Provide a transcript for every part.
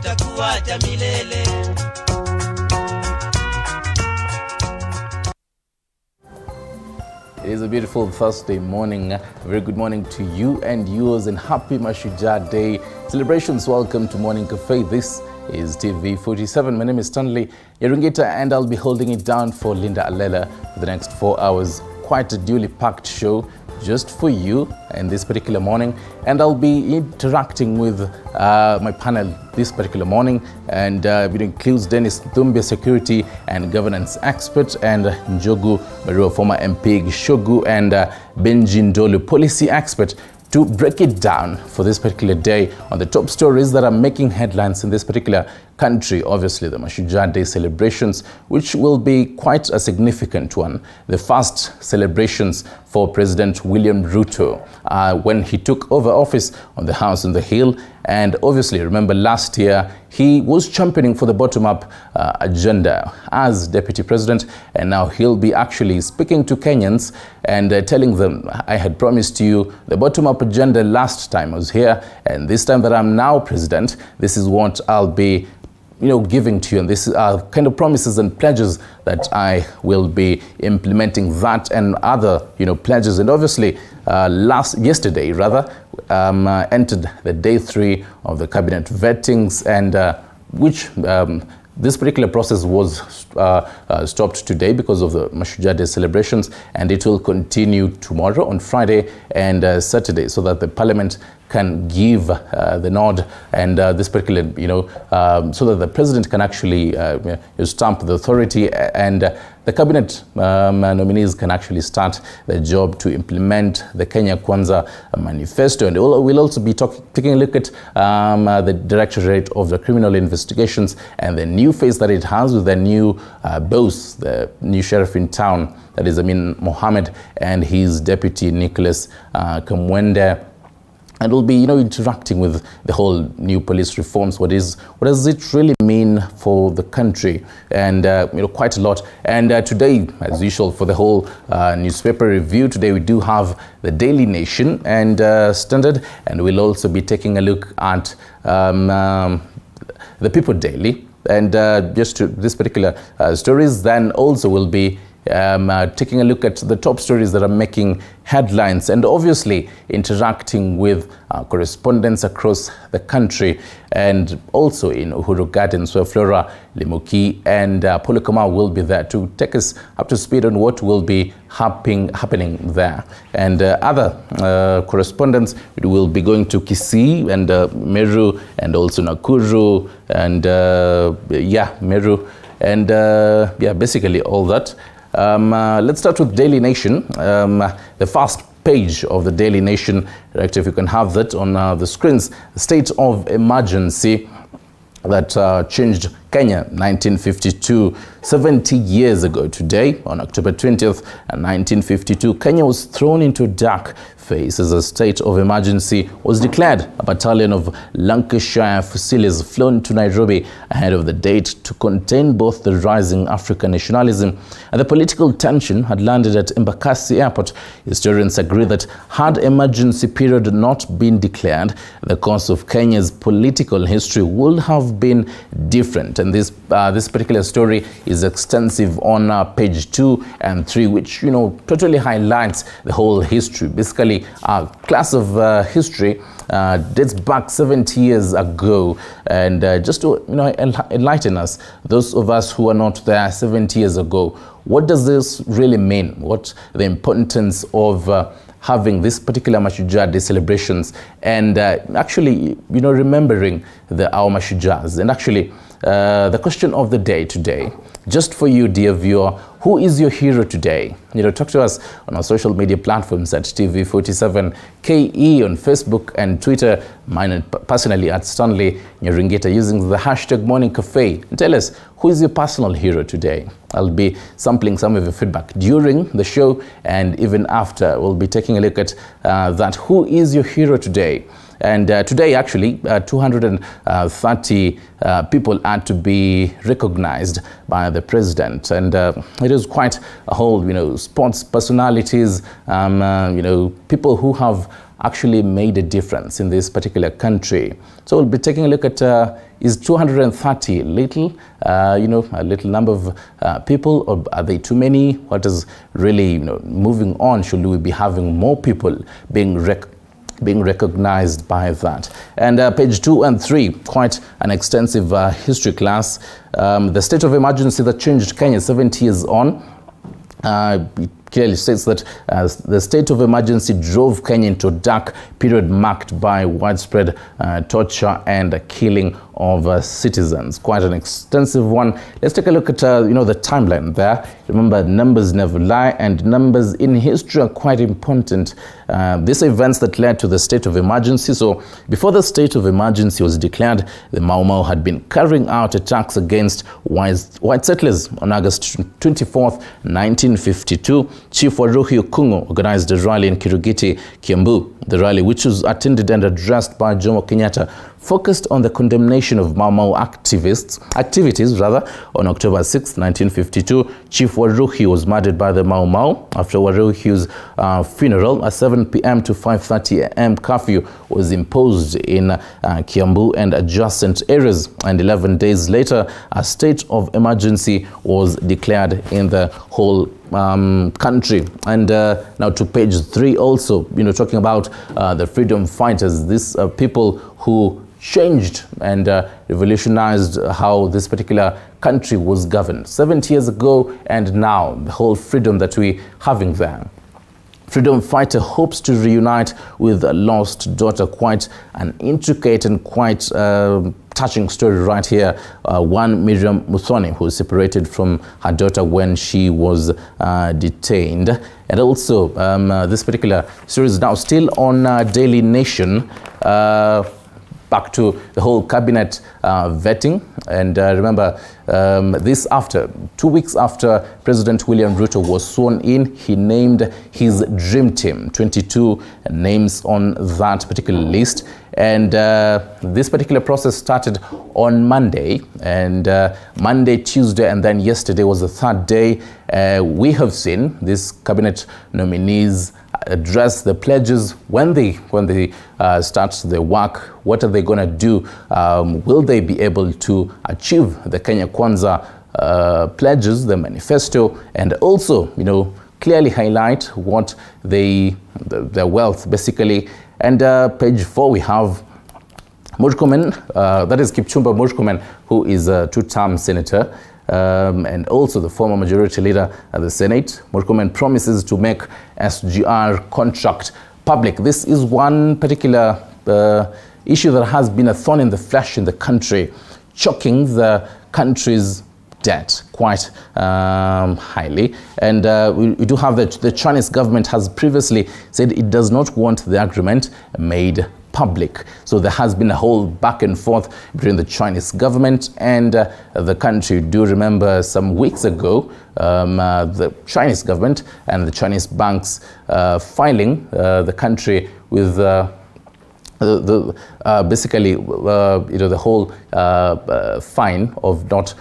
tutakuacha milele. It is a beautiful Thursday morning. A very good morning to you and yours, and happy Mashujaa Day Celebrations. Welcome to Morning Cafe. This is TV 47. My name is Stanley Yerungita, and I'll be holding it down for Linda Alela for the next 4 hours. Quite a duly packed show just for you in this particular morning, and I'll be interacting with my panel this particular morning, and it includes Dennis Thumbia, security and governance expert, and Njogu Marua, former MP Shogu, and Benji Ndolu, policy expert, to break it down for this particular day on the top stories that are making headlines in this particular country. Obviously, the Mashujaa Day celebrations, which will be quite a significant one. The first celebrations for President William Ruto when he took over office on the House on the Hill. And obviously, remember last year, he was championing for the bottom-up agenda as deputy president, and now he'll be actually speaking to Kenyans and telling them, I had promised you the bottom-up agenda last time I was here, and this time that I'm now president, this is what I'll be giving to you, and this are kind of promises and pledges that I will be implementing, that and other pledges. And obviously yesterday entered the day 3 of the cabinet vettings, and which this particular process was stopped today because of the Mashujaa Day celebrations, and it will continue tomorrow on Friday and Saturday, so that the parliament can give the nod, and this particular, so that the president can actually stamp the authority, and the cabinet nominees can actually start the job to implement the Kenya Kwanza manifesto. And we'll also be taking a look at the Directorate of the Criminal Investigations and the new face that it has with the new boss, the new sheriff in town, that is Amin Mohammed, and his deputy Nicholas Kamwende. And we'll be, interacting with the whole new police reforms. What does it really mean for the country? And quite a lot. And today, as usual, for the whole newspaper review, today we do have the Daily Nation and Standard, and we'll also be taking a look at the People Daily, and just to this particular stories. Then also we'll be taking a look at the top stories that are making headlines, and obviously interacting with correspondents across the country, and also in Uhuru Gardens, where Flora Limuki and Paulo Kamau will be there to take us up to speed on what will be happening there. And other correspondents will be going to Kisii and Meru, and also Nakuru, and Meru, and basically all that. Let's start with Daily Nation. The first page of the Daily Nation, Director, if you can have that on the screens. The state of emergency that changed Kenya, 1952. 70 years ago today, on October 20th, 1952, Kenya was thrown into a dark phase as a state of emergency was declared. A battalion of Lancashire Fusilis flown to Nairobi ahead of the date to contain both the rising African nationalism and the political tension had landed at Embakasi Airport. Historians agree that had emergency period not been declared, the course of Kenya's political history would have been different. And this particular story is extensive on page 2 and 3, which totally highlights the whole history. Basically, a class of history dates back 70 years ago, and just to enlighten us, those of us who are not there 70 years ago, what does this really mean? What the importance of having this particular Mashujaa Day celebrations, and actually remembering our Mashujaas. And actually the question of the day today, just for you, dear viewer, who is your hero today? Talk to us on our social media platforms at TV47KE on Facebook and Twitter. Mine personally at Stanley Yerungita, using the hashtag Morning Cafe. And tell us, who is your personal hero today? I'll be sampling some of your feedback during the show, and even after. We'll be taking a look at that. Who is your hero today? And today, actually, 230 people are to be recognized by the president. And it is quite a whole, sports personalities, people who have actually made a difference in this particular country. So we'll be taking a look at is 230 little, a little number of people, or are they too many? What is really moving on? Should we be having more people being recognized by that? And page 2 and 3, quite an extensive history class. The state of emergency that changed Kenya 70 years on. It clearly states that the state of emergency drove Kenya into a dark period marked by widespread torture and killing of citizens. Quite an extensive one. Let's take a look at the timeline there. Remember, numbers never lie, and numbers in history are quite important. These events that led to the state of emergency. So before the state of emergency was declared, the Mau Mau had been carrying out attacks against white settlers. On August 24th, 1952, Chief Waruhi Okungo organized a rally in Kirugiti, Kiambu. The rally, which was attended and addressed by Jomo Kenyatta, focused on the condemnation of Mau Mau activities. On October 6, 1952, Chief Waruhi was murdered by the Mau Mau. After Waruhi's funeral, a 7 p.m. to 5:30 a.m. curfew was imposed in Kiambu and adjacent areas. And 11 days later, a state of emergency was declared in the whole country. And now to page 3 also, talking about the freedom fighters, these people who changed and revolutionized how this particular country was governed 70 years ago, and now the whole freedom that we having there. Freedom fighter hopes to reunite with a lost daughter. Quite an intricate and quite touching story right here. One Miriam Muthoni, who was separated from her daughter when she was detained. And also, this particular story is now still on Daily Nation. Back to the whole cabinet vetting. And remember, this after 2 weeks after President William Ruto was sworn in, he named his dream team, 22 names on that particular list. And this particular process started on Monday, and Monday, Tuesday, and then yesterday was the third day. We have seen these cabinet nominees address the pledges when they start their work. What are they going to do? Will they be able to achieve the Kenya Kwanza pledges, the manifesto, and also clearly highlight what their wealth basically. And page 4 we have Murkomen, that is Kipchumba Murkomen, who is a two-term senator. And also the former majority leader at the Senate. Murkomen promises to make SGR contract public. This is one particular issue that has been a thorn in the flesh in the country, choking the country's debt quite highly. And we do have the Chinese government has previously said it does not want the agreement made public. So there has been a whole back and forth between the Chinese government and the country. Do remember some weeks ago, the Chinese government and the Chinese banks filing the country with basically the whole fine of not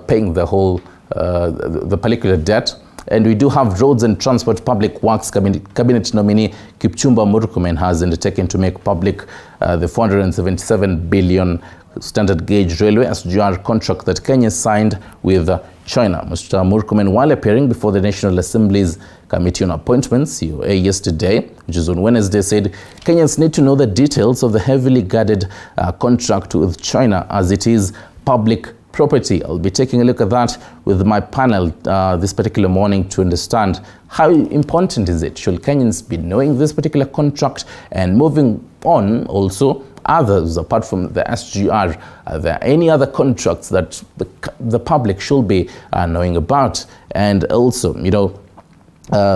paying the whole the particular debt. And we do have Roads and Transport Public Works Cabinet nominee Kipchumba Murkomen has undertaken to make public the 477 billion standard gauge railway SGR contract that Kenya signed with China. Mr. Murkomen, while appearing before the National Assembly's Committee on Appointments, COA, yesterday, which is on Wednesday, said Kenyans need to know the details of the heavily guarded contract with China, as it is public property. I'll be taking a look at that with my panel this particular morning to understand how important is it. Should Kenyans be knowing this particular contract? And moving on, also others apart from the SGR, are there any other contracts that the public should be knowing about? And also,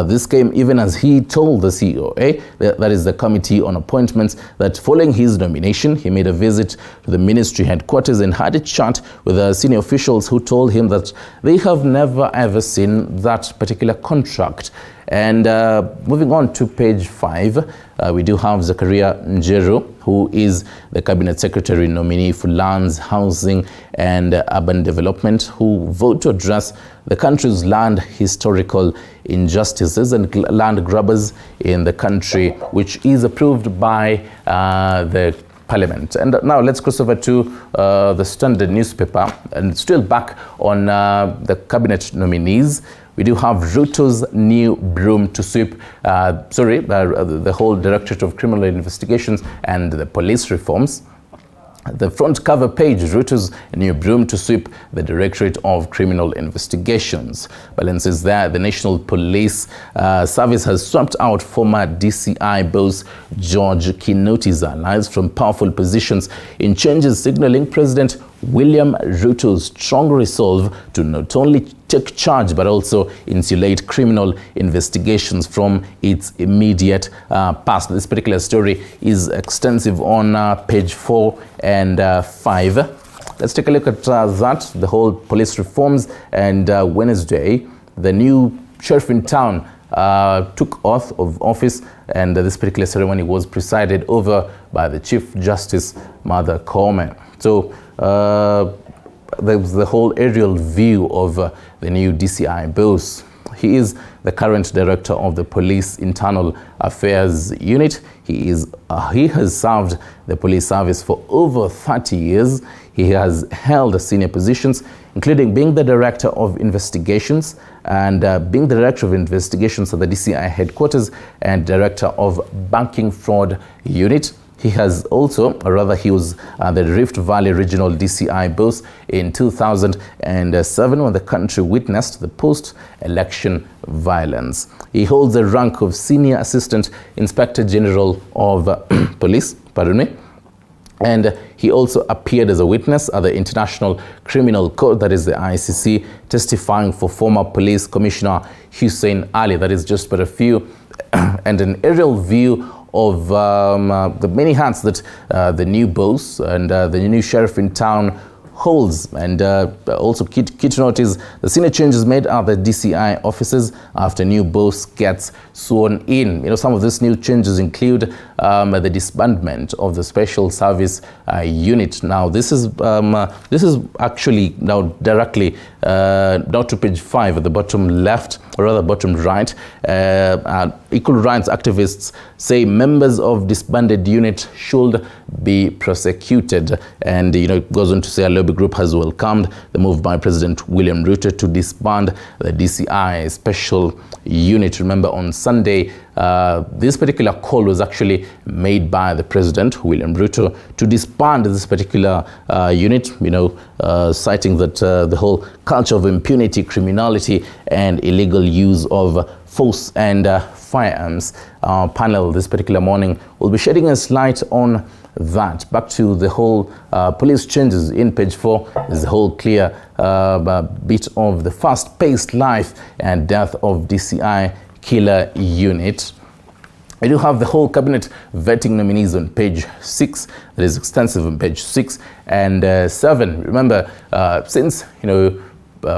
this came even as he told the COA, that is the Committee on Appointments, that following his nomination, he made a visit to the ministry headquarters and had a chat with the senior officials who told him that they have never ever seen that particular contract. And moving on to page 5, we do have Zakaria Njeru, who is the Cabinet Secretary nominee for Lands, Housing and Urban Development, who vowed to address the country's land historical injustices and land grabbers in the country, which is approved by the Parliament. And now let's cross over to the Standard newspaper, and still back on the Cabinet nominees. We do have Ruto's new broom to sweep, the whole Directorate of Criminal Investigations and the police reforms. The front cover page, Ruto's new broom to sweep the Directorate of Criminal Investigations. Balances there, the National Police Service has swapped out former DCI boss George Kinuti's allies from powerful positions in changes signaling President William Ruto's strong resolve to not only take charge but also insulate criminal investigations from its immediate past. This particular story is extensive on page 4 and 5. Let's take a look at that, the whole police reforms. And Wednesday, the new sheriff in town took oath of office, and this particular ceremony was presided over by the Chief Justice Martha Koome. So there was the whole aerial view of the new DCI boss. He is the current director of the Police Internal Affairs Unit. He has served the police service for over 30 years. He has held senior positions, including being the Director of Investigations and being the Director of Investigations at the DCI headquarters and Director of Banking Fraud Unit. He has also, or rather he was the Rift Valley Regional DCI boss in 2007 when the country witnessed the post-election violence. He holds the rank of Senior Assistant Inspector General of Police, and he also appeared as a witness at the International Criminal Court, that is the ICC, testifying for former Police Commissioner Hussein Ali. That is just but a few, and an aerial view of the many hats that the new boss and the new sheriff in town holds. And also key to note is the senior changes made at the DCI offices after new boss gets sworn in. You know, some of these new changes include the disbandment of the Special Service Unit. Now, this is actually now directly down to page 5 at the bottom left, or rather bottom right. Equal rights activists say members of disbanded unit should be prosecuted. And it goes on to say a lobby group has welcomed the move by President William Ruto to disband the DCI special unit. Remember, on Sunday, this particular call was actually made by the President, William Ruto, to disband this particular unit, citing that the whole culture of impunity, criminality, and illegal use of force and firearms. Our panel this particular morning will be shedding a light on that. Back to the whole police changes in page 4. There's a whole clear bit of the fast-paced life and death of DCI killer unit. I do have the whole cabinet vetting nominees on page 6. That is extensive on page 6 and 7. Remember, since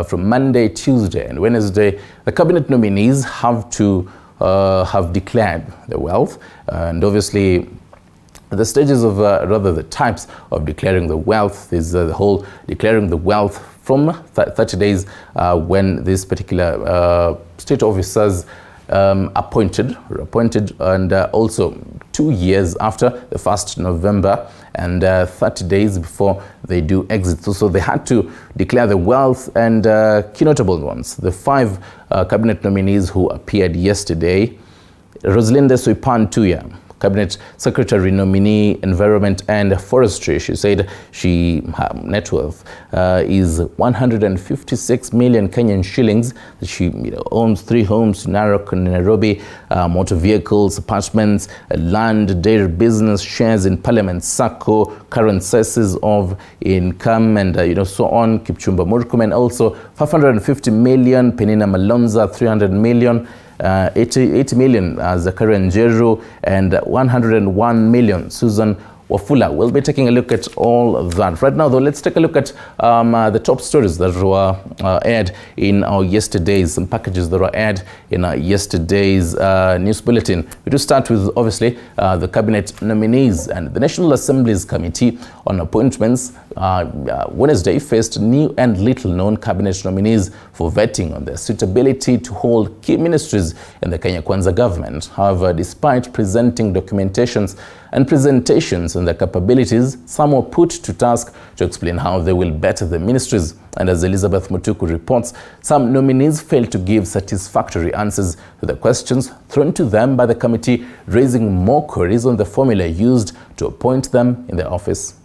from Monday, Tuesday, and Wednesday, the cabinet nominees have to have declared their wealth, and obviously the stages of rather the types of declaring the wealth is the whole declaring the wealth from 30 days when this particular state officers appointed, and also 2 years after the 1st November and 30 days before they do exit. So they had to declare the wealth, and key notable ones. The 5 cabinet nominees who appeared yesterday: Roslinde Soipan Tuya, Cabinet Secretary nominee, Environment and Forestry. She said her net worth is 156 million Kenyan shillings. She owns 3 homes in Narok and Nairobi, motor vehicles, apartments, land, dairy business, shares in Parliament Sacco, current sources of income, and so on. Kipchumba Murkomen also 550 million, Penina Malonza 300 million. 80 million Zakaria Njeru, and 101 million Susan Wafula. We'll be taking a look at all of that. Right now, though, let's take a look at the top stories that were aired in our yesterday's, some packages that were aired in our yesterday's news bulletin. We do start with, obviously, the cabinet nominees, and the National Assembly's Committee on Appointments Wednesday faced new and little-known cabinet nominees for vetting on their suitability to hold key ministries in the Kenya Kwanza government. However, despite presenting documentations and presentations on their capabilities, some were put to task to explain how they will better the ministries. And as Elizabeth Mutuku reports, some nominees failed to give satisfactory answers to the questions thrown to them by the committee, raising more queries on the formula used to appoint them in their office.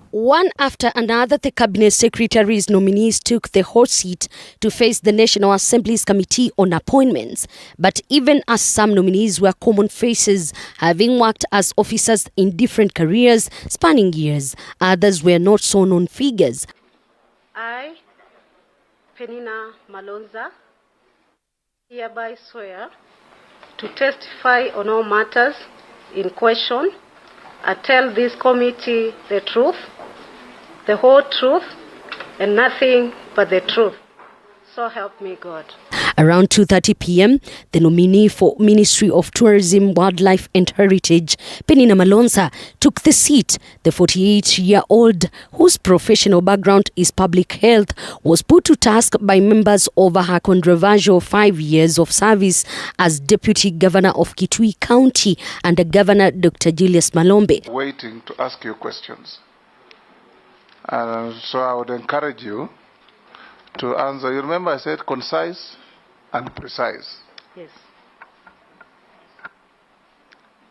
One after another, the Cabinet Secretaries' nominees took the hot seat to face the National Assembly's Committee on Appointments. But even as some nominees were common faces, having worked as officers in different careers spanning years, others were not so known figures. I, Miguna Miguna, hereby swear to testify on all matters in question. I tell this committee the truth, the whole truth, and nothing but the truth. So help me God. Around 2:30 p.m., the nominee for Ministry of Tourism, Wildlife and Heritage, Miguna Miguna, took the seat. The 48-year-old, whose professional background is public health, was put to task by members over her controversial 5 years of service as Deputy Governor of Kitui County under Governor Dr. Julius Malombe. Waiting to ask you questions. So I would encourage you to answer. You remember I said concise and precise. Yes.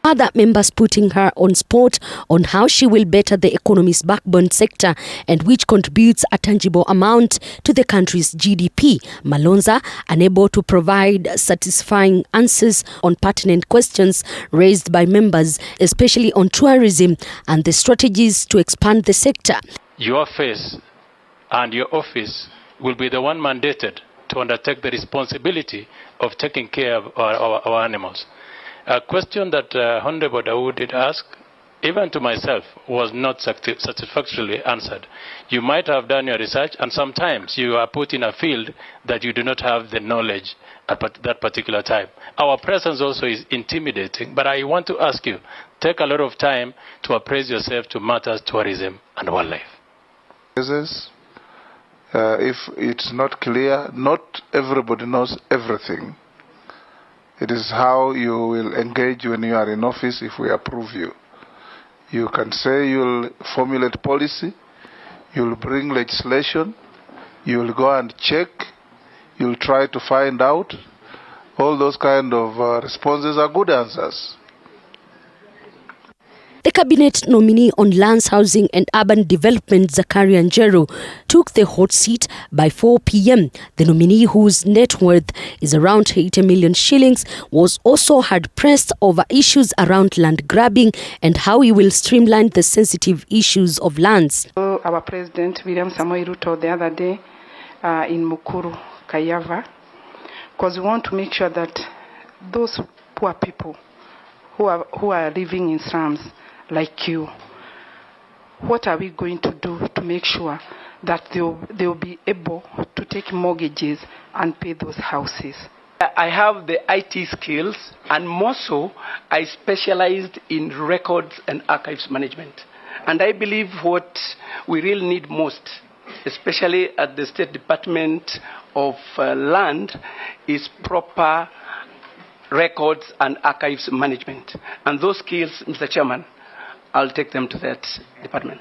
Other members putting her on spot on how she will better the economy's backbone sector and which contributes a tangible amount to the country's GDP. Miguna, unable to provide satisfying answers on pertinent questions raised by members, especially on tourism and the strategies to expand the sector. Your face and your office will be the one mandated to undertake the responsibility of taking care of our animals. A question that Honorable Dawood did ask, even to myself, was not satisfactorily answered. You might have done your research, and sometimes you are put in a field that you do not have the knowledge at that particular time. Our presence also is intimidating, but I want to ask you, take a lot of time to appraise yourself to matters tourism and wildlife. If it's not clear, not everybody knows everything. It is how you will engage when you are in office if we approve you. You can say you'll formulate policy, you'll bring legislation, you'll go and check, you'll try to find out. All those kind of responses are good answers. The cabinet nominee on lands, housing and urban development, Zakaria Njeru, took the hot seat by 4 p.m. The nominee, whose net worth is around 80 million shillings, was also hard-pressed over issues around land grabbing and how he will streamline the sensitive issues of lands. Our President, William Samoei Ruto, the other day in Mukuru, Kayava, because we want to make sure that those poor people who are living in slums, like you, what are we going to do to make sure that they'll be able to take mortgages and pay those houses? I have the IT skills, and more so, I specialized in records and archives management. And I believe what we really need most, especially at the State Department of Land, is proper records and archives management. And those skills, Mr. Chairman, I'll take them to that department.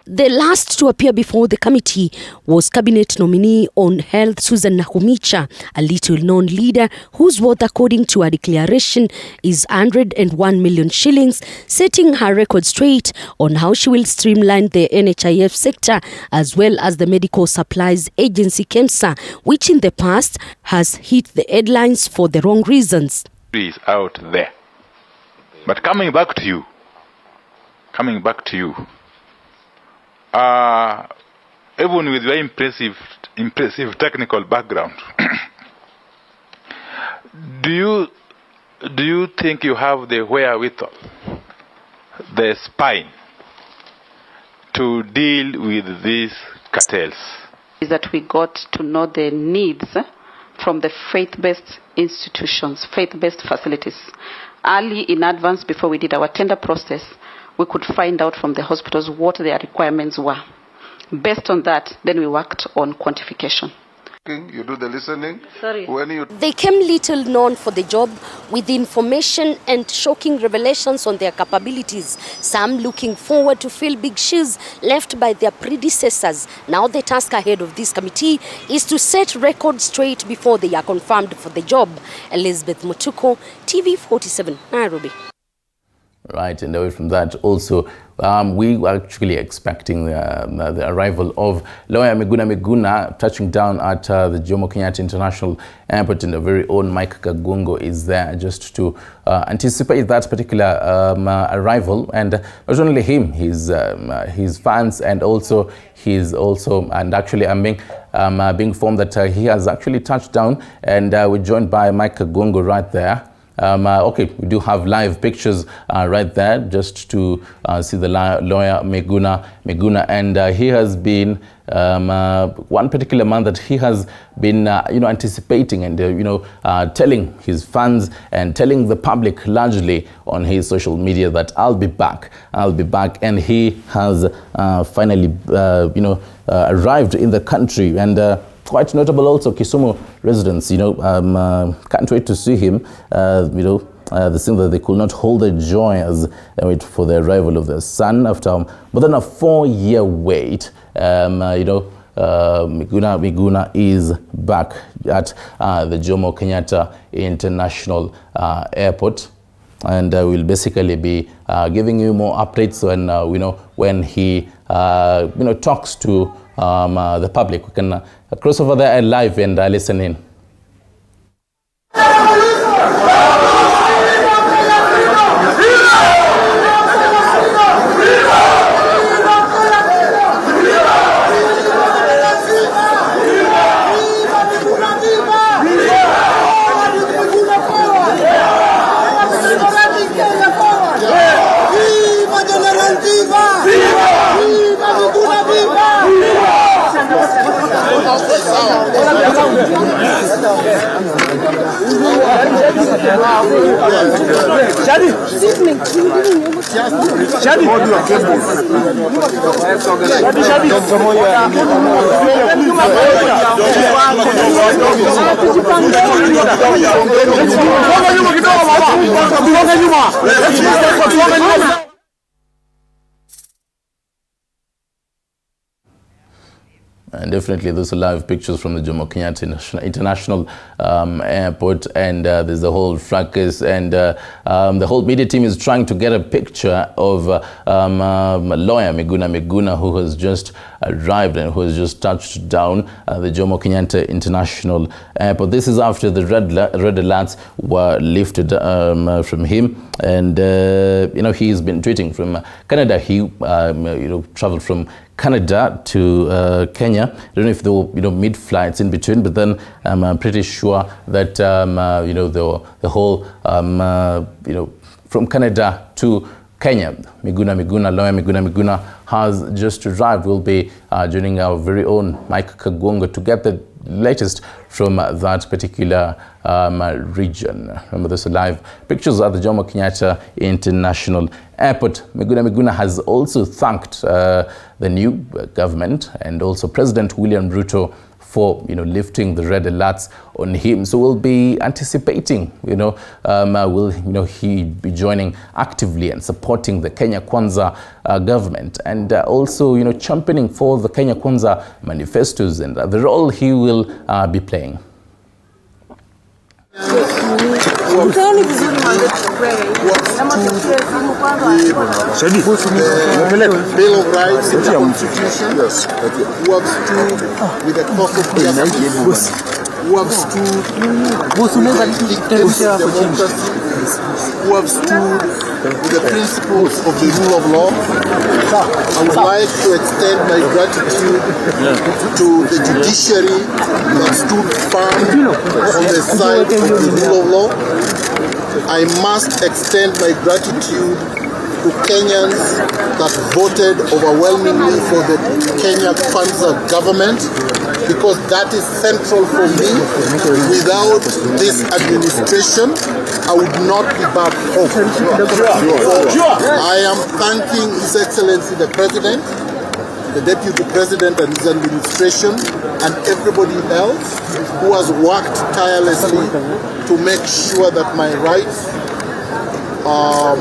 The last to appear before the committee was cabinet nominee on health, Susan Nakhumicha, a little-known leader whose worth, according to her declaration, is 101 million shillings, setting her record straight on how she will streamline the NHIF sector as well as the medical supplies agency KEMSA, which in the past has hit the headlines for the wrong reasons. Is out there. But coming back to you, even with very impressive technical background, do you think you have the wherewithal, the spine to deal with these cartels? Is that we got to know the needs from the faith-based institutions, faith-based facilities. Early in advance, before we did our tender process, we could find out from the hospitals what their requirements were. Based on that, then we worked on quantification. You do the listening. Sorry. They came little known for the job, with information and shocking revelations on their capabilities. Some looking forward to fill big shoes left by their predecessors. Now the task ahead of this committee is to set records straight before they are confirmed for the job. Elizabeth Mutuko, TV47, Nairobi. Right, and away from that, also, we were actually expecting the arrival of lawyer Miguna Miguna touching down at the Jomo Kenyatta International Airport, and the very own Mike Kagongo is there just to anticipate that particular arrival. And not only him, his fans, and also actually I'm being informed that he has actually touched down, and we're joined by Mike Kagongo right there. Okay, we do have live pictures right there just to see the lawyer Miguna, and he has been one particular man that he has been anticipating and telling his fans and telling the public largely on his social media that I'll be back, and he has finally arrived in the country. And quite notable also, Kisumu residents, can't wait to see him. The thing that they could not hold their joy as they wait for the arrival of their son after more than a 4-year wait. Miguna is back at the Jomo Kenyatta International Airport, and we'll basically be giving you more updates when he talks to the public. We can cross over there live and listen in. And definitely those are live pictures from the Jomo Kenyatta International Airport, and there's the whole fracas, and the whole media team is trying to get a picture of lawyer Miguna, who has just arrived and who has just touched down the Jomo Kenyatta International Airport. This is after the red alerts were lifted from him, and he's been tweeting from Canada. He traveled from Canada to Kenya. I don't know if there were mid-flights in between, but then I'm pretty sure that the whole from Canada to Kenya, lawyer Miguna has just arrived. We'll be joining our very own Mike Kagongo to get the latest from that particular region. Remember, there's live pictures at the Jomo Kenyatta International Airport. Miguna has also thanked the new government and also President William Ruto for lifting the red alerts on him. So we'll be anticipating, will he be joining actively and supporting the Kenya Kwanza government, and also championing for the Kenya Kwanza manifestos and the role he will be playing. Bill of Rights in the Constitution, who have stood with the cause of justice, who have stood with victims of democracy, who have stood with the principles of the rule of law. I would like to extend my gratitude to the judiciary that stood firm on the side of the rule of law. I must extend my gratitude to Kenyans that voted overwhelmingly for the Kenya Kwanza government, because that is central for me. Without this administration, I would not be back home. So I am thanking His Excellency the President, the Deputy President and his administration, and everybody else who has worked tirelessly to make sure that my rights are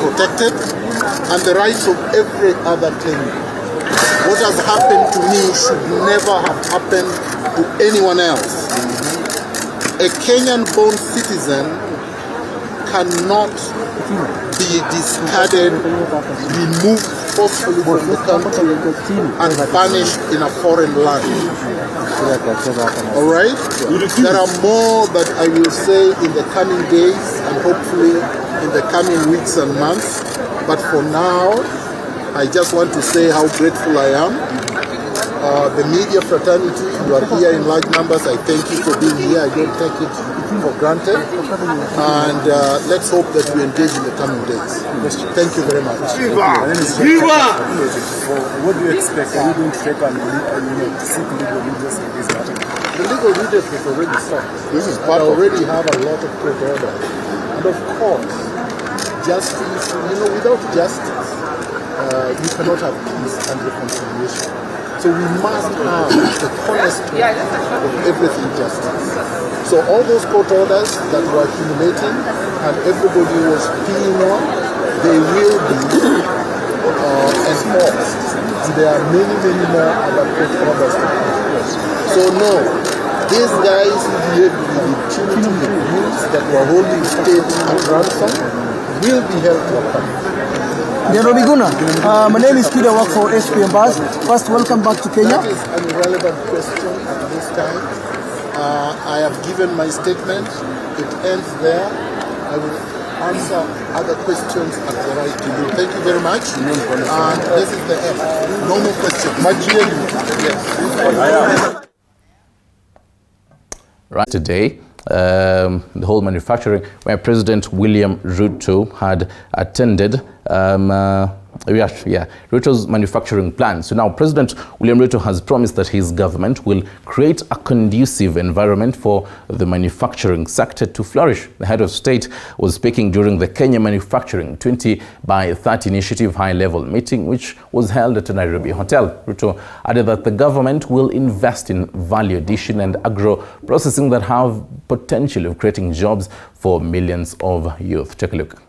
protected and the rights of every other Kenyan. What has happened to me should never have happened to anyone else. A Kenyan-born citizen cannot be discarded, removed forcefully from the country, and banished in a foreign land. All right? There are more that I will say in the coming days and hopefully in the coming weeks and months. But for now, I just want to say how grateful I am. The media fraternity, you are here in large numbers. I thank you for being here. I don't take it for granted. And let's hope that we engage in the coming days. Thank you very much. What do you expect? Are you going to take seek legal redress in this matter? The legal redress is already sought. This is part. I already have a lot of court orders. And of course, justice, without justice, you cannot have peace and reconciliation. So we must have the cornerstone of everything justice. So all those court orders that were accumulating and everybody was peeing on, they will be enforced. And there are many, many more other court orders to enforce. So no, these guys who behaved with impunity, the rules that were holding state at ransom, will be held to account. Miguna Miguna, my name is Kid. I work for SPM Bus. First, welcome back to Kenya. That is an irrelevant question at this time. I have given my statement. It ends there. I will answer other questions at the right to you. Thank you very much. And this is the end. No more questions. Yes. Right today, the whole manufacturing, where President William Ruto had attended Ruto's manufacturing plan. So now President William Ruto has promised that his government will create a conducive environment for the manufacturing sector to flourish. The head of state was speaking during the Kenya Manufacturing 20 by 30 initiative high-level meeting, which was held at a Nairobi hotel. Ruto added that the government will invest in value addition and agro-processing that have potential of creating jobs for millions of youth. Take a look.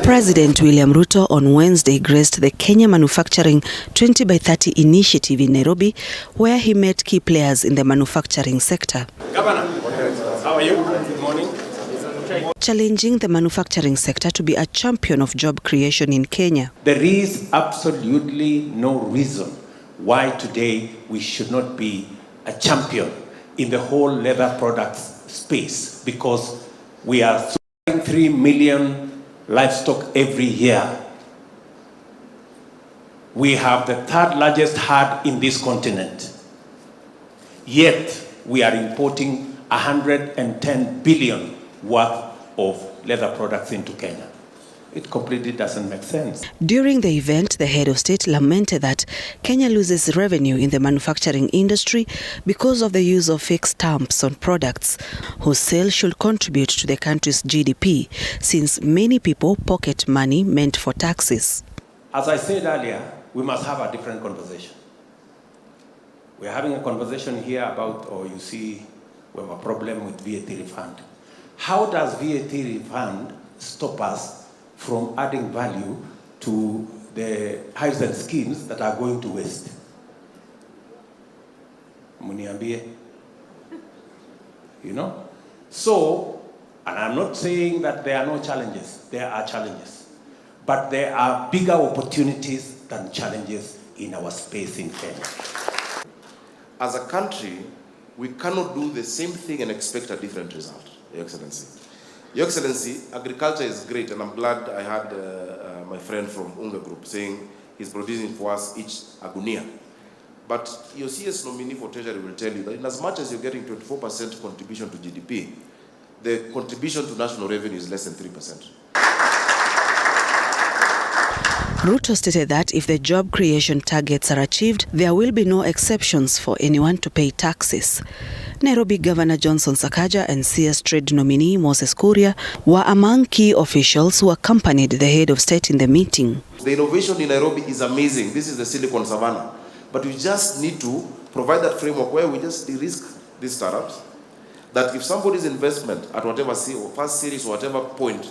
President William Ruto on Wednesday graced the Kenya Manufacturing 20 by 30 initiative in Nairobi, where he met key players in the manufacturing sector. Governor, how are you? Good morning. Challenging the manufacturing sector to be a champion of job creation in Kenya. There is absolutely no reason why today we should not be a champion in the whole leather products space, because we are 3 million livestock every year. We have the third largest herd in this continent. Yet we are importing 110 billion worth of leather products into Kenya. It completely doesn't make sense. During the event, the head of state lamented that Kenya loses revenue in the manufacturing industry because of the use of fake stamps on products whose sale should contribute to the country's GDP, since many people pocket money meant for taxes. As I said earlier, we must have a different conversation. We're having a conversation here about, you see, we have a problem with VAT refund. How does VAT refund stop us from adding value to the hives and schemes that are going to waste? Muniambie. So, and I'm not saying that there are no challenges. There are challenges. But there are bigger opportunities than challenges in our space in Kenya. As a country, we cannot do the same thing and expect a different result, Your Excellency. Your Excellency, agriculture is great, and I'm glad I had my friend from Unga Group saying he's producing for us each a gunia. But your CS nominee for Treasury will tell you that in as much as you're getting 24% contribution to GDP, the contribution to national revenue is less than 3%. Ruto stated that if the job creation targets are achieved, there will be no exceptions for anyone to pay taxes. Nairobi Governor Johnson Sakaja and CS Trade nominee Moses Kuria were among key officials who accompanied the head of state in the meeting. The innovation in Nairobi is amazing. This is the Silicon Savannah. But we just need to provide that framework where we just de-risk these startups. That if somebody's investment at whatever first series or whatever point,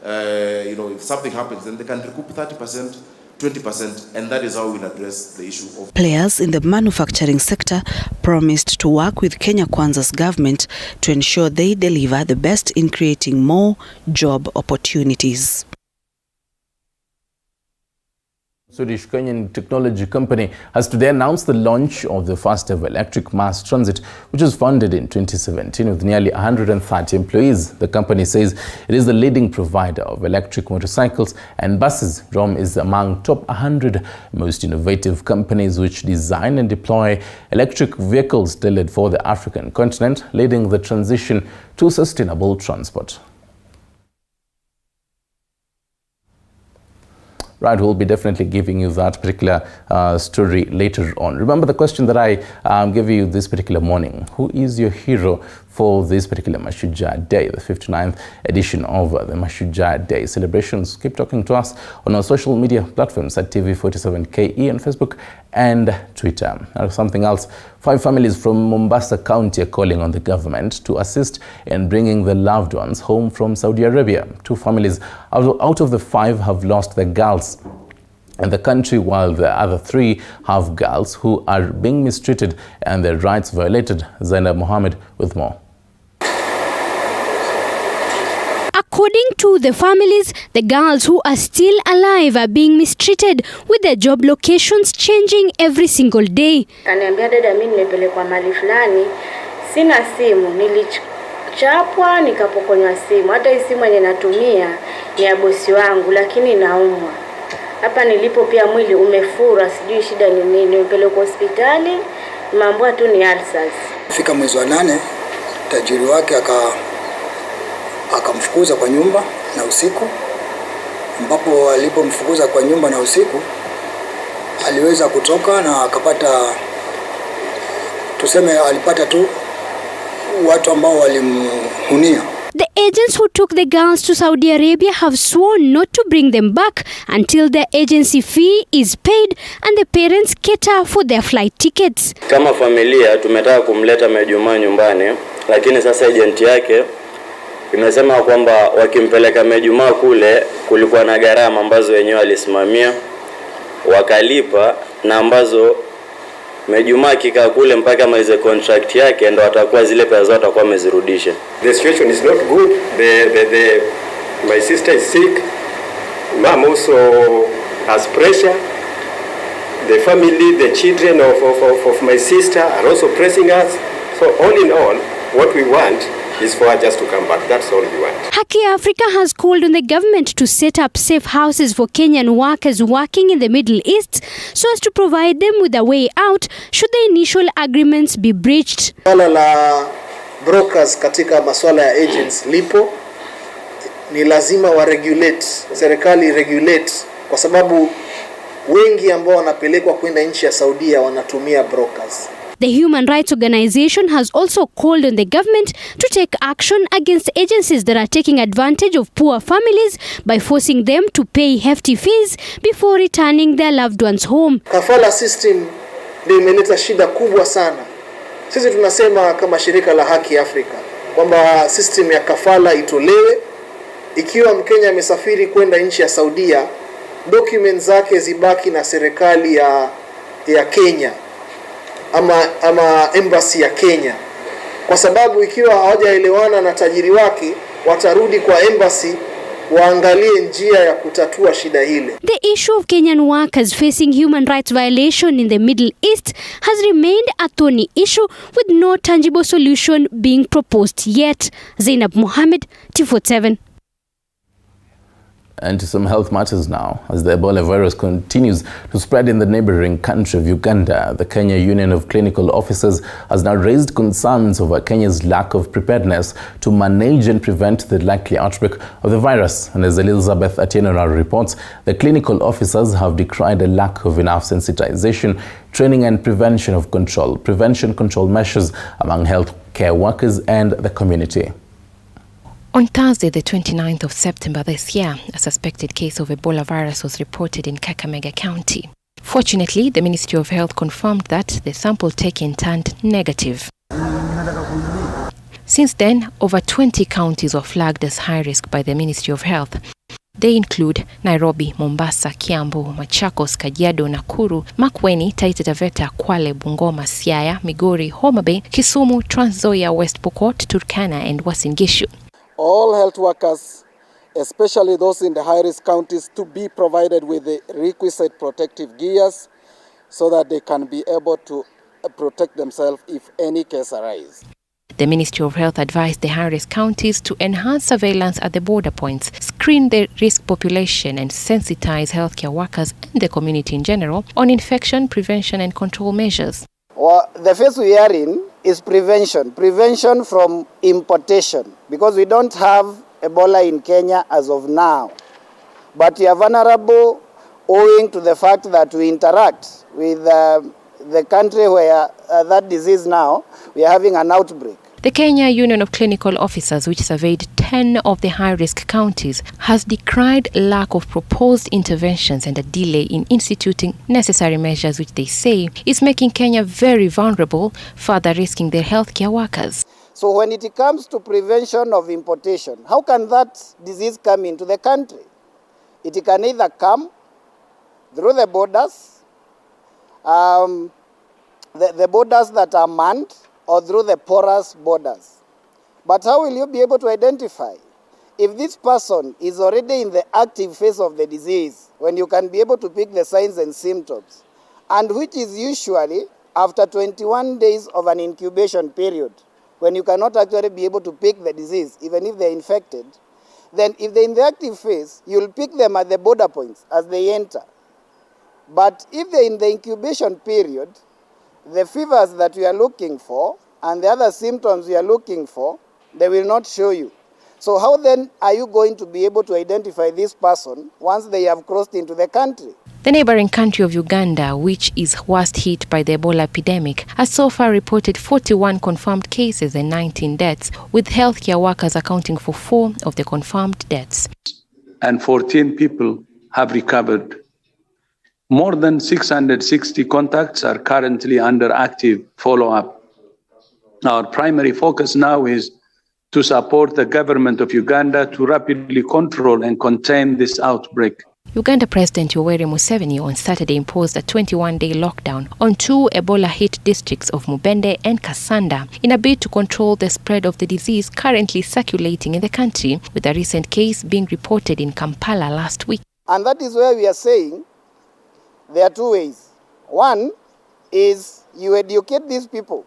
if something happens, then they can recoup 30%, 20%, and that is how we'll address the issue of... Players in the manufacturing sector promised to work with Kenya Kwanza's government to ensure they deliver the best in creating more job opportunities. Swedish Kenyan technology company has today announced the launch of the first ever electric mass transit, which was founded in 2017 with nearly 130 employees. The company says it is the leading provider of electric motorcycles and buses. ROM is among top 100 most innovative companies which design and deploy electric vehicles tailored for the African continent, leading the transition to sustainable transport. Right, we'll be definitely giving you that particular story later on. Remember the question that I gave you this particular morning. Who is your hero for this particular Mashujaa Day, the 59th edition of the Mashujaa Day Celebrations? Keep talking to us on our social media platforms at TV47KE on Facebook and Twitter. Something else, 5 families from Mombasa County are calling on the government to assist in bringing their loved ones home from Saudi Arabia. 2 families out of the 5 have lost their girls in the country, while the other 3 have girls who are being mistreated and their rights violated. Zainab Mohammed with more. According to the families, the girls who are still alive are being mistreated, with their job locations changing every single day. Kaniambia dada, mimi nimepelekwa mahali fulani, sina simu, nilichapwa nikapokonywa simu. Hata hii simu yenye natumia ni ya bosi wangu, lakini naumwa. Hapa nilipo pia mwili umefura, sijui shida ni nini. Nimepelekwa hospitali, mambo tu ni ulcers. Fika mwezi wa 8, tajiri wake akamfukuza kwa nyumba na usiku, ambapo alipomfukuza kwa nyumba na usiku aliweza kutoka na akapata, tuseme alipata tu watu ambao walimhunia. The agents who took the girls to Saudi Arabia have sworn not to bring them back until the agency fee is paid and the parents cater for their flight tickets. Kama familia tumetaka kumleta Mejuma nyumbani, lakini sasa agent yake imesema kwamba wakimpeleka Mejuma kule kulikuwa na gharama ambazo wenyewe walisimamia wakalipa, na ambazo Mejuma kika kule mpaka malize contract yake ndo atakuwa zile pesa zote atakuwa amezirudisha. The situation is not good. My sister is sick. Mom also has pressure. The family, the children of my sister are also pressing us. So all in all, what we want is for her just to come back. That's all we want. Haki Africa has called on the government to set up safe houses for Kenyan workers working in the Middle East so as to provide them with a way out should the initial agreements be breached. Swala la brokers katika masuala ya agents lipo, ni lazima wa regulate, serikali regulate, kwa sababu wengi ambao wanapelekwa kwenda nchi ya Saudia wanatumia brokers. The Human Rights Organization has also called on the government to take action against agencies that are taking advantage of poor families by forcing them to pay hefty fees before returning their loved ones home. Kafala system ndio imeleta shida kubwa sana. Sisi tunasema kama shirika la Haki Afrika kwamba system ya kafala itolewe. Ikiwa Mkenya amesafiri kwenda nchi ya Saudia, documents zake zibaki na serikali ya Kenya ama embassy ya Kenya, kwa sababu ikiwa hawajaelewana na tajiri wake watarudi kwa embassy waangalie njia ya kutatua shida hile. The issue of Kenyan workers facing human rights violation in the Middle East has remained a thorny issue with no tangible solution being proposed yet. Zainab Mohammed, T47. And to some health matters now. As the Ebola virus continues to spread in the neighboring country of Uganda, the Kenya Union of Clinical Officers has now raised concerns over Kenya's lack of preparedness to manage and prevent the likely outbreak of the virus. And as Elizabeth Atieno reports, the clinical officers have decried a lack of enough sensitization, training and prevention control measures among healthcare workers and the community. On Thursday, the 29th of September this year, a suspected case of Ebola virus was reported in Kakamega County. Fortunately, the Ministry of Health confirmed that the sample taken turned negative. Since then, over 20 counties were flagged as high risk by the Ministry of Health. They include Nairobi, Mombasa, Kiambu, Machakos, Kajiado, Nakuru, Makueni, Taita Taveta, Kwale, Bungoma, Siaya, Migori, Homa Bay, Kisumu, Trans Nzoia, West Pokot, Turkana and Uasin Gishu. All health workers, especially those in the high-risk counties, to be provided with the requisite protective gears so that they can be able to protect themselves if any case arises. The Ministry of Health advised the high-risk counties to enhance surveillance at the border points, screen the risk population and sensitize healthcare workers and the community in general on infection, prevention and control measures. Well, the phase we are in is prevention from importation, because we don't have Ebola in Kenya as of now. But we are vulnerable owing to the fact that we interact with the country where that disease now, we are having an outbreak. The Kenya Union of Clinical Officers, which surveyed 10 of the high-risk counties, has decried lack of proposed interventions and a delay in instituting necessary measures, which they say is making Kenya very vulnerable, further risking their healthcare workers. So when it comes to prevention of importation, how can that disease come into the country? It can either come through the borders, the borders that are manned, or through the porous borders. But how will you be able to identify if this person is already in the active phase of the disease, when you can be able to pick the signs and symptoms, and which is usually after 21 days of an incubation period, when you cannot actually be able to pick the disease, even if they're infected? Then if they're in the active phase, you'll pick them at the border points as they enter. But if they're in the incubation period, the fevers that we are looking for and the other symptoms we are looking for, they will not show you. So how then are you going to be able to identify this person once they have crossed into the country? The neighboring country of Uganda, which is worst hit by the Ebola epidemic, has so far reported 41 confirmed cases and 19 deaths, with healthcare workers accounting for 4 of the confirmed deaths. And 14 people have recovered. More than 660 contacts are currently under active follow-up. Our primary focus now is to support the government of Uganda to rapidly control and contain this outbreak. Uganda President Yoweri Museveni on Saturday imposed a 21-day lockdown on 2 Ebola-hit districts of Mubende and Kasanda in a bid to control the spread of the disease currently circulating in the country, with a recent case being reported in Kampala last week. And that is where we are saying there are 2 ways. One is you educate these people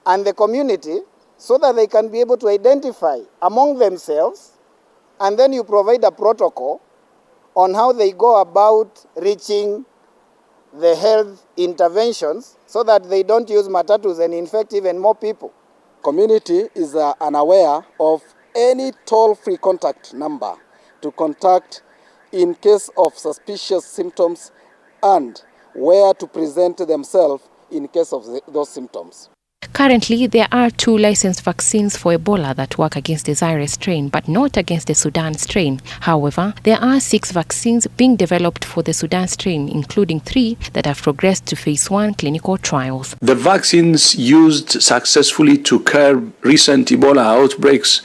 and the community so that they can be able to identify among themselves, and then you provide a protocol on how they go about reaching the health interventions so that they don't use matatus and infect even more people. Community is unaware of any toll-free contact number to contact in case of suspicious symptoms and where to present themselves in case of those symptoms. Currently, there are 2 licensed vaccines for Ebola that work against the Zaire strain, but not against the Sudan strain. However, there are 6 vaccines being developed for the Sudan strain, including 3 that have progressed to phase 1 clinical trials. The vaccines used successfully to curb recent Ebola outbreaks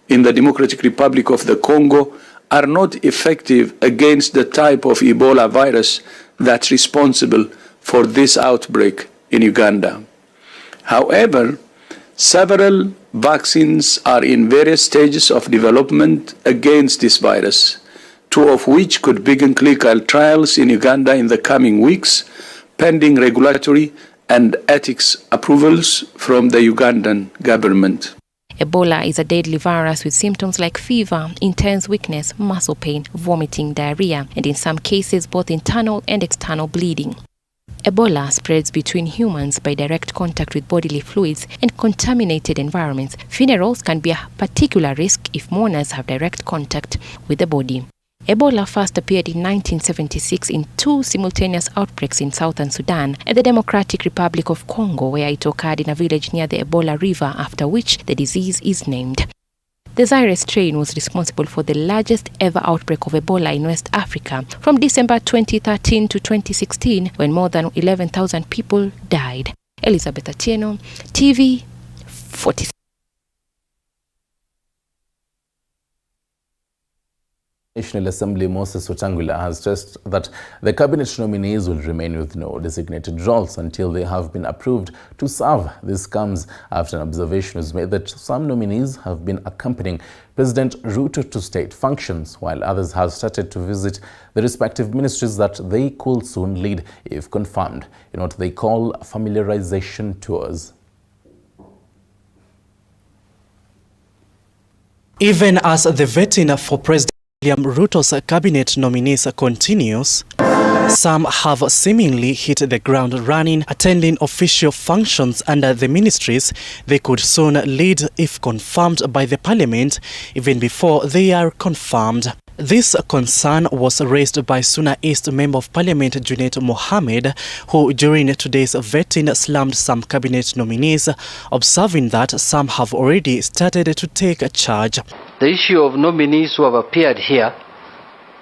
in the Democratic Republic of the Congo are not effective against the type of Ebola virus that's responsible for this outbreak in Uganda. However, several vaccines are in various stages of development against this virus, 2 of which could begin clinical trials in Uganda in the coming weeks, pending regulatory and ethics approvals from the Ugandan government. Ebola is a deadly virus with symptoms like fever, intense weakness, muscle pain, vomiting, diarrhea, and in some cases both internal and external bleeding. Ebola spreads between humans by direct contact with bodily fluids and contaminated environments. Funerals can be a particular risk if mourners have direct contact with the body. Ebola first appeared in 1976 in 2 simultaneous outbreaks in southern Sudan and the Democratic Republic of Congo, where it occurred in a village near the Ebola River, after which the disease is named. The Zaire strain was responsible for the largest ever outbreak of Ebola in West Africa from December 2013 to 2016, when more than 11,000 people died. Elizabeth Atieno, TV 47. National Assembly Moses Wetangula has stressed that the cabinet nominees will remain with no designated roles until they have been approved to serve. This comes after an observation was made that some nominees have been accompanying President Ruto to state functions, while others have started to visit the respective ministries that they could soon lead if confirmed, in what they call familiarization tours. Even as the vetting for President William Ruto's cabinet nominees continues, some have seemingly hit the ground running, attending official functions under the ministries they could soon lead if confirmed by the parliament, even before they are confirmed. This concern was raised by Suna East Member of Parliament Junet Mohammed, who during today's vetting slammed some cabinet nominees, observing that some have already started to take charge. The issue of nominees who have appeared here,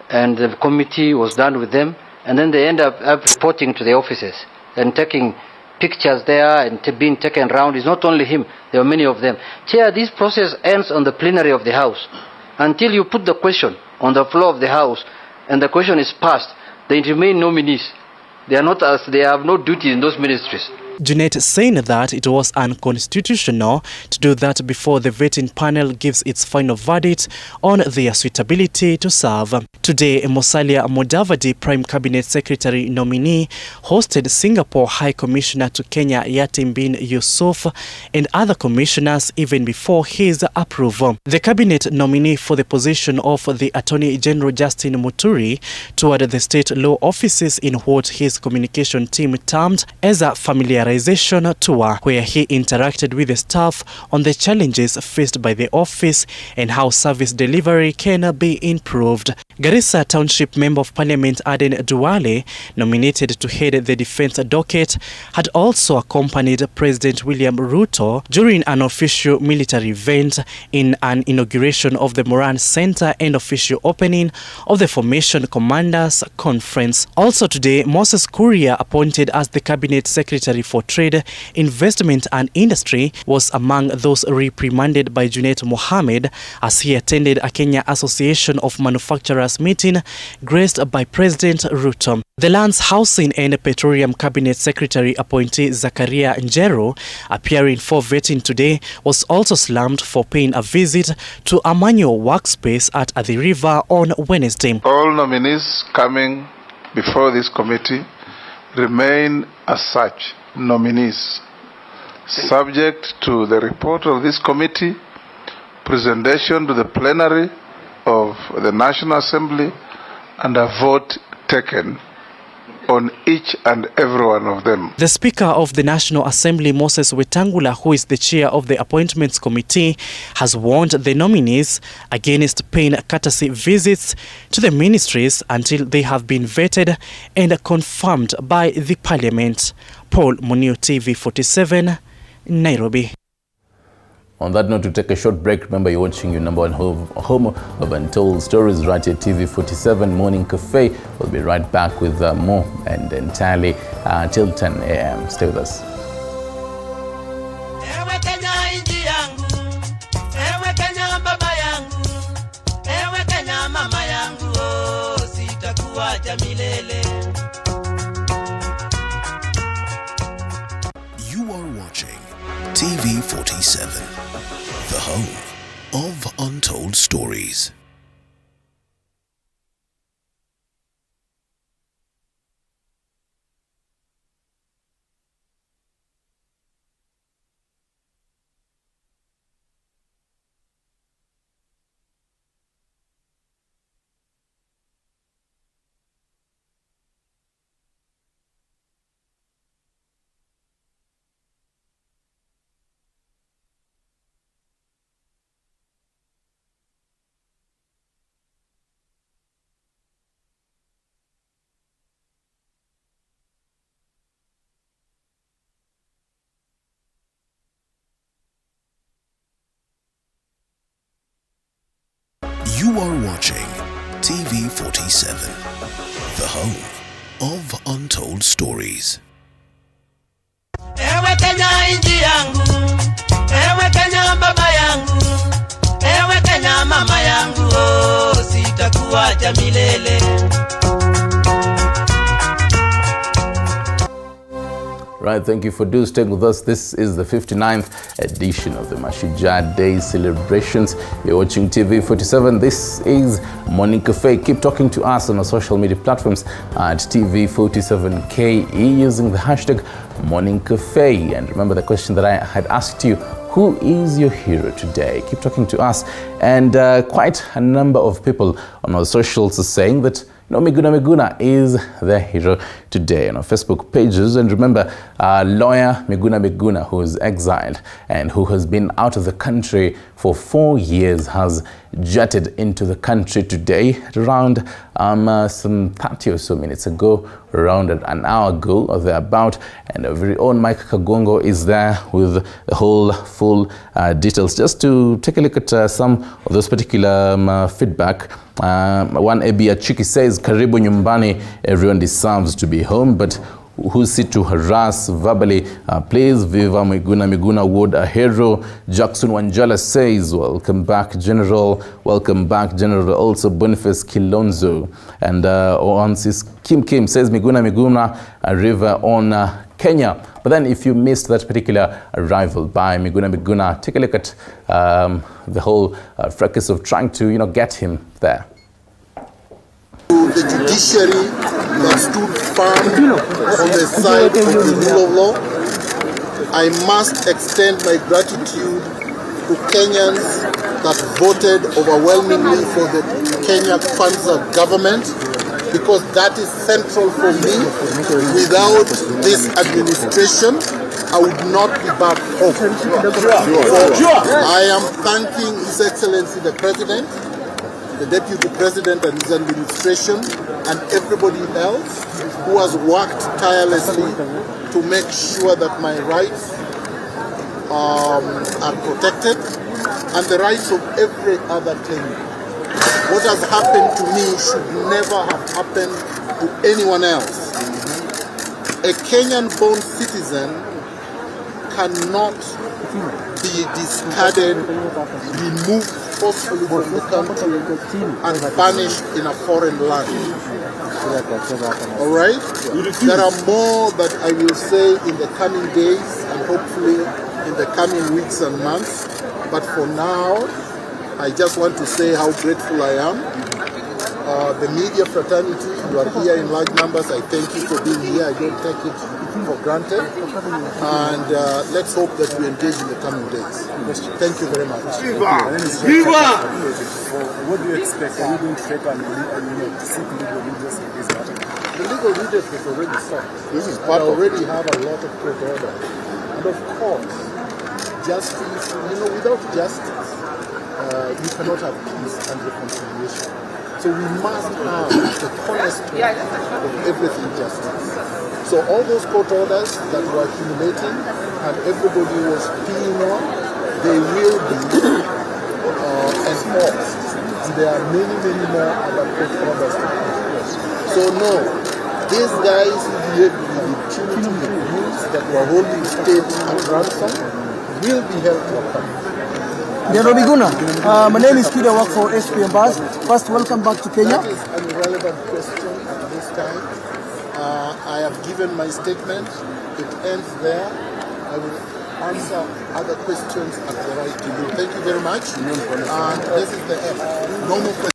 and the committee was done with them, and then they end up reporting to the offices and taking pictures there and being taken around. It's not only him, there are many of them. Chair, this process ends on the plenary of the House. Until you put the question on the floor of the House and the question is passed, they remain nominees. They have no duty in those ministries. Junet saying that it was unconstitutional to do that before the vetting panel gives its final verdict on their suitability to serve. Today, Musalia Mudavadi, Prime Cabinet Secretary nominee, hosted Singapore High Commissioner to Kenya Yatim bin Yusuf and other commissioners even before his approval. The cabinet nominee for the position of the Attorney General Justin Muturi toured the state law offices in what his communication team termed as a familiarization tour, where he interacted with the staff on the challenges faced by the office and how service delivery can be improved. Garissa Township Member of Parliament Aden Duale, nominated to head the defense docket, had also accompanied President William Ruto during an official military event in an inauguration of the Moran Center and official opening of the Formation Commanders Conference. Also today, Moses Kuria, appointed as the Cabinet Secretary for Trade, Investment and Industry, was among those reprimanded by Junet Mohammed as he attended a Kenya Association of Manufacturers meeting graced by President Ruto. The Lands, Housing and Petroleum Cabinet Secretary appointee Zakaria Njeru, appearing for vetting today, was also slammed for paying a visit to a manual workspace at the river on Wednesday. All nominees coming before this committee remain as such nominees, subject to the report of this committee, presentation to the plenary of the National Assembly, and a vote taken on each and every one of them. The Speaker of the National Assembly, Moses Wetangula, who is the chair of the Appointments Committee, has warned the nominees against paying courtesy visits to the ministries until they have been vetted and confirmed by the Parliament. Paul Munio, TV 47, Nairobi. On that note, to take a short break, remember you're watching your number one home of Untold Stories right here, TV 47 Morning Cafe. We'll be right back with more and entirely till 10 a.m. Stay with us. You are watching TV 47, the home of Untold Stories. You are watching TV 47, the home of untold stories. Ewe Kenya inji yangu, ewe Kenya baba yangu, ewe Kenya mama yangu, oh, sitakuacha milele. Right, thank you for staying with us. This is the 59th edition of the Mashujaa Day Celebrations. You're watching TV 47. This is Morning Cafe. Keep talking to us on our social media platforms at TV47KE using the hashtag Morning Cafe. And remember the question that I had asked you: who is your hero today? Keep talking to us. And quite a number of people on our socials are saying that Miguna Miguna is their hero today on our Facebook pages. And remember, lawyer Miguna Miguna, who is exiled and who has been out of the country for 4 years, has jetted into the country today at around some 30 or so minutes ago, around an hour ago or thereabout. And our very own Mike Kagongo is there with the whole full details. Just to take a look at some of those particular feedback. One Ebi Achiki says, Karibu nyumbani, everyone deserves to be home, but who's it to harass verbally? Please, Viva Miguna Miguna, would a hero. Jackson Wanjala says, welcome back, General. Welcome back, General. Also, Boniface Kilonzo. And Oansis Kim says, Miguna Miguna, a river on Kenya. But then if you missed that particular arrival by Miguna Miguna, take a look at the whole fracas of trying to, get him there. The judiciary that stood firm on the side of the rule of law. I must extend my gratitude to Kenyans that voted overwhelmingly for the Kenya Kwanza government, because that is central for me. Without this administration, I would not be back home. So I am thanking His Excellency the President, the Deputy President and his administration, and everybody else who has worked tirelessly to make sure that my rights are protected and the rights of every other Kenyan. What has happened to me should never have happened to anyone else. A Kenyan-born citizen cannot be discarded, removed forcefully from the country, and banished in a foreign land. All right? There are more that I will say in the coming days and hopefully in the coming weeks and months. But for now, I just want to say how grateful I am. The media fraternity, you are here in large numbers. I thank you for being here. I don't take it for granted. And let's hope that we engage in the coming days. Thank you very much. Viva! Viva! What do you expect? Are you going to take seek legal redress in this matter? The legal redress is already sought. But already have a lot of court orders. And of course, justice, without justice, you cannot have peace and reconciliation. So we must have the cornerstone of everything justice. So all those court orders that were accumulating and everybody was peeing on, they will be enforced. And there are many, many more other court orders to enforce. So no, these guys who behaved with impunity, the rules that were holding state at ransom, will be held to account. Miguna Miguna, my name is Kid. I work for SPMBAS. First, welcome back to Kenya. That is an irrelevant question at this time. I have given my statement. It ends there. I will answer other questions at the right to you. Thank you very much. And this is the end. No more questions.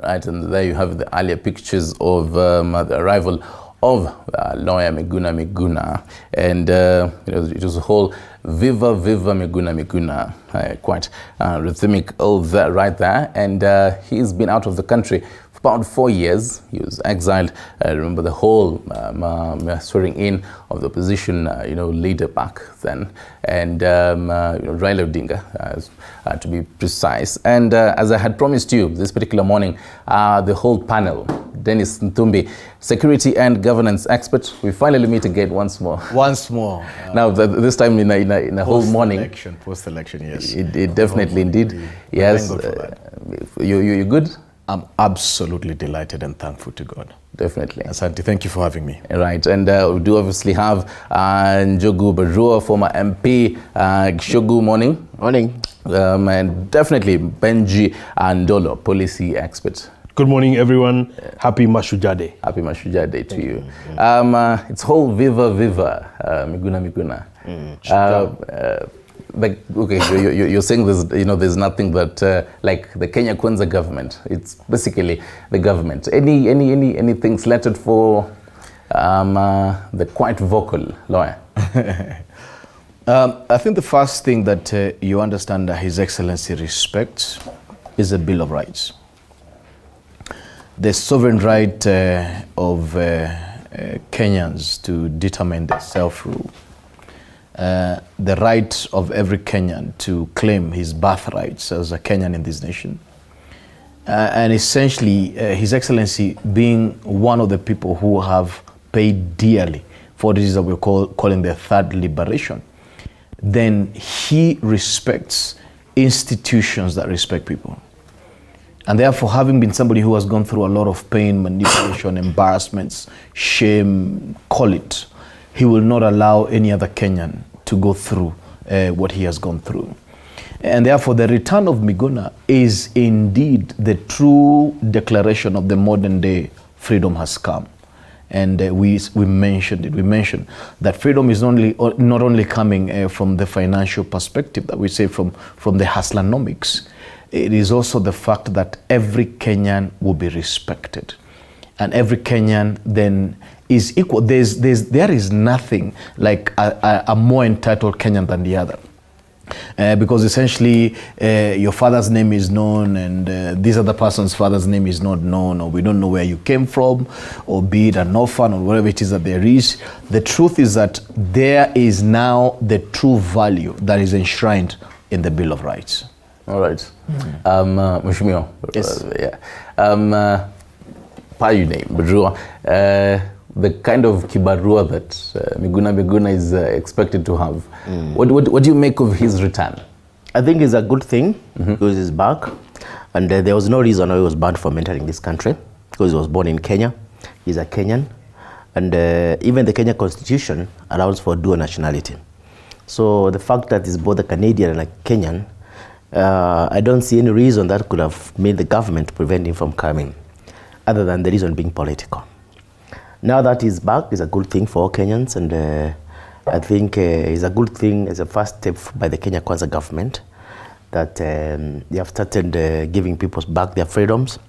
Right, and there you have the earlier pictures of the arrival of lawyer Miguna Miguna, and it was a whole Viva Viva Miguna Miguna, quite rhythmic all that right there, and he's been out of the country for about 4 years. He was exiled. Remember the whole swearing in of the opposition, leader back then, and Raila Odinga, to be precise. And as I had promised you this particular morning, the whole panel, Dennis Ntumbi, security and governance expert, we finally meet again once more. Once more. Now this time in a whole morning. Post-election, yes. It definitely indeed. Yes. You good? I'm absolutely delighted and thankful to God. Definitely. Asante, thank you for having me. Right, and we do obviously have Njogu Barua, former MP. Shogu, morning. Morning. And definitely Benji Ndolo, policy expert. Good morning, everyone. Happy Mashujaa Day. Happy Mashujaa Day to you. It's whole Viva Viva, Miguna Miguna. You're saying there's nothing that like the Kenya Kwanza government. It's basically the government. Anything slated for the quite vocal lawyer? I think the first thing that you understand that His Excellency respects is the Bill of Rights. The sovereign right of Kenyans to determine their self-rule. The right of every Kenyan to claim his birthrights as a Kenyan in this nation. And essentially, His Excellency being one of the people who have paid dearly for this that we're calling the third liberation, then he respects institutions that respect people. And therefore, having been somebody who has gone through a lot of pain, manipulation, embarrassments, shame, call it, he will not allow any other Kenyan to go through what he has gone through. And therefore, the return of Miguna is indeed the true declaration of the modern day freedom has come. And we mentioned it. We mentioned that freedom is not only coming from the financial perspective that we say from the hustlenomics. It is also the fact that every Kenyan will be respected. And every Kenyan then is equal. There is nothing like a more entitled Kenyan than the other. Because essentially your father's name is known and this other person's father's name is not known, or we don't know where you came from, or be it an orphan or whatever it is that there is. The truth is that there is now the true value that is enshrined in the Bill of Rights. All right. Mheshimiwa. Yes. Your name, Barua. The kind of kibarua that Miguna Miguna is expected to have. What do you make of his return? I think it's a good thing because he's back. And there was no reason why he was banned from entering this country, because he was born in Kenya. He's a Kenyan. And even the Kenya Constitution allows for dual nationality. So the fact that he's both a Canadian and a Kenyan, I don't see any reason that could have made the government prevent him from coming, other than the reason being political. Now that he's back, is a good thing for all Kenyans, and I think it's a good thing as a first step by the Kenya Kwanza government that they have started giving people back their freedoms.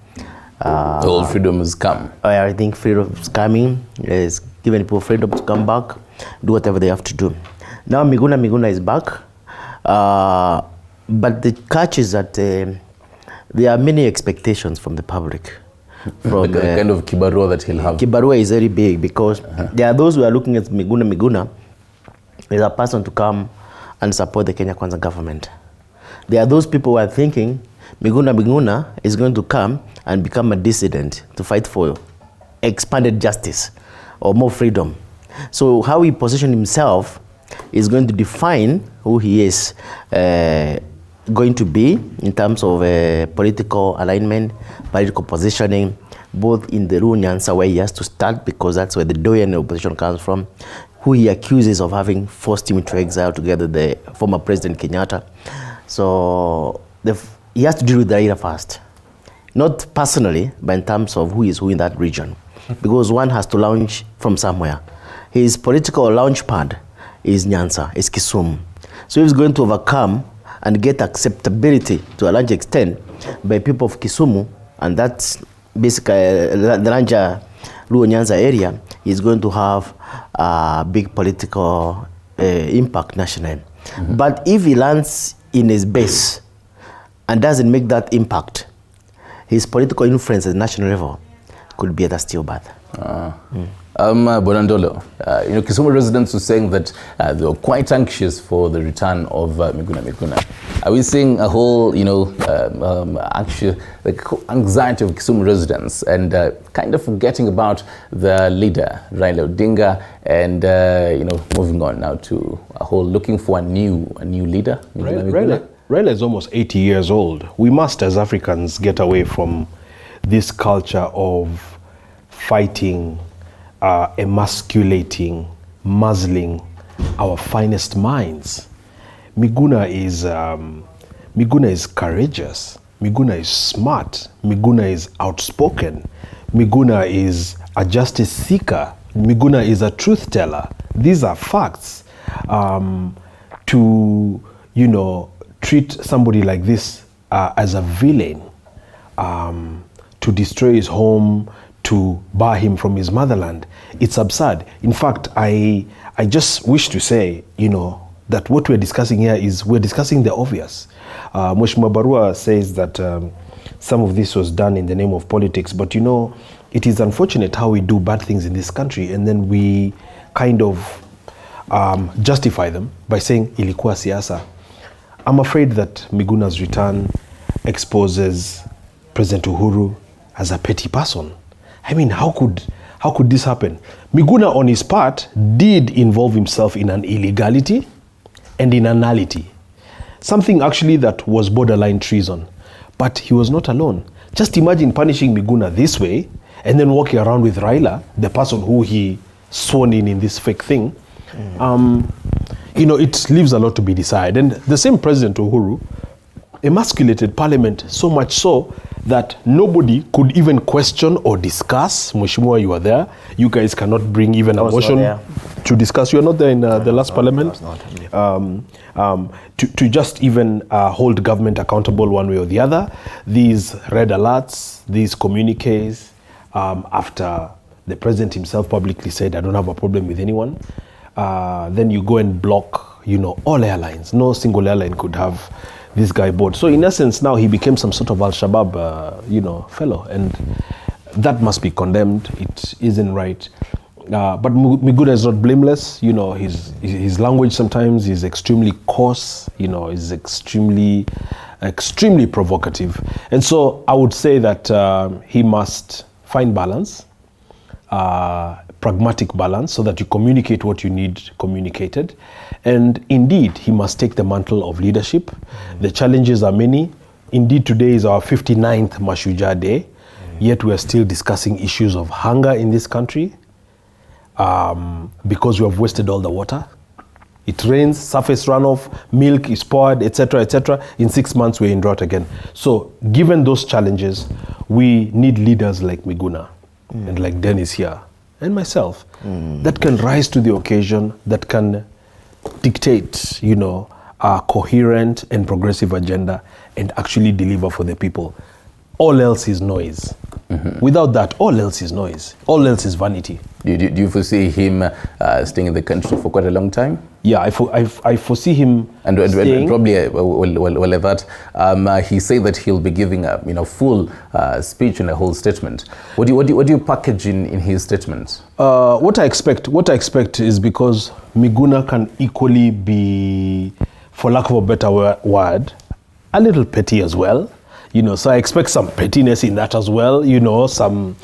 All freedom has come. I think freedom is coming. It's giving people freedom to come back, do whatever they have to do. Now Miguna is back. But the catch is that there are many expectations from the public. From the kind of kibarua that he'll have. Kibarua is very big because there are those who are looking at Miguna as a person to come and support the Kenya Kwanza government. There are those people who are thinking Miguna is going to come and become a dissident to fight for expanded justice or more freedom. So how he positions himself is going to define who he is going to be in terms of political alignment, political positioning, both in the Luo Nyanza where he has to start because that's where the doyen opposition comes from, who he accuses of having forced him into exile together with the former President Kenyatta. So he has to deal with the Raila first. Not personally, but in terms of who is who in that region. Because one has to launch from somewhere. His political launch pad is Nyanza, is Kisumu. So he's going to overcome and get acceptability to a large extent by people of Kisumu, and that's basically the larger Luo Nyanza area is going to have a big political impact nationally. But if he lands in his base and doesn't make that impact, his political influence at the national level could be at a stillbirth. Bonandolo, Kisumu residents were saying that they were quite anxious for the return of Miguna Miguna. Are we seeing a whole, actually, anxiety of Kisumu residents and kind of forgetting about the leader, Raila Odinga, and moving on now to a whole looking for a new leader? Raila is almost 80 years old. We must, as Africans, get away from this culture of fighting, emasculating, muzzling our finest minds. Miguna is courageous. Miguna is smart. Miguna is outspoken. Miguna is a justice seeker. Miguna is a truth teller. These are facts. To treat somebody like this as a villain, to destroy his home, to bar him from his motherland, it's absurd. In fact, I just wish to say, that what we're discussing here is we're discussing the obvious. Mheshimiwa Barua says that some of this was done in the name of politics, but it is unfortunate how we do bad things in this country and then we kind of justify them by saying ilikuwa siasa. I'm afraid that Miguna's return exposes President Uhuru as a petty person. I mean, how could this happen? Miguna, on his part, did involve himself in an illegality and in a nullity. Something actually that was borderline treason. But he was not alone. Just imagine punishing Miguna this way and then walking around with Raila, the person who he sworn in this fake thing. It leaves a lot to be decided. And the same President Uhuru emasculated Parliament so much so that nobody could even question or discuss. Mheshimiwa, you were there. You guys cannot bring even a motion to discuss. You were not there in the last Parliament. To just even hold government accountable one way or the other. These red alerts, these communiques, after the President himself publicly said, I don't have a problem with anyone. Then you go and block, all airlines. No single airline could have this guy board. So in essence, now he became some sort of Al-Shabaab, fellow, and that must be condemned. It isn't right. But Miguna is not blameless. His language sometimes is extremely coarse. Is extremely provocative. And so I would say that he must find balance, pragmatic balance, so that you communicate what you need communicated. And indeed, he must take the mantle of leadership. The challenges are many. Indeed, today is our 59th Mashujaa Day, yet we are still discussing issues of hunger in this country because we have wasted all the water. It rains, surface runoff, milk is poured, etc., etc. In 6 months, we're in drought again. So, given those challenges, we need leaders like Miguna and like Dennis here and myself that can rise to the occasion, that can dictate, a coherent and progressive agenda and actually deliver for the people. All else is noise. Without that, all else is noise. All else is vanity. Do you foresee him staying in the country for quite a long time? Yeah, I foresee him staying. And probably, well, that he said that he'll be giving a full speech and a whole statement. What do you package in his statement? What I expect is because Miguna can equally be, for lack of a better word, a little petty as well. So I expect some pettiness in that as well. Some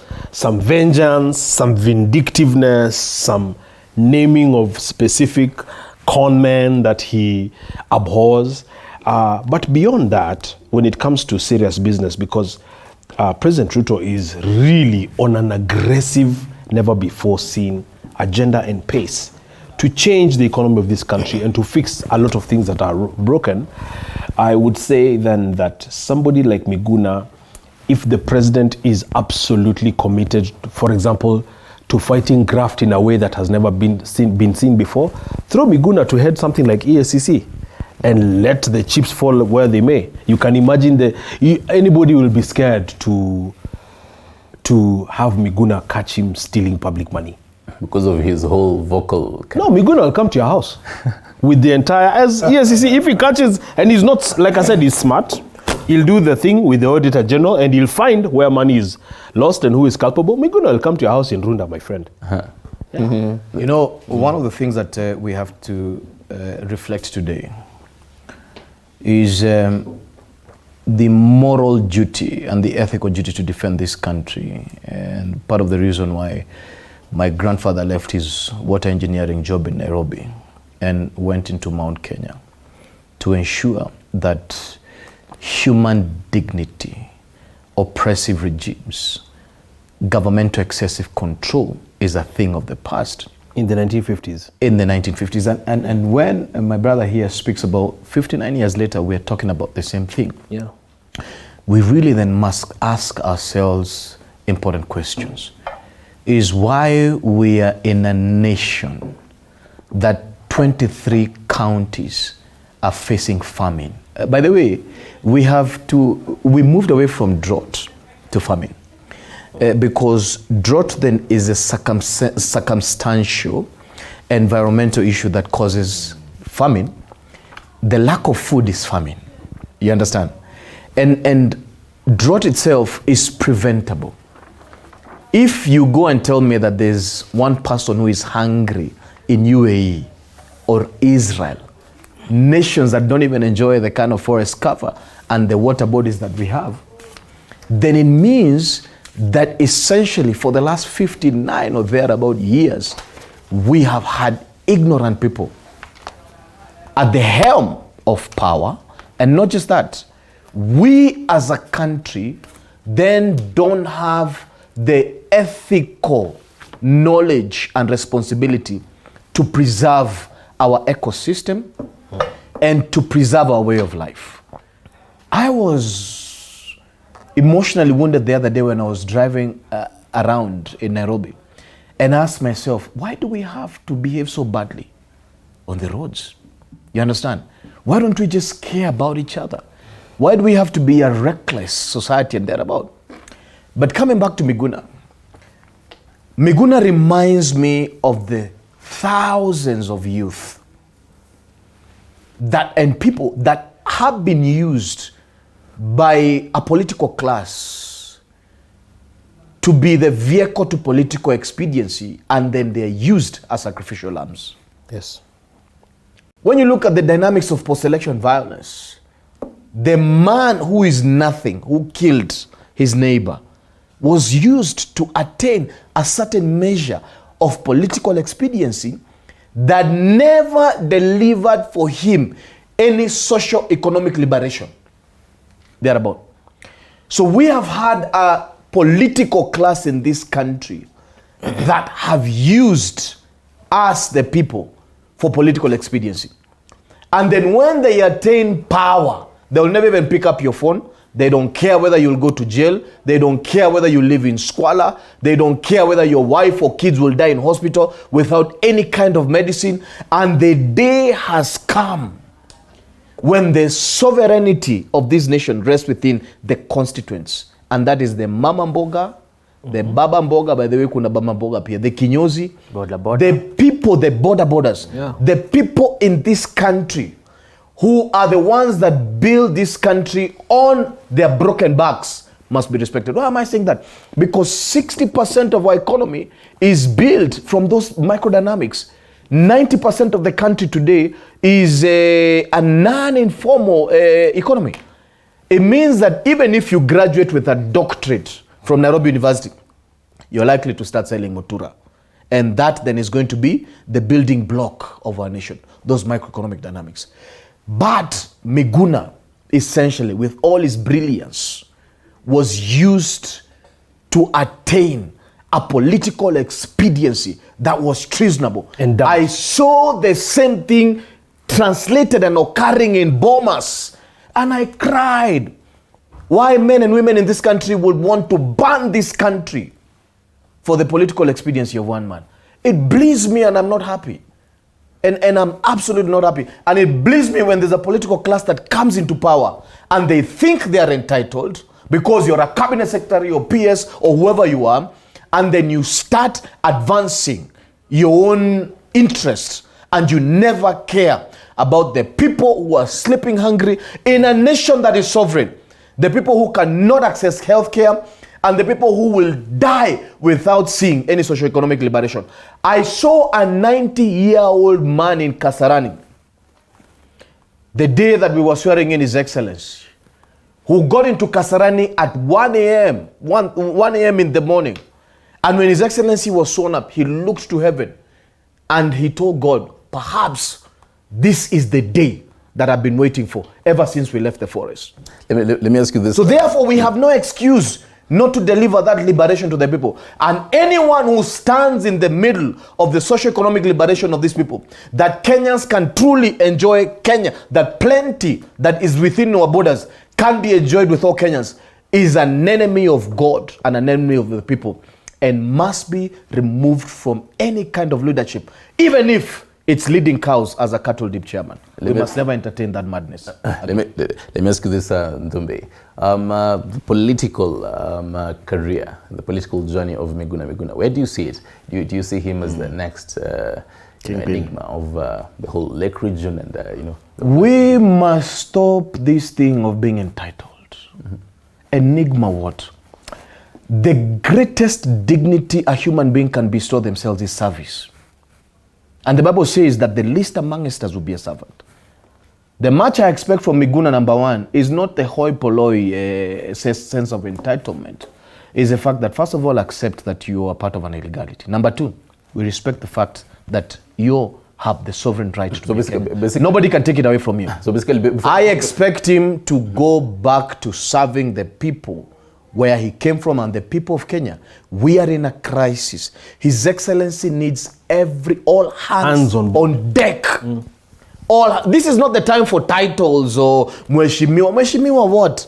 vengeance, some vindictiveness, some naming of specific con men that he abhors. But beyond that, when it comes to serious business, because President Ruto is really on an aggressive, never before seen agenda and pace to change the economy of this country and to fix a lot of things that are broken, I would say then that somebody like Miguna, if the president is absolutely committed, for example, to fighting graft in a way that has never been seen before, throw Miguna to head something like EACC and let the chips fall where they may. You can imagine anybody will be scared to have Miguna catch him stealing public money. Because of his whole vocal... No, Miguna will come to your house with the entire... As EACC, if he catches, and he's not, like I said, he's smart, He'll do the thing with the Auditor General and he'll find where money is lost and who is culpable. Miguna will come to your house in Runda, my friend. You know, one of the things that we have to reflect today is the moral duty and the ethical duty to defend this country. And part of the reason why my grandfather left his water engineering job in Nairobi and went into Mount Kenya to ensure that human dignity, oppressive regimes, governmental excessive control is a thing of the past. In the 1950s. In the 1950s. And when my brother here speaks about 59 years later, we're talking about the same thing. Yeah. We really then must ask ourselves important questions. Is why we are in a nation that 23 counties are facing famine. By the way, we moved away from drought to famine. Because drought then is a circumstantial environmental issue that causes famine. The lack of food is famine. You understand? And drought itself is preventable. If you go and tell me that there's one person who is hungry in UAE or Israel, nations that don't even enjoy the kind of forest cover and the water bodies that we have, then it means that essentially for the last 59 or thereabout years, we have had ignorant people at the helm of power. And not just that, we as a country then don't have the ethical knowledge and responsibility to preserve our ecosystem and to preserve our way of life. I was emotionally wounded the other day when I was driving around in Nairobi and asked myself, why do we have to behave so badly on the roads? You understand? Why don't we just care about each other? Why do we have to be a reckless society and thereabout? But coming back to Miguna, Miguna reminds me of the thousands of youth and people that have been used by a political class to be the vehicle to political expediency, and then they're used as sacrificial lambs. Yes. When you look at the dynamics of post-election violence, the man who is nothing, who killed his neighbor, was used to attain a certain measure of political expediency that never delivered for him any socio-economic liberation thereabout. So we have had a political class in this country that have used us, the people, for political expediency. And then when they attain power, they will never even pick up your phone. They don't care whether you'll go to jail. They don't care whether you live in squalor. They don't care whether your wife or kids will die in hospital without any kind of medicine. And the day has come when the sovereignty of this nation rests within the constituents. And that is the Mama Mboga, the Baba Mboga, by the way, kuna Baba Mboga pia, the Kinyozi, the people, the borders, the people in this country who are the ones that build this country on their broken backs must be respected. Why am I saying that? Because 60% of our economy is built from those microdynamics. 90% of the country today is a non-informal economy. It means that even if you graduate with a doctorate from Nairobi University, you're likely to start selling Mutura. And that then is going to be the building block of our nation, those microeconomic dynamics. But Miguna, essentially, with all his brilliance, was used to attain a political expediency that was treasonable. And I saw the same thing translated and occurring in Bomas, and I cried. Why men and women in this country would want to ban this country for the political expediency of one man. It bleeds me and I'm not happy. And I'm absolutely not happy. And it bleeds me when there's a political class that comes into power and they think they are entitled because you're a cabinet secretary or PS or whoever you are, and then you start advancing your own interests and you never care about the people who are sleeping hungry in a nation that is sovereign. the people who cannot access healthcare, and the people who will die without seeing any socioeconomic liberation. I saw a 90-year-old man in Kasarani the day that we were swearing in His Excellency, who got into Kasarani at 1 a.m. in the morning. And when His Excellency was sworn up, he looked to heaven and he told God, perhaps this is the day that I've been waiting for ever since we left the forest. Let me ask you this. So therefore, we have no excuse not to deliver that liberation to the people. And anyone who stands in the middle of the socio-economic liberation of these people, that Kenyans can truly enjoy Kenya, that plenty that is within our borders can be enjoyed with all Kenyans, is an enemy of God and an enemy of the people, and must be removed from any kind of leadership, even if it's leading cows as a cattle dip chairman. We must never entertain that madness. Let me ask you this, Ndumbe. The political career, the political journey of Miguna Miguna, where do you see it? Do you see him as the next enigma of the whole Lake region? And we must stop this thing of being entitled. Enigma what? The greatest dignity a human being can bestow themselves is service. And the Bible says that the least amongst us will be a servant. The much I expect from Miguna, number one, is not the hoi polloi sense of entitlement. It's the fact that, first of all, accept that you are part of an illegality. Number two, we respect the fact that you have the sovereign right to basically, nobody can take it away from you. So basically, I expect him to go back to serving the people where he came from and the people of Kenya. We are in a crisis. His Excellency needs all hands on deck. This is not the time for titles or Mheshimiwa. Mheshimiwa what?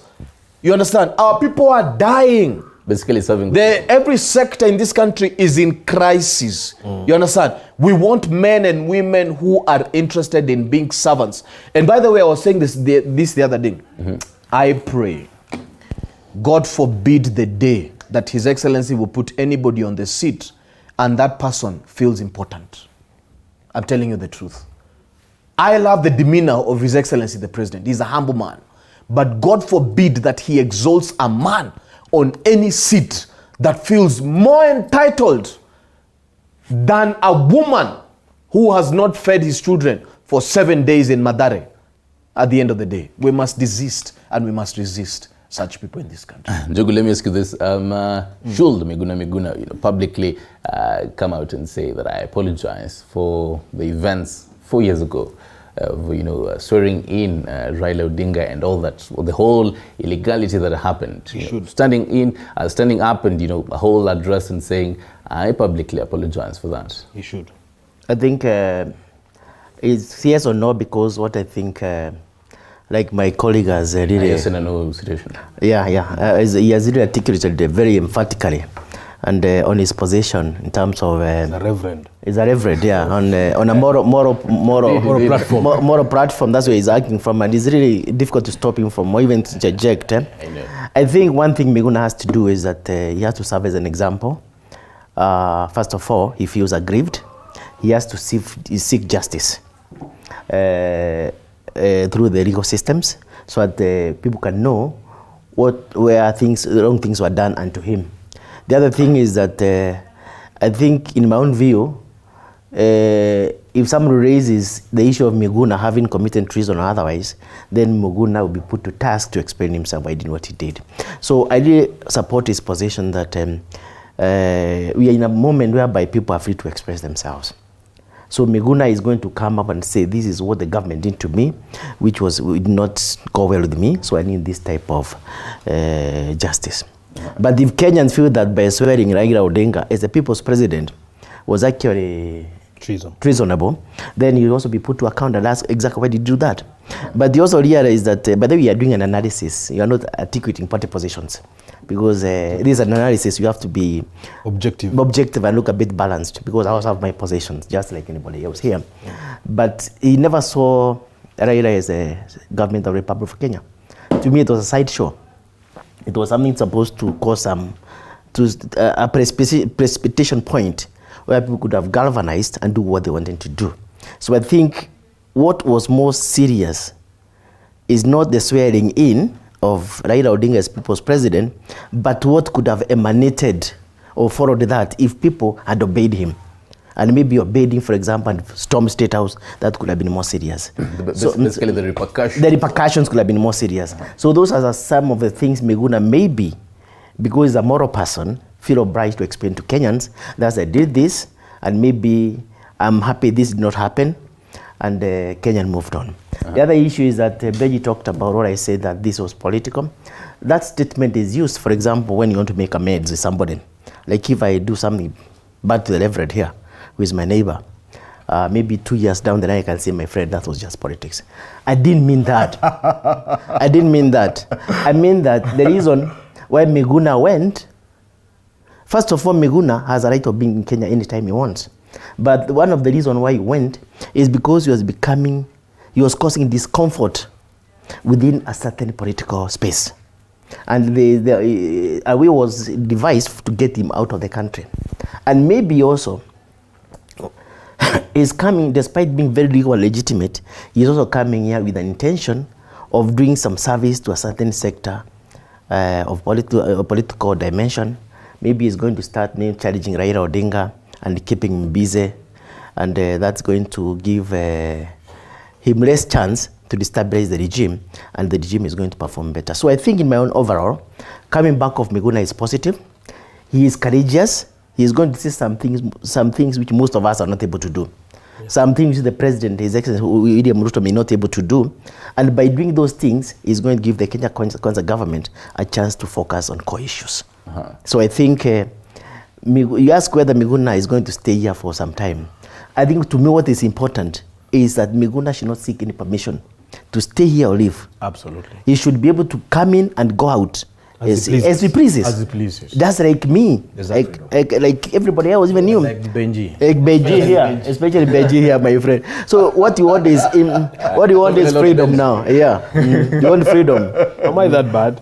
You understand? Our people are dying. Basically serving. Every sector in this country is in crisis. You understand? We want men and women who are interested in being servants. And by the way, I was saying this the other day. I pray, God forbid the day that His Excellency will put anybody on the seat and that person feels important. I'm telling you the truth. I love the demeanor of His Excellency the President. He's a humble man. But God forbid that he exalts a man on any seat that feels more entitled than a woman who has not fed his children for 7 days in Madare. At the end of the day, we must desist and we must resist such people in this country. Njogu, let me ask you this. Should Miguna Miguna publicly come out and say that I apologize for the events 4 years ago, swearing in Raila Odinga and all that, the whole illegality that happened? Standing up and a whole address and saying, I publicly apologize for that. He should. I think it's yes or no, because what I think, like my colleague has really... Yes and no situation. He has really articulated very emphatically and on his position in terms of... He's a reverend. He's a reverend, yeah, on a moral platform. Moral platform, that's where he's acting from, and it's really difficult to stop him from or even to interject. I think one thing Miguna has to do is that he has to serve as an example. First of all, he feels aggrieved. He has to seek justice through the legal systems, so that people can know where wrong things were done unto him. The other thing is that I think, in my own view, if someone raises the issue of Miguna having committed treason or otherwise, then Miguna will be put to task to explain himself why he did what he did. So I really support his position that we are in a moment whereby people are free to express themselves. So Miguna is going to come up and say, this is what the government did to me, which would not go well with me, so I need this type of justice. But if Kenyans feel that by swearing Raila Odinga as the people's president was actually treasonable, then you also be put to account and ask exactly why did you do that. But you also realize that by the way you are doing an analysis, you are not articulating party positions. Because this is an analysis, you have to be objective and look a bit balanced, because I also have my positions, just like anybody else here. But he never saw Raila as a government of the Republic of Kenya. To me, it was a sideshow. It was something supposed to cause a precipitation point where people could have galvanized and do what they wanted to do. So I think what was most serious is not the swearing in of Raila Odinga as people's president, but what could have emanated or followed that if people had obeyed him. And maybe obeyed him, for example, and stormed State House, that could have been more serious. Basically, the repercussions. The repercussions could have been more serious. So those are some of the things Miguna maybe, because he's a moral person, feel obliged to explain to Kenyans that I did this, and maybe I'm happy this did not happen, and Kenyan moved on. The other issue is that Beji talked about what I said, that this was political. That statement is used, for example, when you want to make amends with somebody. Like if I do something bad to the Reverend here, who is my neighbor, maybe 2 years down the line I can say, my friend, that was just politics. I didn't mean that. I didn't mean that. I mean that the reason why Miguna went, first of all, Miguna has a right of being in Kenya anytime he wants. But one of the reasons why he went is because he was causing discomfort within a certain political space. And a way was devised to get him out of the country. And maybe also, is coming, despite being very legal and legitimate, he's also coming here with an intention of doing some service to a certain sector of political dimension. Maybe he's going to start challenging Raila Odinga and keeping him busy, and that's going to give him less chance to destabilize the regime, and the regime is going to perform better. So I think in my own overall, coming back of Miguna is positive. He is courageous. He is going to see some things which most of us are not able to do. Yeah. Some things which the president, His Excellency William Ruto, may not able to do. And by doing those things, he's going to give the Kenya Kwanza government a chance to focus on core issues. So I think, you ask whether Miguna is going to stay here for some time. I think to me what is important is that Miguna should not seek any permission to stay here or leave. Absolutely. He should be able to come in and go out as he pleases. As he pleases. That's like me. Exactly. Like everybody else, even you. Like Benji. Like Benji here, especially Benji here, my friend. So what you want is freedom now. Yeah. You want freedom. Am I that bad?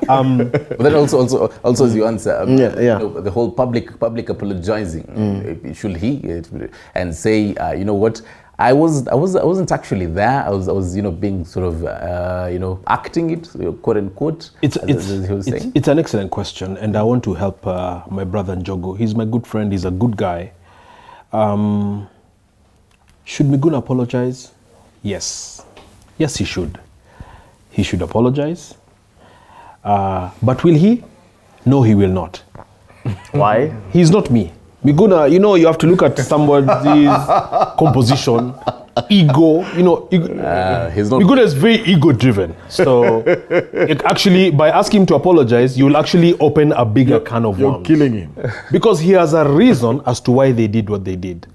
But then also as you answer, you know, the whole public apologizing. Should he and say, you know what? I wasn't actually there. I was being sort of acting it, quote unquote. It's an excellent question, and I want to help my brother Njogo. He's my good friend. He's a good guy. Should Miguna apologize? Yes, he should. He should apologize. But will he? No, he will not. Why? He's not me. Miguna, you have to look at somebody's composition, ego. Miguna is very ego-driven. So, actually, by asking him to apologize, you'll actually open a bigger can of worms. You're killing him. Because he has a reason as to why they did what they did.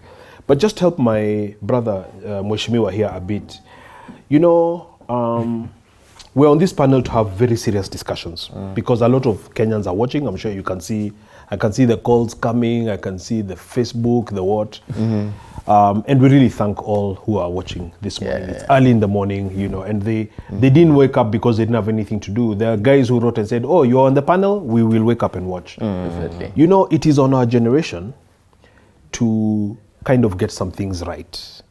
But just help my brother, Mheshimiwa, here a bit. We're on this panel to have very serious discussions because a lot of Kenyans are watching. I'm sure you can see. I can see the calls coming. I can see the Facebook, the what. And we really thank all who are watching this morning. It's early in the morning, and they didn't wake up because they didn't have anything to do. There are guys who wrote and said, "Oh, you're on the panel. We will wake up and watch." Definitely. It is on our generation to kind of get some things right,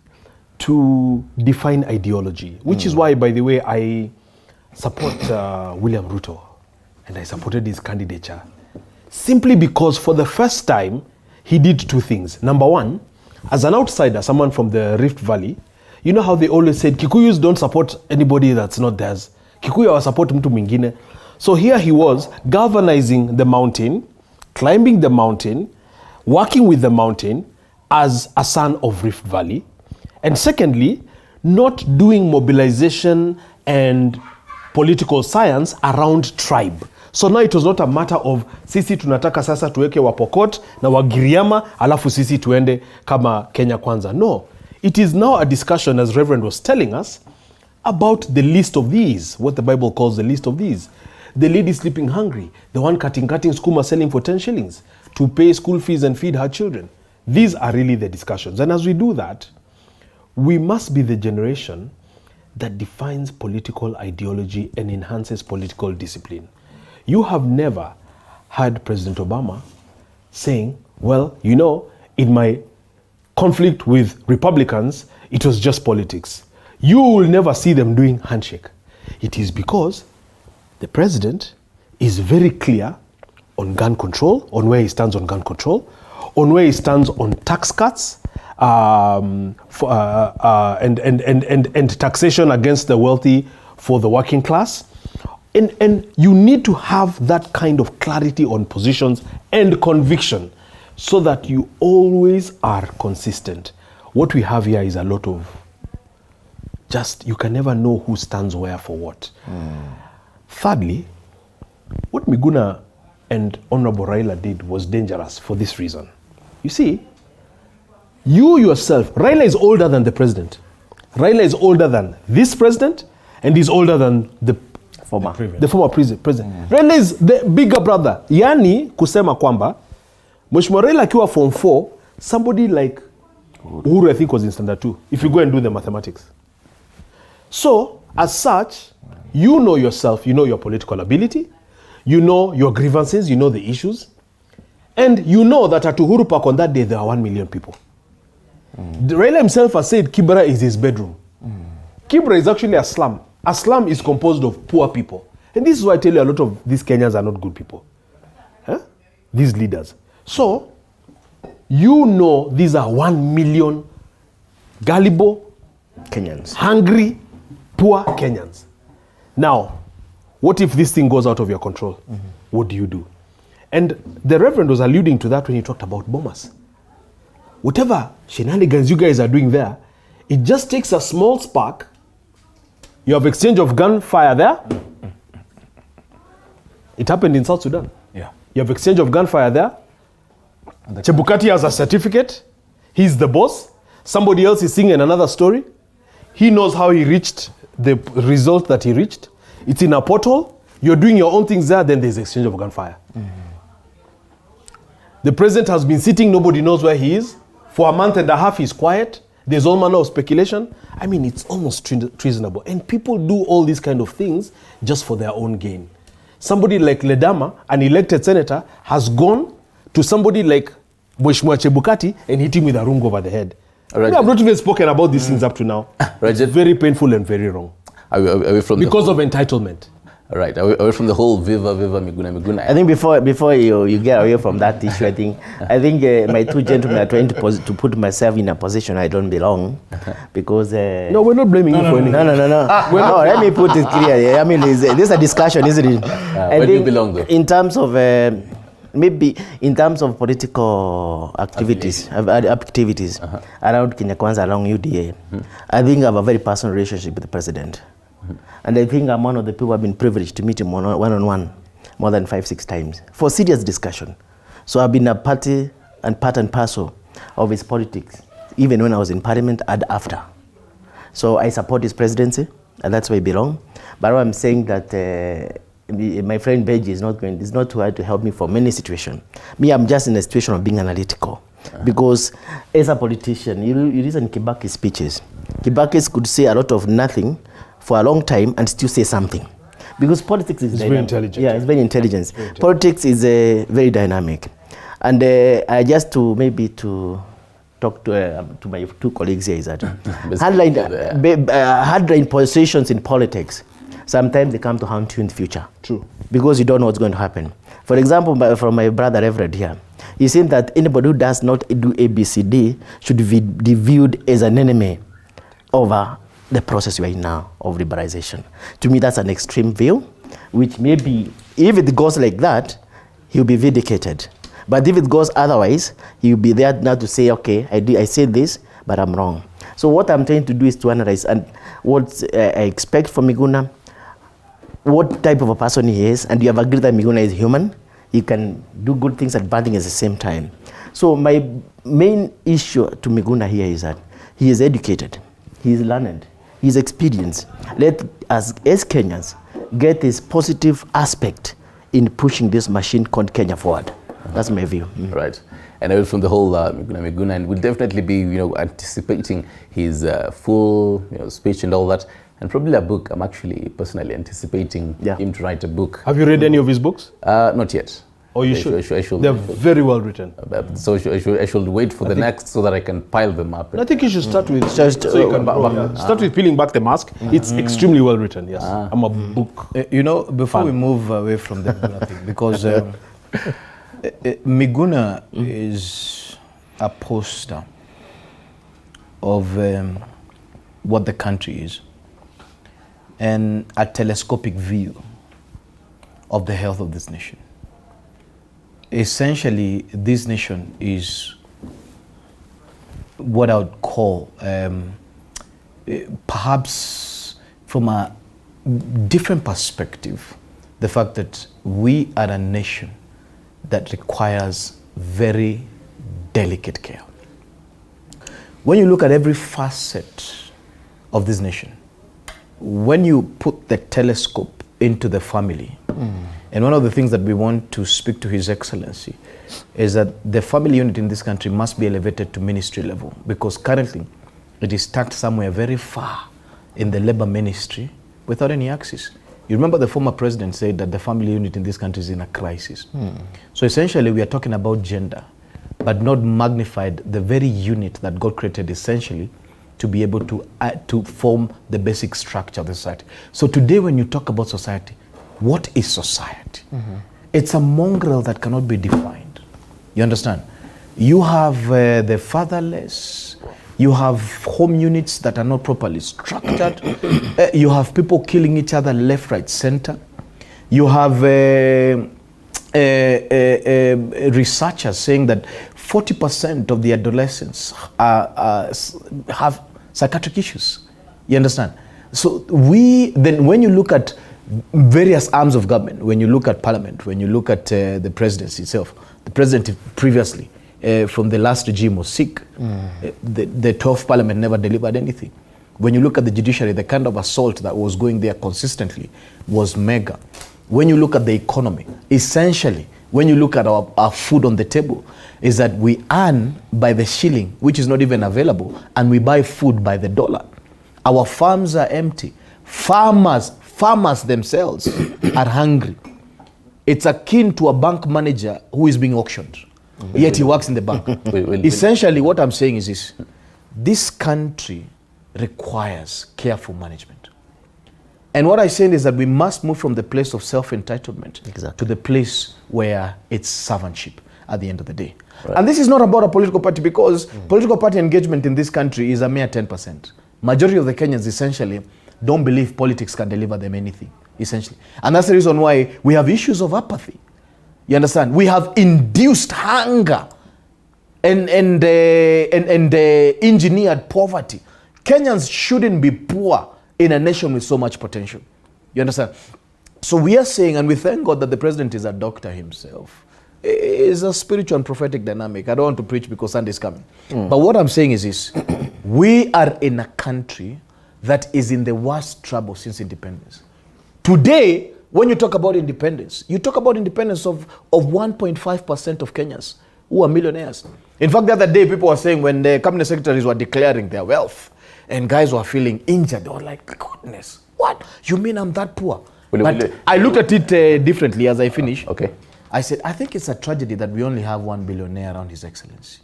to define ideology, which is why, by the way, I support William Ruto, and I supported his candidature simply because for the first time he did two things. Number one, as an outsider, someone from the Rift Valley, you know how they always said Kikuyus don't support anybody that's not theirs. Kikuyu wa support mtu mwingine. So here he was galvanizing the mountain, climbing the mountain, working with the mountain as a son of Rift Valley, and secondly, not doing mobilization and political science around tribe. So now it was not a matter of sisi tunataka sasa tuweke Wapokot na Wagiriama alafu sisi tuende kama Kenya Kwanza. No, it is now a discussion, as Reverend was telling us, about the least of these, what the Bible calls the least of these. The lady sleeping hungry, the one cutting skuma selling for 10 shillings to pay school fees and feed her children. These are really the discussions. And as we do that, we must be the generation that defines political ideology and enhances political discipline. You have never heard President Obama saying, well, in my conflict with Republicans, it was just politics. You will never see them doing handshake. It is because The president is very clear on gun control, on where he stands on gun control, on where he stands on tax cuts, and taxation against the wealthy for the working class. And you need to have that kind of clarity on positions and conviction so that you always are consistent. What we have here is a lot of you can never know who stands where for what. Thirdly, what Miguna and Honorable Raila did was dangerous for this reason. You see, you yourself, Raila is older than the president. Raila is older than this president, and he's older than the former president. Raila is the bigger brother. Yani kusema kwamba, Mheshimiwa Raila akiwa form 4, somebody like Uhuru I think was in standard 2, if you go and do the mathematics. So, as such, you know yourself, you know your political ability, you know your grievances, you know the issues, and you know that at Uhuru Park on that day there are 1 million people. Raila himself has said Kibra is his bedroom. Kibra is actually a slum. A slum is composed of poor people. And this is why I tell you a lot of these Kenyans are not good people. These leaders. So, you know these are 1 million gullible Kenyans. Hungry, poor Kenyans. Now, what if this thing goes out of your control? What do you do? And the Reverend was alluding to that when he talked about bombers. Whatever shenanigans you guys are doing there, it just takes a small spark. You have exchange of gunfire there. It happened in South Sudan. Yeah. You have exchange of gunfire there. Chebukati has a certificate. He's the boss. Somebody else is singing another story. He knows how he reached the result that he reached. It's in a portal. You're doing your own things there, then there's exchange of gunfire. The president has been sitting, nobody knows where he is. For a month and a half, he's quiet. There's all manner of speculation. I mean, it's almost treasonable. And people do all these kind of things just for their own gain. Somebody like Ledama, an elected senator, has gone to somebody like Mheshimiwa Chebukati and hit him with a rungu over the head. Right. I've not even spoken about these things up to now. Right. It's very painful and very wrong. Are we from because of entitlement. All right. Are we from the whole Viva Miguna Miguna? I think before you get away from that issue, I think my two gentlemen are trying to put myself in a position I don't belong, because no, we're not blaming you for anything. No. No, let me put it clearly. I mean, this is a discussion, isn't it? Where do you belong, though? In terms of maybe in terms of political activities around Kenya Kwanza, along UDA, I think I have a very personal relationship with the president. And I think I'm one of the people who have been privileged to meet him one-on-one more than 5-6 times for serious discussion. So I've been a part and parcel of his politics, even when I was in parliament and after. So I support his presidency, and that's where I belong. But I'm saying that my friend Beji is not too hard to help me for many situations. Me, I'm just in a situation of being analytical. Because as a politician, you listen to Kibaki's speeches. Kibaki could say a lot of nothing for a long time and still say something. Because politics is very intelligent. Yeah, it's very intelligent. Politics is very dynamic. And I just to talk to my two colleagues here is that hardline positions in politics, sometimes they come to haunt you in the future. True. Because you don't know what's going to happen. For example, from my brother Reverend here, he said that anybody who does not do ABCD should be viewed as an enemy over the process we are in now of liberalization. To me, that's an extreme view, which maybe, if it goes like that, he'll be vindicated. But if it goes otherwise, he'll be there now to say, okay, I said this, but I'm wrong. So what I'm trying to do is to analyze and what I expect from Miguna, what type of a person he is, and you have agreed that Miguna is human. He can do good things and bad things at the same time. So my main issue to Miguna here is that he is educated, he is learned, he is experienced. Let us, as Kenyans, get this positive aspect in pushing this machine called Kenya forward. That's my view. Right. And I was from the whole Miguna Miguna, and we'll definitely be, anticipating his full, speech and all that. And probably a book. I'm actually personally anticipating him to write a book. Have you read any of his books? Not yet. Oh, you should. They're very well written. So I should wait for the next so that I can pile them up. I think you should start with start with peeling back the mask. It's extremely well written. Yes, I'm a book. Before we move away from the Miguna thing, because Miguna is a poster of what the country is and a telescopic view of the health of this nation. Essentially, this nation is what I would call, perhaps from a different perspective, the fact that we are a nation that requires very delicate care. When you look at every facet of this nation, when you put the telescope into the family, and one of the things that we want to speak to His Excellency is that the family unit in this country must be elevated to ministry level, because currently it is tucked somewhere very far in the labor ministry without any access. You remember the former president said that the family unit in this country is in a crisis. So essentially we are talking about gender, but not magnified the very unit that God created essentially to be able to form the basic structure of the society. So today when you talk about society, what is society? It's a mongrel that cannot be defined. You understand? You have the fatherless, you have home units that are not properly structured, you have people killing each other left, right, center. You have researchers saying that 40% of the adolescents have psychiatric issues. You understand? So then when you look at various arms of government, when you look at parliament, when you look at the presidency itself, the president previously from the last regime was sick. The 12th parliament never delivered anything. When you look at the judiciary, the kind of assault that was going there consistently was mega. When you look at the economy, essentially, when you look at our food on the table, is that we earn by the shilling, which is not even available, and we buy food by the dollar. Our farms are empty. Farmers themselves are hungry. It's akin to a bank manager who is being auctioned, yet he works in the bank. Essentially, what I'm saying is this country requires careful management. And what I'm saying is that we must move from the place of self-entitlement to the place where it's servantship at the end of the day. Right. And this is not about a political party, because political party engagement in this country is a mere 10%. Majority of the Kenyans essentially don't believe politics can deliver them anything, essentially. And that's the reason why we have issues of apathy. You understand? We have induced hunger and engineered poverty. Kenyans shouldn't be poor in a nation with so much potential. You understand? So we are saying, and we thank God that the president is a doctor himself. It's a spiritual and prophetic dynamic. I don't want to preach because Sunday is coming. But what I'm saying is this. We are in a country that is in the worst trouble since independence. Today, when you talk about independence, you talk about independence of 1.5% of Kenyans who are millionaires. In fact, the other day, people were saying when the cabinet secretaries were declaring their wealth and guys were feeling injured, they were like, goodness, what? You mean I'm that poor? But I looked at it differently as I finished. Okay. I said, I think it's a tragedy that we only have one billionaire around His Excellency.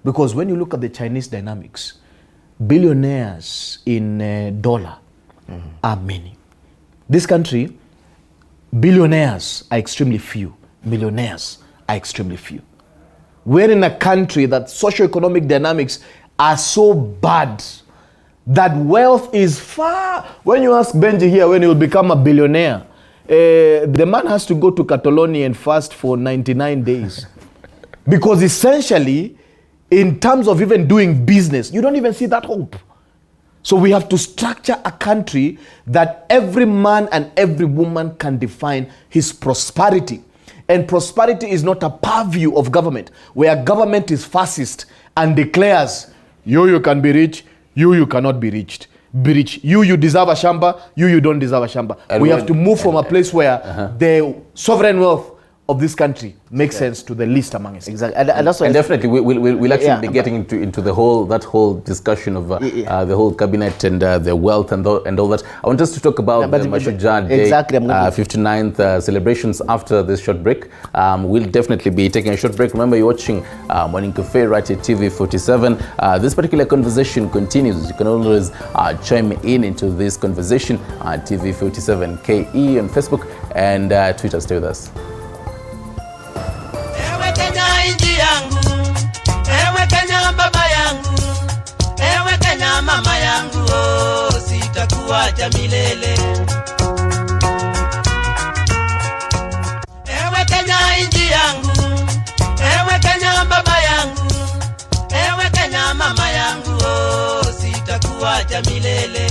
Because when you look at the Chinese dynamics, billionaires in dollar are many. This country, billionaires are extremely few. Millionaires are extremely few. We're in a country that socioeconomic dynamics are so bad that wealth is far. When you ask Benji here when he will become a billionaire, the man has to go to Catalonia and fast for 99 days. Because essentially, in terms of even doing business, you don't even see that hope. So we have to structure a country that every man and every woman can define his prosperity. And prosperity is not a purview of government, where government is fascist and declares, you can be rich, you cannot be rich. You deserve a shamba, you don't deserve a shamba. And we have to move from a place where the sovereign wealth of this country makes sense to the least among us. Exactly, and that's why. And definitely, we'll actually be getting into the whole discussion of the whole cabinet and the wealth and all that. I want us to talk about the Mashujaa Day 59th celebrations after this short break. We'll definitely be taking a short break. Remember, you're watching Morning Cafe right at TV 47. This particular conversation continues. You can always chime in into this conversation at TV 47 KE on Facebook and Twitter. Stay with us. Ewe Kenya inji yangu, ewe Kenya baba yangu, ewe Kenya mama yangu, oh, sitakuacha milele. Ewe Kenya inji yangu, ewe Kenya baba yangu, ewe Kenya mama yangu, oh, sitakuacha milele.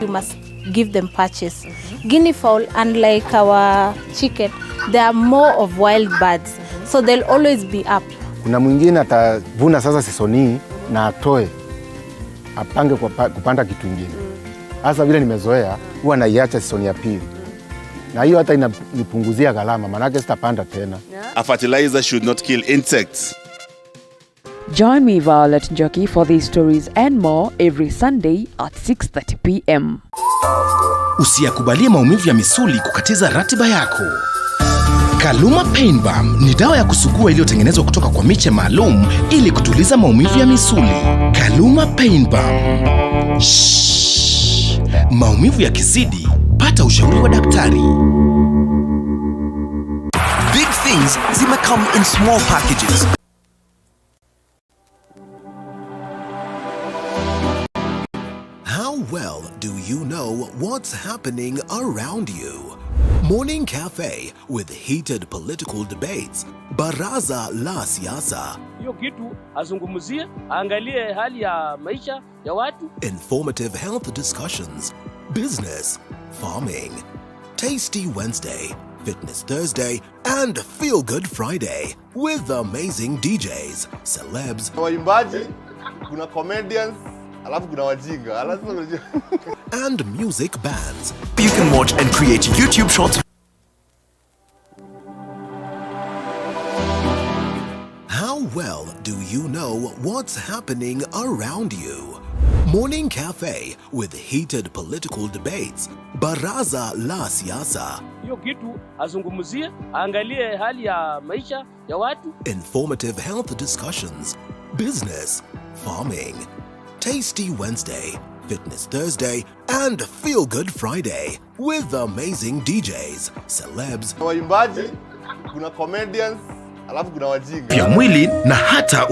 You must give them patches. Guinea fowl, unlike our chicken, they are more of wild birds, so they'll always be up. Kuna mwingine atavuna sasa sisoni na atoe apange kupanda kitu kingine. Hasa vile nimezoea huwa naiacha sisoni ya pili, na hiyo hata inanipunguzia gharama, manake sitapanda tena. A fertilizer should not kill insects. Join me, Violet Njoki, for these stories and more every Sunday at 6:30 p.m. Usiyakubalie maumivu ya misuli kukatiza ratiba yako. Kaluma Pain Balm ni dawa ya kusugua iliyotengenezwa kutoka kwa miche maalum ili kutuliza maumivu ya misuli. Kaluma Pain Balm. Maumivu yakizidi, pata ushauri wa daktari. Big things come in small packages. How well do you know what's happening around you? Morning Cafe with heated political debates. Baraza la Siasa. Hiyo kitu azungumzie, angalie hali ya maisha ya watu. Informative health discussions. Business, farming. Tasty Wednesday, Fitness Thursday, and Feel Good Friday with amazing DJs, celebs, waimbaji, kuna comedians, alafu kuna wajinga, and music bands. You can watch and create YouTube shorts. How well do you know what's happening around you? Morning Cafe with heated political debates. Baraza la Siasa. Hiyo kitu azungumzie, angalie hali ya maisha ya watu. Informative health discussions. Business, farming. Tasty Wednesday, Fitness Thursday, and Feel Good Friday with amazing DJs, celebs, waimbaji, kuna comedians, alafu kuna wajinga. Pia mwili na hata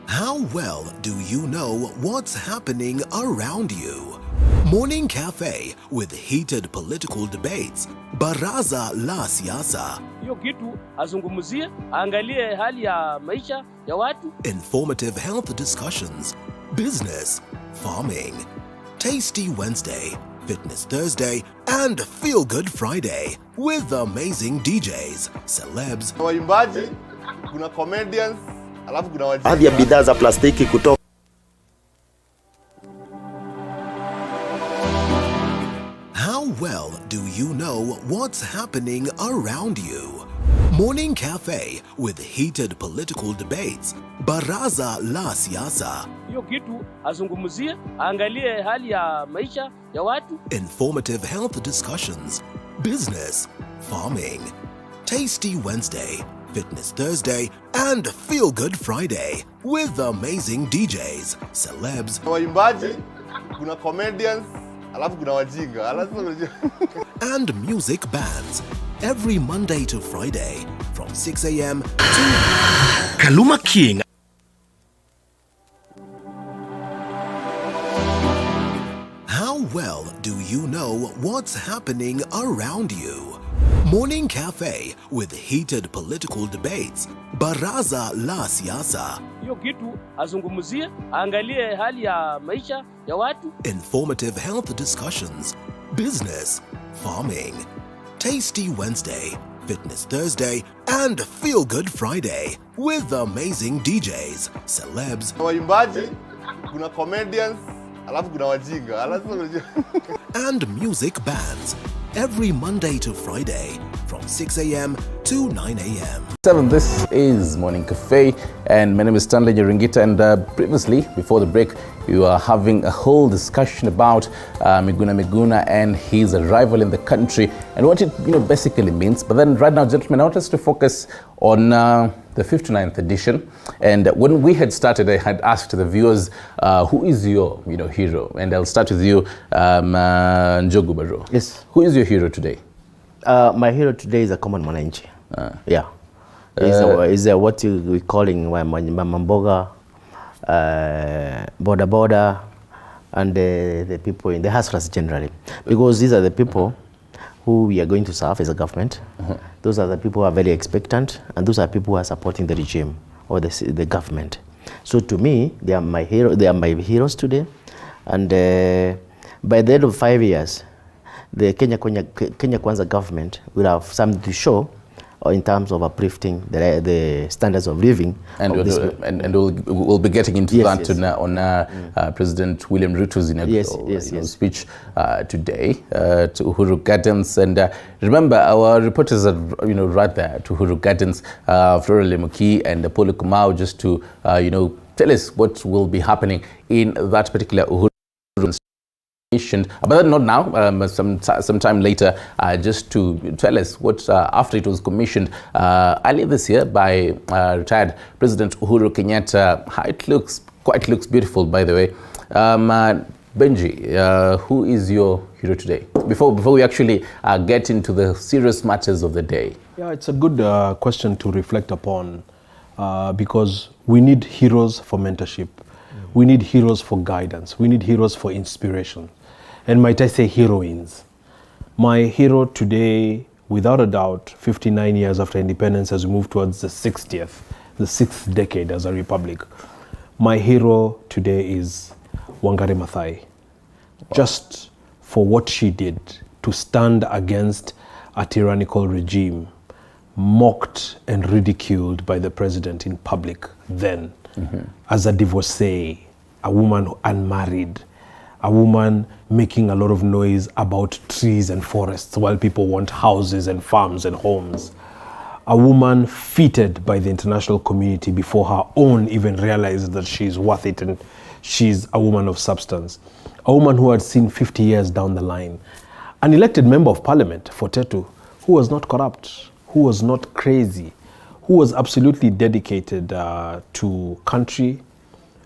How well do you know what's happening around you? Morning Cafe with heated political debates. Baraza la Siasa. Hiyo kitu azungumzie, angalie hali ya maisha ya watu. Informative health discussions. Business, farming. Tasty Wednesday, Fitness Thursday, and Feel Good Friday with amazing DJs, celebs, waimbaji, kuna comedians, alafu kuna wajinga. Baadhi ya bidhaa za plastiki kutoka How well do you know what's happening around you? Morning Cafe with heated political debates. Baraza la Siasa. Hiyo kitu azungumzie, angalie hali ya maisha ya watu. Informative health discussions. Business, farming. Tasty Wednesday, Fitness Thursday, and Feel Good Friday with amazing DJs, celebs, waimbaji, kuna comedians, alafu kuna wajinga, and music bands every Monday to Friday from 6 a.m. to Kaluma King. How well do you know what's happening around you? Morning Cafe with heated political debates. Baraza la Siasa. Hiyo kitu azungumzie, angalie hali ya maisha ya watu. Informative health discussions. Business, farming. Tasty Wednesday, Fitness Thursday, and Feel Good Friday with amazing DJs, celebs, waimbaji, kuna comedians, alafu kuna wajinga, and music bands every Monday to Friday from 6 a.m. to 9 a.m. 7. This is Morning Cafe, and my name is Stanley Nyaringita. And previously, before the break, you are having a whole discussion about Miguna Miguna and his arrival in the country and what it basically means. But then right now, gentlemen, I want us to focus on the 59th edition. And when we had started, I had asked the viewers, who is your hero? And I'll start with you, Njogu Baro. Yes. Who is your hero today? My hero today is a common mwananchi. Yeah. Is what we're calling Mamamboga, border border, and the people in the hustlers generally. Because these are the people who we are going to serve as a government. Those are the people who are very expectant, and those are people who are supporting the regime or the government. So to me, they are my hero. They are my heroes today. And by the end of 5 years, the Kenya Kwanza government will have something to show in terms of uplifting the standards of living. And we'll be getting into that on President William Ruto's speech today to Uhuru Gardens. And remember, our reporters are right there to Uhuru Gardens, Flora Lemuki and Apollo Kumau, just to tell us what will be happening in that particular Uhuru. But not now, sometime later, just to tell us what, after it was commissioned earlier this year by retired President Uhuru Kenyatta. It looks beautiful, by the way. Benji, who is your hero today? Before we actually get into the serious matters of the day. Yeah, it's a good question to reflect upon because we need heroes for mentorship. We need heroes for guidance. We need heroes for inspiration. And might I say heroines. My hero today, without a doubt, 59 years after independence, as we move towards the 6th decade as a republic. My hero today is Wangari Maathai. Just for what she did to stand against a tyrannical regime, mocked and ridiculed by the president in public then, as a divorcee, a woman unmarried, a woman making a lot of noise about trees and forests while people want houses and farms and homes. A woman feted by the international community before her own even realized that she's worth it and she's a woman of substance. A woman who had seen 50 years down the line. An elected member of parliament for Tetu, who was not corrupt, who was not crazy, who was absolutely dedicated to country,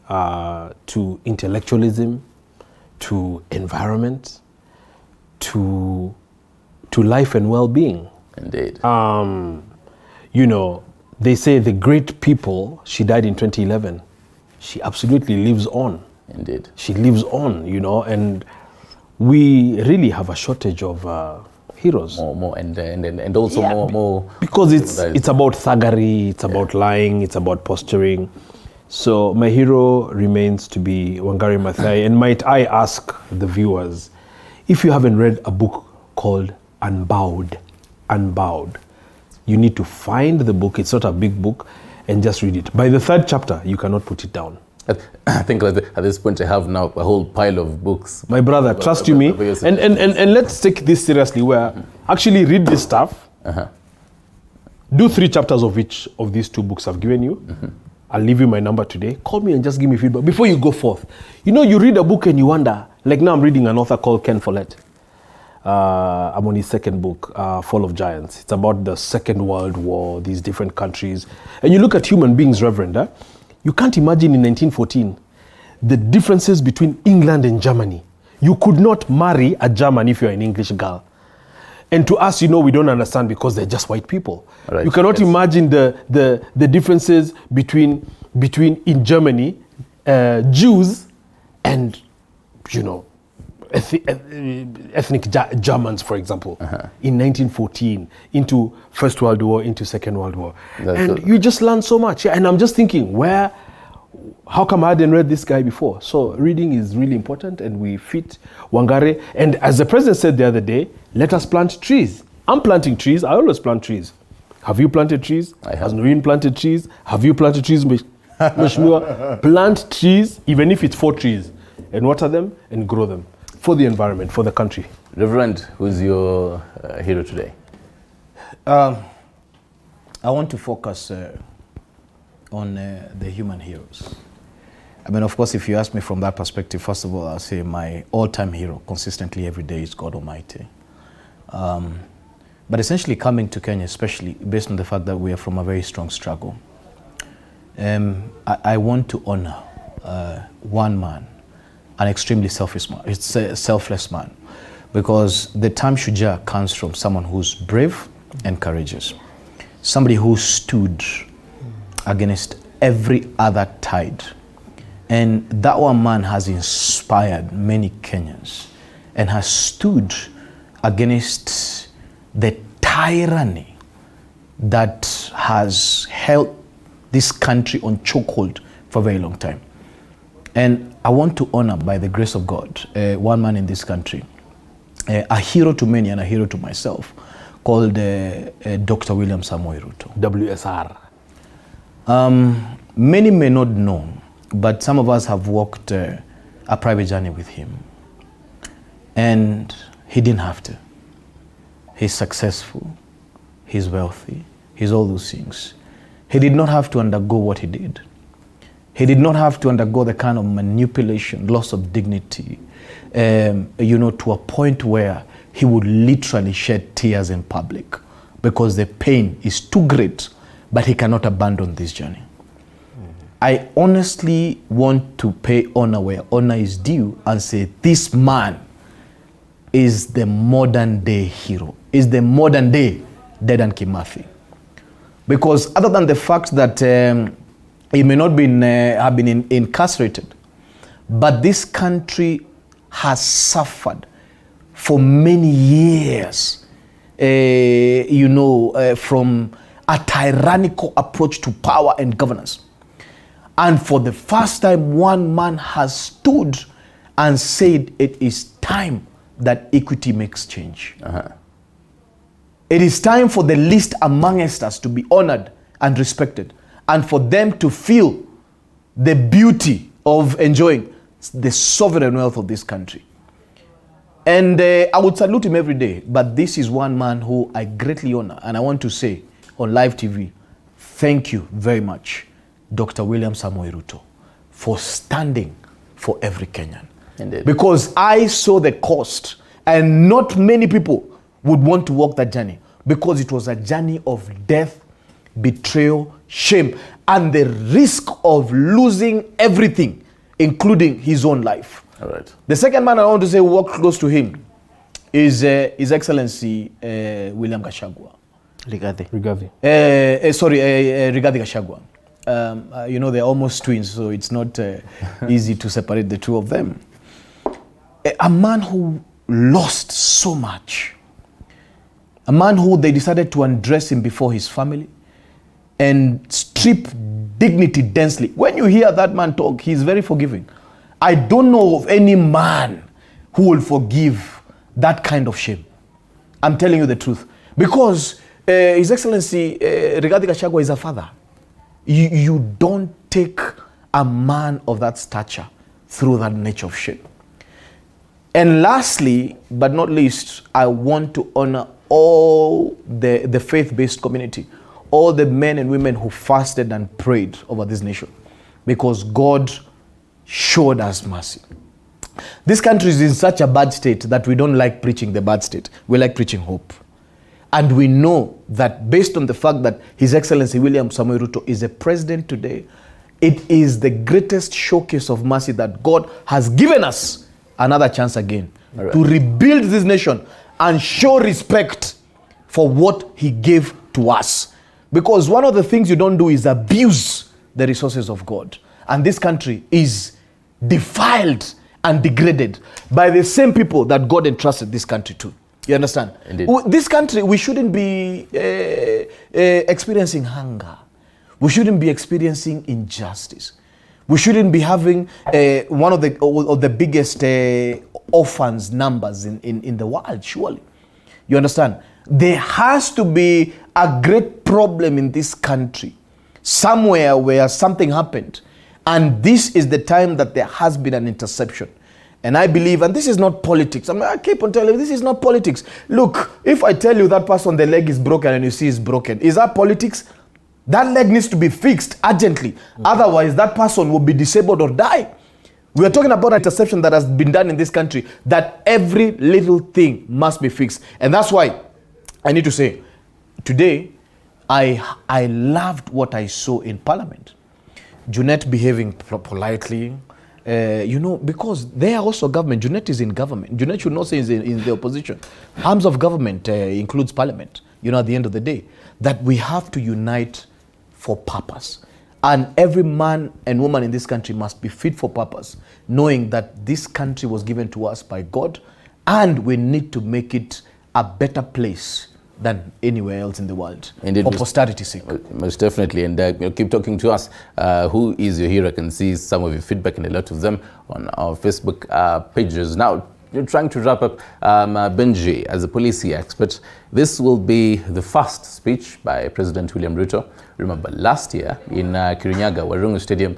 to intellectualism, to environment, to life and well-being. Indeed. You know, they say the great people, she died in 2011. She absolutely lives on. Indeed. She lives on, you know, and we really have a shortage of heroes. More, and also more. Because it's about thuggery, it's about lying, it's about posturing. So my hero remains to be Wangari Maathai. And might I ask the viewers, if you haven't read a book called Unbowed, you need to find the book. It's not a big book, and just read it. By the 3rd chapter, you cannot put it down. I think at this point I have now a whole pile of books. My brother, trust you me. And let's take this seriously, where actually read this stuff. Do 3 chapters of each of these 2 books I've given you. I'll leave you my number today. Call me and just give me feedback before you go forth. You know, you read a book and you wonder, like now I'm reading an author called Ken Follett. I'm on his 2nd book, Fall of Giants. It's about the 2nd World War, these different countries. And you look at human beings, Reverend, you can't imagine in 1914 the differences between England and Germany. You could not marry a German if you're an English girl. And to us, you know, we don't understand because they're just white people. Right. You cannot imagine the differences between in Germany, Jews and, you know, ethnic Germans, for example, in 1914, into First World War, into Second World War. You just learn so much. And I'm just thinking, how come I hadn't read this guy before? So reading is really important, and we fit Wangari. And as the president said the other day, let us plant trees. I'm planting trees. I always plant trees. Have you planted trees? I have. Has Noreen planted trees? Have you planted trees, Mashujaa? Plant trees, even if it's 4 trees, and water them and grow them. For the environment, for the country. Reverend, who's your hero today? I want to focus on the human heroes. I mean, of course, if you ask me from that perspective, first of all, I'll say my all-time hero consistently every day is God Almighty. But essentially coming to Kenya, especially based on the fact that we are from a very strong struggle, I want to honor one man, an extremely selfish man. It's a selfless man, because the term Shujaa comes from someone who's brave and courageous, somebody who stood against every other tide. And that one man has inspired many Kenyans and has stood against the tyranny that has held this country on chokehold for a very long time. And I want to honor, by the grace of God, one man in this country, a hero to many and a hero to myself, called Dr. William Samoei Ruto. WSR. Many may not know, but some of us have walked a private journey with him. And he didn't have to. He's successful, he's wealthy, he's all those things. He did not have to undergo what he did. He did not have to undergo the kind of manipulation, loss of dignity, to a point where he would literally shed tears in public because the pain is too great, but he cannot abandon this journey. I honestly want to pay honor where honor is due and say this man is the modern day hero, is the modern day Dedan Kimathi. Because other than the fact that he may not have been incarcerated, But this country has suffered for many years, from a tyrannical approach to power and governance. And for the first time, one man has stood and said it is time that equity makes change. It is time for the least amongst us to be honored and respected, and for them to feel the beauty of enjoying the sovereign wealth of this country. And I would salute him every day, but this is one man who I greatly honor, and I want to say on live TV, thank you very much, Dr. William Samoei Ruto, for standing for every Kenyan. Indeed. Because I saw the cost, and not many people would want to walk that journey, because it was a journey of death, betrayal, shame, and the risk of losing everything, including his own life. All right. The second man I want to say walk close to him is His Excellency William Gachagua. Rigathi. Rigathi Gachagua. They're almost twins, so it's not easy to separate the two of them. A man who lost so much. A man who they decided to undress him before his family and strip dignity densely. When you hear that man talk, he's very forgiving. I don't know of any man who will forgive that kind of shame. I'm telling you the truth. Because His Excellency Rigathi Gachagua is a father. You don't take a man of that stature through that nature of shame. And lastly, but not least, I want to honor all the faith-based community, all the men and women who fasted and prayed over this nation, because God showed us mercy. This country is in such a bad state that we don't like preaching the bad state. We like preaching hope. And we know that based on the fact that His Excellency William Samoei Ruto is a president today, it is the greatest showcase of mercy that God has given us another chance again to rebuild this nation and show respect for what He gave to us. Because one of the things you don't do is abuse the resources of God. And this country is defiled and degraded by the same people that God entrusted this country to. You understand? Indeed. This country, we shouldn't be experiencing hunger. We shouldn't be experiencing injustice. We shouldn't be having one of the biggest orphans numbers in the world, surely. You understand? There has to be a great problem in this country, somewhere where something happened. And this is the time that there has been an interception. And I believe, and this is not politics. I keep on telling you, this is not politics. Look, if I tell you that person, the leg is broken and you see it's broken, is that politics? That leg needs to be fixed urgently. Otherwise, that person will be disabled or die. We are talking about an interception that has been done in this country, that every little thing must be fixed. And that's why I need to say, today, I loved what I saw in Parliament. Junet behaving politely, because they are also government. Junet is in government. Junet should not say is in the opposition. Arms of government includes Parliament. At the end of the day, that we have to unite for purpose. And every man and woman in this country must be fit for purpose, knowing that this country was given to us by God, and we need to make it a better place than anywhere else in the world. Indeed, for posterity's sake. Most definitely. And keep talking to us. Who is your hero? I can see some of your feedback and a lot of them on our Facebook pages. Now, you're trying to wrap up Benji as a policy expert. This will be the first speech by President William Ruto. Remember, last year in Kirinyaga, Warungu Stadium,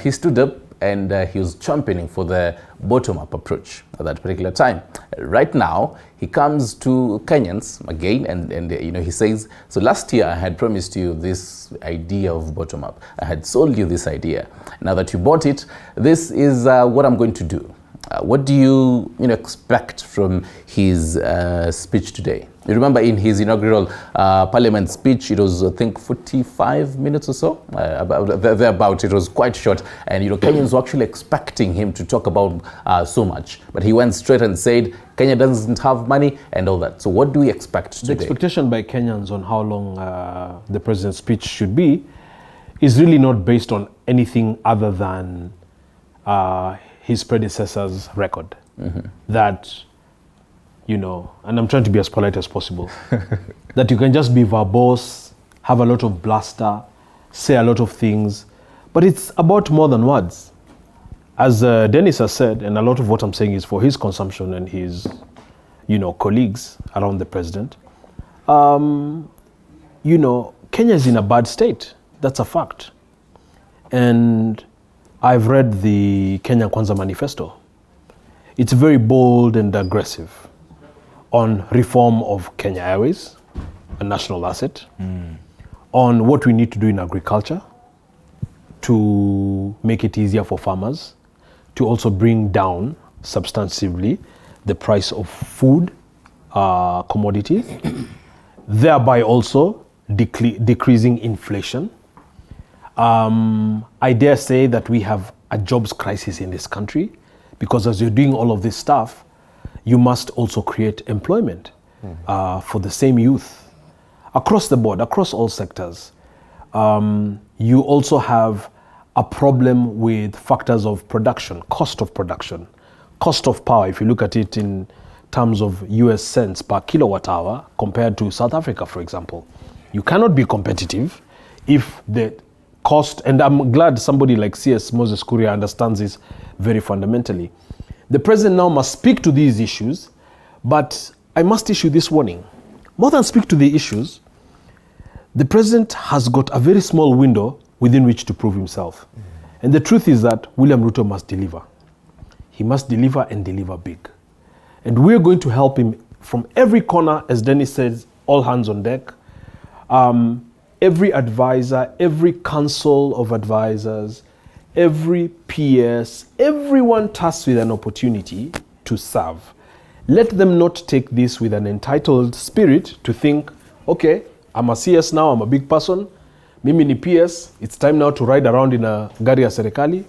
he stood up and he was championing for the bottom-up approach at that particular time. Right now, he comes to Kenyans again and he says, so last year I had promised you this idea of bottom-up. I had sold you this idea. Now that you bought it, this is what I'm going to do. What do you expect from his speech today? You remember in his inaugural parliament speech, it was, I think, 45 minutes or so, thereabout. It was quite short. And, Kenyans were actually expecting him to talk about so much. But he went straight and said, Kenya doesn't have money and all that. So what do we expect today? The expectation by Kenyans on how long the president's speech should be is really not based on anything other than his predecessor's record. That, you know, and I'm trying to be as polite as possible, that you can just be verbose, have a lot of bluster, say a lot of things, but it's about more than words. As Dennis has said, and a lot of what I'm saying is for his consumption and his, you know, colleagues around the president, you know, Kenya is in a bad state. That's a fact. And I've read the Kenya Kwanza manifesto. It's very bold and aggressive on reform of Kenya Airways, a national asset, on what we need to do in agriculture to make it easier for farmers, to also bring down substantively the price of food commodities, thereby also decreasing inflation. I dare say that we have a jobs crisis in this country, because as you're doing all of this stuff, you must also create employment for the same youth across the board, across all sectors. You also have a problem with factors of production, cost of power. If you look at it in terms of US cents per kilowatt hour compared to South Africa, for example, you cannot be competitive if the cost, and I'm glad somebody like CS Moses Kuria understands this very fundamentally. The president now must speak to these issues, but I must issue this warning. More than speak to the issues, the president has got a very small window within which to prove himself. And the truth is that William Ruto must deliver. He must deliver and deliver big. And we're going to help him from every corner, as Dennis says, all hands on deck. Every advisor, every council of advisors, every PS, everyone tasked with an opportunity to serve. Let them not take this with an entitled spirit to think, okay, I'm a CS now, I'm a big person, mimi ni PS, it's time now to ride around in a gari ya serikali.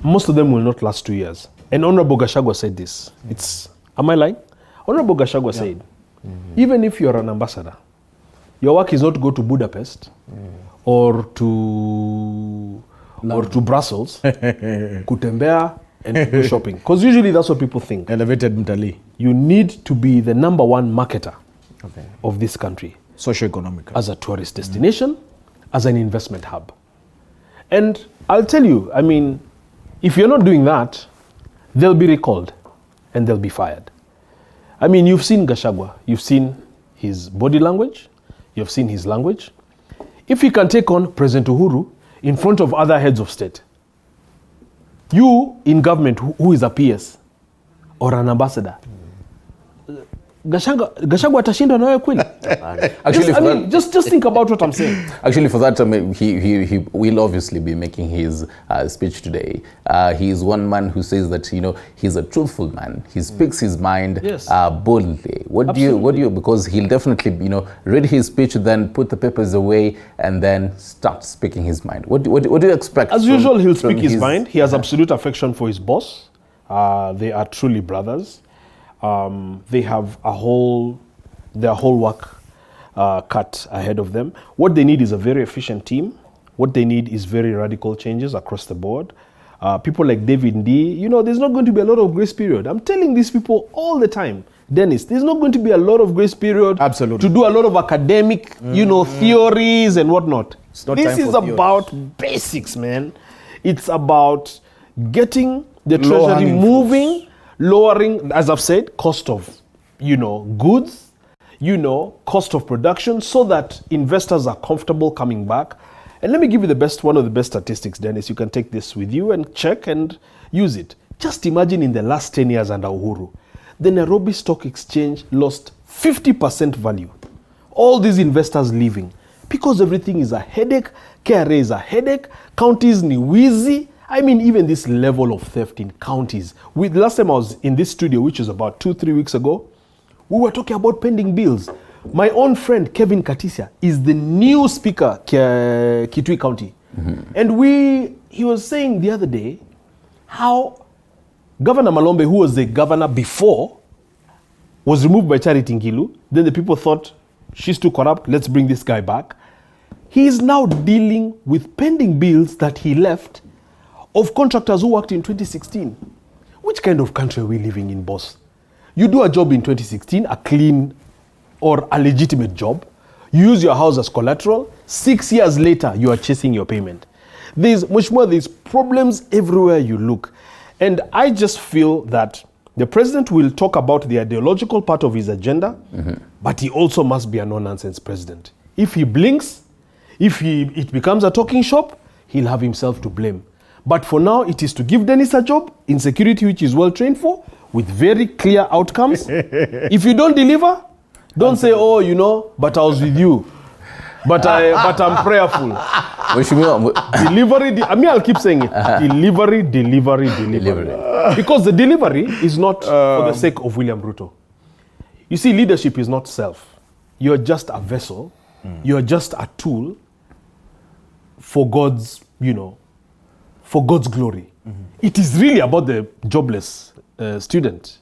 Most of them will not last 2 years. And Honorable Gachagua said this. Am I lying? Honorable Gachagua said, even if you're an ambassador, your work is not to go to Budapest or to Brussels, kutembea and go shopping. Because usually that's what people think. Elevated mtalii. You need to be the #1 marketer of this country. Socio-economic. As a tourist destination, as an investment hub. And I'll tell you, I mean, if you're not doing that, they'll be recalled and they'll be fired. I mean, you've seen Gachagua. You've seen his body language. You've seen his language. If he can take on President Uhuru in front of other heads of state, you in government who is a PS or an ambassador, Gachagua atashindwa na wewe kweli? Actually, just think about what I'm saying. Actually, for that, he will obviously be making his speech today. He is one man who says that, you know, he's a truthful man. He speaks his mind boldly. What do you? Because he'll definitely, you know, read his speech, then put the papers away, and then start speaking his mind. What do you expect? As usual, he'll speak his mind. He has absolute affection for his boss. They are truly brothers. They have their whole work cut ahead of them. What they need is a very efficient team. What they need is very radical changes across the board. People like David Ndii, you know, there's not going to be a lot of grace period. I'm telling these people all the time, Dennis, there's not going to be a lot of grace period to do a lot of academic, you know, theories and whatnot. This is about basics, man. It's about getting the treasury moving, lowering, as I've said, cost of, you know, goods, you know, cost of production, so that investors are comfortable coming back. And let me give you one of the best statistics, Dennis. You can take this with you and check and use it. Just imagine in the last 10 years under Uhuru, the Nairobi Stock Exchange lost 50% value. All these investors leaving because everything is a headache. KRA is a headache. Counties ni wizi. I mean, even this level of theft in counties. Last time I was in this studio, which was about 2-3 weeks ago, we were talking about pending bills. My own friend, Kevin Katisia, is the new speaker, Kitui County. And he was saying the other day how Governor Malombe, who was the governor before, was removed by Charity Ngilu. Then the people thought, she's too corrupt, let's bring this guy back. He is now dealing with pending bills that he left of contractors who worked in 2016. Which kind of country are we living in, boss? You do a job in 2016, a clean or a legitimate job. You use your house as collateral. 6 years later, you are chasing your payment. There's much more. There's problems everywhere you look. And I just feel that the president will talk about the ideological part of his agenda, but he also must be a no-nonsense president. If he blinks, if it becomes a talking shop, he'll have himself to blame. But for now, it is to give Dennis a job in security, which is well trained for, with very clear outcomes. If you don't deliver, don't say, oh, you know, but I was with you. But I'm prayerful. Delivery, I'll keep saying it. Delivery. Because the delivery is not for the sake of William Ruto. You see, leadership is not self. You're just a vessel. You're just a tool for God's, for God's glory. It is really about the jobless student.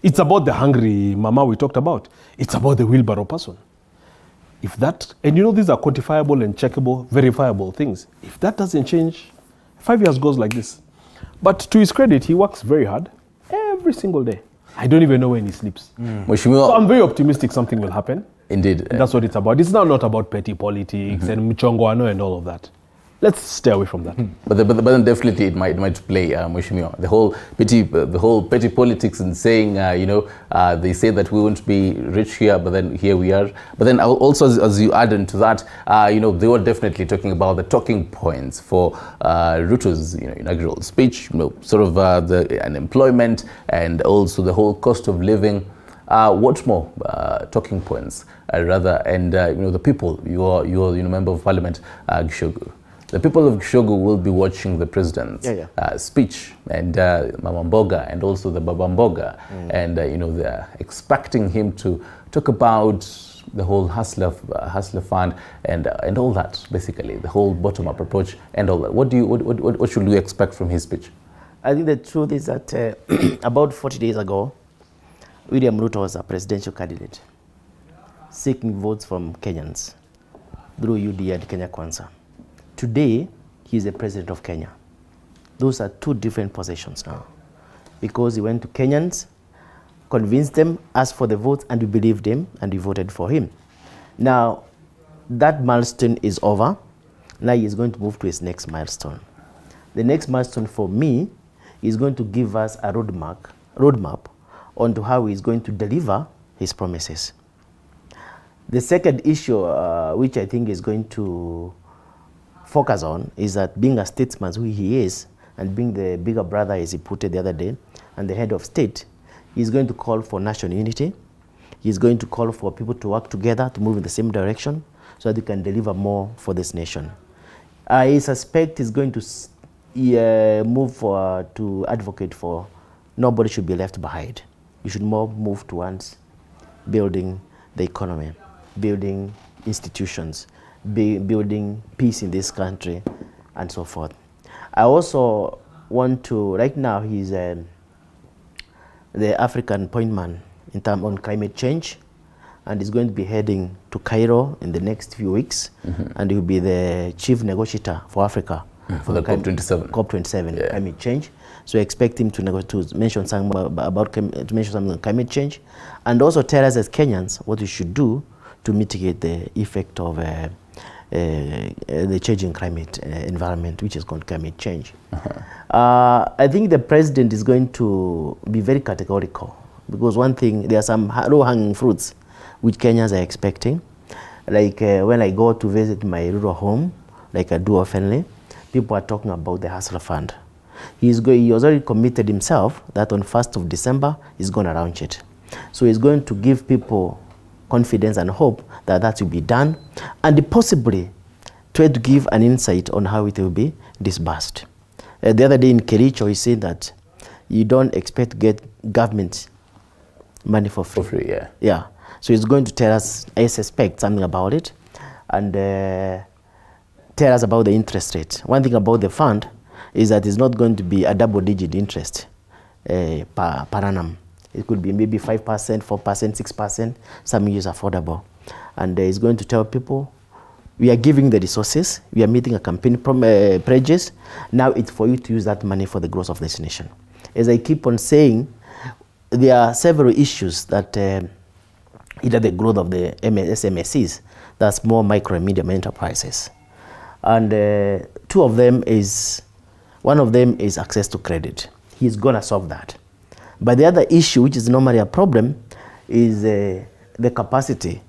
It's about the hungry mama we talked about. It's about the wheelbarrow person. If that, and these are quantifiable and checkable, verifiable things. If that doesn't change, 5 years goes like this. But to his credit, he works very hard every single day. I don't even know when he sleeps. So I'm very optimistic something will happen. Indeed. And that's what it's about. It's now not about petty politics and mchongoano and all of that. Let's stay away from that. But then definitely it might play, Mheshimiwa. The whole petty politics and saying, they say that we won't be rich here, but then here we are. But then also, as you add into that, they were definitely talking about the talking points for Ruto's inaugural speech, sort of the unemployment and also the whole cost of living. What more talking points, rather, and the people, you're member of parliament, Gishogu. The people of Gishogu will be watching the president's speech and Mama Mboga and also the Baba Mboga, and they're expecting him to talk about the whole hustler fund and all that, basically the whole bottom-up approach and all that. What should we expect from his speech? I think the truth is that about 40 days ago, William Ruto was a presidential candidate seeking votes from Kenyans through UDA and Kenya Kwanza. Today, he is the president of Kenya. Those are two different positions now, because he went to Kenyans, convinced them, asked for the votes, and we believed him, and we voted for him. Now, that milestone is over. Now he is going to move to his next milestone. The next milestone for me is going to give us a roadmap onto how he is going to deliver his promises. The second issue, which I think is going to focus on, is that being a statesman who he is, and being the bigger brother, as he put it the other day, and the head of state, he's going to call for national unity. He's going to call for people to work together to move in the same direction so that they can deliver more for this nation. I suspect he's going to move to advocate for nobody should be left behind. You should more move towards building the economy, building institutions, building peace in this country, and so forth. I also want to, right now he's the African point man in terms on climate change, and he's going to be heading to Cairo in the next few weeks, and he'll be the chief negotiator for Africa for the COP27. COP27 climate change. So I expect him to mention something about on climate change, and also tell us as Kenyans what we should do to mitigate the effect of the changing climate environment, which is called climate change. I think the president is going to be very categorical, because one thing, there are some low-hanging fruits which Kenyans are expecting. Like when I go to visit my rural home, like I do oftenly, people are talking about the hustler fund. He has already committed himself that on 1st of December, he's going to launch it. So he's going to give people confidence and hope that that will be done, and possibly try to give an insight on how it will be disbursed. The other day in Kericho, he said that you don't expect to get government money for free. For free, yeah. Yeah. So he's going to tell us, I suspect, something about it, and tell us about the interest rate. One thing about the fund is that it's not going to be a double-digit interest per annum. It could be maybe 5%, 4%, 6%, some years affordable. And he's going to tell people We are giving the resources. We are meeting a campaign pledges. Now it's for you to use that money for the growth of this nation. As I keep on saying, there are several issues that either the growth of the SMSEs, that's more micro and medium enterprises. And one of them is access to credit. He's gonna solve that. But the other issue, which is normally a problem, is the capacity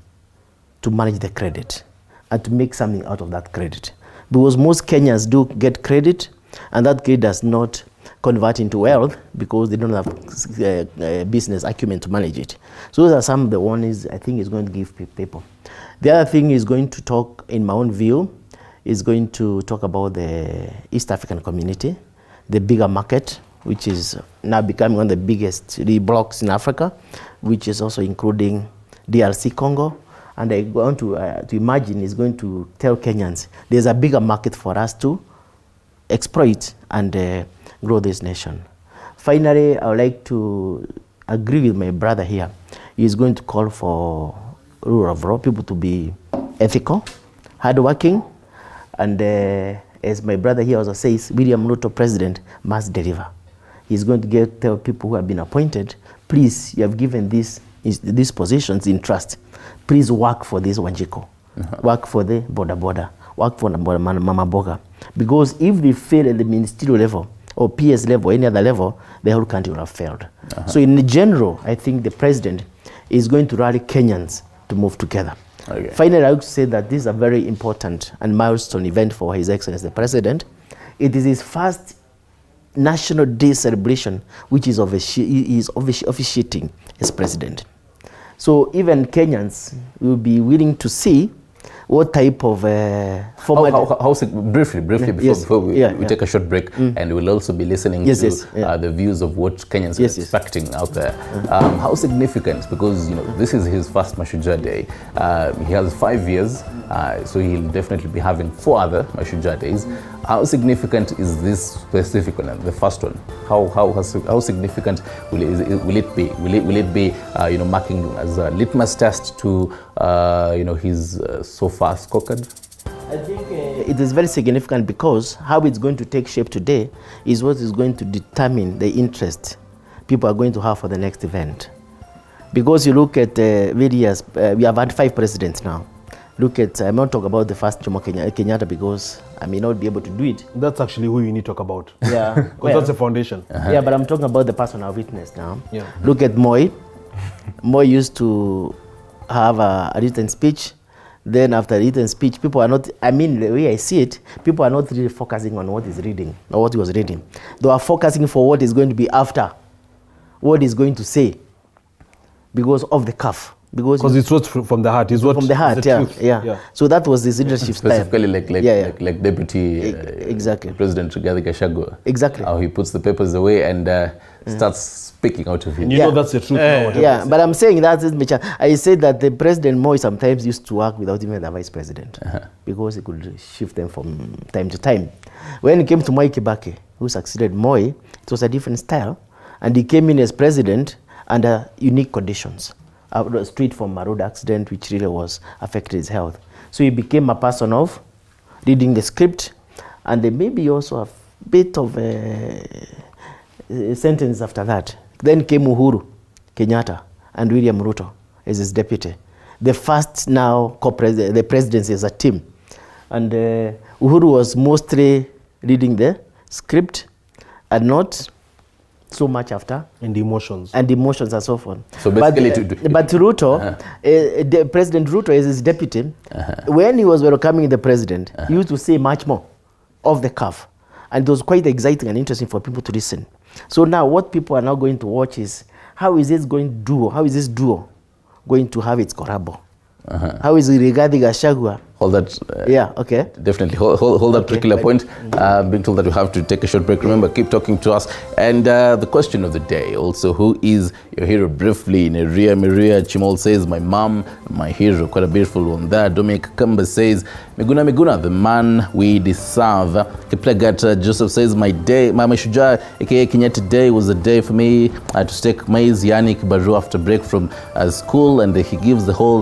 to manage the credit and to make something out of that credit. Because most Kenyans do get credit, and that credit does not convert into wealth because they don't have business acumen to manage it. So those are some of the ones I think is going to give people. The other thing is going to talk, in my own view, is going to talk about the East African community, the bigger market, which is now becoming one of the biggest blocks in Africa, which is also including DRC Congo. And I want to imagine is going to tell Kenyans there's a bigger market for us to exploit and grow this nation. Finally, I would like to agree with my brother here. He's going to call for rule of law, people to be ethical, hardworking, and as my brother here also says, William Ruto, president, must deliver. He's going to tell people who have been appointed, please, you have given these positions in trust. Please work for this Wanjiko, work for the border, work for the Mama Boga. Because if they fail at the ministerial level or PS level, any other level, the whole country will have failed. So in general, I think the president is going to rally Kenyans to move together. Okay. Finally, I would say that this is a very important and milestone event for His Excellency the President. It is his first National Day celebration, which is officiating as president. So even Kenyans will be willing to see what type of format. Briefly, before we take a short break, and we'll also be listening to the views of what Kenyans are expecting out there. How significant, because this is his first Mashujaa Day. He has 5 years, so he'll definitely be having 4 other Mashujaa Days. How significant is this specific one, the first one? How significant will it be? Will it be marking as a litmus test to his so far scorecard? I think it is very significant because how it's going to take shape today is what is going to determine the interest people are going to have for the next event. Because you look at various, we have had 5 presidents now. Look at, I'm not talking about the first Jomo Kenyatta because I may not be able to do it. That's actually who you need to talk about. Yeah. Because that's the foundation. Yeah, but I'm talking about the person I witnessed now. Yeah. Look at Moi. Moi used to have a written speech. Then after written speech, people are not, the way I see it, people are not really focusing on what he's reading or what he was reading. They are focusing for what is going to be after, what he's going to say because of the cuff. Because it's what's from the heart. It's what from the heart, yeah. So that was his leadership style. Specifically like Deputy exactly. President Rigathi Gachagua. Exactly. How he puts the papers away and starts speaking out of it. And you know that's the truth. But I'm saying that I said that the President Moi sometimes used to work without even the Vice President because he could shift them from time to time. When it came to Mwai Kibaki, who succeeded Moi, it was a different style, and he came in as president under unique conditions. Straight from a road accident which really was affected his health. So he became a person of reading the script and maybe also a bit of a sentence after that. Then came Uhuru Kenyatta and William Ruto as his deputy. The first now the presidency as a team. And Uhuru was mostly reading the script and not so much after. And the emotions and so forth. So basically but Ruto, the President Ruto as his deputy, when he was welcoming the president, he used to say much more off the cuff. And it was quite exciting and interesting for people to listen. So now what people are now going to watch is how is this duo going to have its collabo? How is Rigathi Gachagua? Hold that. Definitely. Hold that particular point. Being told that we have to take a short break. Remember, keep talking to us. And the question of the day also, who is your hero? Briefly, Neria Miria Chimol says, my mom, my hero. Quite a beautiful one there. Dominic Kamba says, Miguna Miguna, the man we deserve. Kiplegat Joseph says, my Mashujaa, aka Kenyan day, was a day for me to stake maize, yani kibaru after break from school, and he gives the whole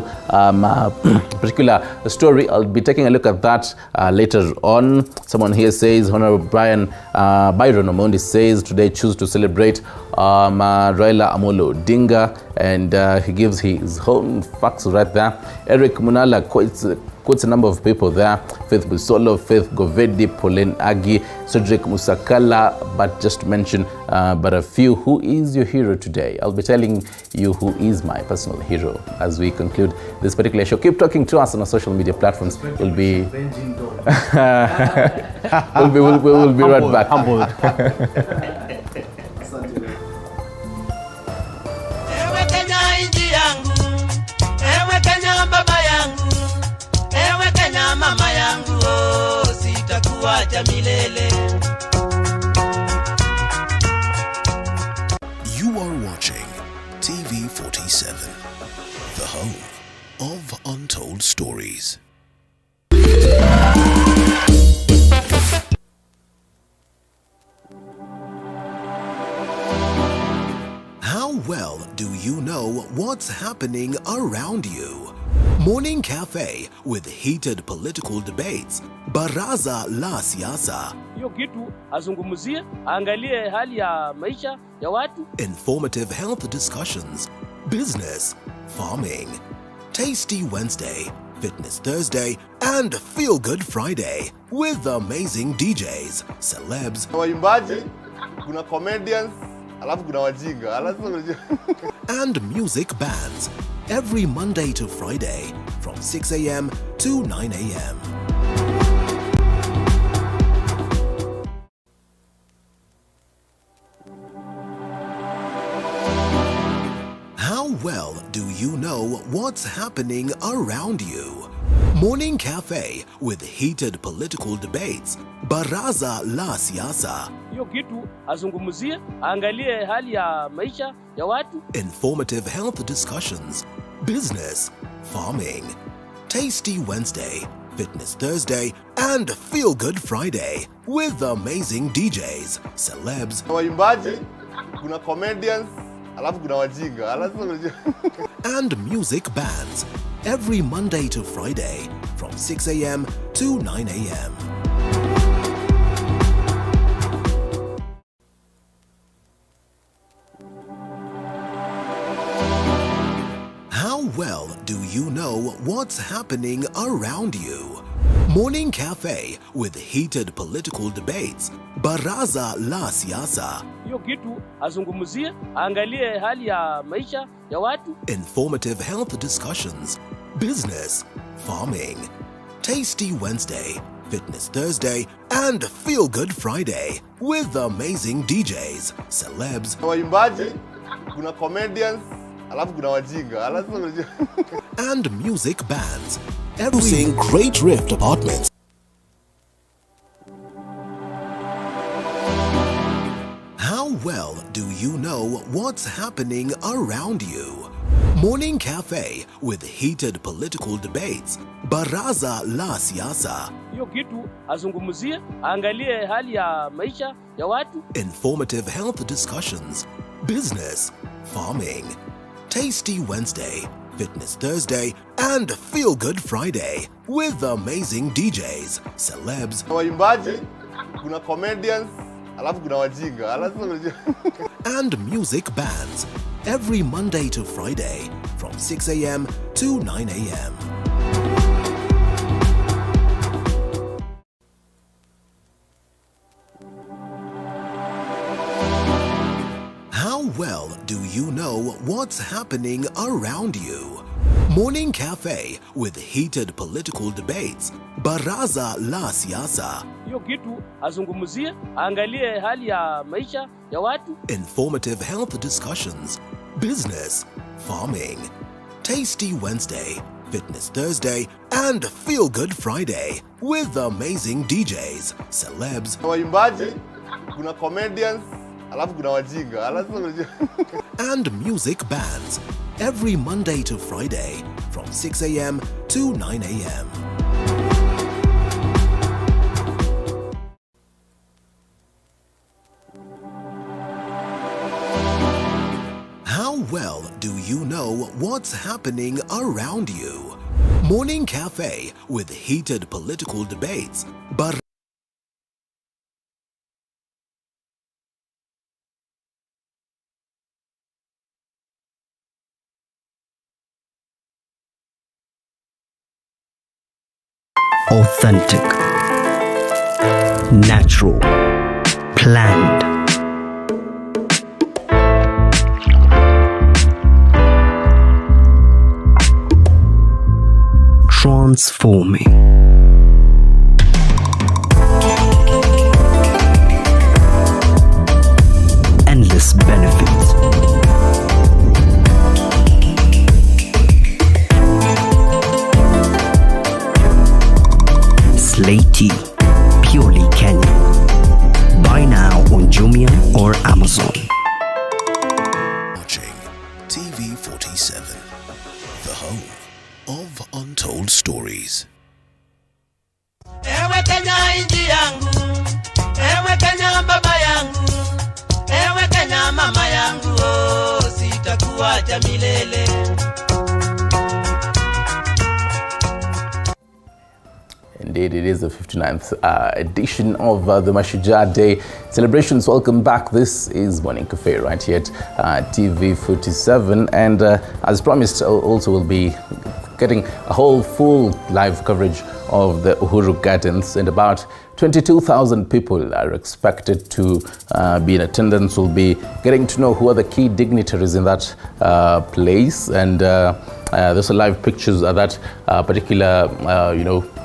particular story. I'll be taking a look at that later on. Someone here says, Honorable Byron Omondi says, today choose to celebrate Raila Amolo Odinga, and he gives his own facts right there. Eric Munala quotes a number of people there: Faith Busolo, Faith Govedi, Pauline Agi, Cedric Musakala, but just to mention but a few. Who is your hero today? I'll be telling you who is my personal hero as we conclude this particular show. Keep talking to us on our social media platforms. We'll be we'll be right back. Ewe Kenya inji yangu, ewe Kenya baba yangu, ewe Kenya mama yangu, oh, sitakuacha milele. You are watching TV 47, the home of untold stories. How well do you know what's happening around you? Morning Cafe with heated political debates. Baraza la Siasa. Hiyo kitu azungumzie, angalie hali ya maisha ya watu. Informative health discussions. Business, farming. Tasty Wednesday, Fitness Thursday, and Feel Good Friday with amazing DJs, celebs, waimbaji, kuna comedians, alafu kuna wajinga, and music bands every Monday to Friday from 6 a.m. to 9 a.m. How well do you know what's happening around you? Morning Cafe with heated political debates. Baraza la Siasa. Hiyo kitu azungumzie, angalie hali ya maisha ya watu. Informative health discussions. Business, farming. Tasty Wednesday, Fitness Thursday, and Feel Good Friday with amazing DJs, celebs, waimbaji, kuna comedians, alafu kuna wajinga, and music bands every Monday to Friday from 6 a.m. to 9 a.m. How well do you know what's happening around you? Morning Cafe with heated political debates. Baraza la Siasa. Hiyo kitu azungumzie, angalie hali ya maisha ya watu. Informative health discussions. Business, farming. Tasty Wednesday, Fitness Thursday, and Feel Good Friday with amazing DJs, celebs, waimbaji, kuna comedians, alafu kuna wajinga, and music bands. Everything Great Rift Apartments. How well do you know what's happening around you? Morning Cafe with heated political debates. Baraza la Siasa. Hiyo kitu azungumzie, angalie hali ya maisha ya watu. Informative health discussions. Business, farming. Tasty Wednesday, Fitness Thursday, and Feel Good Friday with amazing DJs, celebs, waimbaji, kuna comedians, alafu kuna wajinga, and music bands every Monday to Friday from 6 a.m. to 9 a.m. How well do you know what's happening around you? Morning Cafe with heated political debates. Baraza la Siasa. Hiyo kitu azungumzie, angalie hali ya maisha ya watu. Informative health discussions. Business, farming. Tasty Wednesday, Fitness Thursday, and Feel Good Friday with amazing DJs, celebs, waimbaji, kuna comedians, alafu kuna wajinga, and music bands every Monday to Friday from 6 a.m. to 9 a.m. well do you know what's happening around you? Morning Cafe with heated political debates, but authentic, natural, planned. Transforming. Endless benefits. Slaty, purely Kenyan. Buy now on Jumia or Amazon. watching TV 47, the home of untold stories. Ewe Kenya inji yangu, ewe Kenya baba yangu, ewe Kenya mama yangu, oh, sitakuacha milele. Indeed, it is the 59th edition of the Mashujaa Day Celebrations. Welcome back. This is Morning Cafe right here at TV 47. And as promised, also we'll be getting a whole full live coverage of the Uhuru Gardens, and about 22,000 people are expected to be in attendance. We'll be getting to know who are the key dignitaries in that place, and there's a live pictures of that particular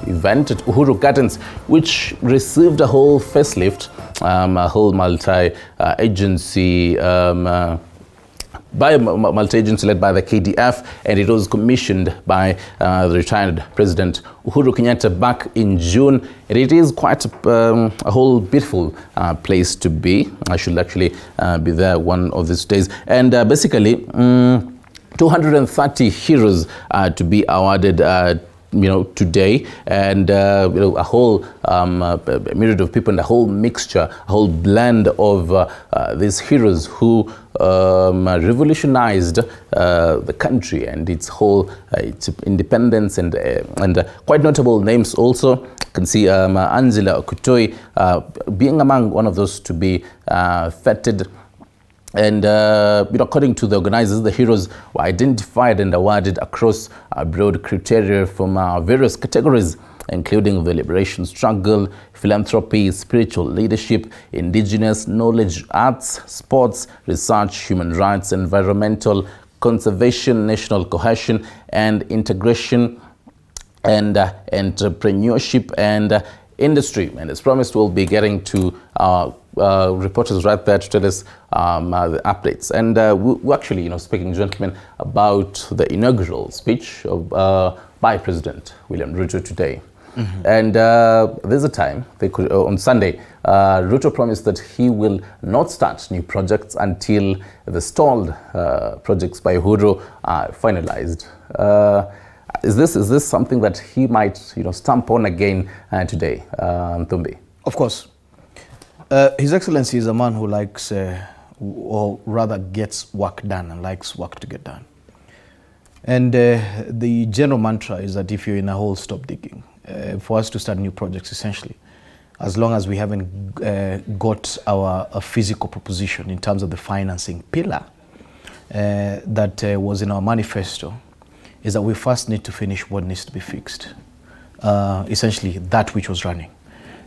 event at Uhuru Gardens, which received a whole facelift, a whole multi-agency by a multi-agency led by the KDF, and it was commissioned by the retired President Uhuru Kenyatta back in June. And it is quite a whole beautiful place to be. I should actually be there one of these days. And basically, 230 heroes to be awarded today, and a whole myriad of people, and a whole mixture, a whole blend of these heroes who revolutionized the country and its whole its independence, and quite notable names also. You can see Angela Okutoi being among one of those to be feted. And according to the organizers, the heroes were identified and awarded across broad criteria from various categories, including the liberation struggle, philanthropy, spiritual leadership, indigenous knowledge, arts, sports, research, human rights, environmental conservation, national cohesion and integration, and entrepreneurship and industry. And as promised, we'll be getting to reporters right there to tell us the updates. And we're actually, speaking, gentlemen, about the inaugural speech of, by President William Ruto today. Mm-hmm. And there's a time, they could, on Sunday, Ruto promised that he will not start new projects until the stalled projects by Uhuru are finalized. Is this something that he might, stamp on again today, Thumbi? Of course. His Excellency is a man who likes, or rather gets work done and likes work to get done. And the general mantra is that if you're in a hole, stop digging. For us to start new projects, essentially, as long as we haven't got a physical proposition in terms of the financing pillar that was in our manifesto, is that we first need to finish what needs to be fixed, essentially that which was running.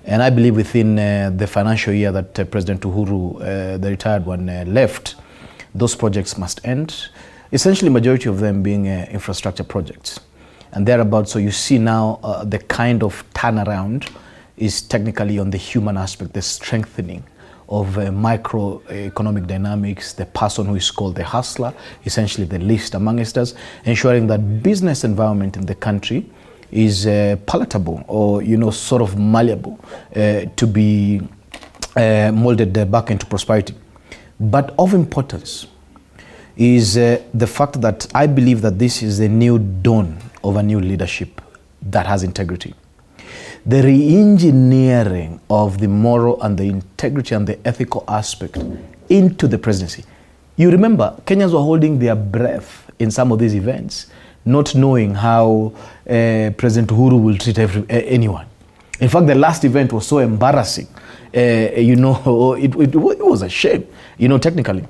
And I believe within the financial year that President Uhuru, the retired one, left, those projects must end, essentially majority of them being infrastructure projects. And thereabouts, so you see now the kind of turnaround is technically on the human aspect, the strengthening of microeconomic dynamics, the person who is called the hustler, essentially the least amongst us, ensuring that business environment in the country is palatable or, sort of malleable to be molded back into prosperity. But of importance is the fact that I believe that this is a new dawn of a new leadership that has integrity. The re-engineering of the moral and the integrity and the ethical aspect into the presidency You remember, Kenyans were holding their breath in some of these events, not knowing how President Uhuru will treat anyone. In fact, the last event was so embarrassing. You know, it was a shame, you know, technically.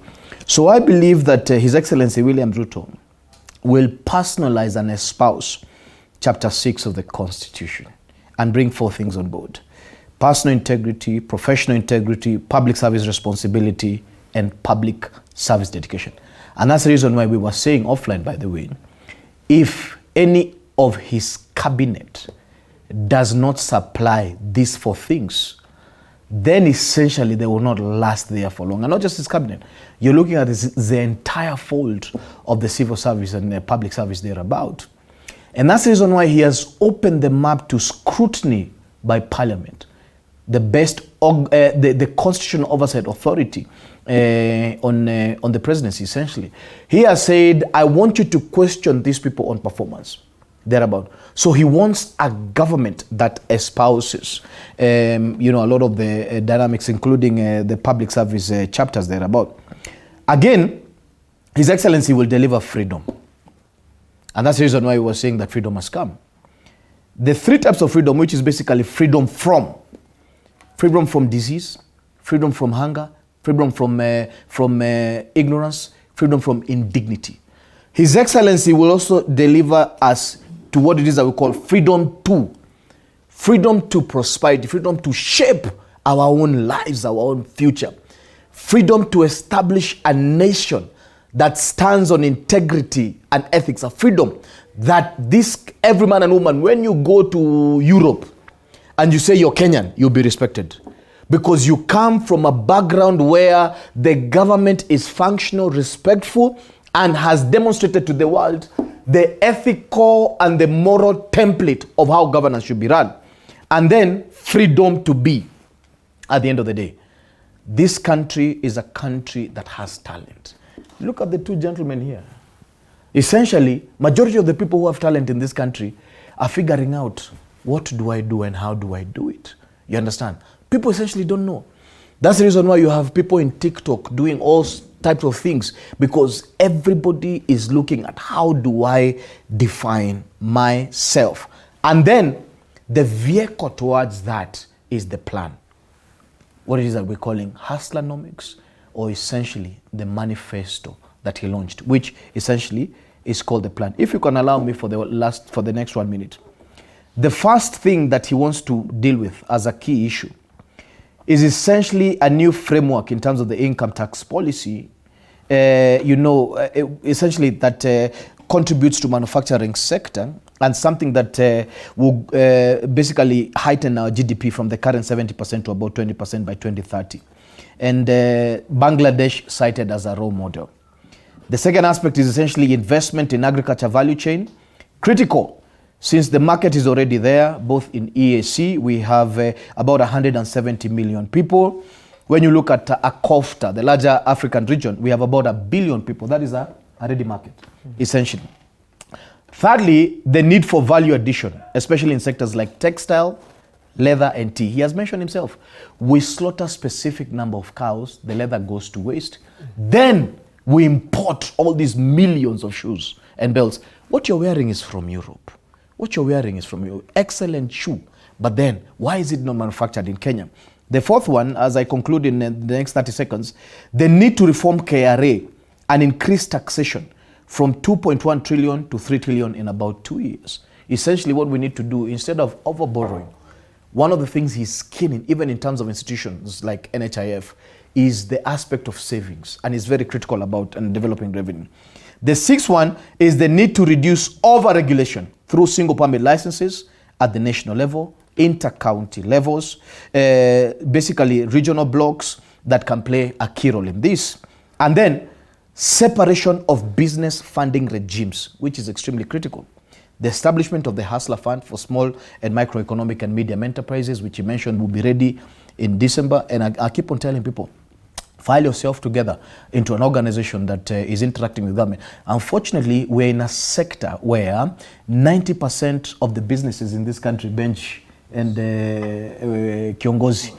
So I believe that His Excellency William Ruto will personalize and espouse Chapter 6 of the Constitution and bring 4 things on board: personal integrity, professional integrity, public service responsibility, and public service dedication. And that's the reason why we were saying offline, by the way, if any of his cabinet does not supply these 4 things, then essentially they will not last there for long. And not just his cabinet. You're looking at the entire fold of the civil service and the public service thereabout. And that's the reason why he has opened the map to scrutiny by Parliament, the best, the constitutional oversight authority on the presidency, essentially. He has said, I want you to question these people on performance, thereabout. So he wants a government that espouses, you know, a lot of the dynamics, including the public service chapters thereabout. Again, His Excellency will deliver freedom. And that's the reason why we were saying that freedom must come. The 3 types of freedom, which is basically freedom from disease, freedom from hunger, freedom from ignorance, freedom from indignity. His Excellency will also deliver us to what it is that we call freedom to prosperity, freedom to shape our own lives, our own future, freedom to establish a nation that stands on integrity and ethics, a freedom that every man and woman, when you go to Europe and you say you're Kenyan, you'll be respected. Because you come from a background where the government is functional, respectful, and has demonstrated to the world the ethical and the moral template of how governance should be run. And then freedom to be, at the end of the day. This country is a country that has talent. Look at the 2 gentlemen here. Essentially, majority of the people who have talent in this country are figuring out, what do I do and how do I do it? You understand? People essentially don't know. That's the reason why you have people in TikTok doing all types of things, because everybody is looking at how do I define myself. And then the vehicle towards that is the plan. What it is that we're calling hustlernomics, or essentially the manifesto that he launched, which essentially is called the plan. If you can allow me for the next 1 minute. The first thing that he wants to deal with as a key issue is essentially a new framework in terms of the income tax policy, essentially that contributes to manufacturing sector, and something that will basically heighten our GDP from the current 70% to about 20% by 2030. And Bangladesh cited as a role model. The second aspect is essentially investment in agriculture value chain, critical. Since the market is already there, both in EAC, we have about 170 million people. When you look at ACOFTA, the larger African region, we have about 1 billion people. That is a ready market, essentially. Thirdly, the need for value addition, especially in sectors like textile, leather, and tea. He has mentioned himself, we slaughter specific number of cows, the leather goes to waste. Then we import all these millions of shoes and belts. What you're wearing is from Europe. What you're wearing is from your excellent shoe. But then, why is it not manufactured in Kenya? The fourth one, as I conclude in the next 30 seconds, the need to reform KRA and increase taxation from 2.1 trillion to 3 trillion in about 2 years. Essentially what we need to do, instead of over-borrowing, one of the things he's keen in, even in terms of institutions like NHIF, is the aspect of savings, and is very critical about and developing revenue. The sixth one is the need to reduce over-regulation through single permit licenses at the national level, inter-county levels, basically regional blocks that can play a key role in this. And then separation of business funding regimes, which is extremely critical. The establishment of the Hustler Fund for small and microeconomic and medium enterprises, which you mentioned will be ready in December. And I keep on telling people, file yourself together into an organization that is interacting with government. Unfortunately, we're in a sector where 90% of the businesses in this country, bench and kiongozi,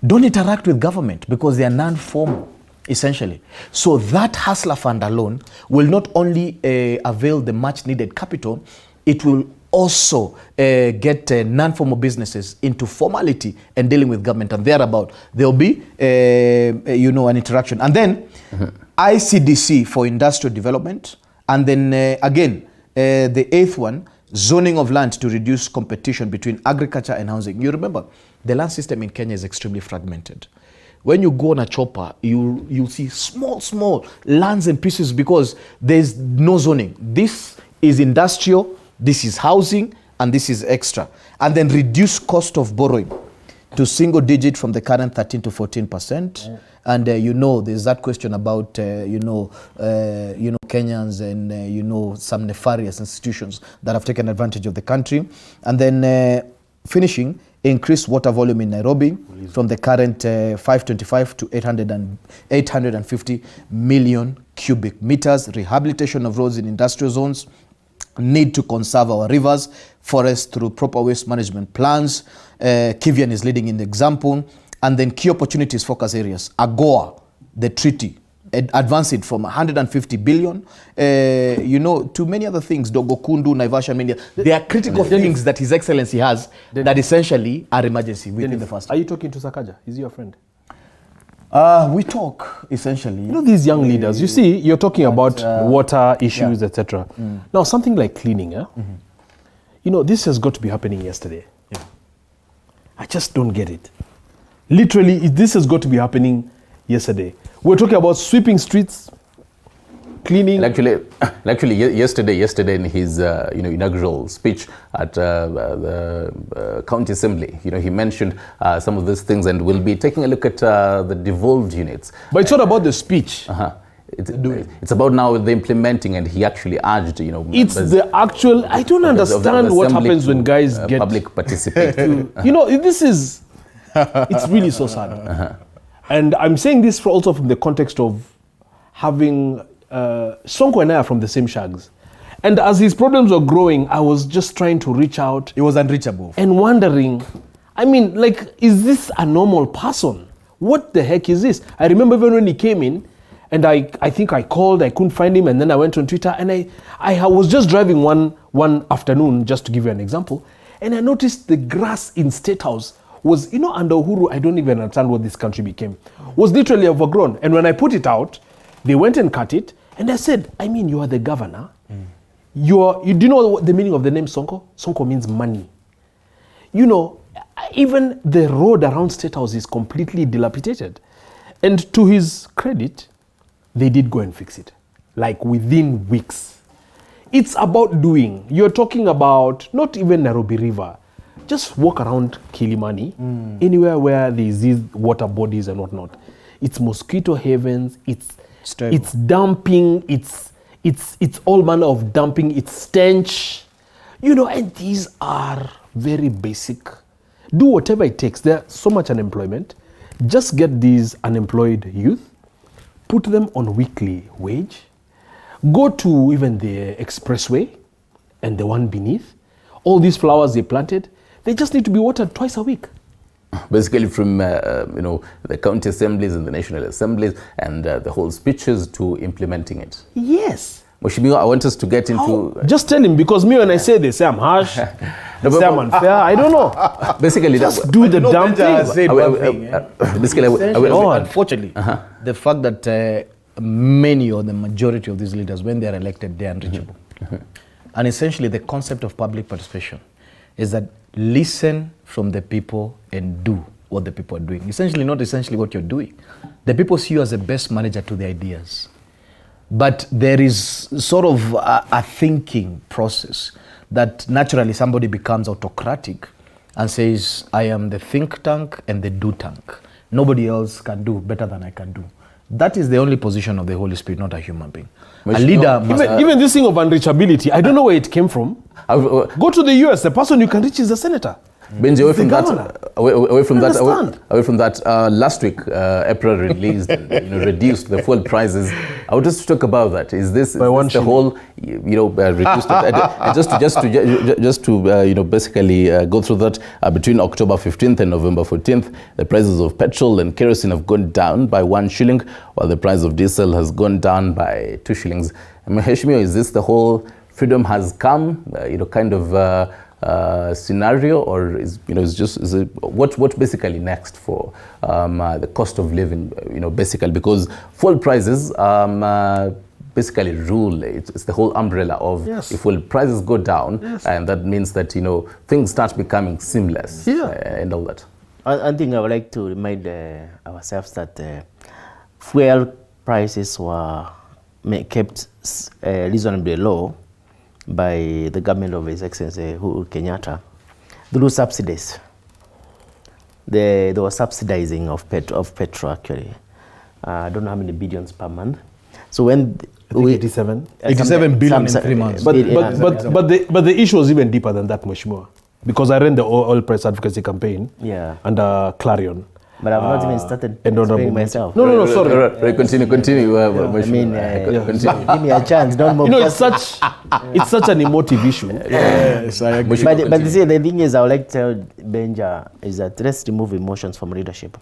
don't interact with government because they are non-formal. essentially. So that hustler fund alone will not only avail the much needed capital, it will also get non-formal businesses into formality and dealing with government, and thereabout there will be an interaction. And then ICDC for industrial development, and then again the eighth one, zoning of land to reduce competition between agriculture and housing. You remember the land system in Kenya is extremely fragmented. When you go on a chopper, you'll see small lands and pieces because there's no zoning. This is industrial, this is housing, and this is extra. And then reduce cost of borrowing to single digit from the current 13 to 14%. And there's that question about Kenyans and some nefarious institutions that have taken advantage of the country. And then finishing, increased water volume in Nairobi from the current 525 to 850 million cubic meters. Rehabilitation of roads in industrial zones. Need to conserve our rivers, forests through proper waste management plans. Kivian is leading in the example. And then key opportunities focus areas. AGOA, the treaty, advance it from 150 billion, to many other things, Dogokundu, Naivasha, many. There are critical things that His Excellency has that essentially are emergency within the first. Are you talking to Sakaja? Is he your friend? We talk, essentially. These young leaders, you see, you're talking about water issues, etc. Now, something like cleaning, this has got to be happening yesterday. Yeah. I just don't get it. Literally, this has got to be happening yesterday. We're talking about sweeping streets, cleaning. Actually, yesterday in his inaugural speech at the county assembly, he mentioned some of these things, and we'll be taking a look at the devolved units. But it's not about the speech. It's about now the implementing, and he actually urged, it's the actual. I don't understand what happens when guys get public participate. This is. It's really so sad. And I'm saying this also from the context of having Sonko and I are from the same shags. And as his problems were growing, I was just trying to reach out. He was unreachable. And wondering, is this a normal person? What the heck is this? I remember even when he came in, and I think I called, I couldn't find him, and then I went on Twitter, and I was just driving one afternoon, just to give you an example, and I noticed the grass in State House was, under Uhuru, I don't even understand what this country became, was literally overgrown. And when I put it out, they went and cut it. And I said, you are the governor. Do you know what the meaning of the name Sonko? Sonko means money. Even the road around State House is completely dilapidated. And to his credit, they did go and fix it. Like within weeks. It's about doing. You're talking about not even Nairobi River. Just walk around Kilimani, anywhere where there's these water bodies and whatnot. It's mosquito havens, it's dumping, it's all manner of dumping, it's stench. And these are very basic. Do whatever it takes. There's so much unemployment. Just get these unemployed youth, put them on weekly wage, go to even the expressway and the one beneath. All these flowers they planted, they just need to be watered twice a week. Basically from, the county assemblies and the national assemblies and the whole speeches to implementing it. Yes. Mashujaa, I want us to get into... Just tell him, because me when I say they say I'm harsh, they say I'm unfair, I don't know. Basically, just do the damn thing. Basically, unfortunately, the fact that many or the majority of these leaders, when they're elected, they're unreachable. And essentially, the concept of public participation is that listen from the people and do what the people are doing. Essentially, not essentially what you're doing. The people see you as the best manager to the ideas. But there is sort of a thinking process that naturally somebody becomes autocratic and says, I am the think tank and the do tank. Nobody else can do better than I can do. That is the only position of the Holy Spirit, not a human being. A leader must... Even this thing of unreachability, I don't know where it came from. Go to the US, the person you can reach is a senator. Benji, away from that, last week, April released, reduced the fuel prices. I would just talk about that. Is this the whole, reduced? Just to basically go through that, between October 15th and November 14th, the prices of petrol and kerosene have gone down by 1 shilling, while the price of diesel has gone down by 2 shillings. Mheshimiwa, is this the whole freedom has come, scenario, or is it what basically next for the cost of living, basically, because fuel prices basically rule. It's the whole umbrella of if fuel prices go down, and that means that things start becoming seamless and all that. I think I would like to remind ourselves that fuel prices were kept reasonably low by the government of His Excellency Uhuru Kenyatta through subsidies. They were subsidizing of petrol actually. I don't know how many billions per month. So when I think 87 billion in 3 months. But the issue was even deeper than that, Mheshimiwa, because I ran the oil price advocacy campaign under Clarion. But I've not even started explaining myself. No, sorry. Continue. Continue. Give me a chance. Don't move. It's such an emotive issue. Yes, I agree. But you see, the thing is, I would like to tell Benja is that let's remove emotions from leadership,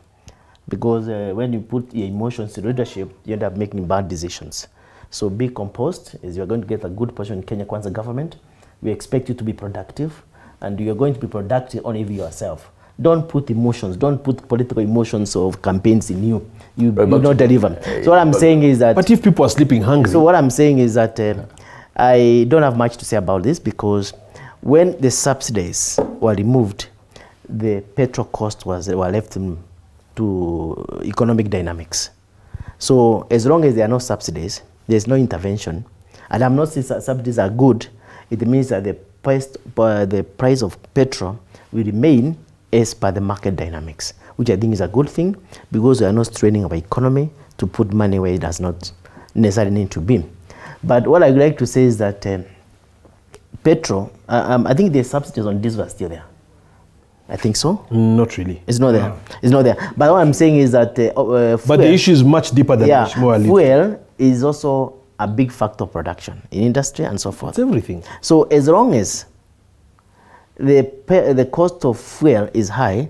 because when you put your emotions to leadership, you end up making bad decisions. So be composed, as you're going to get a good position in Kenya Kwanza government. We expect you to be productive, and you're going to be productive only with yourself. Don't put emotions, don't put political emotions of campaigns in you. You will not deliver. So what I'm saying is that... But if people are sleeping hungry... So what I'm saying is that I don't have much to say about this, because when the subsidies were removed, the petrol cost were left to economic dynamics. So as long as there are no subsidies, there's no intervention, and I'm not saying subsidies are good, it means that the price of petrol will remain as per the market dynamics, which I think is a good thing, because we are not straining our economy to put money where it does not necessarily need to be. But what I'd like to say is that petrol, I think the subsidies on diesel are still there. I think so. Not really. It's not there. No. It's not there. But what I'm saying is that fuel, but the issue is much deeper than fuel is also a big factor of production in industry and so forth. It's everything. So as long as the cost of fuel is high,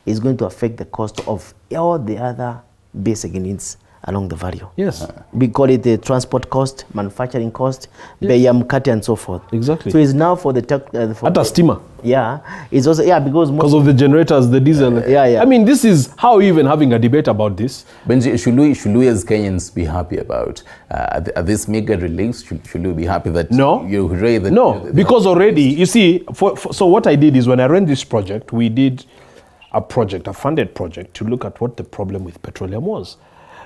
it's going to affect the cost of all the other basic needs along the value. Yes. We call it the transport cost, manufacturing cost, bei ya mkate and so forth. Exactly. So it's now for the steamer. Yeah. It's also because of the generators, the diesel. Yeah. I mean, this is how we're even having a debate about this. Benji, should we as Kenyans be happy about this mega reliefs? Should we be happy that you raise the... No, because already, you see, so what I did is when I ran this project, we did a funded project to look at what the problem with petroleum was.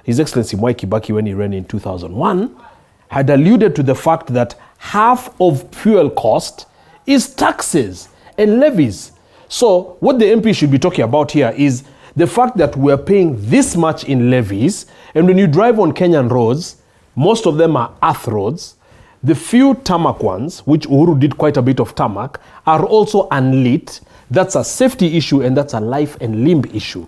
His Excellency Mwai Kibaki, when he ran in 2001, had alluded to the fact that half of fuel cost is taxes and levies. So what the MP should be talking about here is the fact that we're paying this much in levies, and when you drive on Kenyan roads, most of them are earth roads. The few tarmac ones, which Uhuru did quite a bit of tarmac, are also unlit. That's a safety issue, and that's a life and limb issue.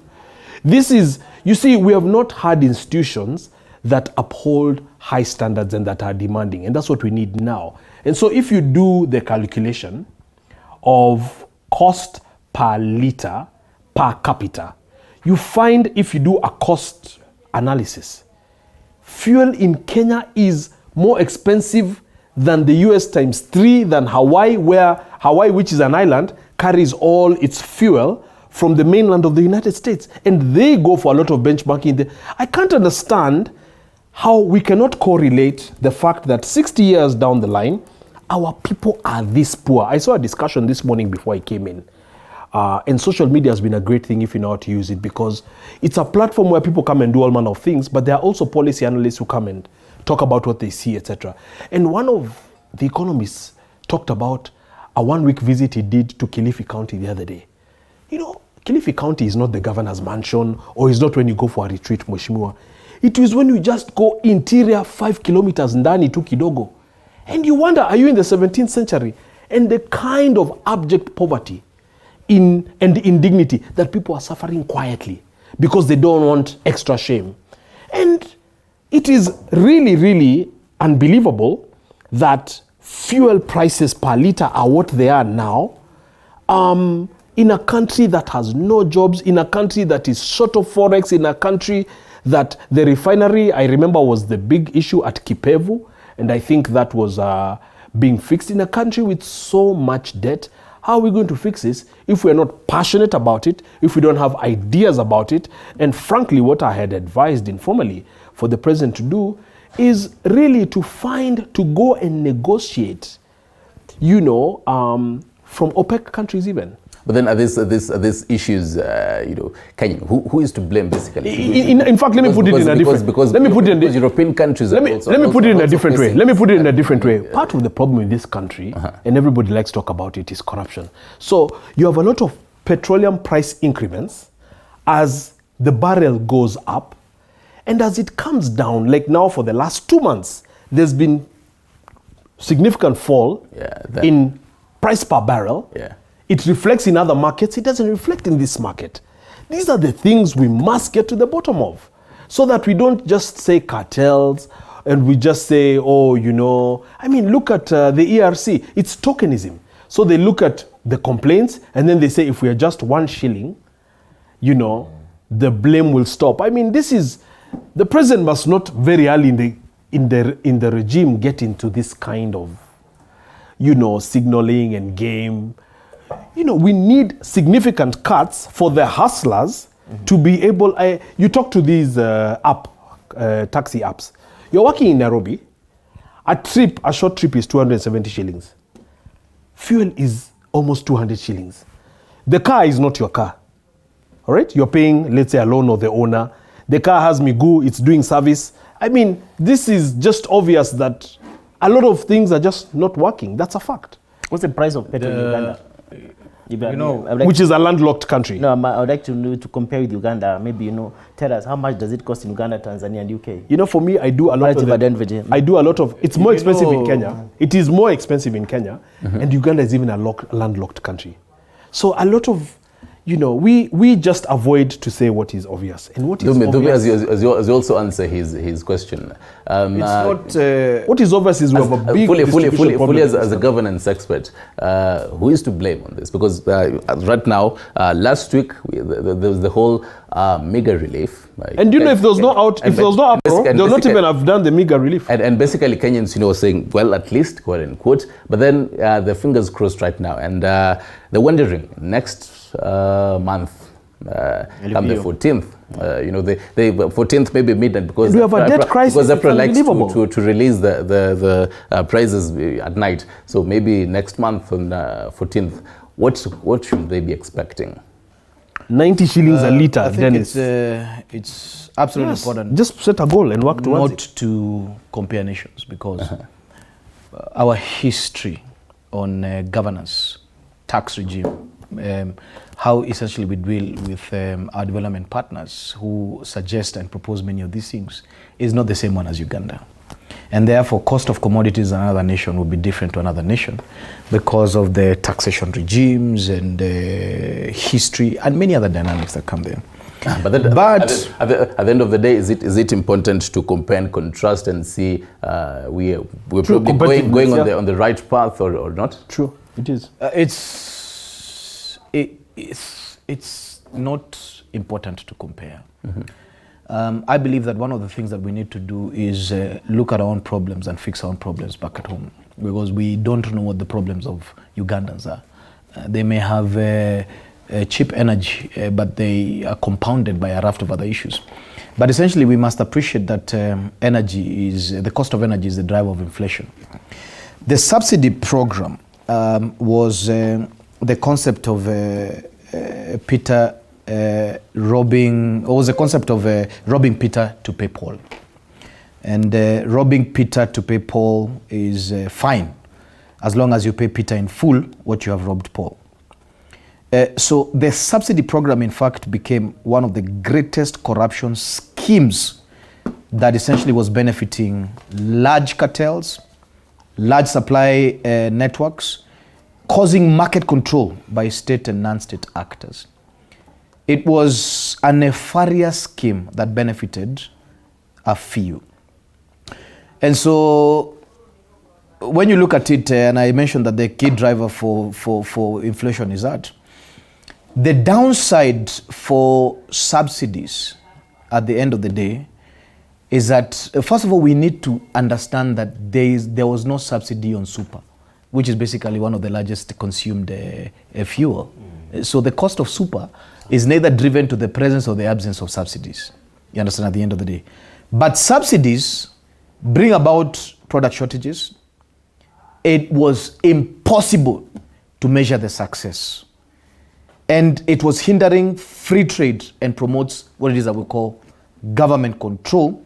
This is, you see, we have not had institutions that uphold high standards and that are demanding, and that's what we need now. And so if you do the calculation of cost per liter per capita, you find, if you do a cost analysis, fuel in Kenya is more expensive than the US times 3, than Hawaii, where Hawaii, which is an island, carries all its fuel from the mainland of the United States. And they go for a lot of benchmarking. I can't understand how we cannot correlate the fact that 60 years down the line, our people are this poor. I saw a discussion this morning before I came in. And social media has been a great thing if you know how to use it, because it's a platform where people come and do all manner of things, but there are also policy analysts who come and talk about what they see, etc. And one of the economists talked about a 1-week visit he did to Kilifi County the other day. You know, Kilifi County is not the governor's mansion, or is not when you go for a retreat, Mheshimiwa. It is when you just go interior 5 kilometers ndani tu kidogo. And you wonder, are you in the 17th century? And the kind of abject poverty and indignity that people are suffering quietly because they don't want extra shame. And it is really, really unbelievable that fuel prices per liter are what they are now, in a country that has no jobs, in a country that is short of forex, in a country that the refinery, I remember, was the big issue at Kipevu, and I think that was being fixed. In a country with so much debt, how are we going to fix this if we're not passionate about it, if we don't have ideas about it? And frankly, what I had advised informally for the president to do is really to go and negotiate, from OPEC countries even. But then are these issues, Kenyan, who is to blame basically? In fact, let me put it in a different way. Because European countries let me put it in a different way. Let me put it in a different way. Part of the problem in this country, and everybody likes to talk about it, is corruption. So you have a lot of petroleum price increments as the barrel goes up, and as it comes down, like now for the last 2 months, there's been significant fall in price per barrel. It reflects in other markets. It doesn't reflect in this market. These are the things we must get to the bottom of, so that we don't just say cartels and we just say, look at the ERC. It's tokenism. So they look at the complaints and then they say, if we are just 1 shilling, the blame will stop. The president must not very early in the regime get into this kind of, signaling and game. We need significant cuts for the hustlers to be able. You talk to these taxi apps. You're working in Nairobi. A short trip is 270 shillings. Fuel is almost 200 shillings. The car is not your car. All right? You're paying, let's say, a loan of the owner. The car has Miguu, it's doing service. This is just obvious that a lot of things are just not working. That's a fact. What's the price of petrol in Uganda? Which is a landlocked country. No, I would like to compare with Uganda. Maybe, tell us how much does it cost in Uganda, Tanzania, and UK? For me, I do a lot of it's more expensive in Kenya. It is more expensive in Kenya, and Uganda is even a landlocked country. So a lot of, we just avoid to say what is obvious. And what is obvious... As you also answer his question. It's not... what is obvious is we have a big distribution problem. As a governance expert, who is to blame on this? Because right now, last week, there was the whole mega relief. And if there was no uproar, they would not even have done the mega relief. And basically Kenyans, saying, well, at least, quote unquote, but then the fingers crossed right now. And they're wondering, next month, come the 14th, the 14th maybe midnight, because we have a debt crisis. Because April likes to release the prices at night. So maybe next month on 14th, what should they be expecting? 90 shillings a litre. I think it's absolutely important. Just set a goal and work towards not to compare nations, because our history on governance, tax regime, how essentially we deal with our development partners who suggest and propose many of these things is not the same one as Uganda. And therefore, cost of commodities in another nation will be different to another nation because of the taxation regimes and history and many other dynamics that come there. But at the end of the day, is it important to compare and contrast and see we're probably going on the right path or not? True, it is. It's not important to compare. I believe that one of the things that we need to do is look at our own problems and fix our own problems back at home, because we don't know what the problems of Ugandans are. They may have cheap energy, but they are compounded by a raft of other issues. But essentially, we must appreciate that the cost of energy is the driver of inflation. The subsidy program was the concept of Peter robbing Peter to pay Paul. And robbing Peter to pay Paul is fine, as long as you pay Peter in full what you have robbed Paul. So the subsidy program, in fact, became one of the greatest corruption schemes that essentially was benefiting large cartels, large supply networks, causing market control by state and non-state actors. It was a nefarious scheme that benefited a few. And so when you look at it, and I mentioned that the key driver for inflation is that the downside for subsidies at the end of the day is that, first of all, we need to understand that there was no subsidy on super, which is basically one of the largest consumed fuel. So the cost of super is neither driven to the presence or the absence of subsidies. You understand, at the end of the day. But subsidies bring about product shortages. It was impossible to measure the success. And it was hindering free trade and promotes what it is that we call government control.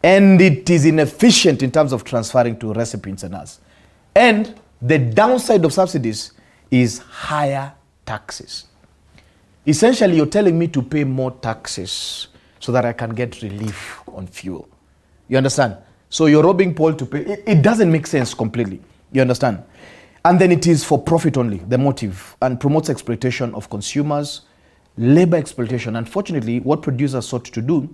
And it is inefficient in terms of transferring to recipients and us. And the downside of subsidies is higher taxes. Essentially, you're telling me to pay more taxes so that I can get relief on fuel. You understand? So you're robbing Paul to pay. It doesn't make sense completely. You understand? And then it is for profit only, the motive, and promotes exploitation of consumers, labor exploitation. Unfortunately, what producers sought to do,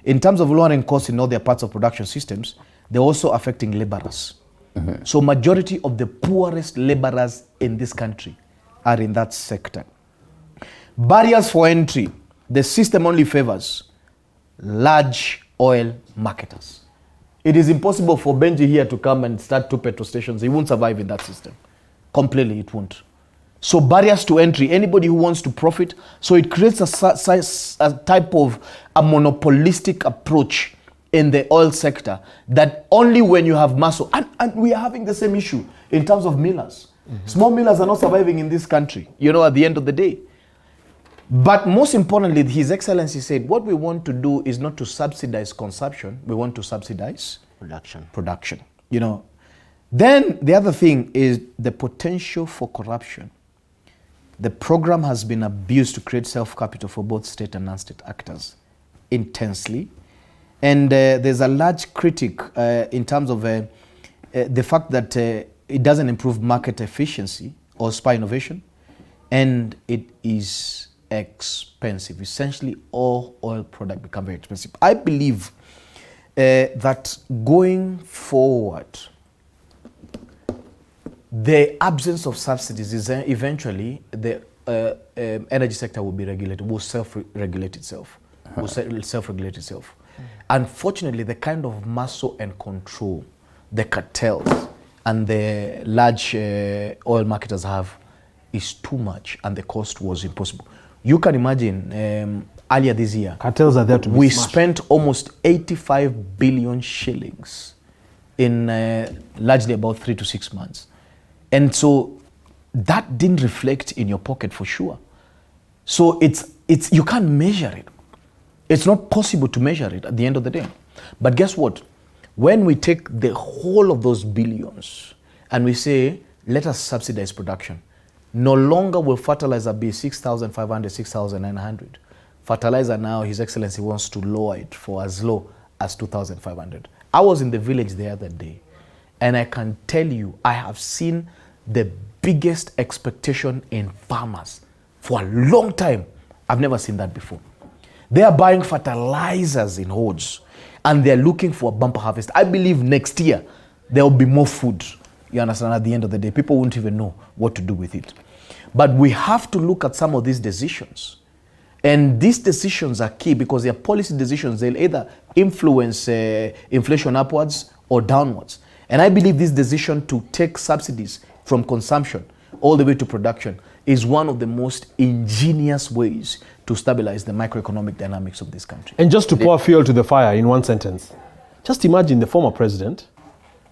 in terms of lowering costs in all their parts of production systems, they're also affecting laborers. Mm-hmm. So majority of the poorest laborers in this country are in that sector. Barriers for entry. The system only favors large oil marketers. It is impossible for Benji here to come and start 2 petrol stations. He won't survive in that system. Completely, it won't. So barriers to entry, anybody who wants to profit. So it creates a type of a monopolistic approach in the oil sector that only when you have muscle, and we are having the same issue in terms of millers. Mm-hmm. Small millers are not surviving in this country, at the end of the day. But most importantly, His Excellency said, what we want to do is not to subsidize consumption, we want to subsidize production. Then the other thing is the potential for corruption. The program has been abused to create self-capital for both state and non-state actors intensely. And there's a large critic in terms of the fact that it doesn't improve market efficiency or spur innovation, and it is expensive. Essentially, all oil products become very expensive. I believe that going forward, the absence of subsidies is eventually the energy sector will be regulated, will self-regulate itself, will self-regulate itself. Unfortunately, the kind of muscle and control the cartels and the large oil marketers have is too much, and the cost was impossible. You can imagine earlier this year, cartels are there to be we smashed. spent almost 85 billion shillings in largely about 3 to 6 months. And so that didn't reflect in your pocket for sure. So it's you can't measure it. It's not possible to measure it at the end of the day. But guess what? When we take the whole of those billions and we say, let us subsidize production, no longer will fertilizer be 6,500, 6,900. Fertilizer now, His Excellency wants to lower it for as low as 2,500. I was in the village the other day, and I can tell you, I have seen the biggest expectation in farmers for a long time. I've never seen that before. They are buying fertilizers in hordes, and they're looking for a bumper harvest. I believe next year, there will be more food. You understand, at the end of the day, people won't even know what to do with it. But we have to look at some of these decisions. And these decisions are key because they're policy decisions. They'll either influence inflation upwards or downwards. And I believe this decision to take subsidies from consumption all the way to production is one of the most ingenious ways to stabilize the macroeconomic dynamics of this country. And just to pour fuel to the fire in one sentence, just imagine the former president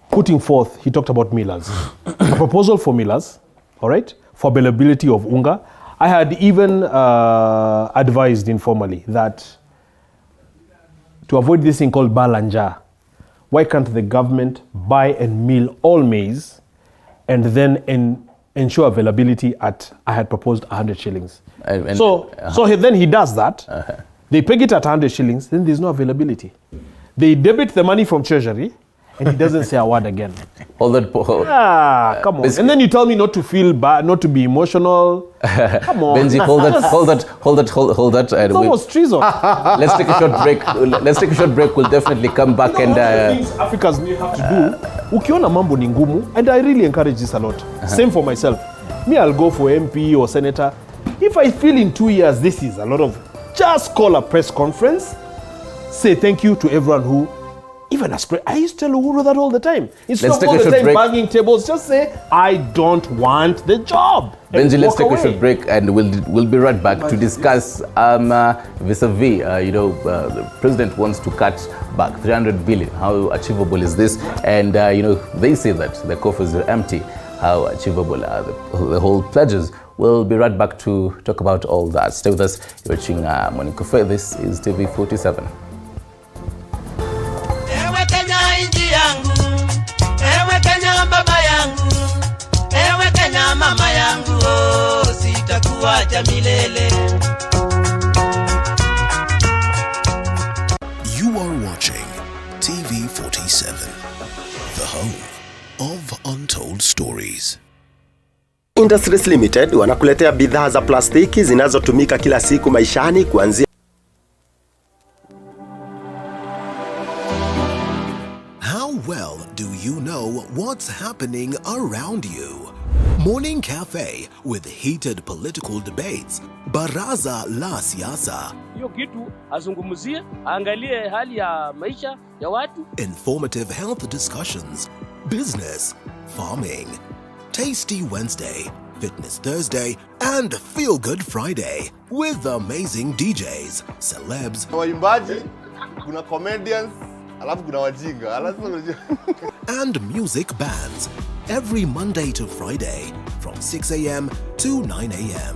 putting forth, he talked about millers, a proposal for millers, all right, for availability of unga. I had even advised informally that to avoid this thing called balanja, why can't the government buy and mill all maize and then ensure availability at, I had proposed 100 shillings. So then he does that. They peg it at 100 shillings, then there's no availability. They debit the money from treasury, and he doesn't say a word again. hold that. Come on. And then you tell me not to feel bad, not to be emotional. Come on. Benji, hold that. It's almost treason. Let's take a short break. We'll definitely come back One of the things Africans may have to do, ukiona mambo ni ngumu, and I really encourage this a lot. Same for myself. Me, I'll go for MP or senator. If I feel in 2 years this is a lot of, just call a press conference, say thank you to everyone who, even as I used to tell Uhuru that all the time. Instead of all the time banging tables, just say, I don't want the job. Benji, let's take a short break and we'll be right back to discuss vis-a-vis, the president wants to cut back 300 billion. How achievable is this? And, they say that the coffers are empty. How achievable are the whole pledges? We'll be right back to talk about all that. Stay with us. You're watching Morning Cafe. This is TV 47. Ewe Kenya inji yangu, ewe Kenya baba yangu, ewe Kenya mama yangu, oh, sitakuacha milele. You are watching TV 47, the home of untold stories. Industries Limited wanakuletea bidhaa za plastiki zinazotumika kila siku maishani kuanzia. How well do you know what's happening around you? Morning Cafe with heated political debates. Baraza la siasa. Hiyo kitu azungumzie, angalie hali ya maisha ya watu. Informative health discussions. Business, farming. Tasty Wednesday, Fitness Thursday, and Feel Good Friday with amazing DJs, celebs, waimbaji, kuna comedians, alafu kuna wajinga, and music bands every Monday to Friday from 6 a.m. to 9 a.m.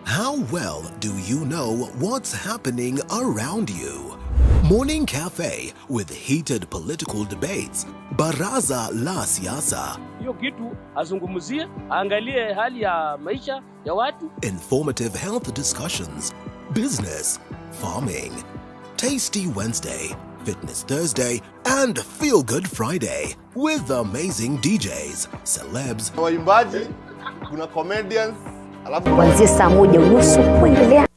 How well do you know what's happening around you? Morning Cafe with heated political debates. Baraza la siasa. Hiyo kitu azungumzie, angalie hali ya maisha ya watu. Informative health discussions. Business, farming. Tasty Wednesday, Fitness Thursday, and Feel Good Friday with amazing DJs, celebs, waimbaji, kuna comedians, kuanzia saa 1:30 kuendelea.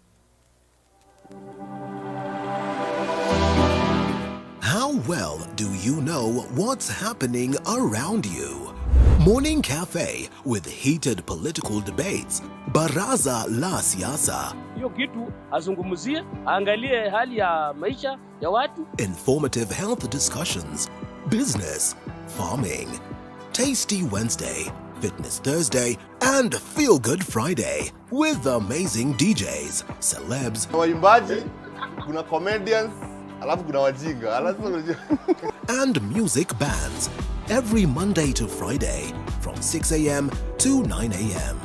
How well do you know what's happening around you? Morning Cafe with heated political debates. Baraza la siasa. Hiyo kitu azungumzie, angalie hali ya maisha ya watu. Informative health discussions. Business, farming. Tasty Wednesday, Fitness Thursday, and Feel Good Friday with amazing DJs, celebs, waimbaji, kuna comedians, alafu kuna wajinga, and music bands every Monday to Friday from 6 a.m. to 9 a.m.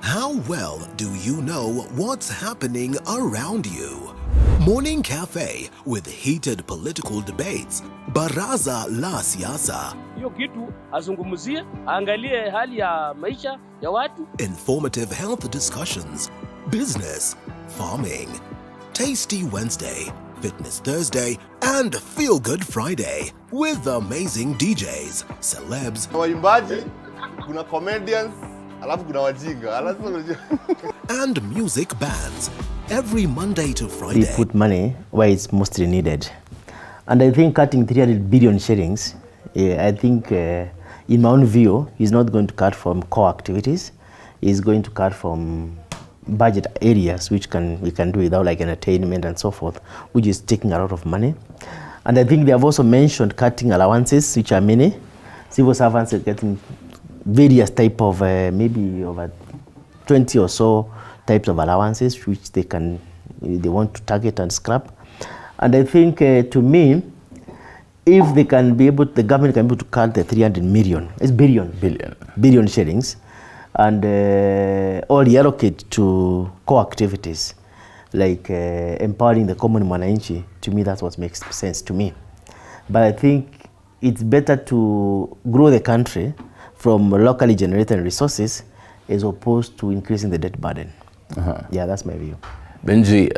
How well do you know what's happening around you? Morning Cafe with heated political debates. Baraza la siasa. Hiyo kitu azungumzie, angalie hali ya maisha ya watu. Informative health discussions. Business, farming. Tasty Wednesday, Fitness Thursday, and Feel Good Friday with amazing DJs, celebs, waimbaji, kuna comedians, alafu kuna wajinga, and music bands every Monday to Friday. We put money where it's mostly needed. And I think cutting 300 billion shillings, I think in my own view, he's not going to cut from core activities. He's going to cut from budget areas which we can do without, like entertainment and so forth, which is taking a lot of money. And I think they have also mentioned cutting allowances, which are many. Civil servants are getting various type of maybe over 20 or so types of allowances which they want to target and scrap. And I think to me, if they can be able, the government can be able to cut the 300 million, it's billion shillings, and all allocate to core activities like empowering the common mwananchi, to me that's what makes sense to me. But I think it's better to grow the country from locally generated resources as opposed to increasing the debt burden. Yeah, that's my view. Benji,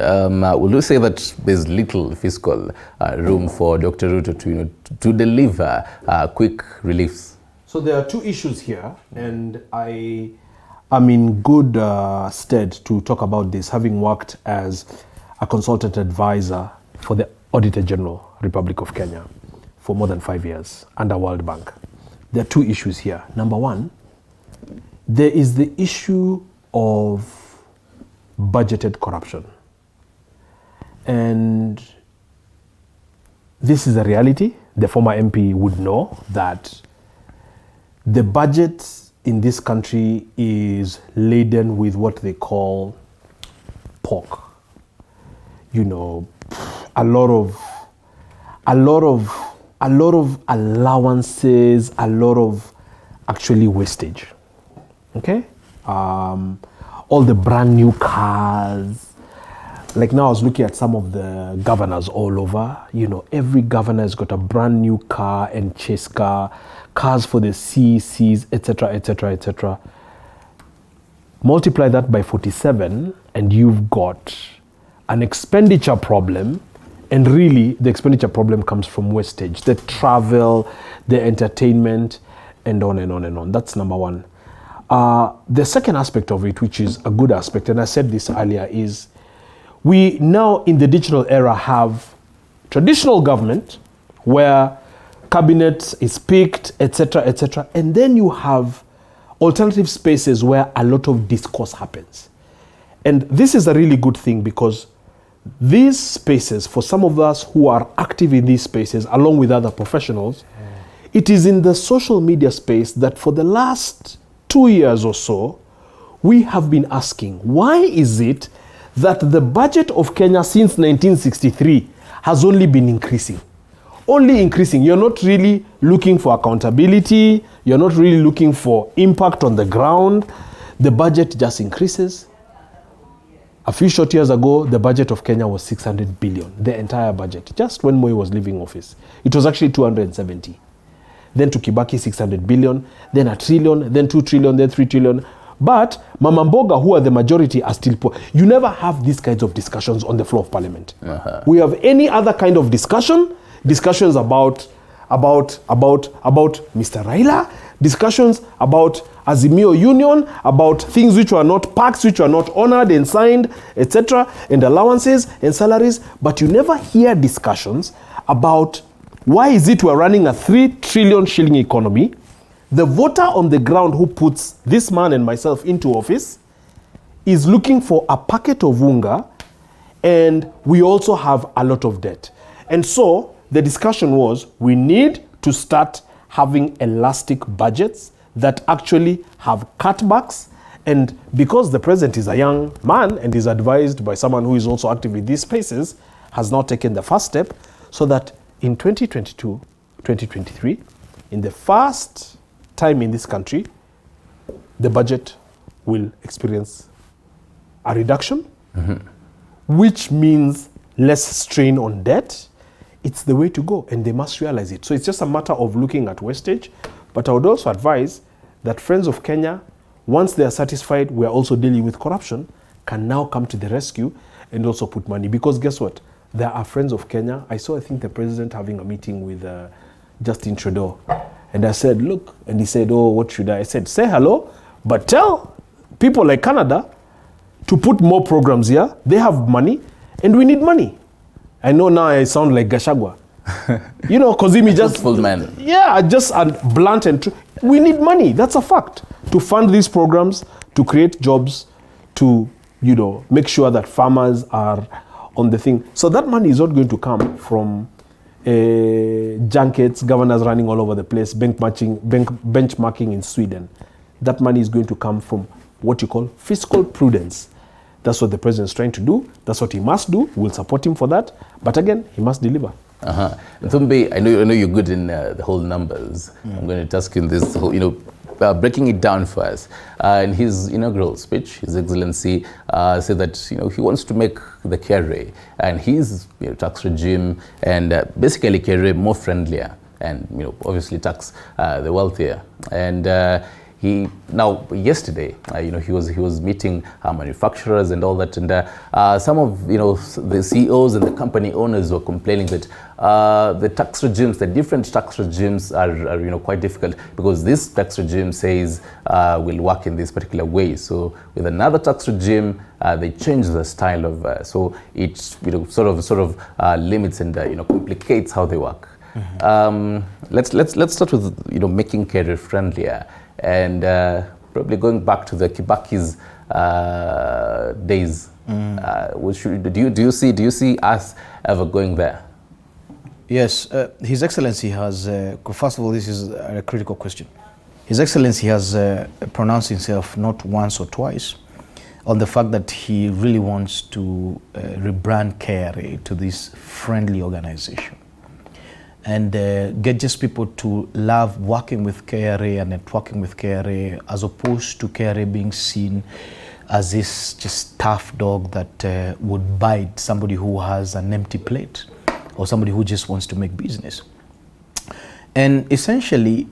will you say that there's little fiscal room for Dr. Ruto to deliver quick reliefs? So there are two issues here, and I am in good stead to talk about this, having worked as a consultant advisor for the Auditor General, Republic of Kenya, for more than 5 years under World Bank. There are two issues here. Number one, there is the issue of budgeted corruption. And this is a reality. The former MP would know that the budget in this country is laden with what they call pork. You know, a lot of allowances, a lot of actually wastage. Okay? All the brand new cars. Like now I was looking at some of the governors all over. You know, every governor has got a brand new car and chase car, cars for the CECs, etc., etc., etc. Multiply that by 47 and you've got an expenditure problem. And really, the expenditure problem comes from wastage, the travel, the entertainment, and on and on and on. That's number one. The second aspect of it, which is a good aspect, and I said this earlier, is we now in the digital era have traditional government where cabinet is picked, etc., etc., and then you have alternative spaces where a lot of discourse happens. And this is a really good thing because these spaces, for some of us who are active in these spaces, along with other professionals, it is in the social media space that for the last 2 years or so, we have been asking, why is it that the budget of Kenya since 1963 has only been increasing? Only increasing. You're not really looking for accountability. You're not really looking for impact on the ground. The budget just increases. A few short years ago, the budget of Kenya was 600 billion, the entire budget, just when Moi was leaving office. It was actually 270. Then to Kibaki, 600 billion, then a trillion, then 2 trillion, then 3 trillion. But Mama Mboga, who are the majority, are still poor. You never have these kinds of discussions on the floor of parliament. We have any other kind of discussions about Mr. Raila, discussions about Azimio Union, about things which were not pacts, which were not honored and signed, etc., and allowances and salaries, but you never hear discussions about why is it we're running a 3 trillion shilling economy. The voter on the ground who puts this man and myself into office is looking for a packet of unga, and we also have a lot of debt. And so the discussion was, we need to start having elastic budgets that actually have cutbacks. And because the president is a young man and is advised by someone who is also active in these spaces, has now taken the first step so that in 2022, 2023, in the first time in this country, the budget will experience a reduction, which means less strain on debt. It's the way to go, and they must realize it. So it's just a matter of looking at wastage. But I would also advise that Friends of Kenya, once they are satisfied we are also dealing with corruption, can now come to the rescue and also put money. Because guess what? There are Friends of Kenya. I think the president having a meeting with Justin Trudeau. And I said, look, and he said, oh, what should I? I said, say hello, but tell people like Canada to put more programs here. They have money, and we need money. I know now I sound like Gachagua. You know, Kozimi just... Full man. Yeah, just blunt and true. We need money, that's a fact, to fund these programs, to create jobs, to, you know, make sure that farmers are on the thing. So that money is not going to come from junkets, governors running all over the place, benchmarking in Sweden. That money is going to come from what you call fiscal prudence. That's what the president is trying to do. That's what he must do. We'll support him for that. But again, he must deliver. Thumbi, I know you're good in the whole numbers. I'm going to ask you this whole, breaking it down for us. In his inaugural speech, His Excellency said that he wants to make the KRA and his tax regime and basically KRA more friendlier and obviously tax the wealthier. And yesterday, he was meeting manufacturers and all that, and some of the CEOs and the company owners were complaining that the tax regimes, the different tax regimes are quite difficult, because this tax regime says will work in this particular way. So with another tax regime, they change the style of so it sort of limits and complicates how they work. Let's start with making career friendlier. And probably going back to the Kibaki's days, do you see us ever going there? Yes, His Excellency has. First of all, this is a critical question. His Excellency has pronounced himself not once or twice on the fact that he really wants to rebrand KRA to this friendly organization, and get just people to love working with KRA and networking with KRA, as opposed to KRA being seen as this just tough dog that would bite somebody who has an empty plate or somebody who just wants to make business. And essentially,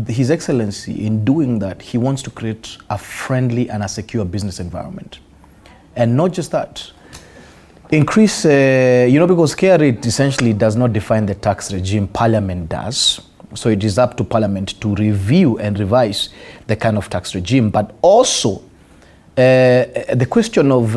His Excellency, in doing that, he wants to create a friendly and a secure business environment. And not just that, increase, because KRA essentially does not define the tax regime, Parliament does. So it is up to Parliament to review and revise the kind of tax regime, but also the question of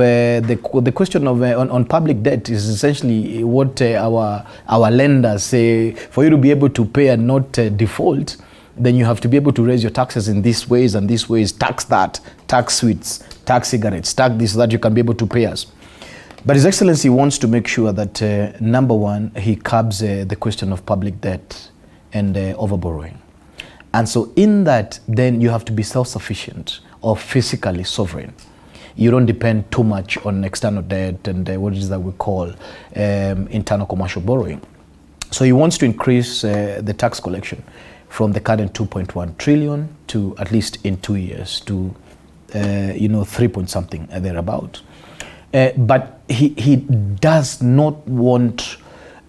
on public debt is essentially what our lenders say. For you to be able to pay and not default, then you have to be able to raise your taxes in these ways and these ways. Tax that, tax sweets, tax cigarettes, tax this, so that you can be able to pay us. But His Excellency wants to make sure that number one, he curbs the question of public debt and overborrowing. And so in that, then you have to be self-sufficient or fiscally sovereign. You don't depend too much on external debt and what it is that we call internal commercial borrowing. So he wants to increase the tax collection from the current 2.1 trillion to, at least in 2 years, to 3 point something thereabout. But he does not want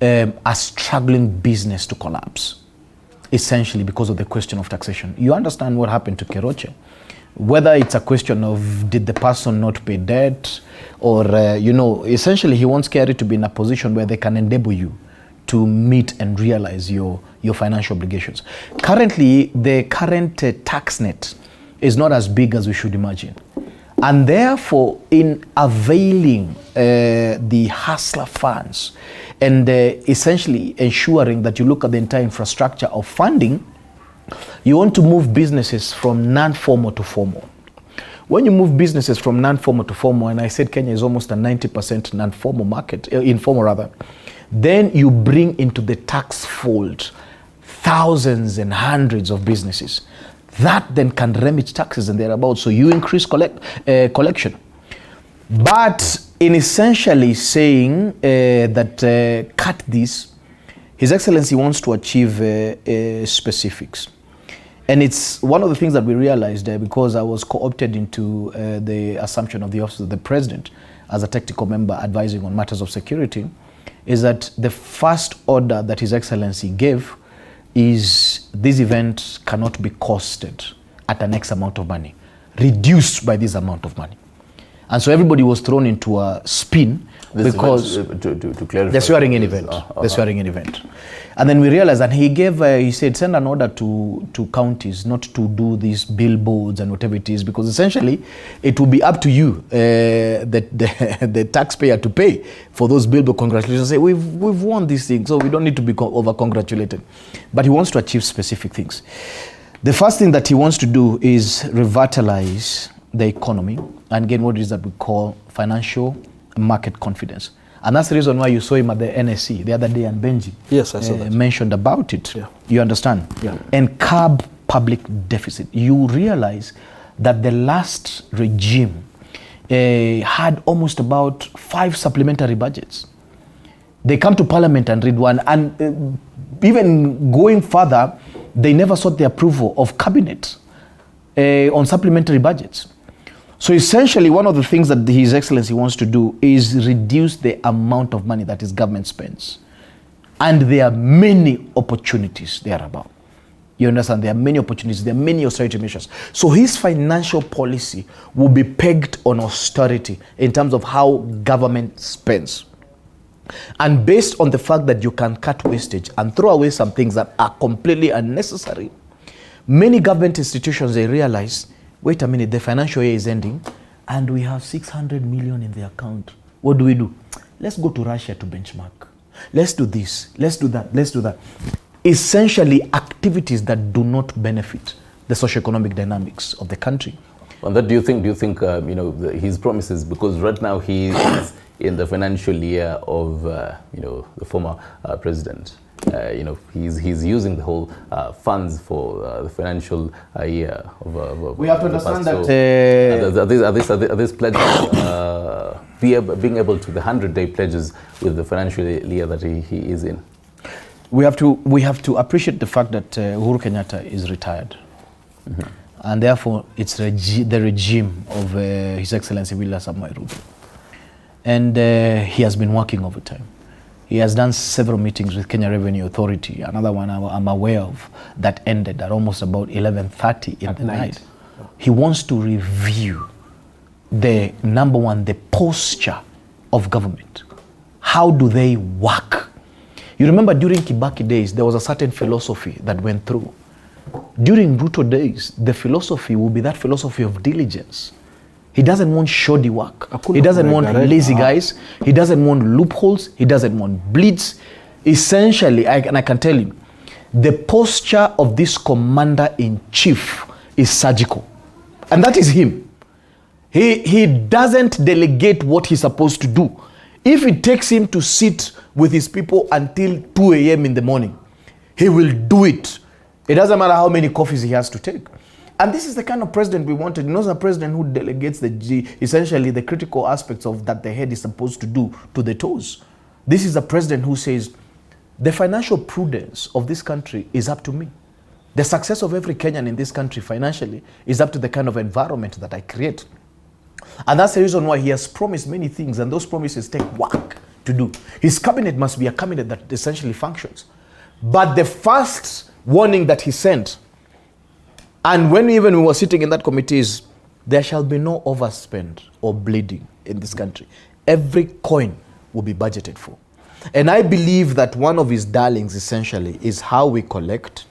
a struggling business to collapse, essentially because of the question of taxation. You understand what happened to Keroche. Whether it's a question of did the person not pay debt, or essentially he wants KRA to be in a position where they can enable you to meet and realize your financial obligations. Currently, the current tax net is not as big as we should imagine. And therefore, in availing the hustler funds and essentially ensuring that you look at the entire infrastructure of funding, you want to move businesses from non-formal to formal. When you move businesses from non-formal to formal, and I said Kenya is almost a 90% non-formal market, informal rather, then you bring into the tax fold thousands and hundreds of businesses. That then can remit taxes and thereabouts, so you increase collection. But in essentially saying that cut this, His Excellency wants to achieve specifics. And it's one of the things that we realized because I was co-opted into the assumption of the Office of the President as a technical member advising on matters of security, is that the first order that His Excellency gave is this event cannot be costed at an X amount of money, reduced by this amount of money. And so everybody was thrown into a spin because to clarify, the swearing-in event, the swearing-in event. And then we realized, and he gave, he said, send an order to counties not to do these billboards and whatever it is, because essentially it will be up to you, the taxpayer, to pay for those billboard congratulations. Say, we've won these things, so we don't need to be over-congratulated. But he wants to achieve specific things. The first thing that he wants to do is revitalize the economy and again what it is that we call financial market confidence. And that's the reason why you saw him at the NSC the other day, and Benji yes, I saw that. Mentioned about it. Yeah. You understand? Yeah. And curb public deficit. You realize that the last regime had almost about 5 supplementary budgets. They come to Parliament and read one, and even going further, they never sought the approval of Cabinet on supplementary budgets. So essentially, one of the things that His Excellency wants to do is reduce the amount of money that his government spends. And there are many opportunities thereabout. You understand? There are many opportunities, there are many austerity measures. So his financial policy will be pegged on austerity in terms of how government spends. And based on the fact that you can cut wastage and throw away some things that are completely unnecessary, many government institutions, they realize, wait a minute, the financial year is ending and we have 600 million in the account. What do? Let's go to Russia to benchmark. Let's do this, let's do that, let's do that. Essentially activities that do not benefit the socioeconomic dynamics of the country. On that, do you think his promises, because right now he is in the financial year of the former president, he's using the whole funds for the financial year of we have to understand that are these pledges being able to the 100-day pledges with the financial year that he is in? We have to appreciate the fact that Uhuru Kenyatta is retired. Mm-hmm. And therefore it's the regime of His Excellency William Samoei Ruto. And he has been working overtime. He has done several meetings with Kenya Revenue Authority. Another one I'm aware of that ended at almost about 11:30 in the night. He wants to review the number one, the posture of government. How do they work? You remember during Kibaki days, there was a certain philosophy that went through. During Ruto days, the philosophy will be that philosophy of diligence. He doesn't want shoddy work. He doesn't want lazy guys. He doesn't want loopholes. He doesn't want bleeds. Essentially, I can tell you, the posture of this commander-in-chief is surgical. And that is him. He doesn't delegate what he's supposed to do. If it takes him to sit with his people until 2 a.m. in the morning, he will do it. It doesn't matter how many coffees he has to take. And this is the kind of president we wanted. Not a president who delegates essentially the critical aspects of that the head is supposed to do to the toes. This is a president who says, the financial prudence of this country is up to me. The success of every Kenyan in this country financially is up to the kind of environment that I create. And that's the reason why he has promised many things, and those promises take work to do. His cabinet must be a cabinet that essentially functions. But the first warning that he sent, and when we were sitting in that committee, is there shall be no overspend or bleeding in this country. Every coin will be budgeted for. And I believe that one of his darlings essentially is how we collect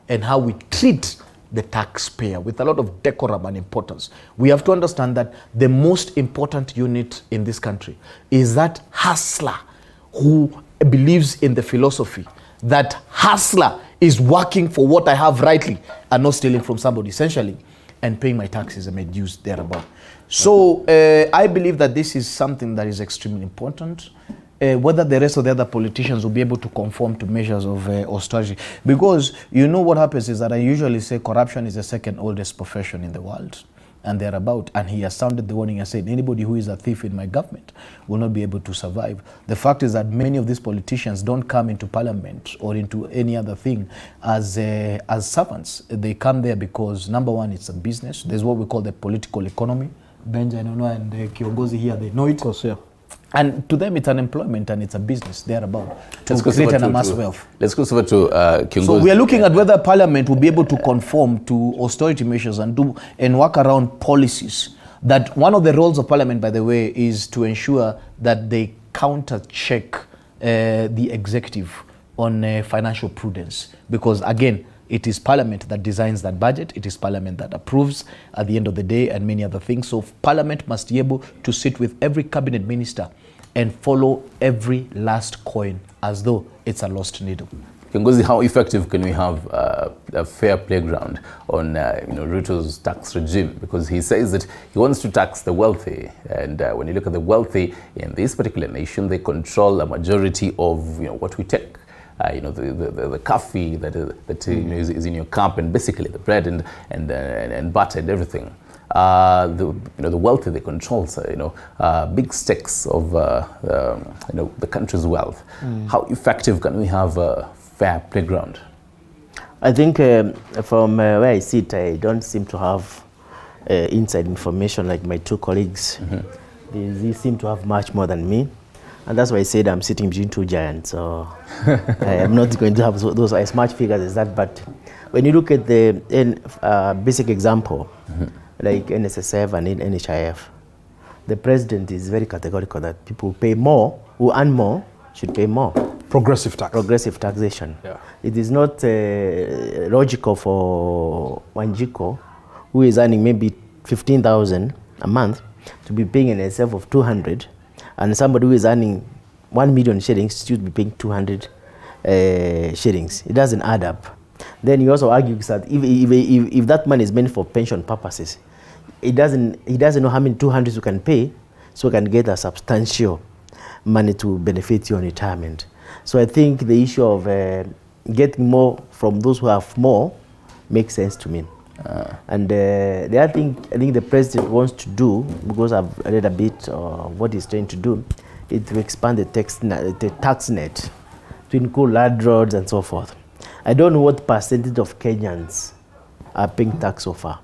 and how we treat the taxpayer with a lot of decorum and importance. We have to understand that the most important unit in this country is that hustler who believes in the philosophy that hustler is working for what I have rightly and not stealing from somebody essentially and paying my taxes and my dues thereabout. So I believe that this is something that is extremely important. Whether the rest of the other politicians will be able to conform to measures of austerity. Because you know what happens is that I usually say corruption is the second oldest profession in the world and thereabout. And he has sounded the warning and said, anybody who is a thief in my government will not be able to survive. The fact is that many of these politicians don't come into parliament or into any other thing as servants. They come there because, number one, it's a business. There's what we call the political economy. Benja and Kiongozi here, they know it. Of course, yeah. And to them, it's an employment and it's a business thereabout to create and amass wealth. Let's go over to Kiongozi. So we are looking at whether Parliament will be able to conform to austerity measures and work around policies. That one of the roles of Parliament, by the way, is to ensure that they counter-check the executive on financial prudence. Because again, it is Parliament that designs that budget. It is Parliament that approves at the end of the day and many other things. So Parliament must be able to sit with every cabinet minister and follow every last coin as though it's a lost needle. Kiongozi, how effective can we have a fair playground on Ruto's tax regime? Because he says that he wants to tax the wealthy. And when you look at the wealthy in this particular nation, they control a majority of what we take. The coffee that is in your cup, and basically the bread and butter and everything. The wealthy, they control big stakes of the country's wealth. How effective can we have a fair playground? I think from where I sit, I don't seem to have inside information like my two colleagues. They seem to have much more than me. And that's why I said I'm sitting between two giants. So I'm not going to have those as much figures as that. But when you look at the basic example, like NSSF and NHIF, the president is very categorical that people who pay more, who earn more, should pay more. Progressive tax. Progressive taxation. Yeah. It is not logical for Wanjiko, who is earning maybe 15,000 a month, to be paying an NSF of 200, and somebody who is earning 1 million shillings should be paying 200 shillings. It doesn't add up. Then he also argues that if that money is meant for pension purposes, he doesn't know how many 200s you can pay, so you can get a substantial money to benefit you on retirement. So I think the issue of getting more from those who have more makes sense to me. And the other thing I think the president wants to do, because I've read a bit of what he's trying to do, is to expand the tax net to include landlords and so forth. I don't know what percentage of Kenyans are paying tax so far.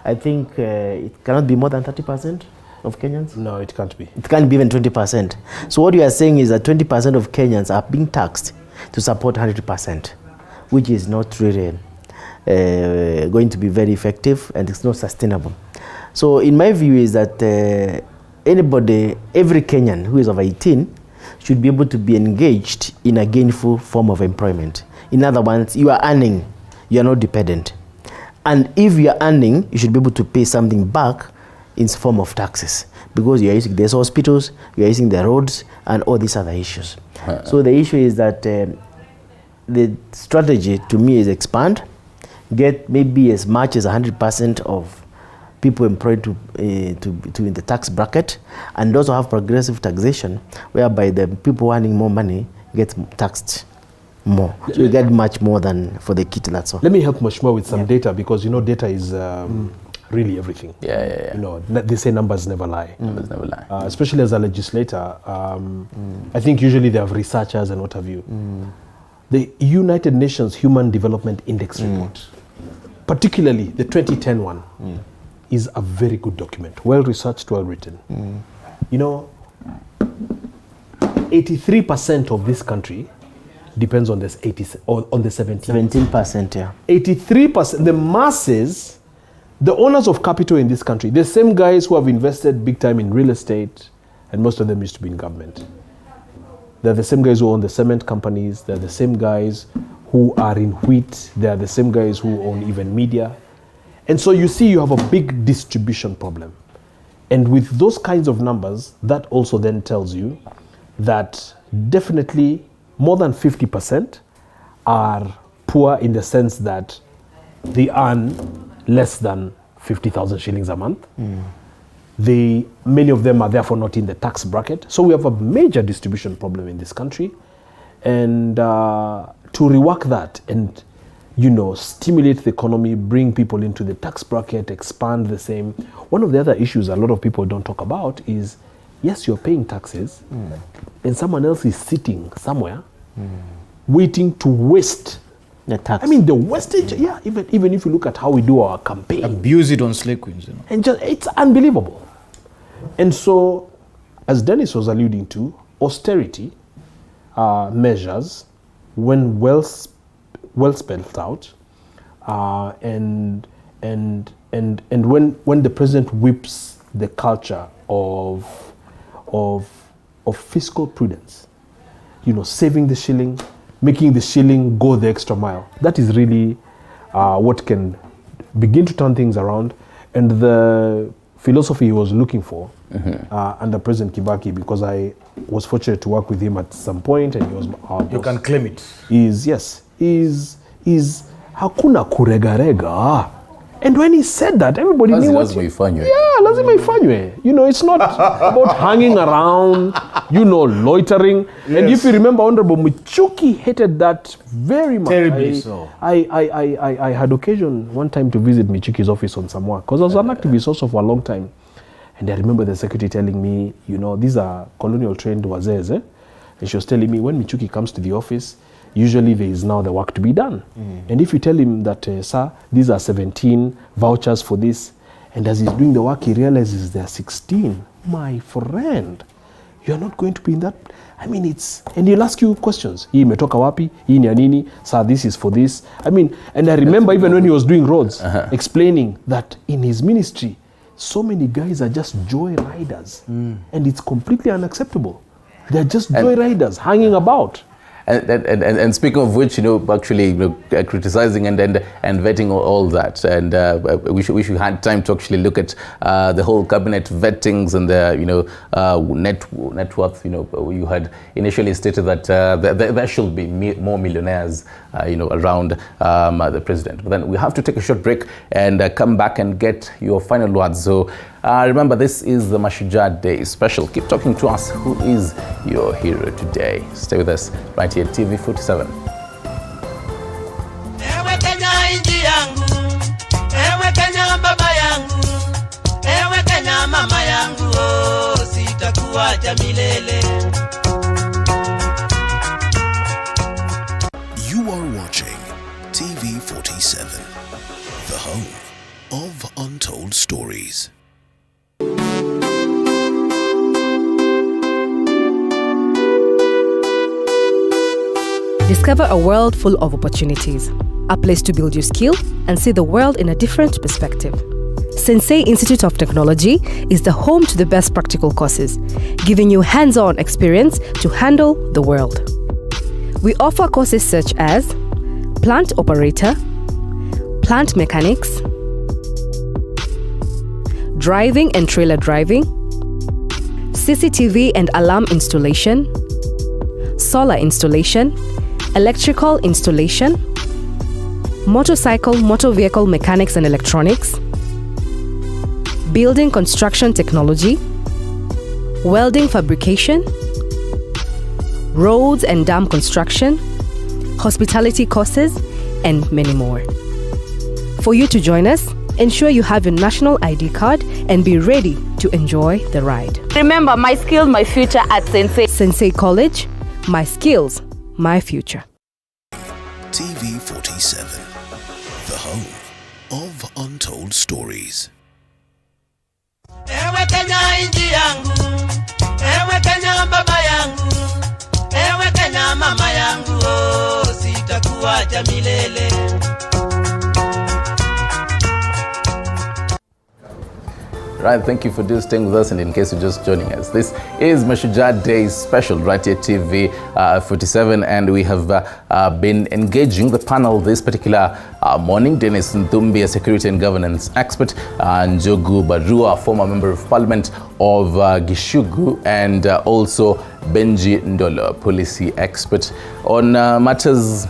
I think it cannot be more than 30% of Kenyans. No, it can't be. It can't be even 20%. So what you are saying is that 20% of Kenyans are being taxed to support 100%, which is not really going to be very effective, and it's not sustainable. So in my view is that every Kenyan who is over 18 should be able to be engaged in a gainful form of employment. In other words, you are earning, you are not dependent. And if you are earning, you should be able to pay something back in the form of taxes, because you are using these hospitals, you are using the roads, and all these other issues. So the issue is that the strategy to me is expand, get maybe as much as 100% of people employed to in the tax bracket, and also have progressive taxation, whereby the people earning more money get taxed more. So you get much more than for the kit, that's all. Let me help Mashujaa with some data, because data is really everything. Yeah. They say numbers never lie. Numbers never lie. Especially as a legislator, I think usually they have researchers and what have you. The United Nations Human Development Index report, particularly the 2010 one, is a very good document, well researched, well written. 83% of this country depends on this 17%. Yeah. 83%. The masses, the owners of capital in this country, the same guys who have invested big time in real estate, and most of them used to be in government. They're the same guys who own the cement companies. They're the same guys who are in wheat. They're the same guys who own even media. And so you see, you have a big distribution problem. And with those kinds of numbers, that also then tells you that definitely more than 50% are poor, in the sense that they earn less than 50,000 shillings a month. Many of them are therefore not in the tax bracket. So we have a major distribution problem in this country. And to rework that and stimulate the economy, bring people into the tax bracket, expand the same. One of the other issues a lot of people don't talk about is, yes, you're paying taxes, and someone else is sitting somewhere waiting to waste the tax. I mean, the wastage, even if you look at how we do our campaign. Abuse it on slave queens. And it's unbelievable. And so, as Dennis was alluding to, austerity measures, when well spelled out, and when the president whips the culture of fiscal prudence, saving the shilling, making the shilling go the extra mile. That is really what can begin to turn things around. And the philosophy he was looking for under President Kibaki, because I was fortunate to work with him at some point, and he was our boss. You can claim it. Is hakuna kuregarega. And when he said that, everybody knew what... lazima ifanywe. Yeah, lazima ifanywe. It's not about hanging around, loitering. Yes. And if you remember, Honorable Michuki hated that very much. Terribly so. I had occasion one time to visit Michuki's office on some work, because I was an activist also for a long time. And I remember the secretary telling me, these are colonial trained wazes. And she was telling me, when Michuki comes to the office, usually there is now the work to be done. And if you tell him that, sir, these are 17 vouchers for this, and as he's doing the work, he realizes there are 16. My friend, You are not going to be in that. I mean, it's, and he'll ask you questions. Hii imetoka wapi? Hii ni ya nini? Sir, this is for this. I mean, and I remember even when he was doing roads, explaining that in his ministry, so many guys are just joy riders. And it's completely unacceptable. They're just joy riders hanging about. And speaking of which, actually criticizing and vetting all that, and we should have time to actually look at the whole cabinet vettings and the net worth. You had initially stated that there should be more millionaires around the president. But then we have to take a short break and come back and get your final words. So remember, this is the Mashujaa Day special. Keep talking to us. Who is your hero today? Stay with us right here at TV 47. Ewe Kenya inji yangu, ewe Kenya baba yangu, ewe Kenya mama yangu, oh, sitakuacha milele. You are watching TV 47, the home of untold stories. Discover a world full of opportunities, a place to build your skill and see the world in a different perspective. Sensei Institute of Technology is the home to the best practical courses, giving you hands-on experience to handle the world. We offer courses such as plant operator, plant mechanics, driving and trailer driving, CCTV and alarm installation, solar installation, electrical installation, motor vehicle mechanics and electronics, building construction technology, welding fabrication, roads and dam construction, hospitality courses, and many more. For you to join us, ensure you have your national ID card and be ready to enjoy the ride. Remember, my skills, my future at Sensei. Sensei College, my skills, my future. TV 47, the home of untold stories. Ewe Kenya inji yangu, ewe Kenya baba yangu, ewe Kenya mama yangu, oh, sitakuacha milele. Right, thank you for just staying with us, and in case you're just joining us, this is Mashujaa Day special right here TV 47, and we have been engaging the panel this particular morning. Dennis Nthumbi, a security and governance expert, Njogu Barua, former member of parliament of Gishugu, and also Benji Ndolo, a policy expert on matters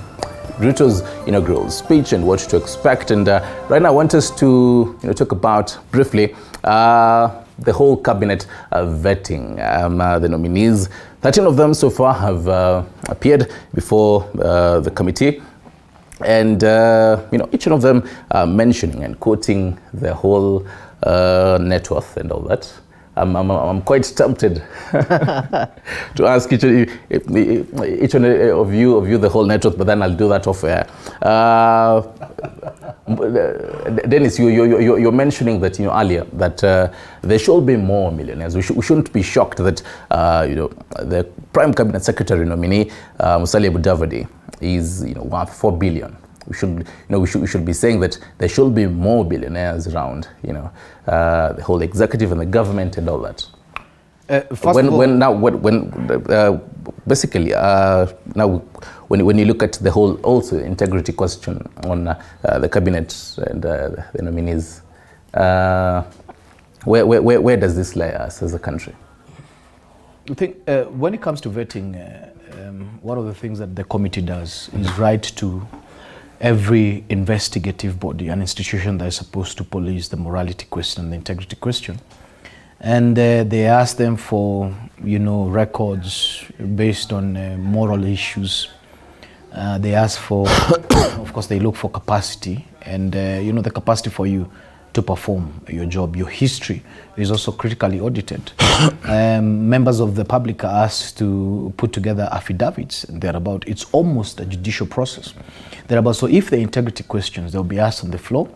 Ruto's inaugural speech and what to expect. And right now I want us to talk about briefly the whole cabinet vetting. The nominees, 13 of them so far have appeared before the committee, and each one of them mentioning and quoting the whole net worth and all that. I'm quite tempted to ask each one of you the whole net worth, but then I'll do that off air. Dennis, you're mentioning that earlier that there should be more millionaires. We shouldn't be shocked that the Prime Cabinet Secretary nominee Musalia Mudavadi is worth 4 billion. We should be saying that there should be more billionaires around, the whole executive and the government and all that. When you look at the whole also integrity question on the cabinet and the nominees, where does this lay us as a country? I think when it comes to vetting, one of the things that the committee does is write to every investigative body, an institution that is supposed to police the morality question, the integrity question. And they ask them for, records based on moral issues. They ask for, of course, they look for capacity and, the capacity for you to perform your job. Your history is also critically audited. Members of the public are asked to put together affidavits and thereabout. It's almost a judicial process. Thereabout. So if the integrity questions, they'll be asked on the floor.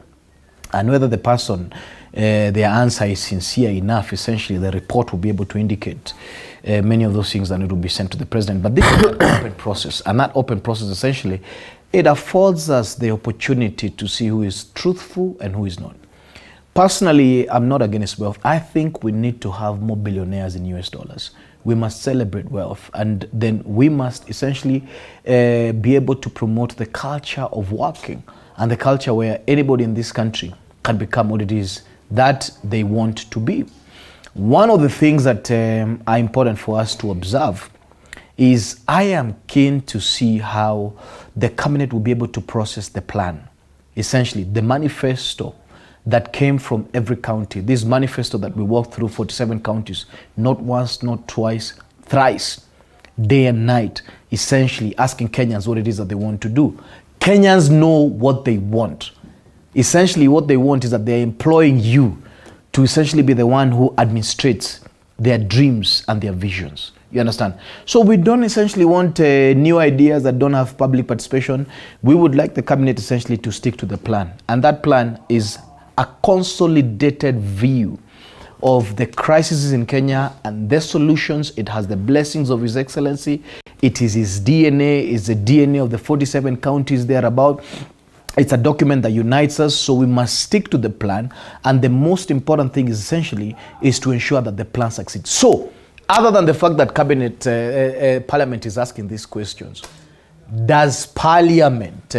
and whether the person, their answer is sincere enough, essentially the report will be able to indicate many of those things, and it will be sent to the president. But this is an open process, and that open process essentially, it affords us the opportunity to see who is truthful and who is not. Personally, I'm not against wealth. I think we need to have more billionaires in US dollars. We must celebrate wealth, and then we must essentially be able to promote the culture of working, and the culture where anybody in this country can become what it is that they want to be. One of the things that are important for us to observe is I am keen to see how the cabinet will be able to process the plan, essentially the manifesto that came from every county. This manifesto that we walked through 47 counties, not once, not twice, thrice, day and night, essentially asking Kenyans what it is that they want to do. Kenyans know what they want. Essentially what they want is that they're employing you to essentially be the one who administrates their dreams and their visions. You understand? So we don't essentially want new ideas that don't have public participation. We would like the cabinet essentially to stick to the plan. And that plan is a consolidated view of the crises in Kenya and the solutions. It has the blessings of His Excellency. It is his DNA, it's the DNA of the 47 counties thereabout. It's a document that unites us, so we must stick to the plan. And the most important thing is essentially is to ensure that the plan succeeds. So, other than the fact that Parliament is asking these questions, has Parliament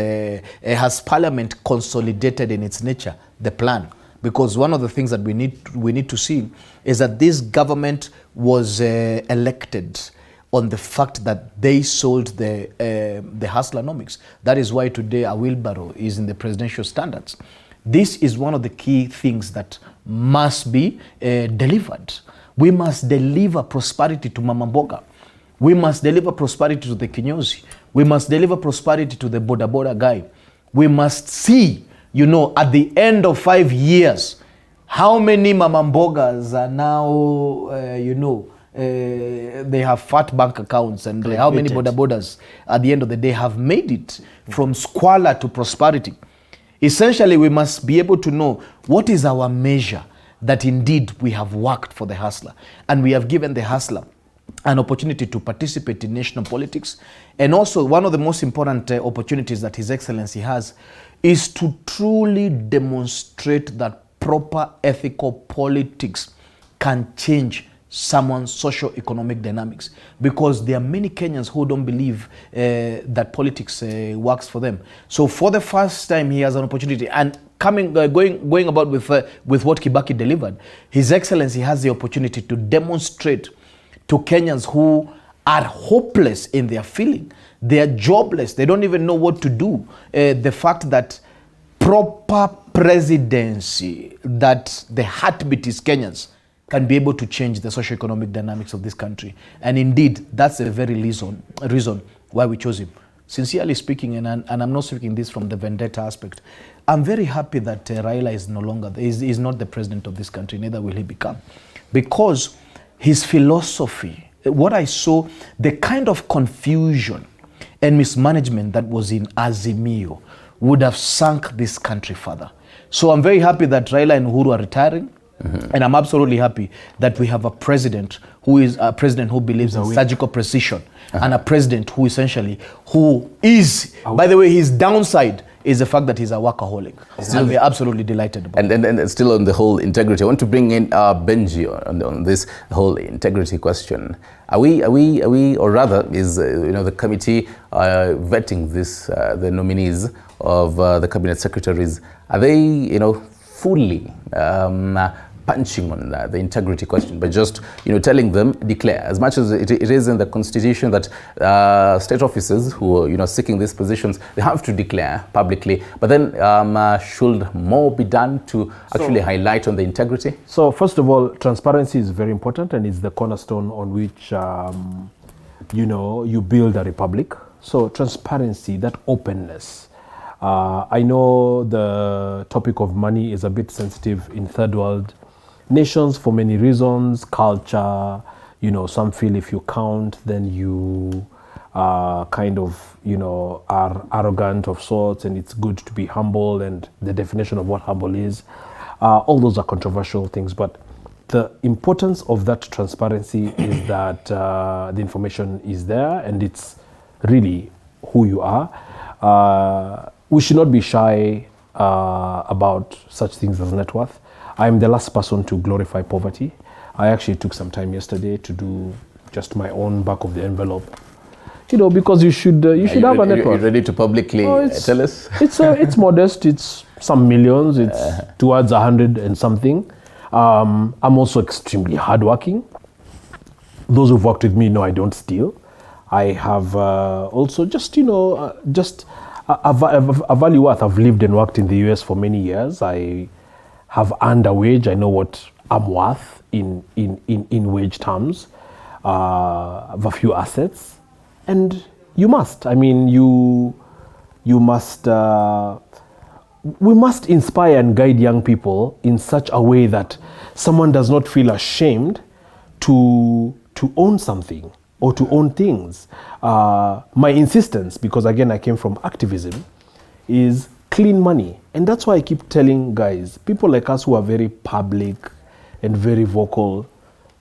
consolidated in its nature the plan? Because one of the things that we need to see is that this government was elected on the fact that they sold the hustlernomics. That is why today a wheelbarrow is in the presidential standards. This is one of the key things that must be delivered. We must deliver prosperity to Mama Mboga. We must deliver prosperity to the kinyozi. We must deliver prosperity to the boda boda guy. We must see, at the end of 5 years, how many Mama Mbogas are now, they have fat bank accounts, and how many boda bodas at the end of the day have made it from squalor to prosperity. Essentially, we must be able to know what is our measure that indeed we have worked for the hustler, and we have given the hustler an opportunity to participate in national politics. And also, one of the most important opportunities that His Excellency has is to truly demonstrate that proper ethical politics can change someone's socio-economic dynamics, because there are many Kenyans who don't believe that politics works for them. So for the first time, he has an opportunity, and going about with what Kibaki delivered, His Excellency has the opportunity to demonstrate to Kenyans who are hopeless in their feeling, they are jobless, they don't even know what to do, the fact that proper presidency, that the heartbeat is Kenyans, can be able to change the socio-economic dynamics of this country. And indeed, that's the very reason why we chose him. Sincerely speaking, and I'm not speaking this from the vendetta aspect, I'm very happy that Raila is no longer, is not the president of this country, neither will he become. Because his philosophy, what I saw, the kind of confusion and mismanagement that was in Azimio would have sunk this country further. So I'm very happy that Raila and Uhuru are retiring. Mm-hmm. And I'm absolutely happy that we have a president who believes in surgical precision, and a president who is, by the way, his downside is the fact that he's a workaholic. And we're absolutely delighted about it. And still on the whole integrity, I want to bring in Benji on this whole integrity question. Are we, or rather, is the committee vetting the nominees of the cabinet secretaries? Are they fully punching on the integrity question, but just telling them declare, as much as it is in the constitution that state officers who are seeking these positions, they have to declare publicly, but then should more be done to actually highlight on the integrity? So first of all, transparency is very important, and it's the cornerstone on which you build a republic. So transparency, that openness. I know the topic of money is a bit sensitive in third world nations for many reasons, culture, some feel if you count, then you kind of, are arrogant of sorts, and it's good to be humble, and the definition of what humble is. All those are controversial things, but the importance of that transparency is that the information is there, and it's really who you are. We should not be shy about such things as net worth. I'm the last person to glorify poverty. I actually took some time yesterday to do just my own back of the envelope. Because you should have a net worth. Are you ready to publicly tell us? It's modest. It's some millions. It's towards 100 and something. I'm also extremely hardworking. Those who've worked with me know I don't steal. I have also just a value worth. I've lived and worked in the US for many years. I have earned a wage. I know what I'm worth in wage terms. I have a few assets. And you must. I mean, you must. We must inspire and guide young people in such a way that someone does not feel ashamed to own something or to own things. My insistence, because again I came from activism, is clean money, and that's why I keep telling guys, people like us who are very public and very vocal,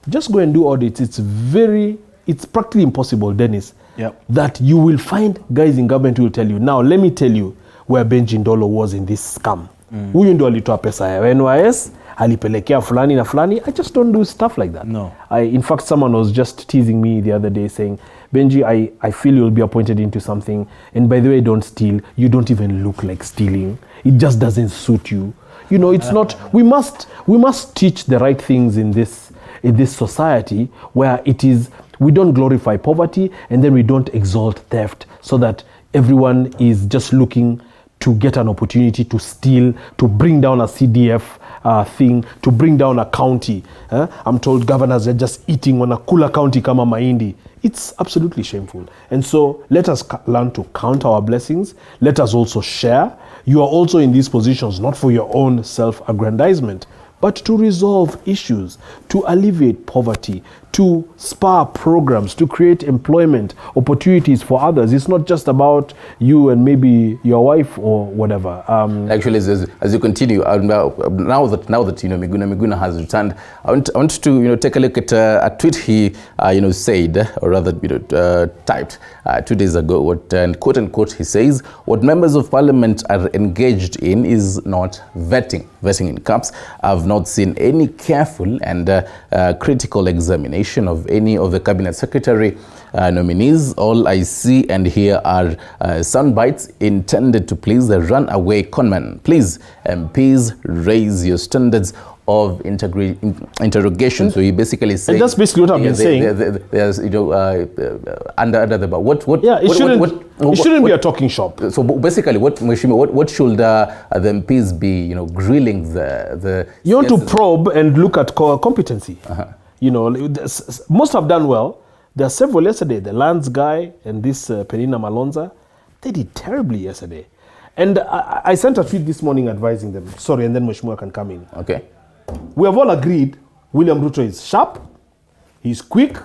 just go and do audits. It's practically impossible, Dennis. Yep. That you will find guys in government who will tell you, now let me tell you where Benji Ndolo was in this scam. Huyu ndo alitoa pesa ya NYS, alipelekea fulani na fulani. I just don't do stuff like that. No. In fact, someone was just teasing me the other day saying, Benji, I feel you'll be appointed into something, and by the way, don't steal. You don't even look like stealing. It just doesn't suit you. It's not, we must teach the right things in this society where it is, we don't glorify poverty and then we don't exalt theft, so that everyone is just looking to get an opportunity to steal, to bring down a CDF thing, to bring down a county. I'm told governors are just eating on a Kula county kama mahindi. It's absolutely shameful. And so let us learn to count our blessings. Let us also share. You are also in these positions not for your own self-aggrandizement, but to resolve issues, to alleviate poverty, to spur programs, to create employment opportunities for others. It's not just about you and maybe your wife or whatever. Actually, as you continue, now that Miguna Miguna has returned, I want to take a look at a tweet he said, or rather typed 2 days ago. What, and quote unquote, he says, "What members of parliament are engaged in is not vetting in caps. I've not seen any careful and critical examination of any of the cabinet secretary nominees. All I see and hear are sound bites intended to please the runaway conman. Please, MPs, raise your standards of interrogation." So he basically saying, and that's basically what I've been saying. There's under the bar. It shouldn't be a talking shop. So basically, what should the MPs be? Grilling the. You want to probe and look at competency. Most have done well. There are several yesterday. The lands guy and this Penina Malonza, they did terribly yesterday. And I sent a tweet this morning advising them. Sorry, and then Mashujaa can come in. Okay. We have all agreed William Ruto is sharp, he's quick,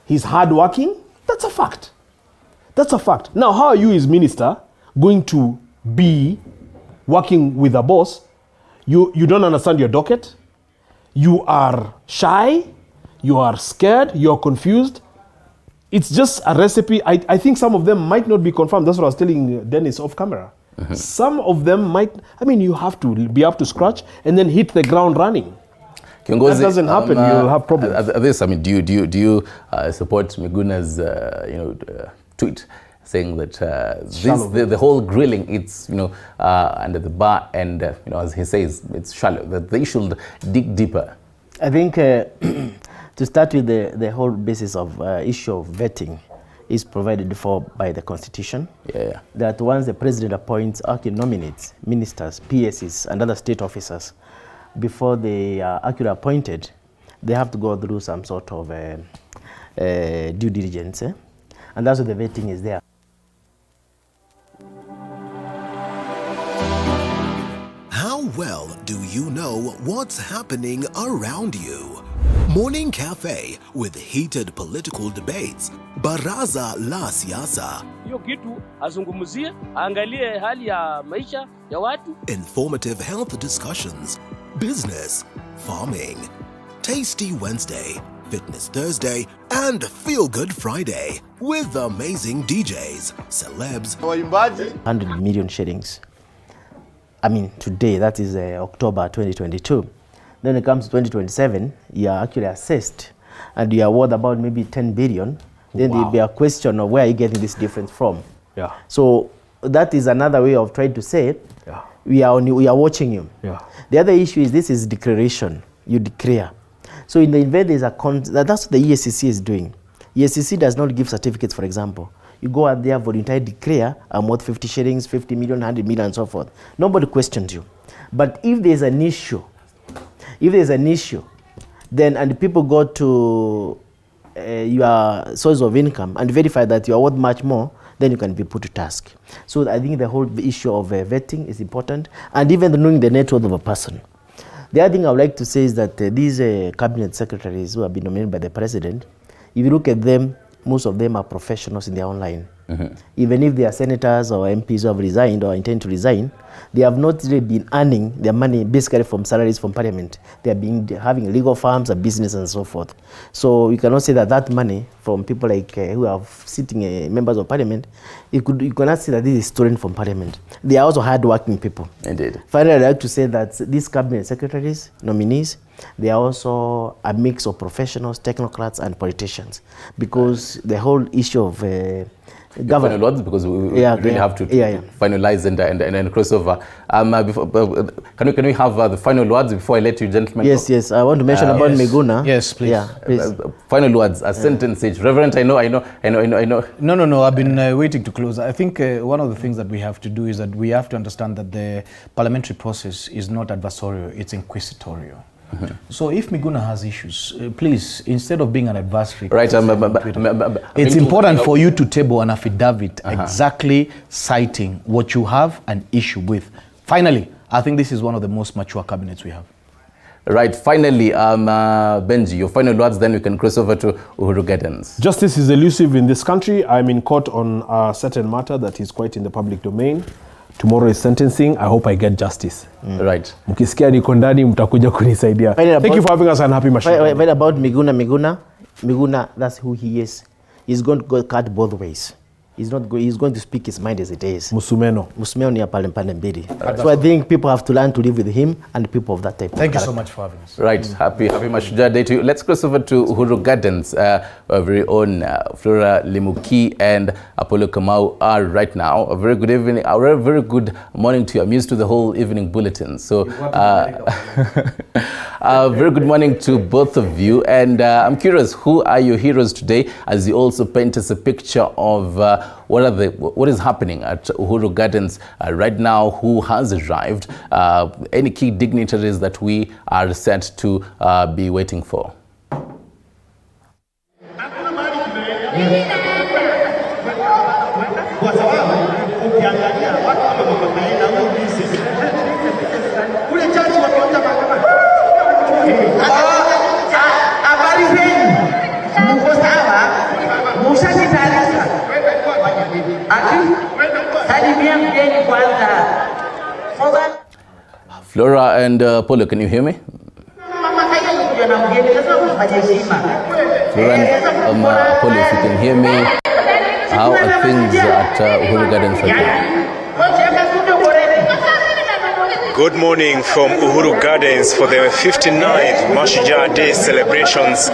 he's hardworking. That's a fact. That's a fact. Now, how are you as minister going to be working with a boss? You don't understand your docket. You are shy. You are scared. You are confused. It's just a recipe. I think some of them might not be confirmed. That's what I was telling Dennis off camera. Mm-hmm. Some of them might, you have to be up to scratch and then hit the ground running. Kiongozi, that doesn't happen, you'll have problems. Do you support Miguna's tweet saying that the whole grilling, it's under the bar, and as he says, it's shallow, that they should dig deeper? I think to start with, the whole basis of issue of vetting is provided for by the Constitution. Yeah. That once the president appoints nominates ministers, PSs, and other state officers, before they are actually appointed, they have to go through some sort of due diligence, and that's what the vetting is there. How well do you know what's happening around you? Morning Cafe with heated political debates. Baraza la Siasa. Hiyo kitu azungumzie, angalie hali ya maisha ya watu. Informative health discussions. Business, farming. Tasty Wednesday, Fitness Thursday, and Feel Good Friday with amazing DJs, celebs. 100 million shillings. I mean, today, that is October 2022. Then it comes to 2027, you are actually assessed and you are worth about maybe 10 billion. Then there'll be a question of where are you getting this difference from? Yeah. So that is another way of trying to say, we are watching you. Yeah. The other issue is this is declaration. You declare. So in the event there's a that's what the ESCC is doing. ESCC does not give certificates, for example. You go out there, voluntarily declare, I'm worth 50 shillings, 50 million, 100 million, and so forth. Nobody questions you. But if there's an issue, then and people go to your source of income and verify that you are worth much more, then you can be put to task. So I think the whole issue of vetting is important, and even knowing the net worth of a person. The other thing I would like to say is that these cabinet secretaries who have been nominated by the president, if you look at them, most of them are professionals in their own line. Even if they are senators or MPs who have resigned or intend to resign, they have not really been earning their money basically from salaries from parliament. They are having legal firms, a business, and so forth. So you cannot say that that money from people like who are sitting members of parliament, you cannot say that this is stolen from parliament. They are also hard-working people. Indeed. Finally, I'd like to say that these cabinet secretaries, nominees, they are also a mix of professionals, technocrats, and politicians, because the whole issue of final words, because we really have to finalize and cross over. Can we have the final words before I let you gentlemen Yes, go? yes. I want to mention about Miguna. Yes, please. Yeah, please. Final words, a sentence each. Reverend, I know. No. I've been waiting to close. I think one of the things that we have to do is that we have to understand that the parliamentary process is not adversarial, it's inquisitorial. So if Miguna has issues, please, instead of being an adversary, right? It's important for you to table an affidavit exactly citing what you have an issue with. Finally, I think this is one of the most mature cabinets we have. Right. Finally, Benji, your final words, then we can cross over to Uhuru Gardens. Justice is elusive in this country. I'm in court on a certain matter that is quite in the public domain. Tomorrow is sentencing. I hope I get justice. Right. Mkisikia niko ndani mtakuja kunisaidia. Thank you for having us and happy Mashujaa. But about Miguna, that's who he is. He's going to go cut both ways. He's going to speak his mind as it is. Musumeno ni ya pale mbili. So I think people have to learn to live with him and people of that type. Thank you so much for having us. Right. Happy Mashujaa Day to you. Let's cross over to Uhuru Gardens. Our very own Flora Limuki and Apollo Kamau are right now. A very good evening, a very good morning to you. I'm used to the whole evening bulletin. So very good morning to both of you. And I'm curious, who are your heroes today, as you also paint us a picture of what is happening at Uhuru Gardens right now, who has arrived, any key dignitaries that we are set to be waiting for. Flora and Polo, can you hear me? Flora and Polo, if you can hear me, how are things at Uhuru Gardens right now? Good morning from Uhuru Gardens for the 59th Mashujaa Day Celebrations,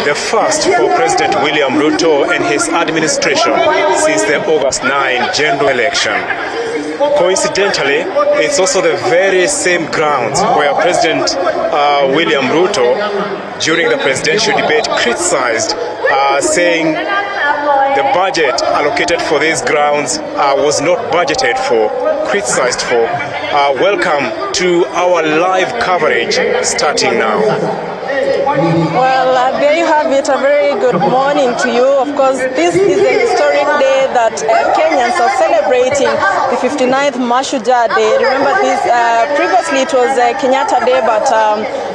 the first for President William Ruto and his administration since the August 9 general election. Coincidentally, it's also the very same grounds where President William Ruto, during the presidential debate, criticized, saying the budget allocated for these grounds was not budgeted for, criticized for. Welcome to our live coverage starting now. Well, there you have it. A very good morning to you. Of course, this is a historic day that Kenyans are celebrating, the 59th Mashujaa Day. Remember this, previously it was Kenyatta Day, but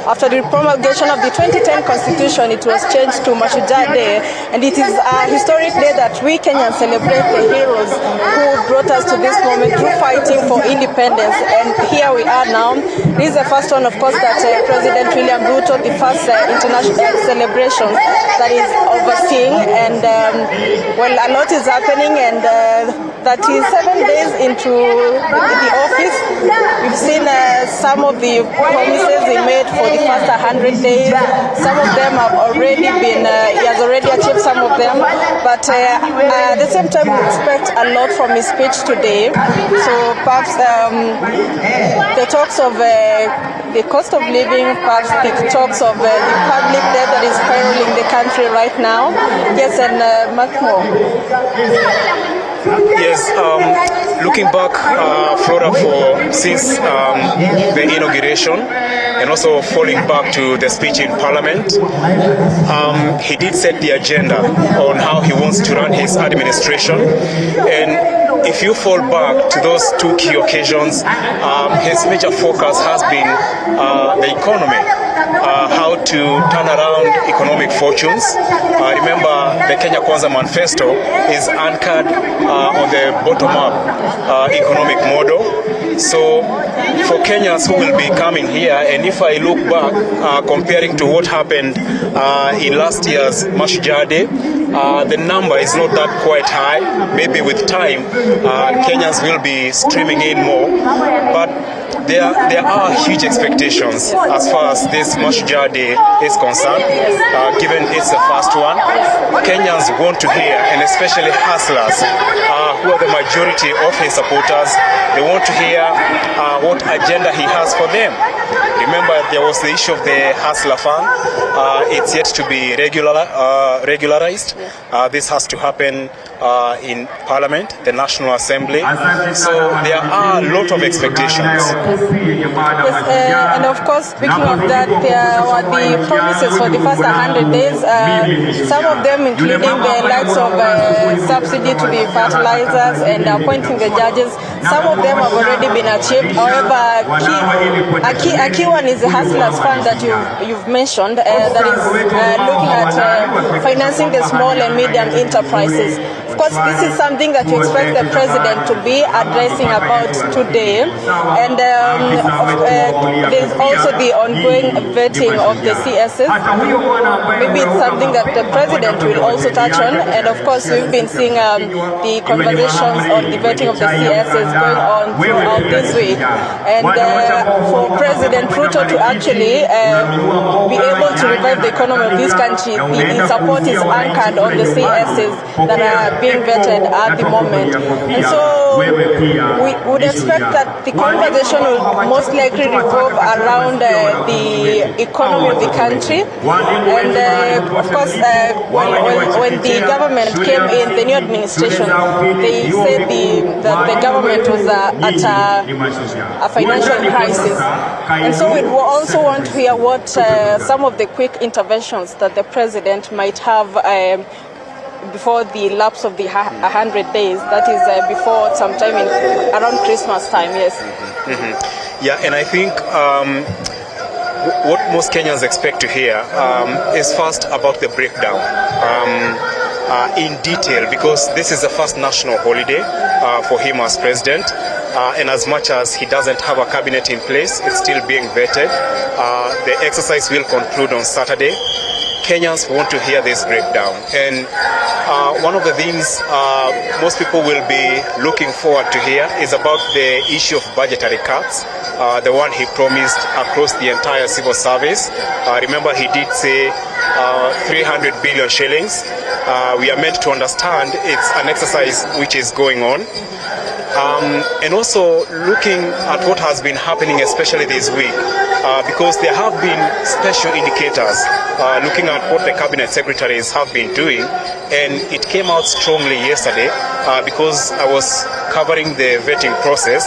after the promulgation of the 2010 Constitution, it was changed to Mashujaa Day, and it is a historic day that we Kenyans celebrate the heroes who brought us to this moment through fighting for independence. And here we are now. This is the first one, of course, that President William Ruto, the first international celebration that is overseeing, and well, a lot is happening, and 37 days into the office, we've seen some of the promises he made for the first 100 days. Some of them have already been, he has already achieved some of them, but at the same time we expect a lot from his speech today. So perhaps the talks of the cost of living, perhaps the talks of the public debt that is spiraling the country right now. Yes, and much more. Yes, looking back, Flora, since the inauguration, and also falling back to the speech in Parliament, he did set the agenda on how he wants to run his administration. And if you fall back to those two key occasions, his major focus has been the economy. How to turn around economic fortunes. Remember, the Kenya Kwanza Manifesto is anchored on the bottom-up economic model. So for Kenyans who will be coming here, and if I look back, comparing to what happened in last year's Mashujaa Day, the number is not that quite high. Maybe with time, Kenyans will be streaming in more. But there are huge expectations as far as this Mashujaa Day is concerned, given it's the first one. Kenyans want to hear, and especially hustlers, who are the majority of his supporters, they want to hear what agenda he has for them. Remember, there was the issue of the Hustler Fund. It's yet to be regularized. This has to happen in Parliament, the National Assembly. So there are a lot of expectations. Yes, and of course, speaking of that, there were the promises for the first 100 days. Some of them including the likes of subsidy to the fertilizers and appointing the judges. Some of them have already been achieved. However, a key one is the Hustlers Fund that you've mentioned, that is looking at financing the small and medium enterprises. Of course, this is something that you expect the president to be addressing about today. And there's also the ongoing vetting of the CSs. Maybe it's something that the president will also touch on. And of course, we've been seeing the conversations on the vetting of the CSs going on throughout this week. And for President Ruto to actually be able to revive the economy of this country, the support is anchored on the CSs that are being vetted at the moment. And so we would expect that the conversation will most likely revolve around the economy of the country. And of course, when the government came in, the new administration, they said that the government was at a financial crisis. And so we also want to hear what some of the quick interventions that the president might have before the lapse of the 100 days, that is before sometime around Christmas time, yes. Mm-hmm. Yeah, and I think what most Kenyans expect to hear is first about the breakdown in detail, because this is the first national holiday for him as president. And as much as he doesn't have a cabinet in place, it's still being vetted. The exercise will conclude on Saturday. Kenyans want to hear this breakdown. And one of the things most people will be looking forward to hear is about the issue of budgetary cuts, the one he promised across the entire civil service. Remember, he did say 300 billion shillings. We are meant to understand it's an exercise which is going on. And also looking at what has been happening, especially this week, because there have been special indicators looking at what the cabinet secretaries have been doing, and it came out strongly yesterday because I was covering the vetting process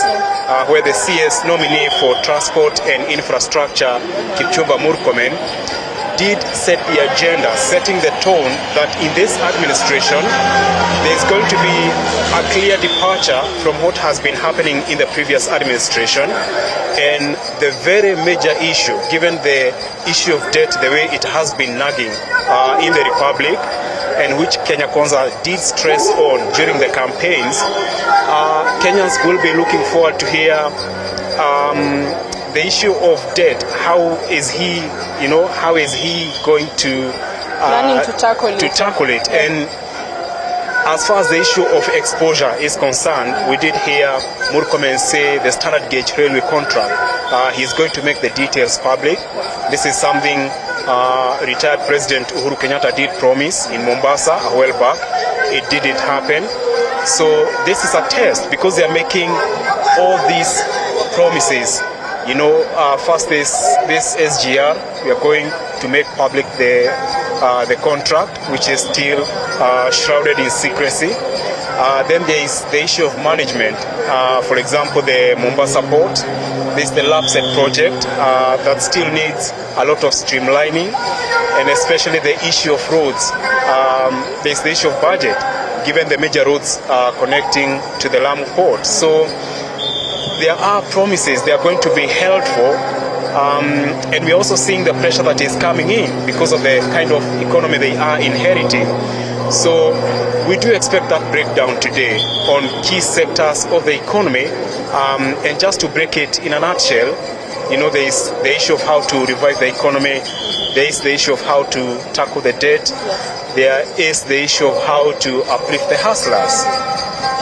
where the CS nominee for transport and infrastructure, Kipchumba Murkomen, did set the agenda, setting the tone that in this administration there's going to be a clear departure from what has been happening in the previous administration. And the very major issue, given the issue of debt, the way it has been nagging in the Republic, and which Kenya Kwanza did stress on during the campaigns, Kenyans will be looking forward to hear the issue of debt. How is he going to planning to tackle it? And as far as the issue of exposure is concerned, we did hear Murkomen say the standard gauge railway contract, he's going to make the details public. This is something retired President Uhuru Kenyatta did promise in Mombasa a while back. It didn't happen. So this is a test, because they are making all these promises. First this SGR, we are going to make public the contract, which is still shrouded in secrecy. Then there is the issue of management. For example, the Mombasa port, this is the LAPSET project that still needs a lot of streamlining, and especially the issue of roads. There's the issue of budget, given the major roads connecting to the Lamu port. So there are promises they are going to be held for, and we're also seeing the pressure that is coming in because of the kind of economy they are inheriting. So we do expect that breakdown today on key sectors of the economy, and just to break it in a nutshell, there is the issue of how to revive the economy, there is the issue of how to tackle the debt, there is the issue of how to uplift the hustlers,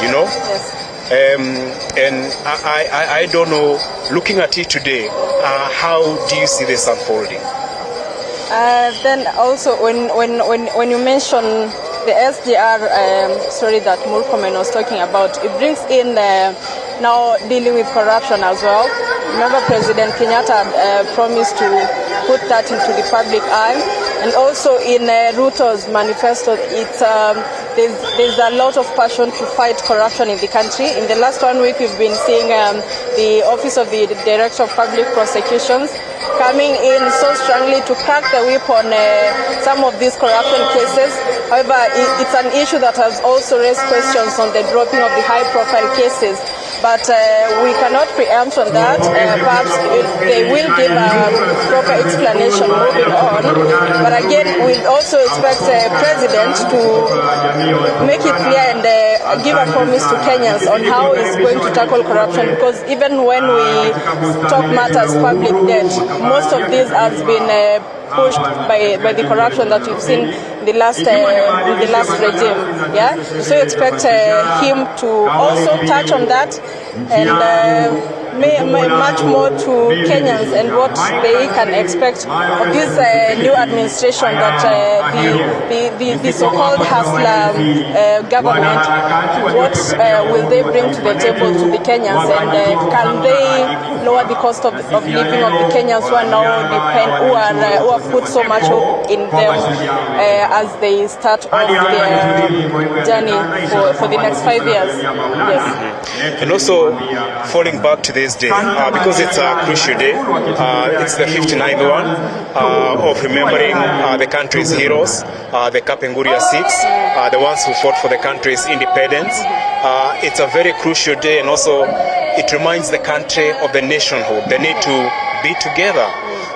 Yes. And I don't know, looking at it today, how do you see this unfolding? Then also when you mention the SGR story that Murkomen was talking about, it brings in now dealing with corruption as well. Remember, President Kenyatta promised to put that into the public eye, and also in Ruto's manifesto, there's a lot of passion to fight corruption in the country. In the last 1 week, we've been seeing the Office of the Director of Public Prosecutions coming in so strongly to crack the whip on some of these corruption cases. However, it's an issue that has also raised questions on the dropping of the high-profile cases. But we cannot preempt on that. Perhaps they will give a proper explanation moving on. But again, we also expect the President to make it clear and give a promise to Kenyans on how he's going to tackle corruption. Because even when we talk matters public debt, most of this has been pushed by the corruption that we've seen in the last regime. Yeah, so you expect him to also touch on that and much more to Kenyans and what they can expect of this new administration, that the so-called hustler government. What will they bring to the table to the Kenyans, and can they lower the cost of living of the Kenyans who are now who have put so much hope in them as they start off their journey for the next 5 years? Yes. And also, falling back to this day, because it's a crucial day, it's the 59th one of remembering the country's heroes, the Kapenguria 6, the ones who fought for the country's independence. It's a very crucial day, and also it reminds the country of the nationhood, the need to be together.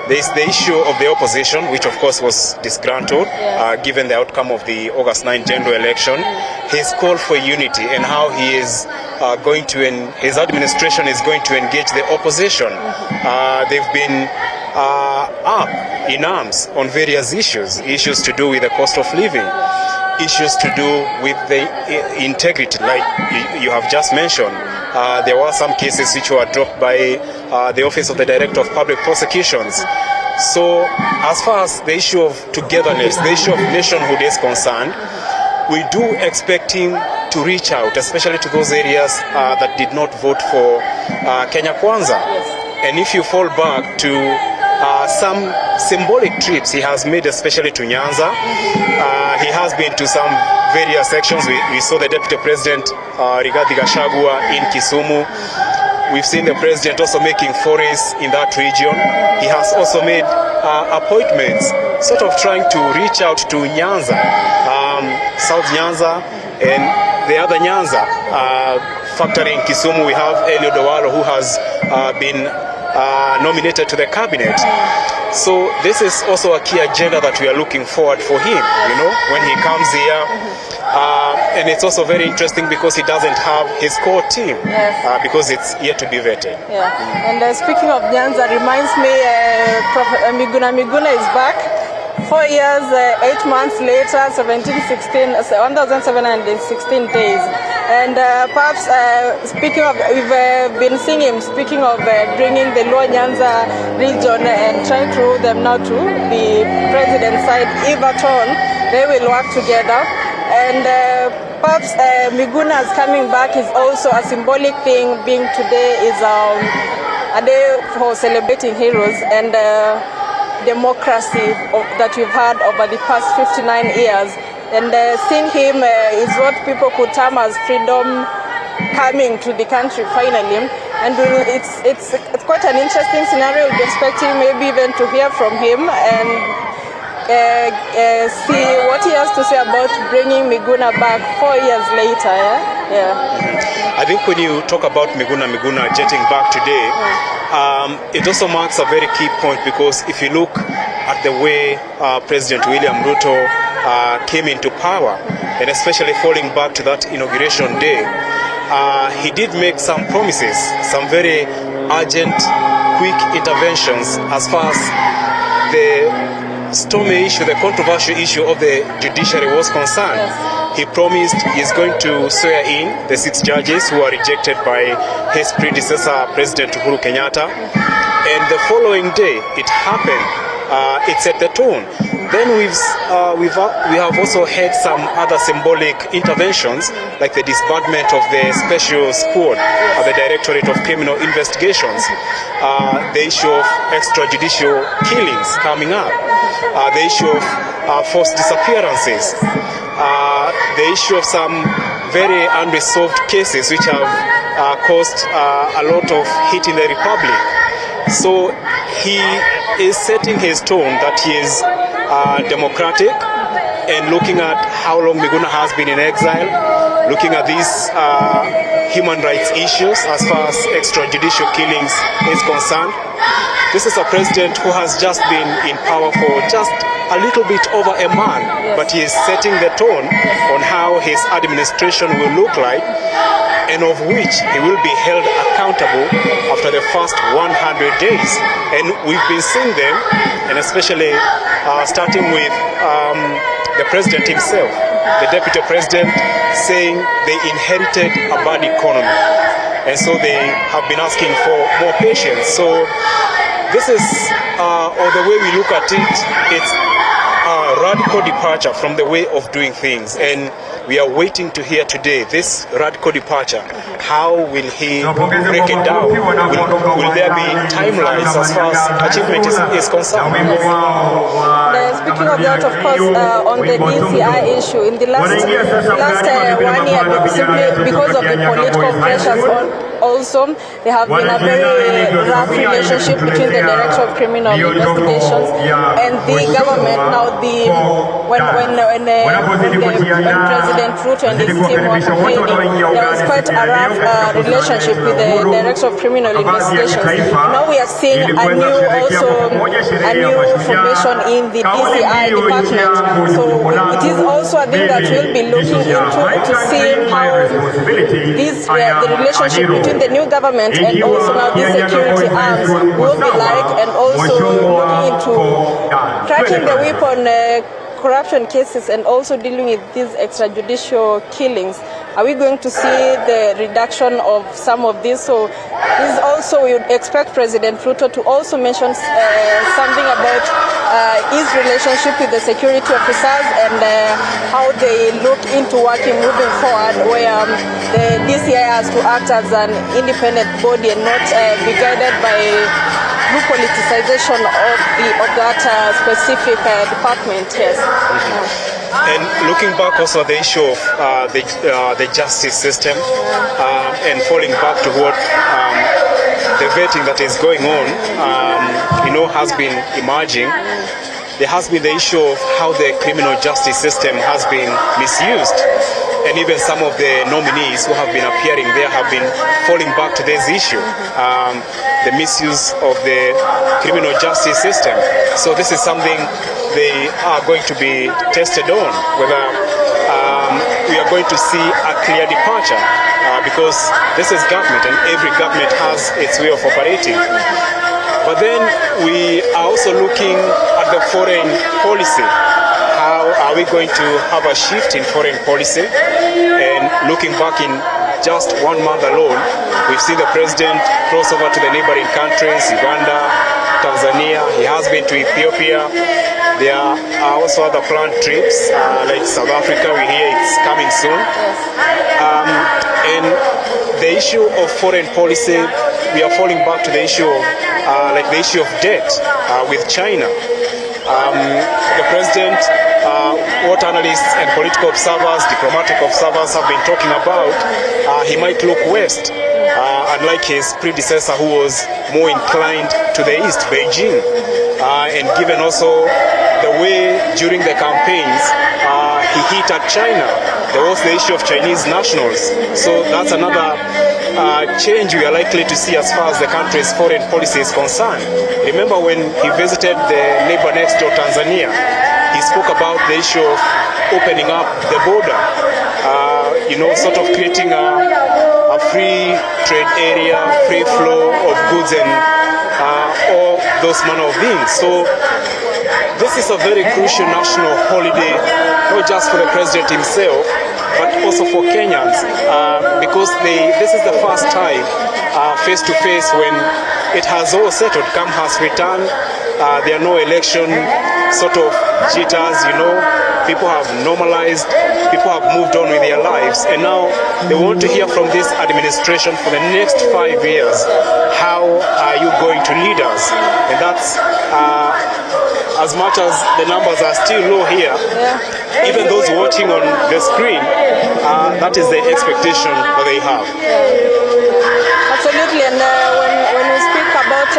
There's the issue of the opposition, which of course was disgruntled given the outcome of the August 9 general election. His call for unity and how he is his administration is going to engage the opposition. They've been up in arms on various issues to do with the cost of living, issues to do with the integrity, like you have just mentioned. There were some cases which were dropped by the Office of the Director of Public Prosecutions. So as far as the issue of togetherness, the issue of nationhood is concerned, we do expect him to reach out, especially to those areas that did not vote for Kenya Kwanza. And if you fall back to some symbolic trips he has made, especially to Nyanza, he has been to some various sections. We saw the Deputy President Rigathi Gachagua in Kisumu. we've seen the president also making forays in that region. He has also made appointments, sort of trying to reach out to Nyanza, South Nyanza, and the other Nyanza. Factory in Kisumu, we have Elio Dowalo, who has been nominated to the cabinet. So this is also a key agenda that we are looking forward for him, you know, when he comes here. And it's also very interesting because he doesn't have his core team, because it's yet to be vetted. Yeah. And speaking of Nyanza, reminds me, Miguna Miguna is back. 4 years, 8 months later, 1,716 days. And perhaps speaking of, we've been seeing him speaking of bringing the Lower Nyanza region and trying to rule them now to the president's side. If at all, they will work together. And perhaps Miguna's coming back is also a symbolic thing, being today is a day for celebrating heroes and democracy that we've had over the past 59 years. And seeing him is what people could term as freedom coming to the country finally. And it's quite an interesting scenario. We'll be expecting maybe even to hear from him and see what he has to say about bringing Miguna back 4 years later. I think when you talk about Miguna Miguna jetting back today, it also marks a very key point, because if you look at the way President William Ruto came into power, and especially falling back to that inauguration day, he did make some promises, some very urgent, quick interventions as far as the stormy issue, the controversial issue of the judiciary was concerned. He promised he's going to swear in the 6 judges who are rejected by his predecessor, President Uhuru Kenyatta. And the following day, it happened. It set the tone. Then we have also had some other symbolic interventions, like the disbandment of the special squad at the Directorate of Criminal Investigations, the issue of extrajudicial killings coming up, the issue of forced disappearances, the issue of some very unresolved cases which have caused a lot of heat in the Republic. So he is setting his tone that he is democratic, and looking at how long Miguna has been in exile, looking at these human rights issues as far as extrajudicial killings is concerned. This is a president who has just been in power for just a little bit over a month, but he is setting the tone on how his administration will look like, and of which he will be held accountable after the first 100 days. And we've been seeing them, and especially starting with the president himself, the deputy president, saying they inherited a bad economy, and so they have been asking for more patience. So this is, or the way we look at it, it's a radical departure from the way of doing things, and we are waiting to hear today this radical departure. How will he break it down? Will there be timelines as far as achievement is concerned? Speaking of that, of course, on the DCI issue, in the last 1 year, simply because of the political pressures also, there have been a very rough relationship between the Director of Criminal Investigations and the government. Now, when President Ruto and his team were campaigning, there was quite a rough relationship with the Director of Criminal Investigations. Now we are seeing a new formation in the DCI department. So it is also a thing that we'll be looking into to see how the relationship between the new government and also now the security arms will be like, and also looking into tracking the weapon corruption cases and also dealing with these extrajudicial killings. Are we going to see the reduction of some of this? So this also, we would expect President Ruto to also mention something about his relationship with the security officers and how they look into working moving forward, where the DCI has to act as an independent body and not be guided by through politicization of that specific department. Yes. And looking back also at the issue of the justice system, and falling back to what the vetting that is going on, has been emerging. There has been the issue of how the criminal justice system has been misused. And even some of the nominees who have been appearing there have been falling back to this issue, the misuse of the criminal justice system. So this is something they are going to be tested on, whether we are going to see a clear departure, because this is government and every government has its way of operating. But then we are also looking at the foreign policy. How are we going to have a shift in foreign policy? And looking back in just 1 month alone, we've seen the president cross over to the neighboring countries, Uganda, Tanzania. He has been to Ethiopia. There are also other planned trips, like South Africa. We hear it's coming soon. And the issue of foreign policy, we are falling back to the issue of the issue of debt with China. The president, what analysts and political observers, diplomatic observers have been talking about, he might look west, unlike his predecessor who was more inclined to the east, Beijing. And given also the way during the campaigns he hit at China, there was the issue of Chinese nationals. So that's another change we are likely to see as far as the country's foreign policy is concerned. Remember when he visited the neighbor next door, Tanzania, he spoke about the issue of opening up the border, sort of creating a free trade area, free flow of goods and all those manner of things. So this is a very crucial national holiday, not just for the president himself, but also for Kenyans, because this is the first time face to face when it has all settled. Come has returned. There are no election sort of jitters, people have normalized, people have moved on with their lives, and now they want to hear from this administration for the next 5 years. How are you going to lead us? And that's as much as the numbers are still low here, even those watching on the screen, that is the expectation that they have. Absolutely, and when we speak about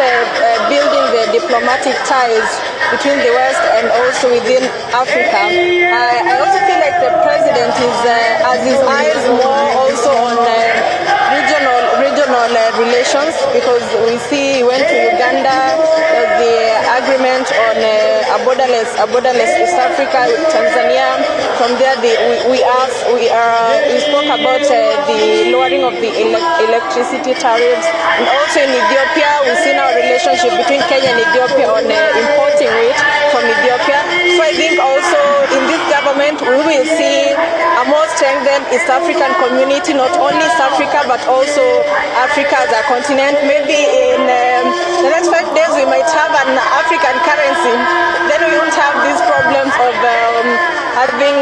building the diplomatic ties between the West and also within Africa, I also feel like the president has his eyes more also on regional relations, because we see he went to Uganda, the agreement on a borderless East Africa, Tanzania. From there, we spoke about the lowering of the electricity tariffs, and also in Ethiopia, we've seen our relationship between Kenya and Ethiopia on importing wheat from Ethiopia. So I think also in this government, we will see a more strengthened East African community, not only East Africa, but also Africa as a continent. Maybe in the next 5 days, we might have an African currency. Then we won't have these problems of having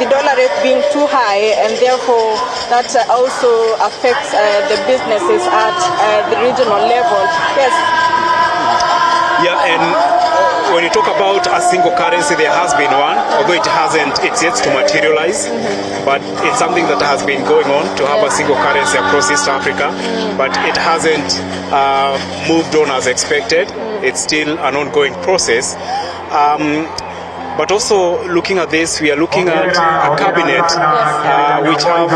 the dollar rate being too high, and therefore that also affects the businesses at the regional level. Yes. Yeah, and when you talk about a single currency, there has been one, although it's yet to materialize, but it's something that has been going on to have a single currency across East Africa, but it hasn't moved on as expected. It's still an ongoing process. But also looking at this, we are looking at a cabinet which have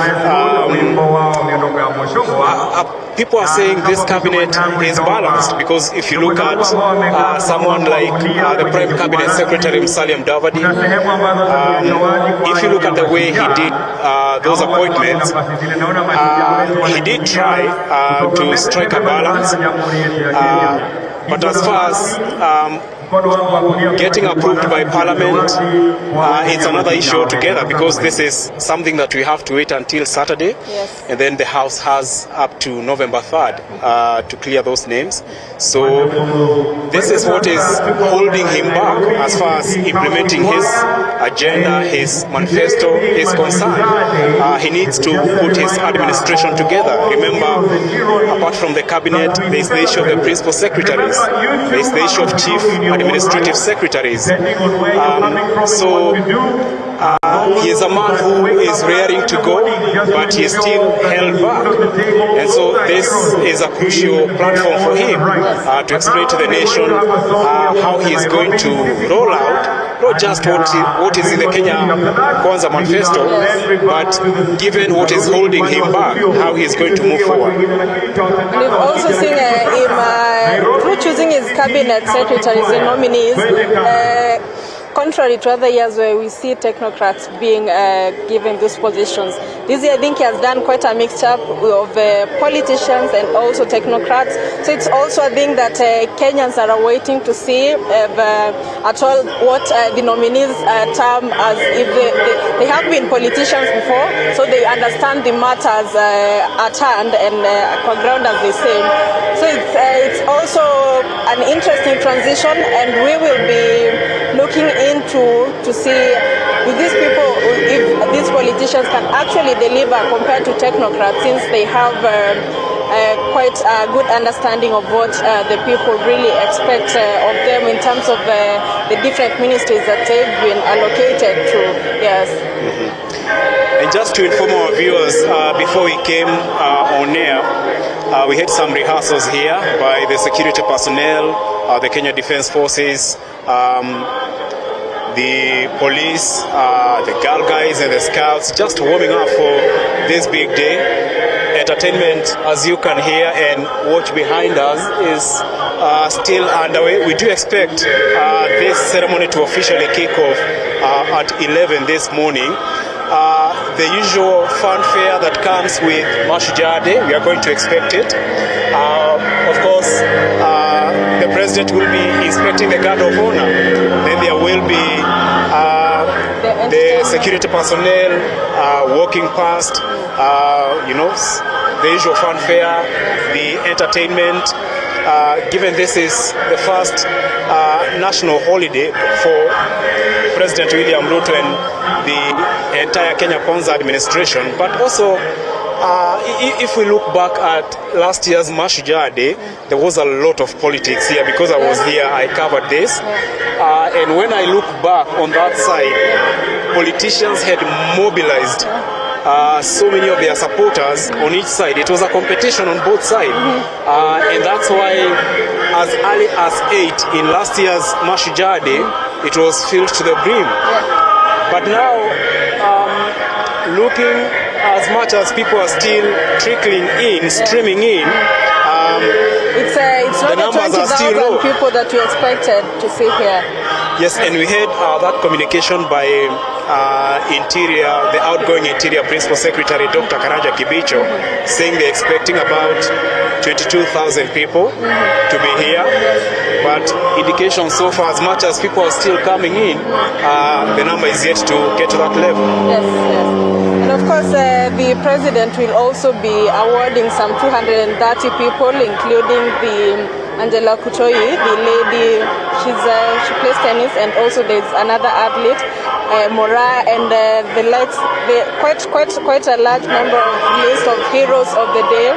people are saying this cabinet is balanced, because if you look at someone like the Prime Cabinet Secretary Musalia Mudavadi, if you look at the way he did those appointments, he did try to strike a balance, but as far as getting approved by Parliament, it's another issue altogether, because this is something that we have to wait until Saturday, and then the House has up to November 3rd to clear those names. So this is what is holding him back as far as implementing his agenda, his manifesto is concerned. He needs to put his administration together. Remember, apart from the cabinet, there is the issue of the principal secretaries, there is the issue of chief administrative secretaries. So He is a man who is raring to go, but he is still held back. And so this is a crucial platform for him to explain to the nation how he is going to roll out, not just what is in the Kenya Kwanza manifesto, but given what is holding him back, how he is going to move forward. And we've also seen him through choosing his cabinet secretaries and nominees, contrary to other years where we see technocrats being given those positions. This year I think he has done quite a mixture of politicians and also technocrats. So it's also a thing that Kenyans are waiting to see at all what the nominees term as, if they have been politicians before, so they understand the matters at hand and ground, as they say. So it's also an interesting transition, and we will be looking into to see if these people, if these politicians can actually deliver compared to technocrats, since they have quite a good understanding of what the people really expect of them in terms of the different ministries that they've been allocated to. Yes. And just to inform our viewers, before we came on air, we had some rehearsals here by the security personnel, the Kenya Defense Forces, the police, the Girl Guides and the Scouts, just warming up for this big day. Entertainment, as you can hear and watch behind us, is still underway. We do expect this ceremony to officially kick off at 11 this morning. The usual fanfare that comes with Mashujaa Day, we are going to expect it. Of course, the president will be inspecting the guard of honor. Then there will be the security personnel walking past, the usual fanfare, the entertainment. Given this is the first national holiday for President William Ruto and the entire Kenya Kwanza administration, but also if we look back at last year's Mashujaa Day, there was a lot of politics here. Because I was here, I covered this. And when I look back on that side, politicians had mobilized so many of their supporters on each side. It was a competition on both sides. And that's why as early as 8 in last year's Mashujaa Day, it was filled to the brim. But now, looking as much as people are still trickling in, streaming in, it's not the 20,000 people that we expected to see here. Yes, and we had that communication by the outgoing Interior Principal Secretary, Dr. Karanja Kibicho, saying they're expecting about 22,000 people to be here. But indications so far, as much as people are still coming in, the number is yet to get to that level. Yes, yes. And of course, the president will also be awarding some 230 people, including the Angela Kutoi, the lady, she plays tennis, and also there's another athlete, Mora, and quite a large number of list of heroes of the day.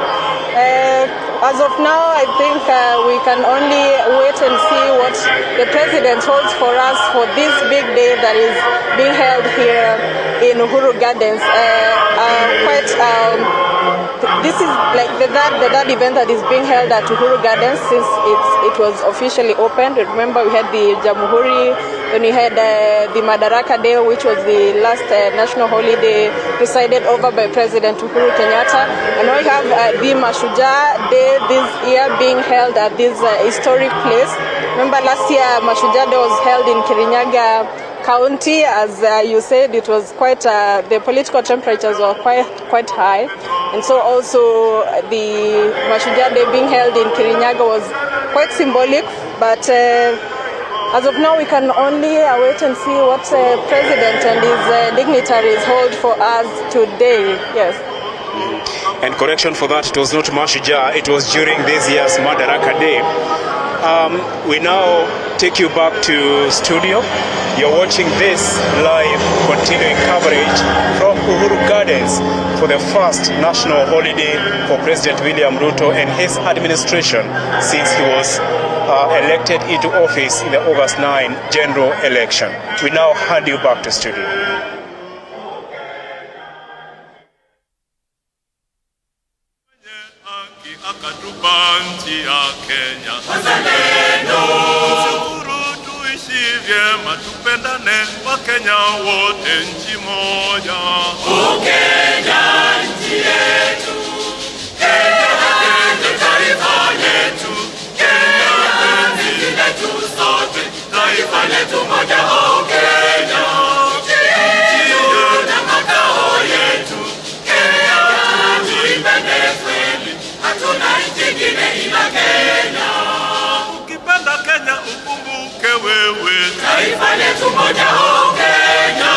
As of now, I think we can only wait and see what the president holds for us for this big day that is being held here in Uhuru Gardens. This is like the third event that is being held at Uhuru Gardens since it was officially opened. Remember, we had the Jamhuri, then we had the Madaraka Day, which was the last national holiday presided over by President Uhuru Kenyatta. And now we have the Mashujaa Day this year being held at this historic place. Remember, last year Mashujaa Day was held in Kirinyaga County. As you said, it was quite the political temperatures were quite high, and so also the Mashujaa Day being held in Kirinyaga was quite symbolic. But as of now, we can only wait and see what the president and his dignitaries hold for us today. Yes. And correction for that, it was not Mashujaa, it was during this year's Madaraka Day. We now take you back to studio. You're watching this live continuing coverage from Uhuru Gardens for the first national holiday for President William Ruto and his administration since he was elected into office in the August 9 general election. We now hand you back to studio. alitupa nchi ya Kenya. Shukuru tuishi vyema, tupendane Wakenya wote, nchi moja. Kenya nchi yetu, Kenya taifa letu, Kenya nchi letu sote, taifa letu moja. Kenya nchi na makao yetu, Kenya tuipende kweli, hatuna nchi nyingine ila Kenya. Ukipenda Kenya ukumbuke wewe, taifa letu moja. Kenya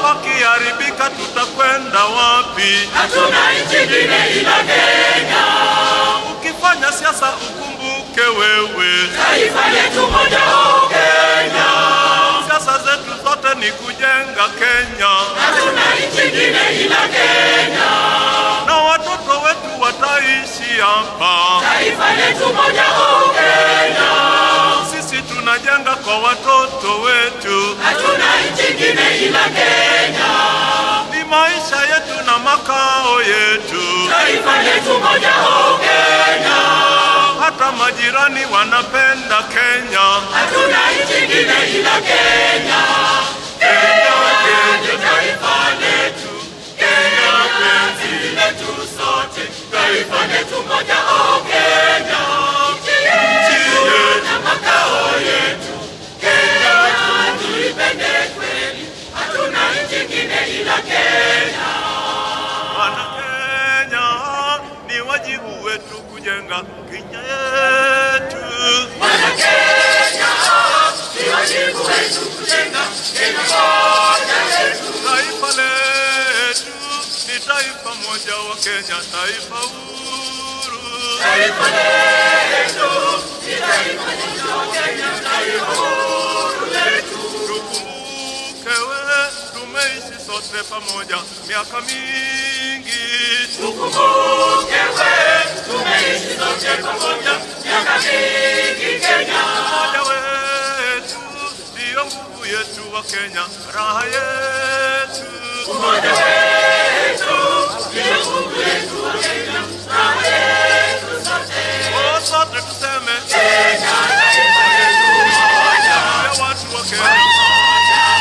wakiharibika tutakwenda wapi? Hatuna nchi nyingine ila Kenya. Ukifanya siasa ukumbuke wewe, taifa letu moja. Kenya siasa zetu zote ni kujenga Kenya. Hatuna nchi nyingine ila Kenya. Na watoto wetu wataishi hapa. Taifa letu moja. Kenya sisi tunajenga kwa watoto wetu. Hatuna nchi nyingine ila Kenya. Ni maisha yetu na makao yetu. Taifa letu moja. Kenya hata majirani wanapenda Kenya. Hatuna nchi nyingine ila Kenya. Kenya taifa letu, Kenya penzi letu sote, taifa letu moja. Kenya nchi yetu na makao yetu, Kenya tuipende kweli, hatuna nchi nyingine ila Kenya. Wana Kenya, ni wajibu wetu kujenga Kenya yetu. Wana Kenya, ni wajibu wetu kujenga Kenya moja yetu. Taifa letu ni taifa moja wa Kenya, taifa huru. Taifa letu ni taifa moja wa Kenya, taifa huru letu. Tukumbuke we, tumeishi sote pamoja miaka mingi. Tukumbuke we, tumeishi sote pamoja miaka mingi Kenya. Umoja wetu ndio nguvu yetu wa Kenya, raha yetu. Umoja wetu ndio nguvu yetu wa Kenya, raha yetu sote. Sote tuseme Kenya taifa letu moja. Watu wa Kenya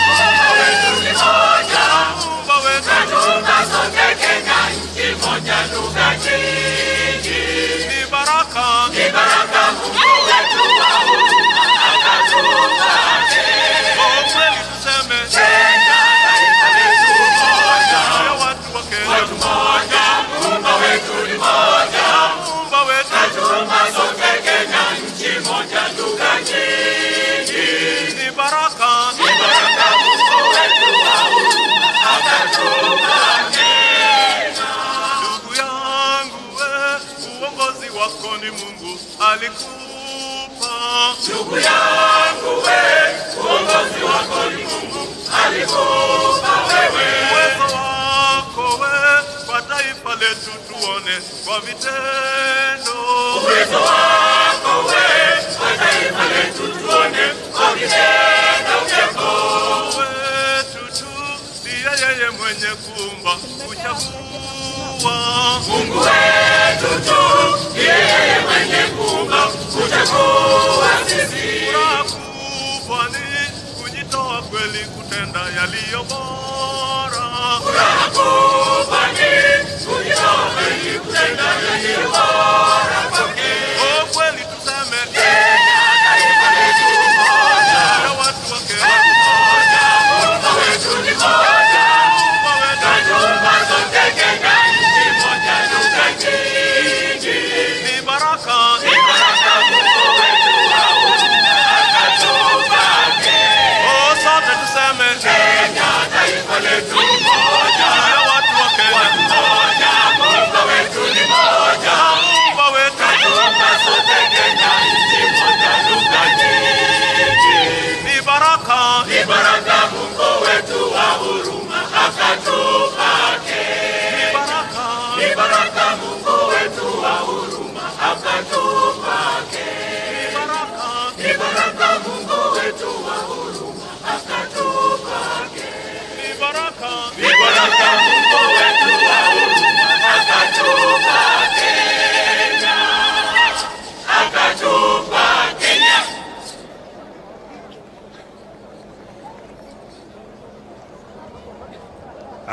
Muumba wetu ni moja. Muumba wetu katuumba sote Kenya, nchi moja, lugha nyingi. Ni baraka Mungu wetu wa huruma akatuumba Kenya. Kweli tuseme Kenya taifa letu moja. Watu wa Kenya watu moja. Muumba wetu ni moja. Muumba wetu katuumba sote Kenya, nchi moja, lugha nyingi. Ni baraka Mungu wetu wa huruma akatuumba Kenya. Ndugu yangu we, uongozi wako ni Mungu alikupa. Ndugu yangu we, uongozi wako ni Mungu alikupa wewe. Uwezo wako we, kwa taifa letu tuone kwa vitendo. Uwezo wako we, kwa taifa letu tuone kwa vitendo vyako. Wetu tu ndiye yeye mwenye kuumba kuchagua. Mungu wetu tu ndiye yeye mwenye kuumba kuchagua sisi. Furaha kubwa ni kujitoa kweli, kutenda yaliyo bora. Furaha kubwa ni kujitoa kweli, kutenda yaliyo bora kwake. Kweli tuseme Kenya taifa letu moja. Watu wa Kenya moja. Muumba wetu ni moja. Katuumba sote Kenya, nchi moja, lugha nyingi. Ni baraka Mungu wetu wa huruma akatuumba Kenya. sote tuseme Kenya taifa letu moja. Watu wa Kenya moja. Muumba wetu ni moja. Muumba wetu katuumba sote Kenya, nchi moja, lugha nyingi. ni baraka Mungu wetu wa huruma akatuumba Kenya. Ni baraka Mungu wetu wa huruma akatuumba Kenya. Ni baraka Mungu wetu wa huruma akatuumba Kenya. ni baraka Ni baraka Mungu wetu wa huruma akatuumba Kenya.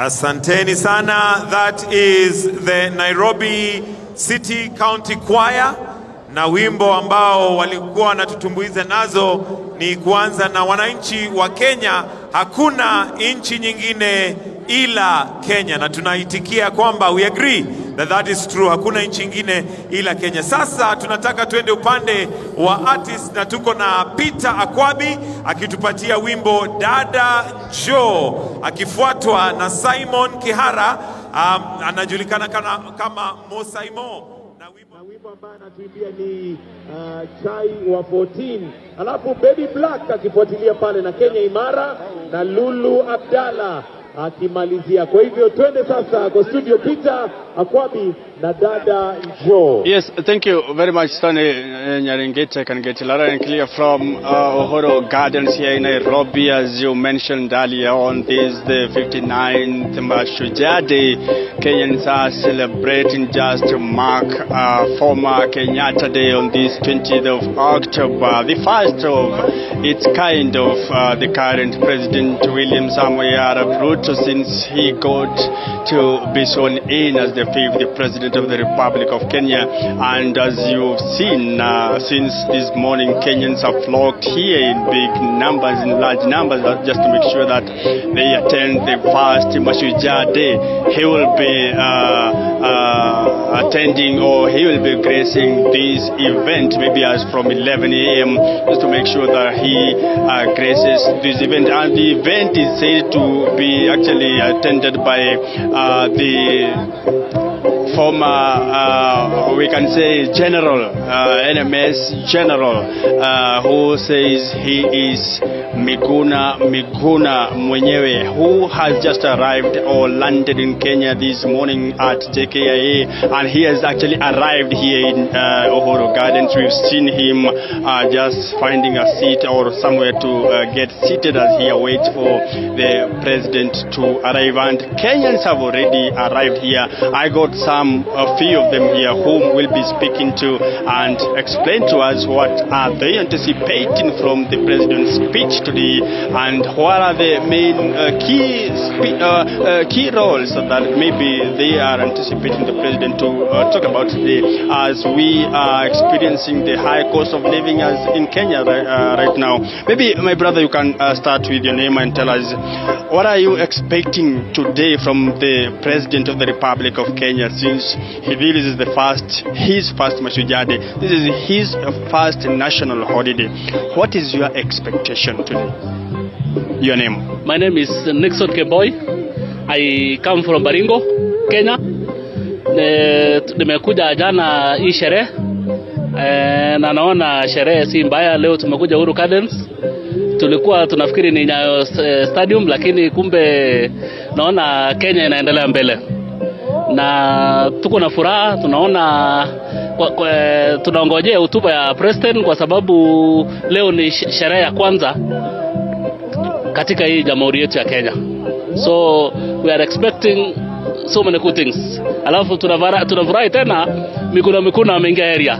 Asanteni sana. That is the Nairobi City County Choir, na wimbo ambao walikuwa wanatutumbuiza nazo ni kuanza na wananchi wa Kenya, hakuna nchi nyingine ila Kenya, na tunaitikia kwamba we agree that is true, hakuna nchi nyingine ila Kenya. Sasa tunataka tuende upande wa artist, na tuko na Peter Akwabi akitupatia wimbo Dada Joe, akifuatwa na Simon Kihara, anajulikana kama Mo Saimo, na wimbo ambaye anatuimbia ni Chai wa 14, alafu Baby Black akifuatilia pale na Kenya Imara na Lulu Abdalla akimalizia. Kwa hivyo twende sasa kwa studio, Peter Akwabi na Dada Joe. Yes, thank you very much, Stanley Nyaringete. Can get loud and clear from Uhuru Gardens here in Nairobi. As you mentioned earlier on, this the 59th Mashujaa Day. Kenyans are celebrating just to mark former Kenyatta Day on this 20th of October, the first of its kind of the current President William Samoei Arap Ruto, since he got to be sworn in as the 5th President of the Republic of Kenya. And as you've seen, since this morning, Kenyans have flocked here in big numbers, in large numbers, just to make sure that they attend the first Mashujaa Day. He will be attending, or he will be gracing this event maybe as from 11 a.m. just to make sure that he graces this event. And the event is said to be actually attended by the former, we can say, general, NMS general, who says he is Miguna Miguna mwenyewe, who has just arrived or landed in Kenya this morning at JKIA, and he has actually arrived here in Uhuru Gardens. We've seen him just finding a seat or somewhere to get seated as he awaits for the president to arrive. And Kenyans have already arrived here. I got a few of them here whom we'll be speaking to and explain to us what are they anticipating from the president's speech today, and what are the main key roles that maybe they are anticipating the president to talk about today, as we are experiencing the high cost of living as in Kenya right now. Maybe, my brother, you can start with your name and tell us, what are you expecting today from the President of the Republic of Kenya, since he really is his first Mashujaa Day. This is his first national holiday. What is your expectation today? Your name? My name is Nixon Keboy. I come from Baringo, Kenya. Nimekuja jana hii sherehe, na naona sherehe si mbaya. Leo tumekuja Uhuru Gardens. Tulikuwa tunafikiri ni Nyayo Stadium, lakini kumbe naona Kenya inaendelea mbele, na tuko na furaha. Tunaona tunaongojea hotuba ya president, kwa sababu leo ni sherehe ya kwanza katika hii jamhuri yetu ya Kenya. So we are expecting so many good things. Alafu tunafurahi tena Miguna Miguna ameingia area.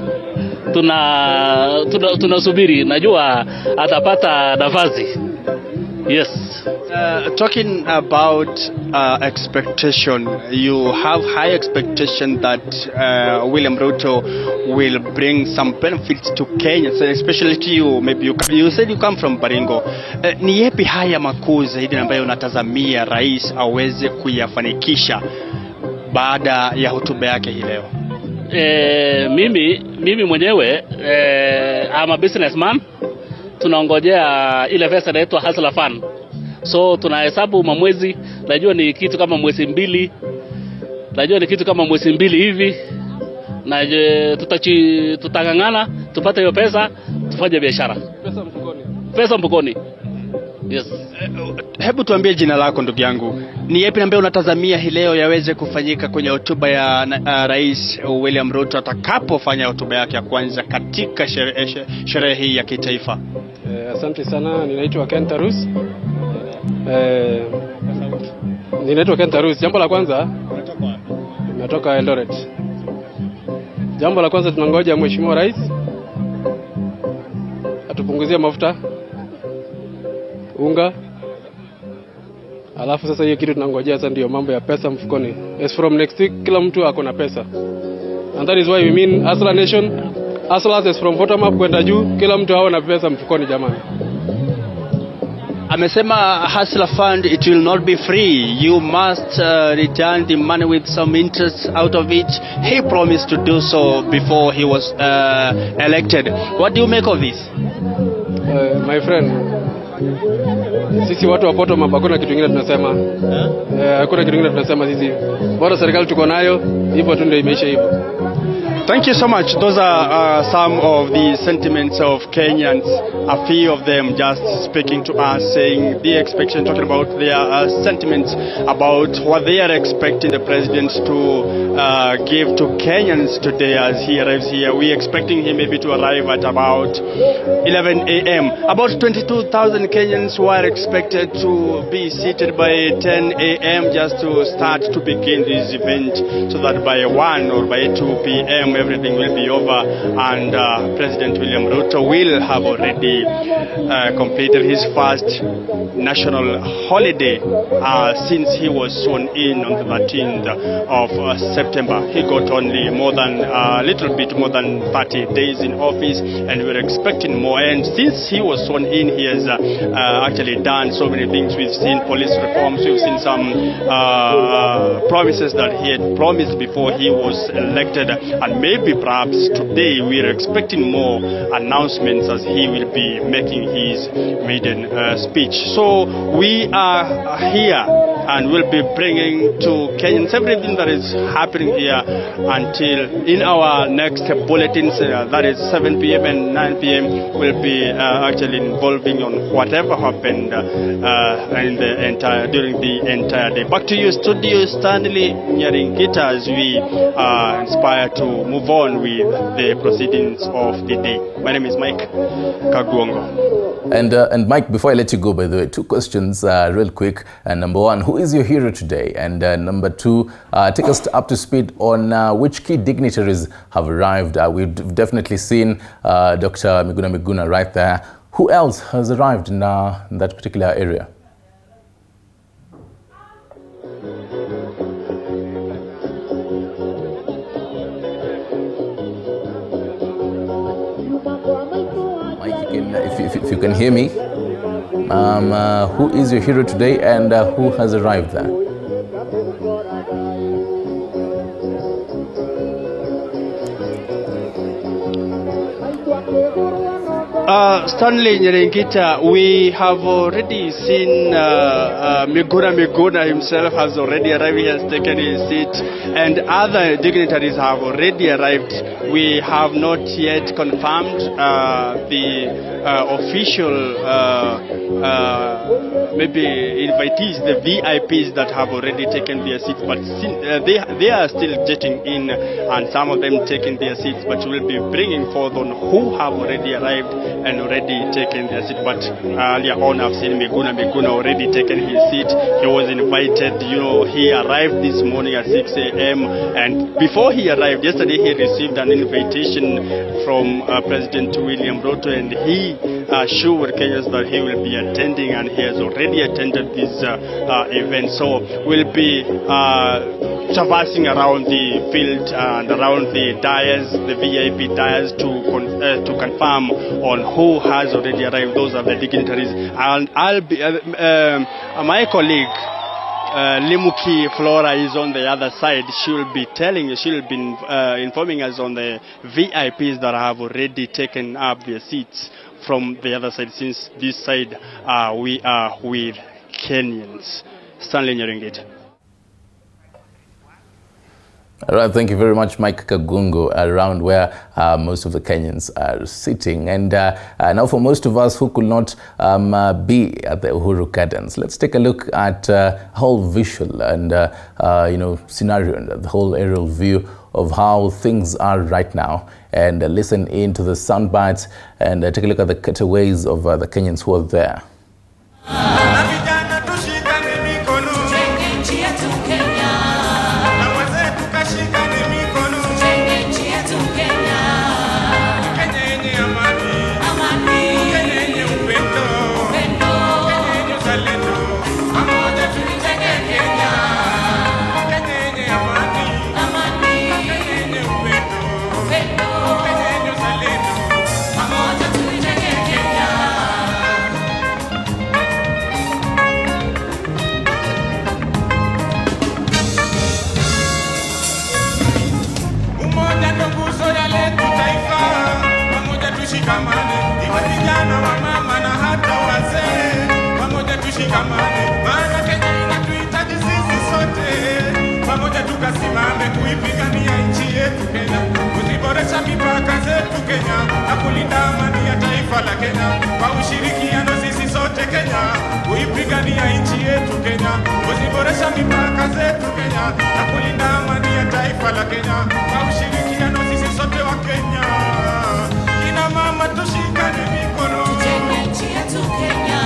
Tunasubiri, najua atapata nafasi. Yes. Talking about expectation, you have high expectation that William Ruto will bring some benefits to Kenya, so especially to you. Maybe you said you come from Baringo. Ni yapi haya makuu zaidi ambayo unatazamia rais aweze kuyafanikisha baada ya hotuba yake hii leo? Mimi mwenyewe I'm a businessman. Tunaongojea ile pesa inaitwa Hustler Fund. So tunahesabu mwezi, najua ni kitu kama mwezi mbili. Hivi. Na tutangangana tupate hiyo pesa, tufanye biashara. Pesa mfukoni. Yes. Hebu tuambie jina lako ndugu yangu. Ni yapi ambayo unatazamia hii leo yaweze kufanyika kwenye hotuba ya Rais William Ruto atakapofanya hotuba yake ya kwanza katika sherehe hii ya kitaifa? Asante sana, ninaitwa Kentarus. Jambo la kwanza, natoka Eldoret. Jambo la kwanza, tunangoja Mheshimiwa Rais atupunguzie mafuta, unga, Alafu sasa hiyo kitu tunangojea sasa ndio mambo ya pesa mfukoni. As from next week kila mtu ako na pesa. And that is why we mean Hustler Nation. Hustlers is from bottom up kwenda juu, kila mtu awe na pesa mfukoni jamani. Amesema Hustler Fund, it will not be free. You must return the money with some interest out of it. He promised to do so before he was elected. What do you make of this? My friend, sisi watu wa bottom up hakuna kitu kingine tunasema. Hakuna kitu kingine tunasema sisi. Bora serikali tuko nayo, hivyo tu ndio imeisha hivyo. Thank you so much. Those are some of the sentiments of Kenyans. A few of them just speaking to us, saying the expectation, talking about their sentiments about what they are expecting the president to give to Kenyans today as he arrives here. We are expecting him maybe to arrive at about 11 a.m. About 22,000 Kenyans were expected to be seated by 10 a.m. just to start to begin this event, so that by 1 or by 2 p.m. everything will be over, and President William Ruto will have already completed his first national holiday since he was sworn in on the 13th of September. He got only a little bit more than 30 days in office, and we're expecting more. And since he was sworn in, he has actually done so many things. We've seen police reforms, we've seen some promises that he had promised before he was elected, and maybe perhaps today we are expecting more announcements as he will be making his maiden speech. So we are here and we'll be bringing to Kenyans everything that is happening here until in our next bulletins, that is 7 p.m. and 9 p.m. will be actually involving on whatever happened during the entire day. Back to you, studio Stanley Nyaringita, as we inspire to move on with the proceedings of the day. My name is Mike Kagwongo. And Mike, before I let you go, by the way, 2 questions real quick. Number 1, who is your hero today? And number 2, take us up to speed on which key dignitaries have arrived. We've definitely seen Dr. Miguna Miguna right there. Who else has arrived in that particular area? If you can hear me, who is your hero today and who has arrived there? Stanley Nyaringita, we have already seen Miguna Miguna himself has already arrived. He has taken his seat, and other dignitaries have already arrived. We have not yet confirmed the official maybe invitees, the VIPs that have already taken their seats, but they are still jetting in, and some of them taking their seats, but we'll be bringing forth on who have already arrived and already taken their seat. But earlier on I've seen Miguna already taken his seat. He was invited, he arrived this morning at 6 a.m. and before he arrived yesterday, he received an invitation from President William Ruto, and he assured Kenyans that he will be attending, and he has already attended this event. So we'll be traversing around the field and around the dais, the VIP dais, to confirm on who has already arrived. Those are the dignitaries, and I'll be my colleague Limuki Flora is on the other side. She'll be informing us on the VIPs that have already taken up their seats from the other side, since this side we are with Kenyans. Stanley Nyaringita. All right, thank you very much, Mike Kagungo, around where most of the Kenyans are sitting. And now for most of us who could not be at the Uhuru Gardens, let's take a look at whole visual and scenario and the whole aerial view of how things are right now, and listen in to the sound bites and take a look at the cutaways of the Kenyans who are there. tukasimame kuipigania nchi yetu Kenya, kuziboresha mipaka zetu Kenya na kulinda amani ya taifa la Kenya. Kwa ushirikiano sisi sote Kenya, kuipigania nchi yetu Kenya, kuziboresha mipaka zetu Kenya na kulinda amani ya taifa la Kenya. Kwa ushirikiano sisi sote wa Kenya, kina mama tushikane mikono, tujenge nchi yetu Kenya.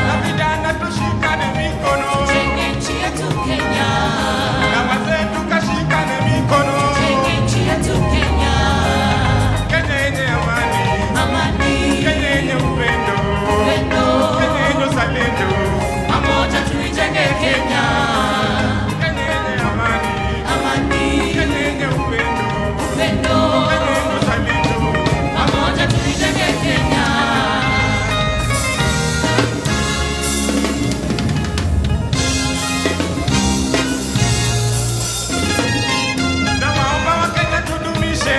Na vijana tushikane mikono, tujenge nchi yetu Kenya. Na wazee tukashikane mikono, tujenge nchi yetu Kenya. Kenya yenye amani, amani. Kenya yenye upendo, upendo. Kenya yenye uzalendo, pamoja tuijenge Kenya. Kenya yenye amani, amani. Kenya yenye upendo, upendo. Kenya yenye uzalendo, pamoja tuijenge Kenya.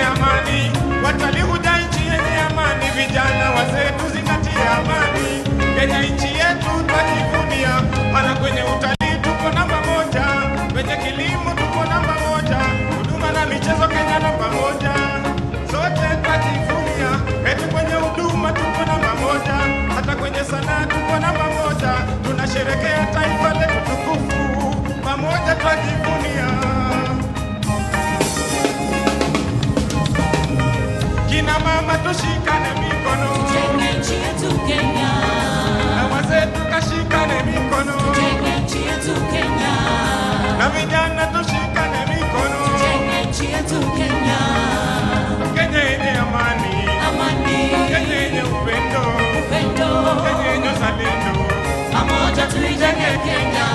Amani, watalii huja nchi yenye amani, vijana wazee tuzingatie amani. Kenya nchi yetu twajivunia, maana kwenye utalii tuko namba moja, kwenye kilimo tuko namba moja, huduma na michezo Kenya namba moja. Sote twajivunia, eti kwenye huduma tuko namba moja, hata kwenye sanaa tuko namba moja. Tunasherekea taifa letu tukufu, pamoja twajivunia. Kina mama tushikane mikono, tujenge nchi yetu Kenya. Na wazee tukashikane mikono, tujenge nchi yetu Kenya. Na vijana tushikane mikono, tujenge nchi yetu Kenya. Kenya yenye amani, amani. Kenya yenye upendo, upendo. Kenya yenye uzalendo, pamoja tuijenge Kenya.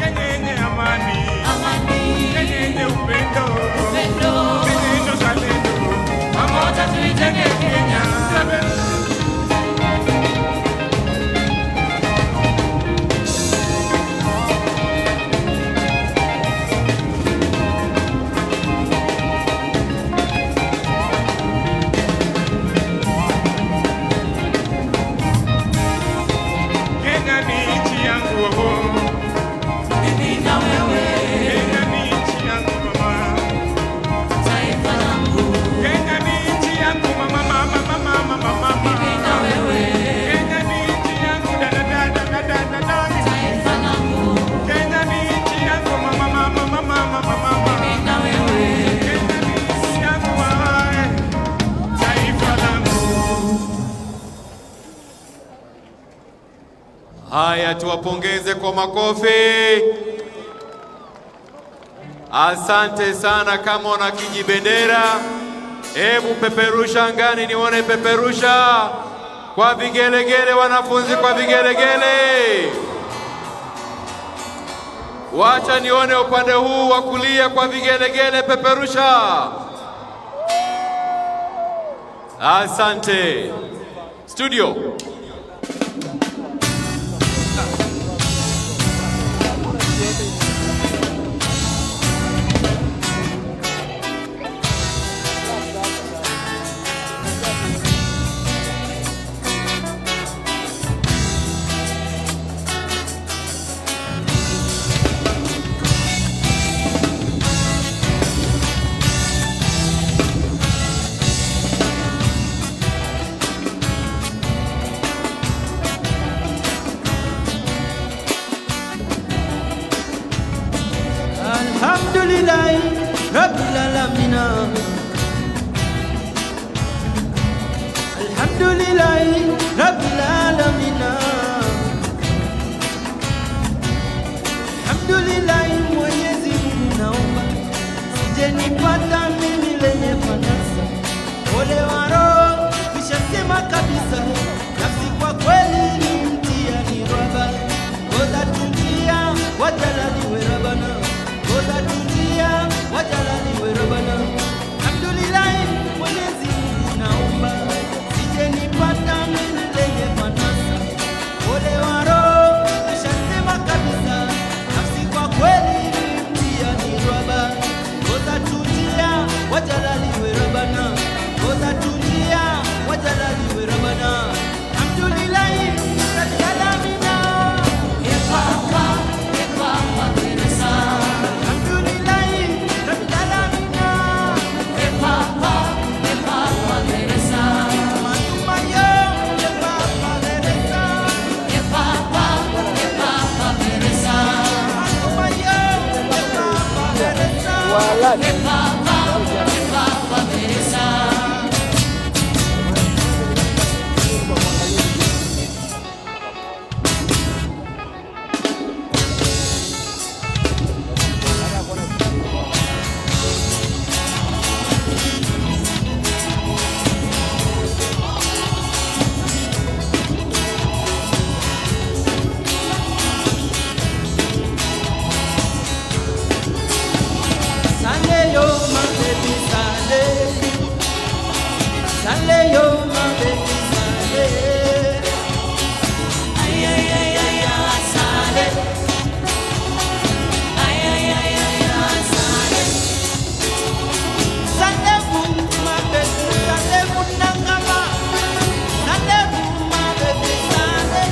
Kenya yenye amani, amani. Kenya yenye upendo, upendo. Kenya yenye uzalendo, pamoja tuijenge Kenya. Kenya ni nchi yangu, mimi na wewe. Kenya ni nchi yangu mama, taifa langu. Kenya ni nchi yangu mama, mama, mama, mama, mimi na wewe. Kenya ni nchi yangu dada, dada, dada, dada, taifa langu. Kenya ni nchi yangu mama, mama, mama, mama, mama, mimi na wewe. Kenya ni nchi yangu wewe, taifa langu. Haya, tuwapongeze kwa makofi. Asante sana. Kama una kijibendera, hebu peperusha angani nione, peperusha kwa vigelegele, wanafunzi kwa vigelegele. Wacha nione upande huu wa kulia kwa vigelegele, peperusha. Asante. Studio. Alhamdulillah, Rabbil Alamin. Alhamdulillah, Rabbil Alamin. Alhamdulillah, Mwenyezi Mungu naomba sije nipata mimi lenye fanasa. Ole wa roho nishasema kabisa, nafsi kwa kweli ni mtihani raba. Ngoja tunjia wajalali we rabana, ngoja tunjia wajalali we rabana. Alhamdulillah, Mwenyezi Mungu naomba sije nipata mimi lenye fanasa. Ole wa roho nishasema kabisa, nafsi kwa kweli ni mtihani raba. Ngoja tunjia wajalali we rabana, ngoja tunjia Sale yo my baby sale. Ay ay ay ay ay sale. Ay ay ay ay ay sale. Sale bu my baby sale bu nangama. Sale bu my baby sale.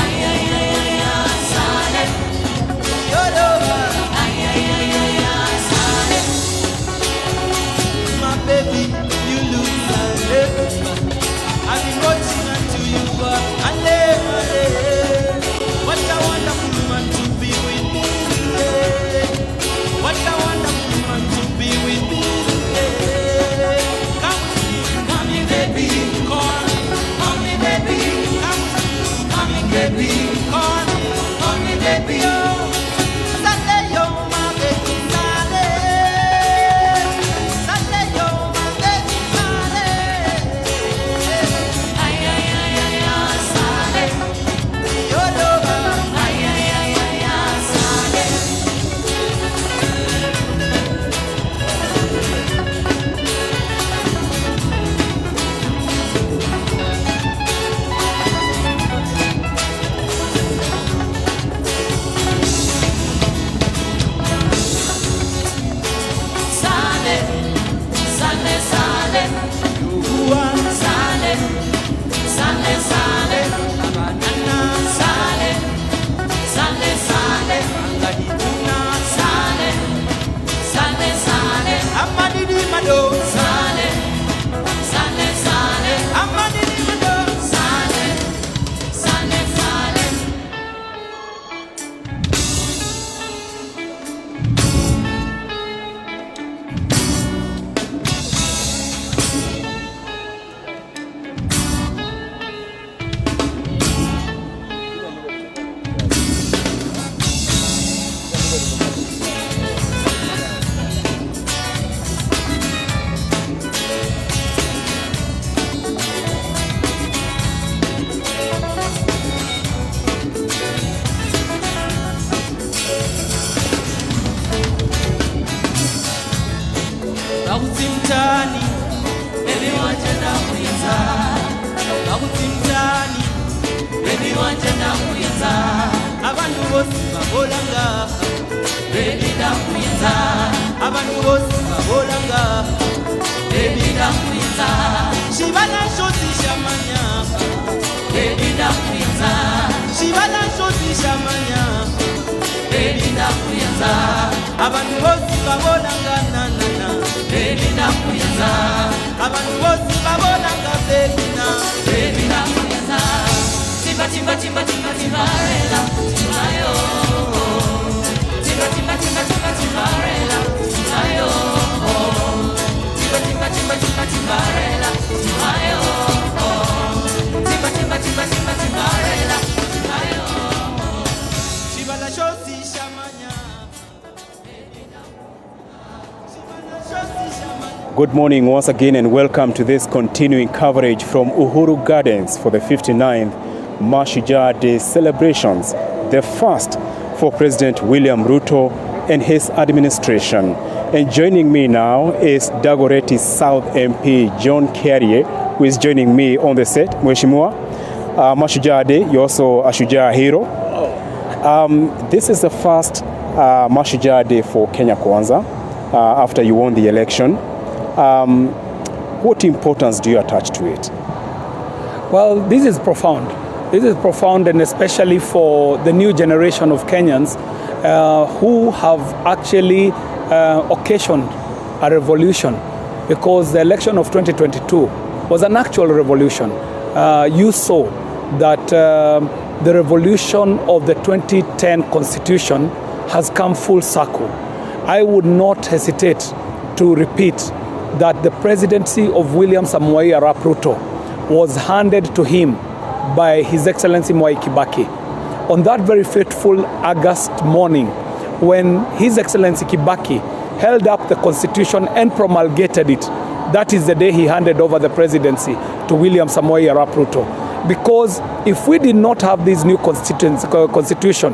Ay ay ay ay ay sale. Yo lo ay ay ay ay ay sale. My baby, you look like I've been watching until you are what a wonderful man to be with me today. What a wonderful man to be with me today. Come here, baby, come here, baby, come here, baby, come here, baby, oh. Sunday, yo, my baby, Sunday. Sunday, yo, my baby, Sunday. Ay, ay, ay, ay, ay, Sunday. Yo, lover. Ay, ay, ay, ay, ay, Sunday. Sunday, Sunday, Sunday. Sunday, Sunday, Sunday. Banana. Sunday, Sunday, Sunday. Sunday, Sunday, Sunday. Amadi di mado. Sunday, Sunday, Sunday. Amadi di mado. Sunday, Sunday, Sunday. Bakutimtani, baby wanje na kuyenza. Bakutimtani, baby wanje na kuyenza. Abantu bose babolanga, baby na kuyenza. Abantu bose babolanga, baby na kuyenza. Shibana shoti shamanya, baby na kuyenza. Shibana shoti shamanya, baby na kuyenza. Abantu bose babolanga na na na. Baby na kuyenza. Abantu bose babolanga baby na. Baby na kuyenza. Timba timba timba timba timba rela timba yo. Timba timba timba timba timba rela timba yo. Timba timba timba timba timba rela timba yo. Timba timba timba timba timba rela timba yo. Shibala shosi shamanya. Good morning once again and welcome to this continuing coverage from Uhuru Gardens for the 59th Mashujaa Day Celebrations, the first for President William Ruto and his administration. And joining me now is Dagoretti South MP John Carrier, who is joining me on the set. Mheshimiwa, Mashujaa Day, you're also a Shujaa hero. This is the first Mashujaa Day for Kenya Kwanza after you won the election. What importance do you attach to it? Well, this is profound. This is profound, and especially for the new generation of Kenyans who have actually occasioned a revolution, because the election of 2022 was an actual revolution. You saw that the revolution of the 2010 Constitution has come full circle. I would not hesitate to repeat that the presidency of William Samoei Arap Ruto was handed to him by His Excellency Mwai Kibaki. On that very fateful August morning, when His Excellency Kibaki held up the Constitution and promulgated it, that is the day he handed over the presidency to William Samoei Arap Ruto. Because if we did not have this new constitution,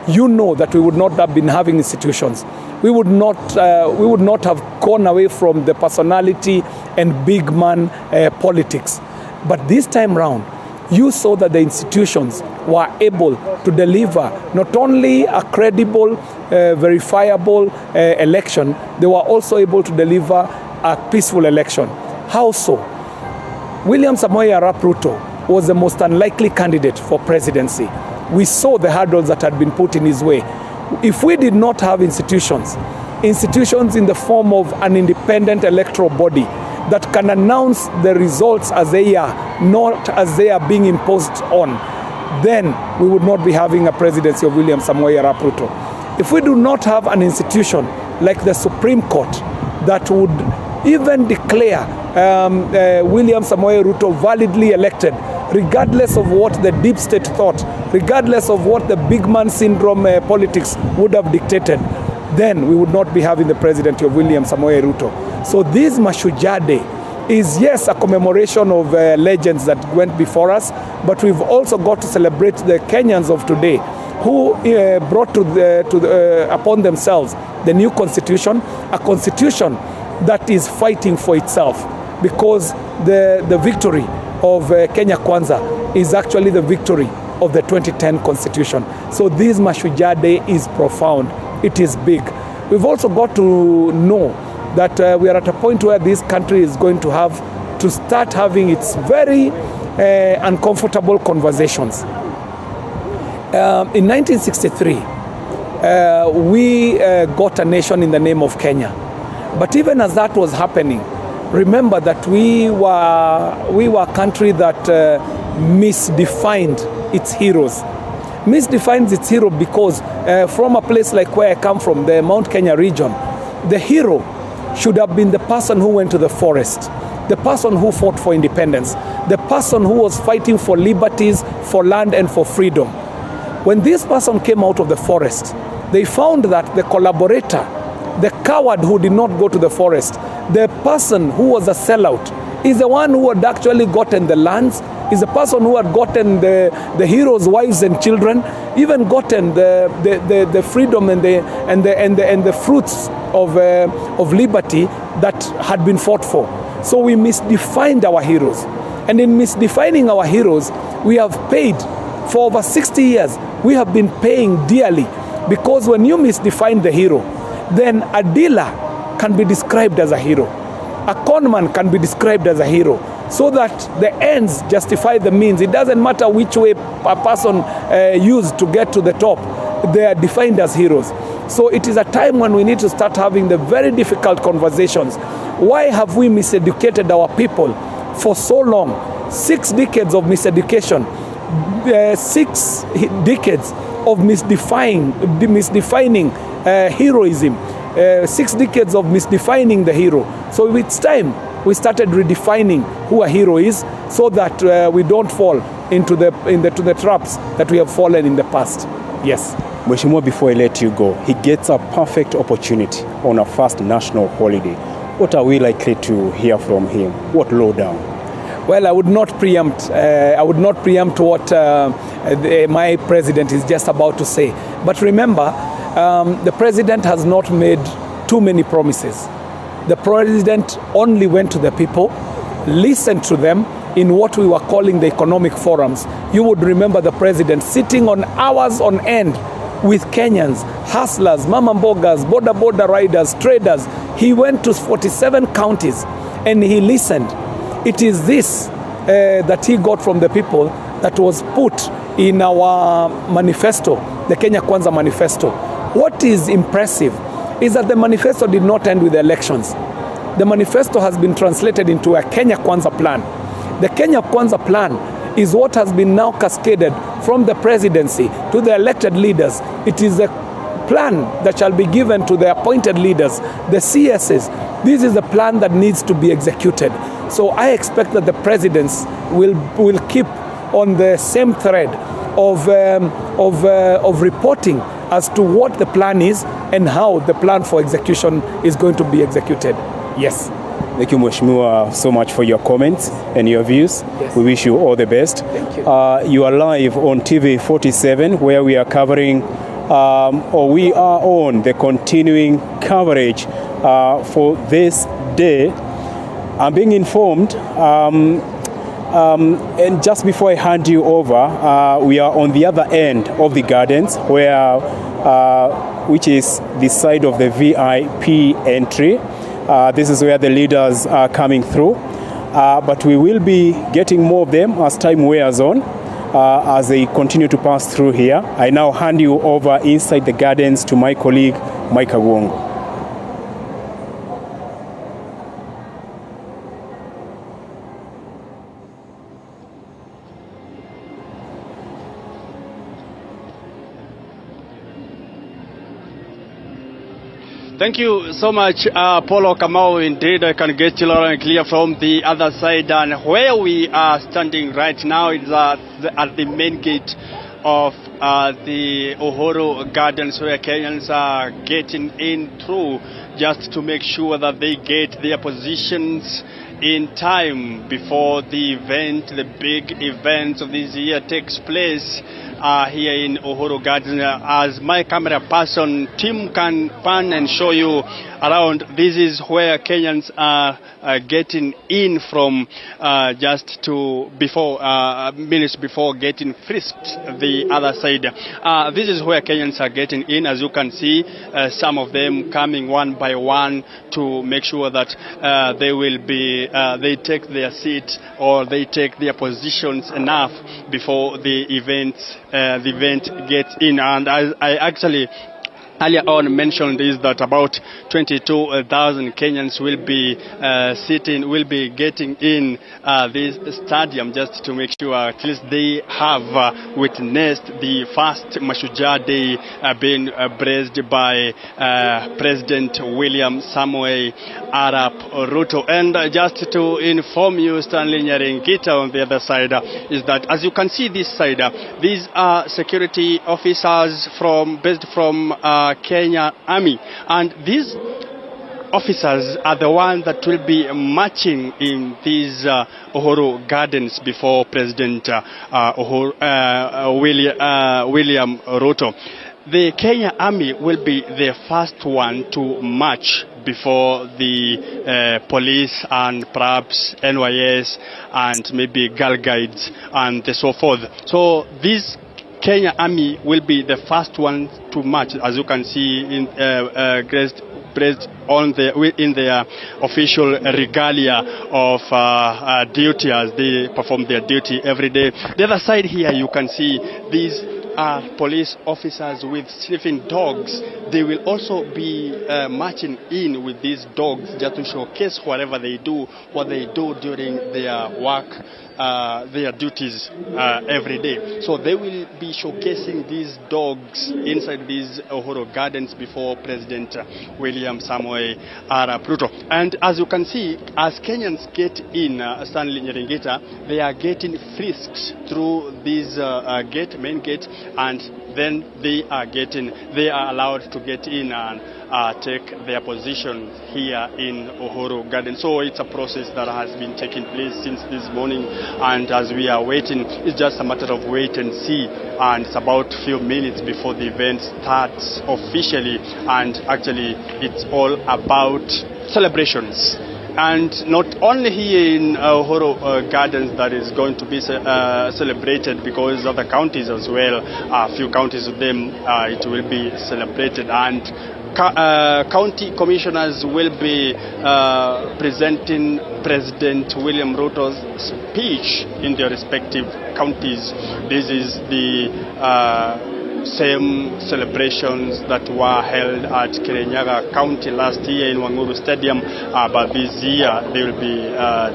you know that we would not have been having institutions. We would not have gone away from the personality and big man politics. But this time round, you saw that the institutions were able to deliver not only a credible, verifiable election, they were also able to deliver a peaceful election. How so? William Samoei Arap Ruto was the most unlikely candidate for presidency. We saw the hurdles that had been put in his way. If we did not have institutions in the form of an independent electoral body that can announce the results as they are, not as they are being imposed on, then we would not be having a presidency of William Samoei Arap Ruto. If we do not have an institution like the Supreme Court that would even declare William Samoei Ruto validly elected, regardless of what the deep state thought, regardless of what the big man syndrome politics would have dictated, then we would not be having the presidency of William Samoei Ruto. So this Mashujaa Day is, yes, a commemoration of legends that went before us, but we've also got to celebrate the Kenyans of today who brought upon themselves the new constitution, a constitution that is fighting for itself, because the victory of Kenya Kwanza is actually the victory of the 2010 constitution. So this Mashujaa Day is profound. It is big. We've also got to know that we are at a point where this country is going to have to start having its very uncomfortable conversations. In 1963, we got a nation in the name of Kenya. But even as that was happening, remember that we were a country that misdefined its heroes. Misdefines its hero because from a place like where I come from, the Mount Kenya region, the hero should have been the person who went to the forest, the person who fought for independence, the person who was fighting for liberties, for land and for freedom. When this person came out of the forest, they found that the collaborator, the coward who did not go to the forest, the person who was a sellout, is the one who had actually gotten the lands, is the person who had gotten the heroes' wives and children, even gotten the freedom and the fruits of liberty that had been fought for. So we misdefined our heroes. And in misdefining our heroes, we have paid for over 60 years. We have been paying dearly, because when you misdefine the hero, then a dealer can be described as a hero. A conman can be described as a hero, so that the ends justify the means. It doesn't matter which way a person used to get to the top. They are defined as heroes. So it is a time when we need to start having the very difficult conversations. Why have we miseducated our people for so long? 6 decades of miseducation, 6 decades of misdefining heroism, 6 decades of misdefining the hero. So it's time we started redefining who a hero is, so that we don't fall into the traps that we have fallen in the past. Yes. Mheshimiwa, before I let you go, he gets a perfect opportunity on a first national holiday. What are we likely to hear from him? What lowdown? Well, I would not preempt. What my president is just about to say. But remember, the president has not made too many promises. The president only went to the people, listened to them in what we were calling the economic forums. You would remember the president sitting on hours on end with Kenyans, hustlers, mama mbogas, border riders, traders. He went to 47 counties and he listened. It is this that he got from the people that was put in our manifesto, the Kenya Kwanza manifesto. What is impressive is that the manifesto did not end with the elections. The manifesto has been translated into a Kenya Kwanza plan. The Kenya Kwanza plan is what has been now cascaded from the presidency to the elected leaders. It is a plan that shall be given to the appointed leaders, the CSs. This is the plan that needs to be executed. So I expect that the presidents will keep on the same thread of reporting as to what the plan is and how the plan for execution is going to be executed. Yes. Thank you, Mheshimiwa, so much for your comments and your views. Yes. We wish you all the best. Thank you. You are live on TV 47, where we are covering we are on the continuing coverage for this day. I'm being informed, and just before I hand you over, we are on the other end of the gardens, where, which is the side of the VIP entry. This is where the leaders are coming through, but we will be getting more of them as time wears on, as they continue to pass through here. I now hand you over inside the gardens to my colleague, Mike Agwongo. Thank you so much, Paulo Kamau. Indeed, I can get you loud and clear from the other side. And where we are standing right now is at the main gate of the Uhuru Gardens, where Kenyans are getting in through just to make sure that they get their positions in time before the event, the big event of this year takes place here in Uhuru Gardens. As my camera person Tim can pan and show you around, this is where Kenyans are getting in from just to before minutes before getting frisked the other side. This is where Kenyans are getting in, as you can see, some of them coming one by one to make sure that they will be they take their seat or they take their positions enough before the event gets in. And I actually earlier on mentioned is that about 22,000 Kenyans will be getting in this stadium just to make sure at least they have witnessed the first Mashujaa Day being blessed by President William Samoei Arap Ruto. And just to inform you, Stanley Nyarengita on the other side, is that as you can see this side, these are security officers based from Kenya Army, and these officers are the ones that will be marching in these Uhuru Gardens before President William Ruto. The Kenya Army will be the first one to march before the police and perhaps NYS and maybe Girl Guides and so forth. So this Kenya Army will be the first one to march, as you can see, in dressed in their official regalia of duty as they perform their duty every day. The other side here, you can see these are police officers with sniffing dogs. They will also be marching in with these dogs just to showcase what they do during their work, their duties every day. So they will be showcasing these dogs inside these Uhuru Gardens before President William Samoei Arap Ruto. And as you can see, as Kenyans get in, Stanley Nyarengita, they are getting frisked through this main gate, and then they are allowed to get in and take their position here in Uhuru Garden. So it's a process that has been taking place since this morning, and as we are waiting, it's just a matter of wait and see, and it's about a few minutes before the event starts officially, and actually it's all about celebrations. And not only here in Uhuru Gardens that is going to be celebrated, because other counties as well, a few counties of them, it will be celebrated, and county commissioners will be presenting President William Ruto's speech in their respective counties. This is the same celebrations that were held at Kirinyaga County last year in Wanguru Stadium, but this year they will be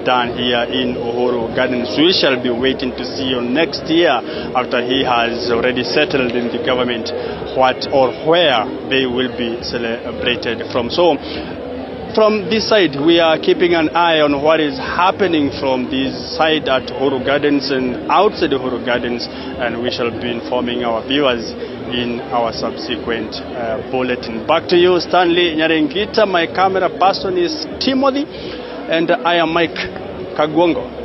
done here in Uhuru Gardens. We shall be waiting to see on next year, after he has already settled in the government, what or where they will be celebrated from. So from this side, we are keeping an eye on what is happening from this side at Uhuru Gardens and outside Uhuru Gardens, and we shall be informing our viewers in our subsequent bulletin. Back to you, Stanley Nyarengita. My camera person is Timothy, and I am Mike Kagwongo.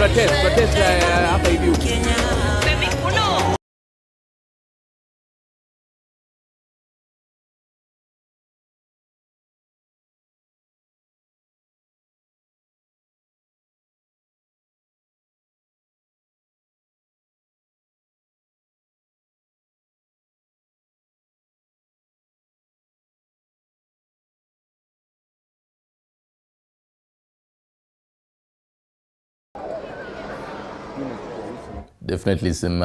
protest hapa hivi. Definitely some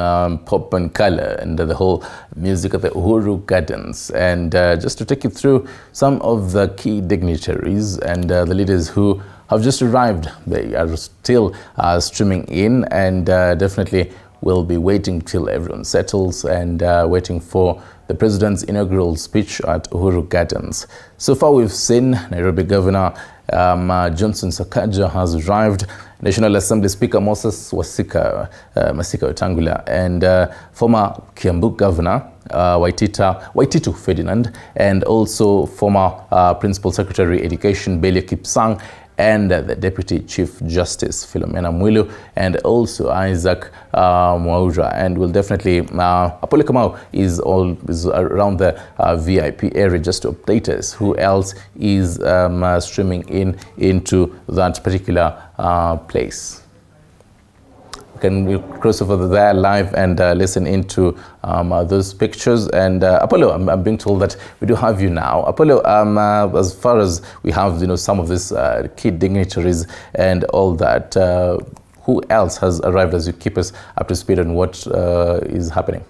pop and color and the whole music of the Uhuru Gardens. And just to take you through some of the key dignitaries and the leaders who have just arrived, they are still streaming in, and definitely will be waiting till everyone settles and waiting for the president's inaugural speech at Uhuru Gardens. So far we've seen Nairobi Governor Johnson Sakaja has arrived, National Assembly Speaker Moses Masika Wetangula, and former Kiambu Governor Waititu Ferdinand, and also former Principal Secretary Education Belia Kipsang, and the Deputy Chief Justice Philomena Mwilu, and also Isaac Mwaura. And we'll definitely, Apollo Kamau is around the VIP area just to update us who else is streaming into that particular place. Can cross over there live and listen into those pictures. And Apollo, I'm being told that we do have you now. Apollo, as far as we have, some of these key dignitaries and all that, who else has arrived as you keep us up to speed on what is happening?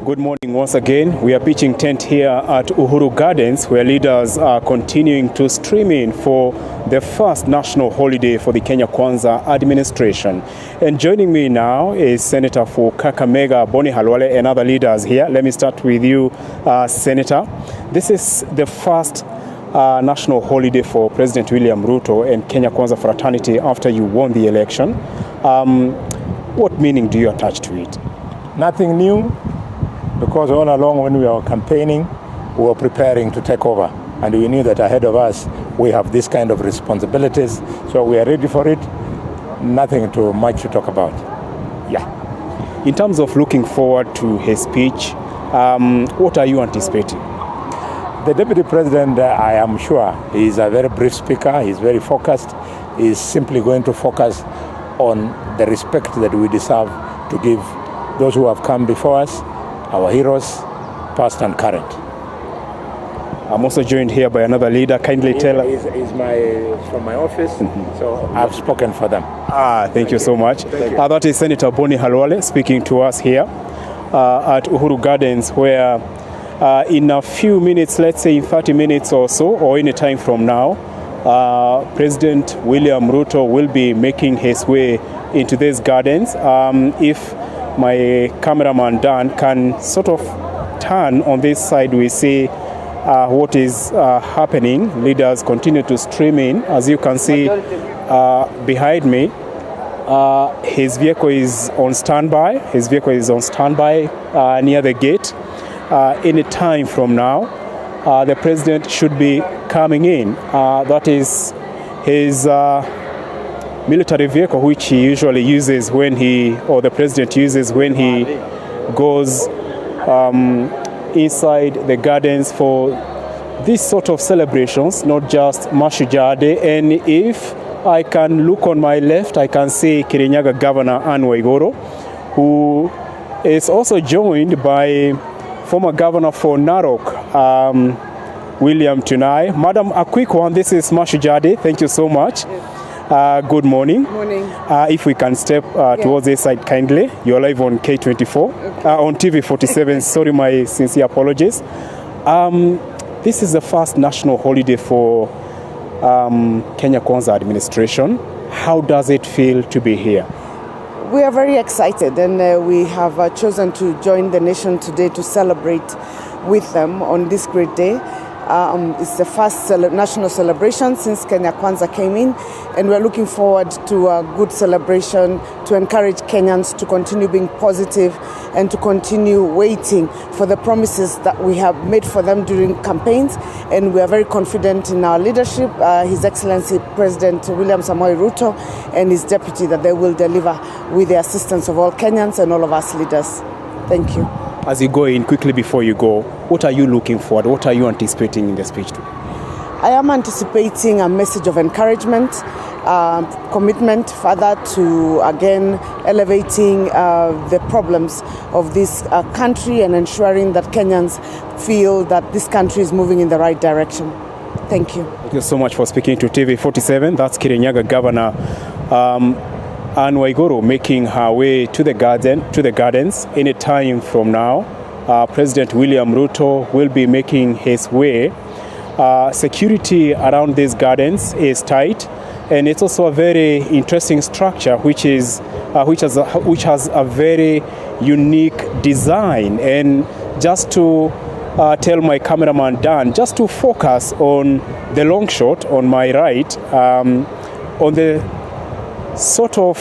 Good morning once again. We are pitching tent here at Uhuru Gardens, where leaders are continuing to stream in for the first national holiday for the Kenya Kwanza administration. And joining me now is Senator for Kakamega, Boni Halwale, and other leaders here. Let me start with you, Senator. This is the first national holiday for President William Ruto and Kenya Kwanza fraternity after you won the election. What meaning do you attach to it? Nothing new. Because all along when we were campaigning, we were preparing to take over. And we knew that ahead of us, we have this kind of responsibilities. So we are ready for it. Nothing too much to talk about. Yeah. In terms of looking forward to his speech, what are you anticipating? The Deputy President, I am sure, is a very brief speaker. He's very focused. He's simply going to focus on the respect that we deserve to give those who have come before us, our heroes, past and current. I'm also joined here by another leader. Kindly tell us. He's from my office, so I've spoken for them. Thank you so much. That is Senator Boni Halwale speaking to us here at Uhuru Gardens, where in a few minutes, let's say in 30 minutes or so, or any time from now, President William Ruto will be making his way into these gardens. If my cameraman Dan can sort of turn on this side, we see what is happening. Leaders continue to stream in. As you can see behind me, his vehicle is on standby. Near the gate. Any time from now, the president should be coming in. That is his military vehicle, which he usually uses when the president uses when he goes inside the gardens for these sort of celebrations, not just Mashujaa Day. And if I can look on my left, I can see Kirinyaga Governor Anne Waiguru, who is also joined by former governor for Narok, William Tunai. Madam, a quick one. This is Mashujaa Day. Thank you so much. Good morning. Morning. If we can step towards this side kindly. You're live on K24, on TV47. Sorry, my sincere apologies. This is the first national holiday for Kenya Kwanza administration. How does it feel to be here? We are very excited, and we have chosen to join the nation today to celebrate with them on this great day. It's the first national celebration since Kenya Kwanza came in, and we're looking forward to a good celebration to encourage Kenyans to continue being positive and to continue waiting for the promises that we have made for them during campaigns. And we are very confident in our leadership, His Excellency President William Samoei Ruto and his deputy, that they will deliver with the assistance of all Kenyans and all of us leaders. Thank you. As you go in, quickly before you go, what are you looking for? What are you anticipating in the speech today? I am anticipating a message of encouragement, commitment further to, again, elevating the problems of this country and ensuring that Kenyans feel that this country is moving in the right direction. Thank you. Thank you so much for speaking to TV47. That's Kirinyaga Governor Anne Waiguru making her way to the gardens. Any time from now, President William Ruto will be making his way. Security around these gardens is tight, and it's also a very interesting structure, which has a very unique design. And just to tell my cameraman Dan, just to focus on the long shot on my right, on the sort of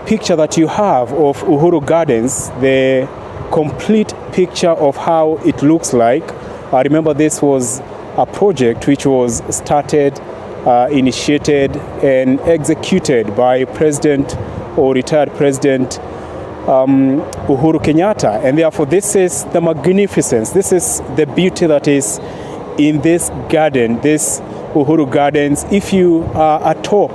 picture that you have of Uhuru Gardens, the complete picture of how it looks like. I remember this was a project which was started, initiated and executed by President or retired President Uhuru Kenyatta, and therefore this is the magnificence, this is the beauty that is in this garden, this Uhuru Gardens. If you are atop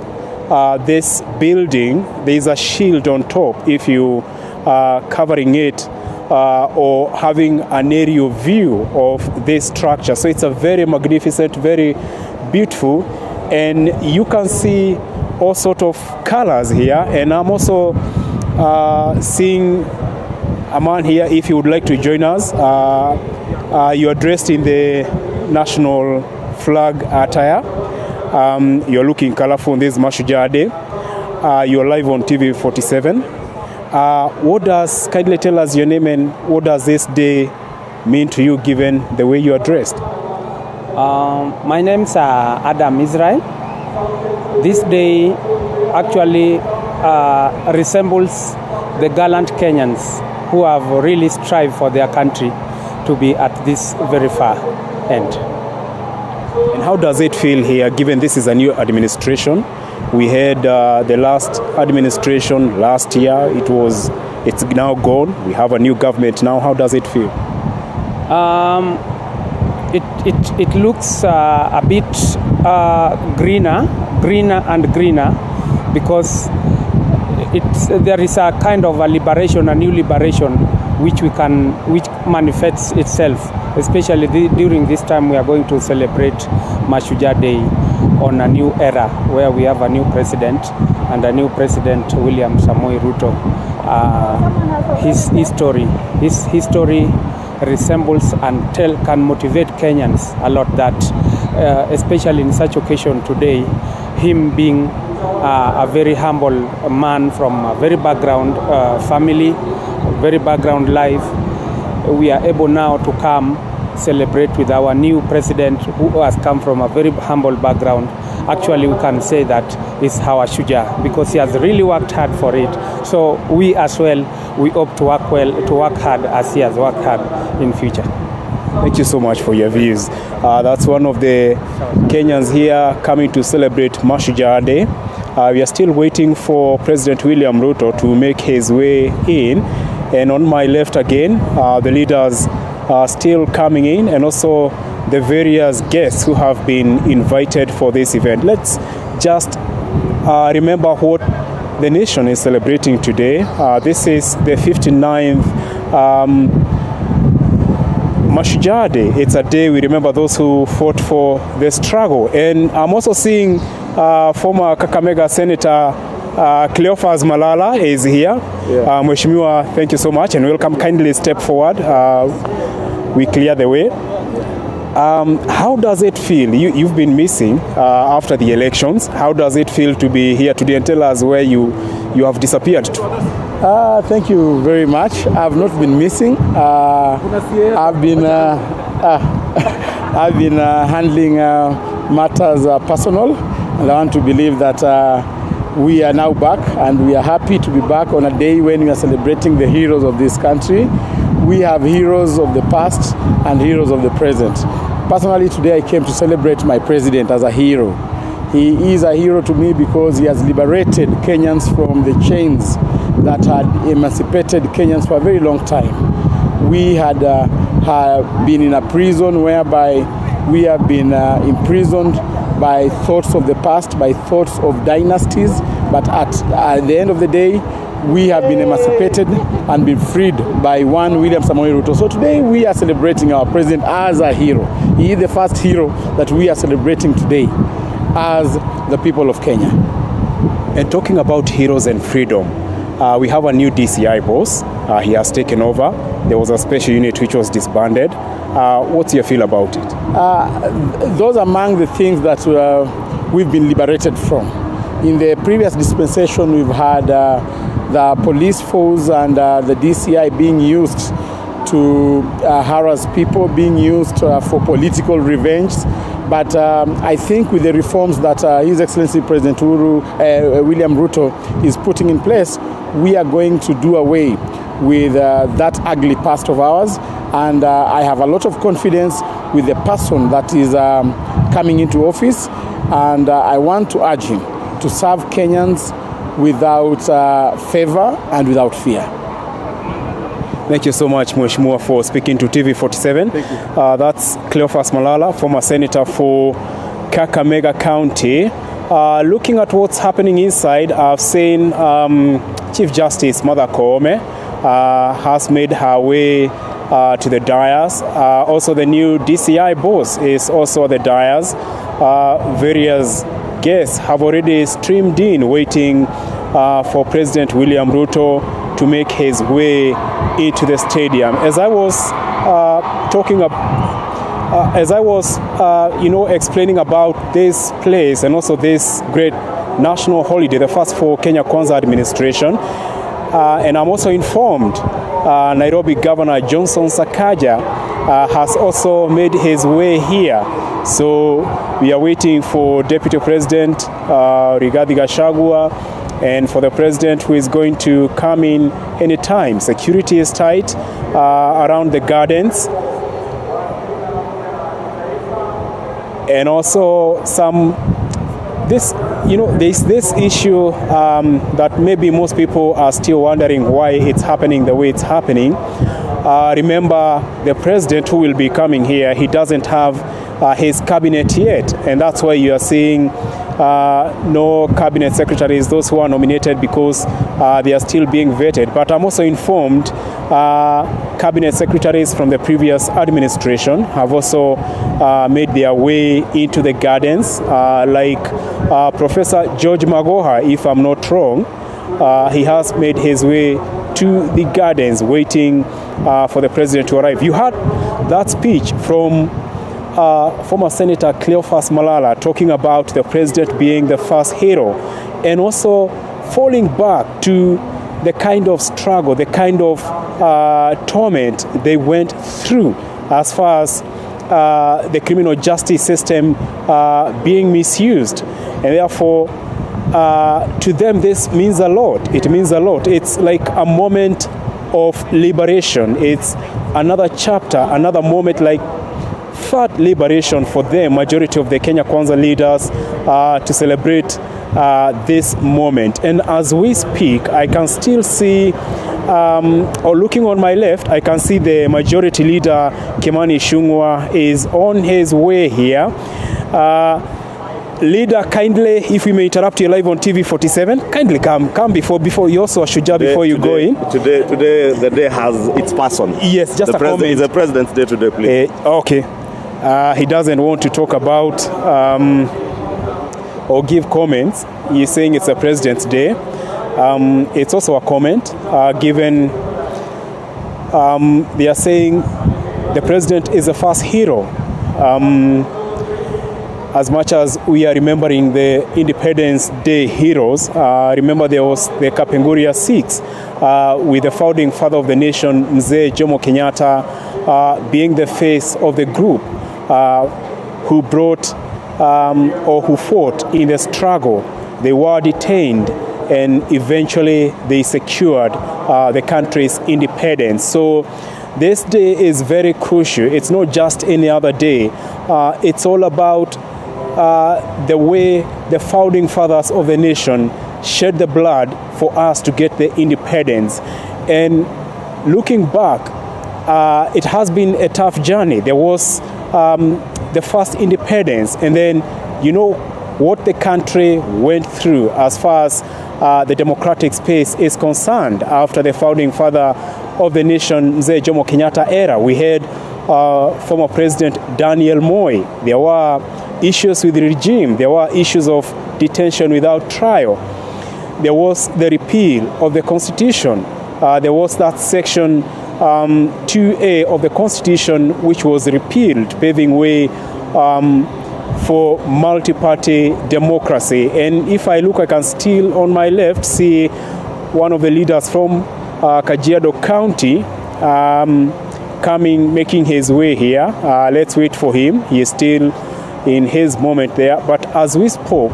this building, there is a shield on top. If you are covering it or having an aerial view of this structure, so it's a very magnificent, very beautiful, and you can see all sort of colors here. And I'm also seeing a man here. If you would like to join us, you are dressed in the national flag attire. You're looking colorful on this Mashujaa Day. You're live on TV47. Kindly tell us your name and what does this day mean to you given the way you are dressed? My name's Adam Israel. This day actually resembles the gallant Kenyans who have really strived for their country to be at this very far end. And how does it feel here, given this is a new administration? We had the last administration last year. It's now gone. We have a new government now. How does it feel? It looks a bit greener and greener, because there is a kind of a liberation, a new liberation, which manifests itself, especially during this time we are going to celebrate Mashujaa Day on a new era where we have a new president, and a new president, William Samoei Ruto. His history resembles and can motivate Kenyans a lot, that especially in such occasion today, him being a very humble man from a very background family, very background life, we are able now to come celebrate with our new president who has come from a very humble background. Actually, we can say that is our Mashujaa, because he has really worked hard for it. So we as well, we hope to work hard as he has worked hard in future. Thank you so much for your views. That's one of the Kenyans here coming to celebrate Mashujaa Day. We are still waiting for President William Ruto to make his way in. And on my left again, the leaders are still coming in, and also the various guests who have been invited for this event. Let's just remember what the nation is celebrating today. This is the 59th Mashujaa Day. It's a day we remember those who fought for the struggle. And I'm also seeing former Kakamega Senator Cleophas Malala is here. Yeah. Mheshimiwa, thank you so much and welcome. Kindly step forward. We clear the way. How does it feel? You've been missing after the elections. How does it feel to be here today, and tell us where you have disappeared to? Thank you very much. I've not been missing. I've been handling matters personal, and I want to believe that we are now back, and we are happy to be back on a day when we are celebrating the heroes of this country. We have heroes of the past and heroes of the present. Personally, today I came to celebrate my president as a hero. He is a hero to me because he has liberated Kenyans from the chains that had emancipated Kenyans for a very long time. We had been in a prison whereby we have been imprisoned by thoughts of the past, by thoughts of dynasties, but at the end of the day, we have been emancipated and been freed by one William Samoei Ruto. So today we are celebrating our president as a hero. He is the first hero that we are celebrating today as the people of Kenya. And talking about heroes and freedom, we have a new DCI boss. He has taken over. There was a special unit which was disbanded. What's your feel about it? Those are among the things that we've been liberated from. In the previous dispensation, we've had the police force and the DCI being used to harass people, being used for political revenge. But I think with the reforms that His Excellency President William Ruto is putting in place, we are going to do away with that ugly past of ours. And I have a lot of confidence with the person that is coming into office. And I want to urge him to serve Kenyans without favor and without fear. Thank you so much, Mheshimiwa, for speaking to TV47. Thank you. That's Cleophas Malala, former senator for Kakamega County. Looking at what's happening inside, I've seen Chief Justice Martha Koome has made her way to the dais. Also, the new DCI boss is also at the dais. Various guests have already streamed in, waiting for President William Ruto to make his way into the stadium. As I was explaining about this place and also this great national holiday, the first for Kenya Kwanza administration, and I'm also informed Nairobi Governor Johnson Sakaja has also made his way here. So we are waiting for Deputy President Rigathi Gachagua and for the president, who is going to come in anytime. Security is tight around the gardens. And also there's this issue that maybe most people are still wondering why it's happening the way it's happening. Remember, the president who will be coming here, he doesn't have his cabinet yet, and that's why you are seeing no cabinet secretaries, those who are nominated, because they are still being vetted. But I'm also informed cabinet secretaries from the previous administration have also made their way into the gardens, like Professor George Magoha, if I'm not wrong. He has made his way to the gardens, waiting for the president to arrive. You heard that speech from former Senator Cleophas Malala talking about the president being the first hero, and also falling back to the kind of struggle, the kind of torment they went through as far as the criminal justice system being misused. And therefore, to them, this means a lot. It means a lot. It's like a moment of liberation. It's another chapter, another moment, like third liberation for them, majority of the Kenya Kwanza leaders, to celebrate this moment. And as we speak, I can still see, or looking on my left, I can see the majority leader, Kimani Ichung'wah, is on his way here. Leader, kindly, if we may interrupt you live on TV47, kindly come before you also Mashujaa before you go in. Today, the day has its person. Yes, just a comment. It's the president's day today, please. Okay. He doesn't want to talk about or give comments. He's saying it's the president's day. It's also a comment given they are saying the president is the first hero. As much as we are remembering the Independence Day heroes, remember there was the Kapenguria 6 with the founding father of the nation, Mzee Jomo Kenyatta, being the face of the group who brought or who fought in the struggle they were detained, and eventually they secured the country's independence. So this day is very crucial. It's not just any other day. It's all about the way the founding fathers of the nation shed the blood for us to get the independence. And looking back, it has been a tough journey. There was the first independence, and then you know what the country went through as far as the democratic space is concerned. After the founding father of the nation, Mzee Jomo Kenyatta era, we had former President Daniel Moi. There were issues with the regime. There were issues of detention without trial. There was the repeal of the Constitution. There was that section 2A of the Constitution which was repealed, paving way for multi-party democracy. And if I look, I can still on my left see one of the leaders from Kajiado County making his way here. Let's wait for him. He is still in his moment there. But as we spoke,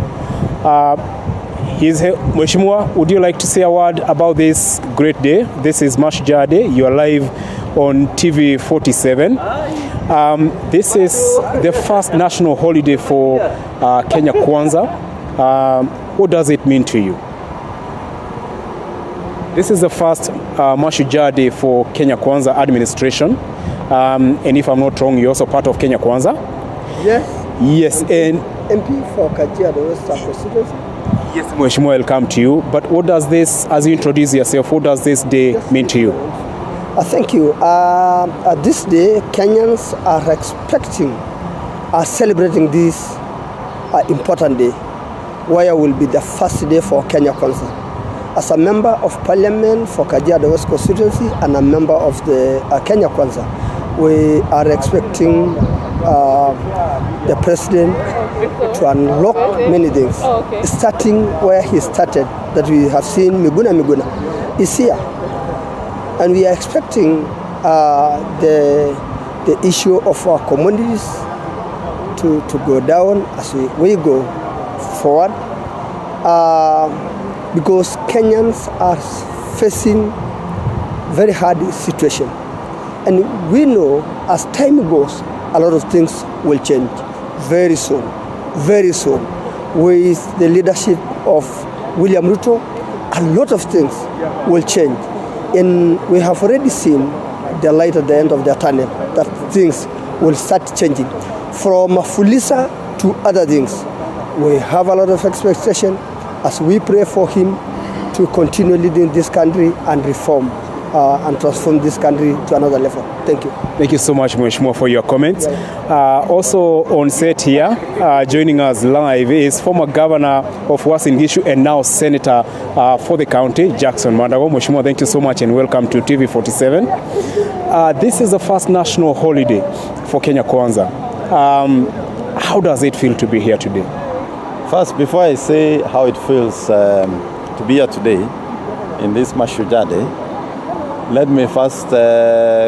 Mheshimiwa, would you like to say a word about this great day? This is Mashujaa Day. You are live on TV 47. This is the first national holiday for Kenya Kwanza. What does it mean to you? This is the first Mashujaa Day for Kenya Kwanza administration. And if I'm not wrong, you're also part of Kenya Kwanza? Yes. Yes. And MP for Kajiado West constituency. Yes, Mheshimiwa, I'll come to you. But what does this, as you introduce yourself, what does this day mean to you? Thank you. This day, Kenyans are expecting, are celebrating this important day, where will be the first day for Kenya Kwanza. As a member of parliament for Kajiado West constituency and a member of the Kenya Kwanza, we are expecting the president to unlock many things, starting where he started, that we have seen Miguna Miguna is here. And we are expecting the issue of our commodities to go down as we go forward, because Kenyans are facing very hard situation. And we know as time goes, a lot of things will change very soon, with the leadership of William Ruto. A lot of things will change, and we have already seen the light at the end of the tunnel, that things will start changing from Fulisa to other things. We have a lot of expectation as we pray for him to continue leading this country and reform and transform this country to another level. Thank you. Thank you so much, Mheshimiwa, for your comments. Also on set here, joining us live is former governor of Uasin Gishu and now senator for the county, Jackson Mandago. Mheshimiwa, thank you so much and welcome to TV 47. This is the first national holiday for Kenya Kwanza. How does it feel to be here today? First, before I say how it feels to be here today in this Mashujaa Day, let me first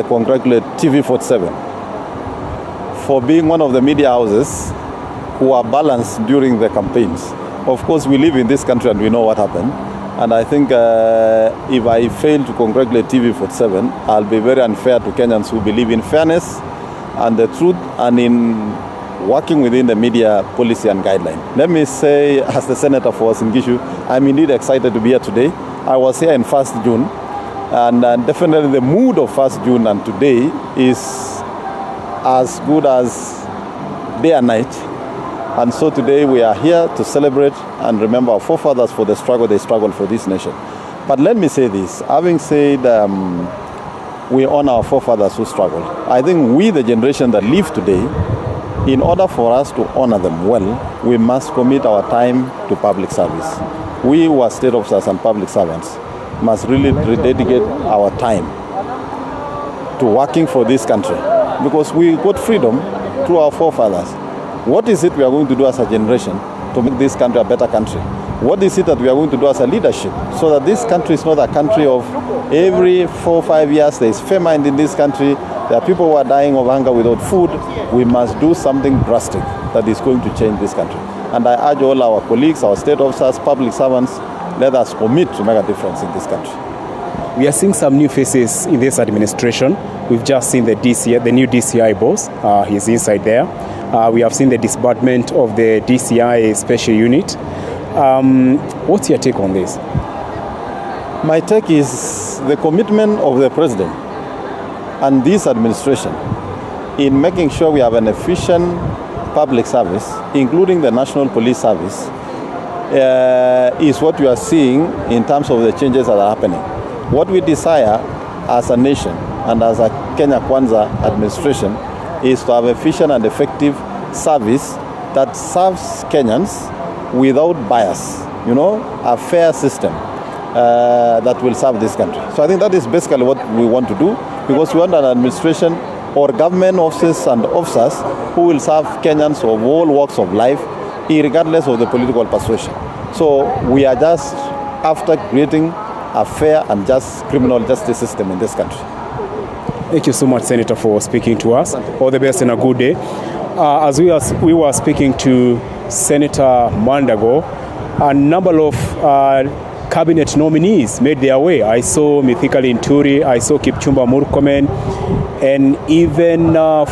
congratulate TV 47 for being one of the media houses who are balanced during the campaigns. Of course, we live in this country and we know what happened. And I think if I fail to congratulate TV 47, I'll be very unfair to Kenyans who believe in fairness and the truth and in working within the media policy and guideline. Let me say, as the senator for Uasin Gishu, I'm indeed excited to be here today. I was here in 1st June. And definitely the mood of 1st June and today is as good as day and night. And so today we are here to celebrate and remember our forefathers for the struggle they struggled for this nation. But let me say this, having said we honor our forefathers who struggled, I think we, the generation that live today, in order for us to honor them well, we must commit our time to public service. We who are state officers and public servants must really dedicate our time to working for this country, because we got freedom through our forefathers. What is it we are going to do as a generation to make this country a better country? What is it that we are going to do as a leadership so that this country is not a country of every 4 or 5 years there is famine in this country, there are people who are dying of hunger without food. We must do something drastic that is going to change this country. And I urge all our colleagues, our state officers, public servants, let us commit to make a difference in this country. We are seeing some new faces in this administration. We've just seen the new DCI boss. He's inside there. We have seen the disbandment of the DCI special unit. What's your take on this? My take is the commitment of the president and this administration in making sure we have an efficient public service, including the National Police Service, is what we are seeing in terms of the changes that are happening. What we desire as a nation and as a Kenya Kwanza administration is to have efficient and effective service that serves Kenyans without bias, a fair system that will serve this country. So I think that is basically what we want to do, because we want an administration or government offices and officers who will serve Kenyans of all walks of life, regardless of the political persuasion. So we are just after creating a fair and just criminal justice system in this country. Thank you so much, Senator, for speaking to us. All the best and a good day. As we were speaking to Senator Mandago, a number of cabinet nominees made their way. I saw Mithika Linturi, I saw Kipchumba Murkomen, and even the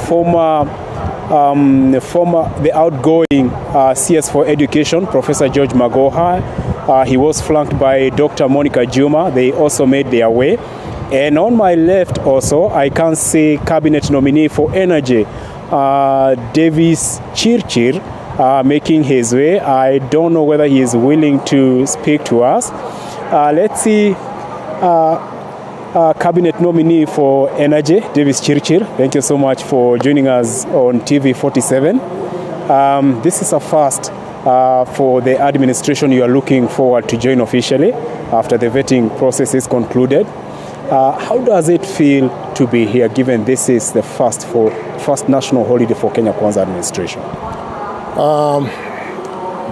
outgoing CS for Education, Professor George Magoha. He was flanked by Dr. Monica Juma. They also made their way. And on my left also, I can see cabinet nominee for energy, Davis Chirchir, making his way. I don't know whether he is willing to speak to us. Let's see. Cabinet nominee for energy, Davis Chirchir. Thank you so much for joining us on TV 47. This is a first for the administration. You are looking forward to join officially after the vetting process is concluded. How does it feel to be here, given this is the first national holiday for Kenya Kwanza administration?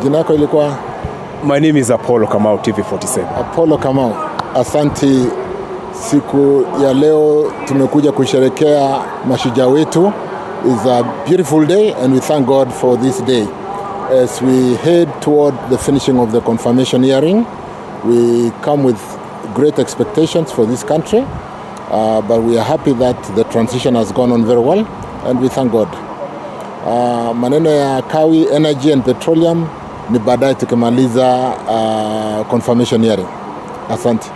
Jinako ilikuwa? My name is Apollo Kamau, TV 47. Apollo Kamau, asante. Siku ya leo tumekuja kusherehekea mashujaa wetu. It's a beautiful day and we thank God for this day. As we head toward the finishing of the confirmation hearing, we come with great expectations for this country, but we are happy that the transition has gone on very well and we thank God. Maneno ya kawi, energy and petroleum ni baadaye tukimaliza confirmation hearing. Asante.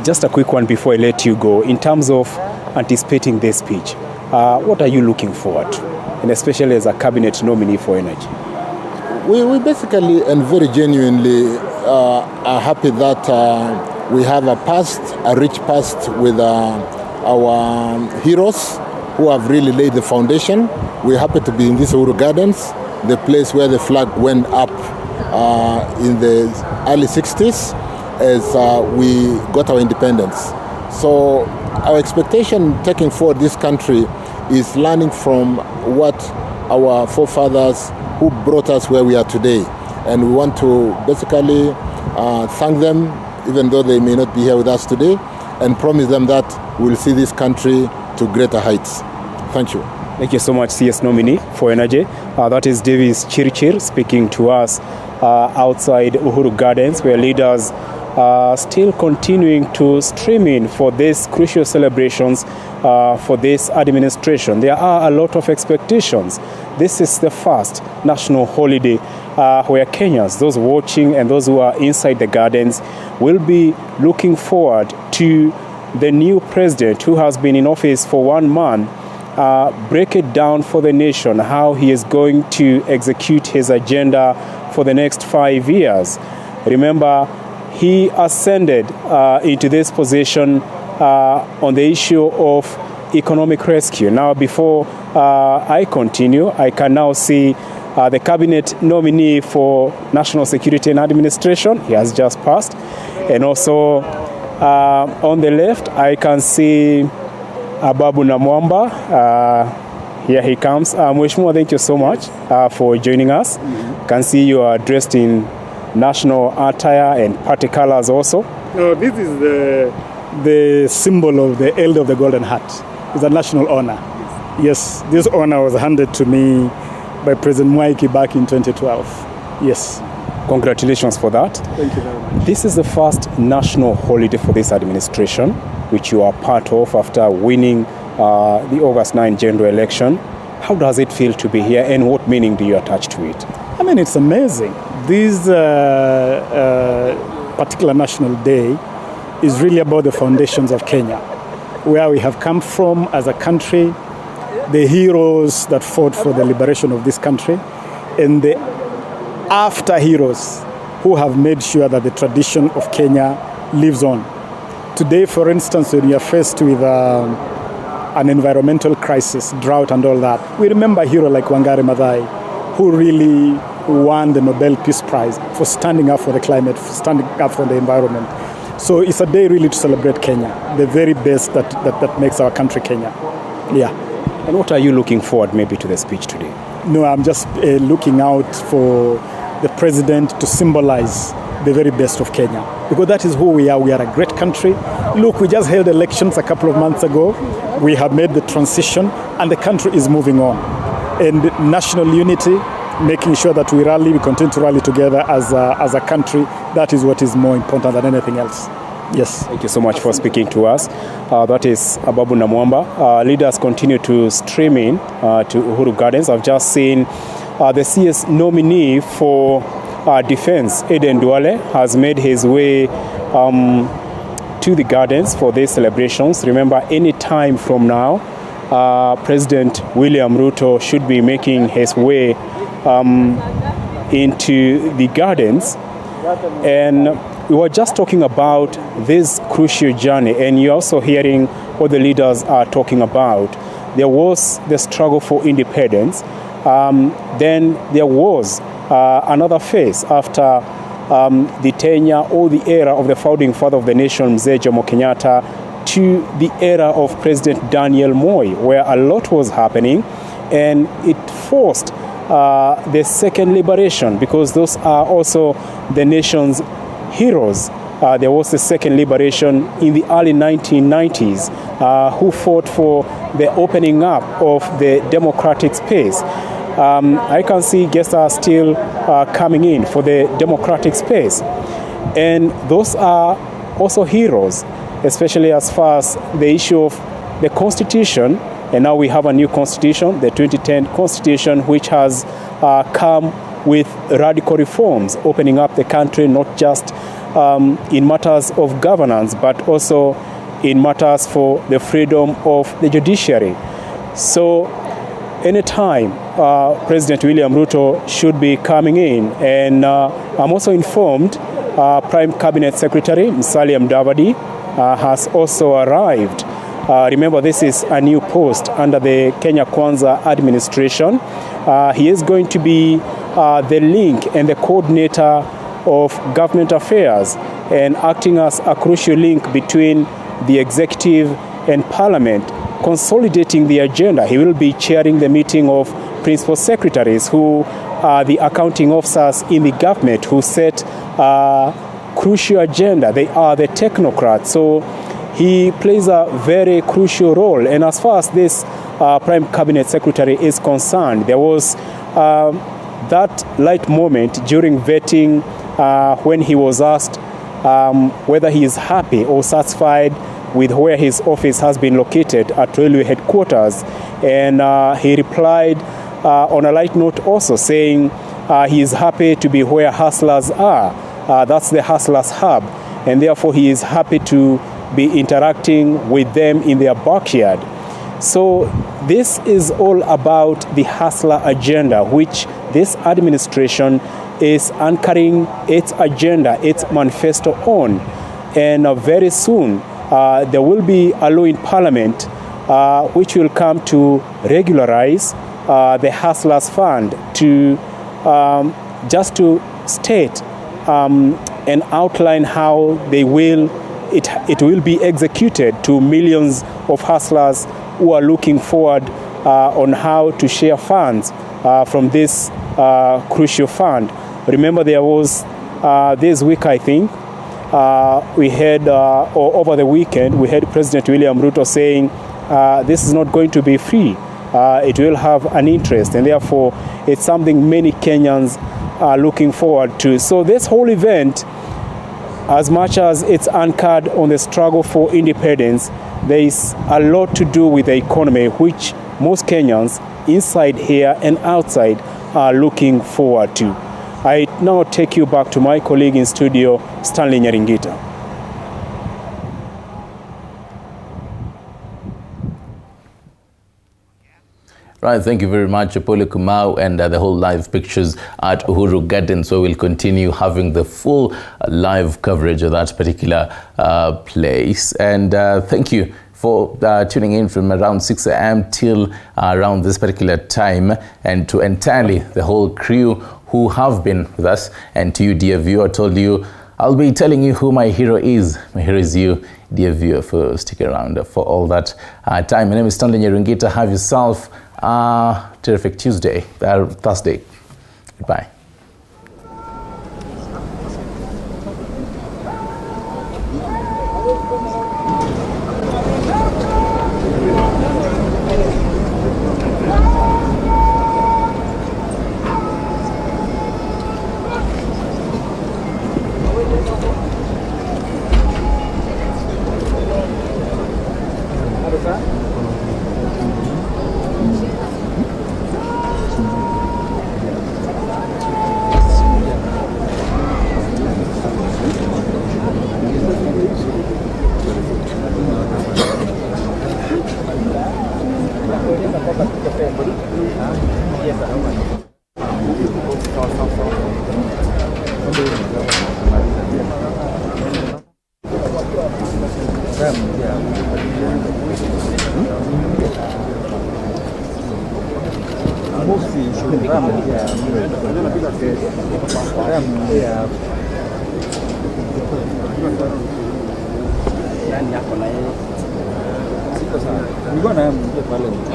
Just a quick one before I let you go. In terms of anticipating this speech, what are you looking forward to, and especially as a cabinet nominee for energy? We basically and very genuinely are happy that we have a rich past with our heroes who have really laid the foundation. We're happy to be in this Uhuru Gardens, the place where the flag went up in the early 60s. As we got our independence. So our expectation taking forward this country is learning from what our forefathers who brought us where we are today. And we want to basically thank them, even though they may not be here with us today, and promise them that we'll see this country to greater heights. Thank you. Thank you so much, CS nominee for energy. That is Davis Chirchir speaking to us outside Uhuru Gardens, where leaders still continuing to stream in for these crucial celebrations for this administration. There are a lot of expectations. This is the first national holiday where Kenyans, those watching and those who are inside the gardens, will be looking forward to the new president who has been in office for 1 month, break it down for the nation, how he is going to execute his agenda for the next 5 years. Remember, he ascended into this position on the issue of economic rescue. Now, before I continue, I can now see the cabinet nominee for national security and administration. He has just passed. And also on the left, I can see Ababu Namwamba. Here he comes. Mheshimiwa, thank you so much for joining us. Can see you are dressed in national attire and party colors also. No, this is the symbol of the Elder of the Golden Heart. It's a national honor. Yes, this honor was handed to me by President Mwai Kibaki in 2012. Yes. Congratulations for that. Thank you very much. This is the first national holiday for this administration, which you are part of after winning the August 9 general election. How does it feel to be here, and what meaning do you attach to it? I mean, it's amazing. This particular national day is really about the foundations of Kenya, where we have come from as a country, the heroes that fought for the liberation of this country, and the after heroes who have made sure that the tradition of Kenya lives on. Today, for instance, when we are faced with an environmental crisis, drought and all that, we remember a hero like Wangari Maathai, who really won the Nobel Peace Prize for standing up for the climate, for standing up for the environment. So it's a day really to celebrate Kenya, the very best that makes our country Kenya. Yeah. And what are you looking forward maybe to the speech today? No, I'm just looking out for the president to symbolize the very best of Kenya, because that is who we are. We are a great country. Look, we just held elections a couple of months ago. We have made the transition and the country is moving on. And national unity, making sure that we continue to rally together as a country, that is what is more important than anything else. Yes. Thank you so much for speaking to us. That is Ababu Namwamba. Leaders continue to stream in to Uhuru Gardens. I've just seen the CS nominee for defense, Eden Duale, has made his way to the gardens for these celebrations. Remember, any time from now, President William Ruto should be making his way into the gardens. And we were just talking about this crucial journey, and you're also hearing what the leaders are talking about. There was the struggle for independence. Then there was another phase after the tenure or the era of the founding father of the nation, Mzee Jomo Kenyatta, to the era of President Daniel Moi, where a lot was happening, and it forced the second liberation, because those are also the nation's heroes. There was the second liberation in the early 1990s, who fought for the opening up of the democratic space. I can see guests are still coming in for the democratic space. And those are also heroes, especially as far as the issue of the Constitution. And now we have a new Constitution, the 2010 Constitution, which has come with radical reforms, opening up the country not just in matters of governance, but also in matters for the freedom of the judiciary. So anytime President William Ruto should be coming in, and I'm also informed Prime Cabinet Secretary Musalia Mudavadi has also arrived. Remember, this is a new post under the Kenya Kwanza administration. He is going to be the link and the coordinator of government affairs, and acting as a crucial link between the executive and parliament, consolidating the agenda. He will be chairing the meeting of principal secretaries, who are the accounting officers in the government who set crucial agenda. They are the technocrats. So he plays a very crucial role. And as far as this Prime Cabinet Secretary is concerned, there was that light moment during vetting when he was asked whether he is happy or satisfied with where his office has been located at railway headquarters. And he replied on a light note also, saying he is happy to be where hustlers are. That's the hustlers hub. And therefore he is happy to be interacting with them in their backyard. So this is all about the hustler agenda, which this administration is anchoring its agenda, its manifesto on. And very soon there will be a law in Parliament which will come to regularize the Hustlers Fund, to just to state and outline how they will it will be executed to millions of hustlers who are looking forward on how to share funds from this crucial fund. Remember, there was this week, I think, we had, or over the weekend, we had President William Ruto saying this is not going to be free. it will have an interest, and therefore it's something many Kenyans are looking forward to. So this whole event, as much as it's anchored on the struggle for independence, there is a lot to do with the economy, which most Kenyans inside here and outside are looking forward to. I now take you back to my colleague in studio, Stanley Nyaringita. Right, thank you very much, Apollo Kumau, and the whole live pictures at Uhuru Gardens. So we'll continue having the full live coverage of that particular place. And thank you for tuning in from around 6 a.m. till around this particular time, and to entirely the whole crew who have been with us. And to you, dear viewer, I told you I'll be telling you who my hero is. My hero is you, dear viewer, for sticking around for all that time. My name is Stanley Nyaringita. Have yourself a terrific Thursday, Thursday. Goodbye.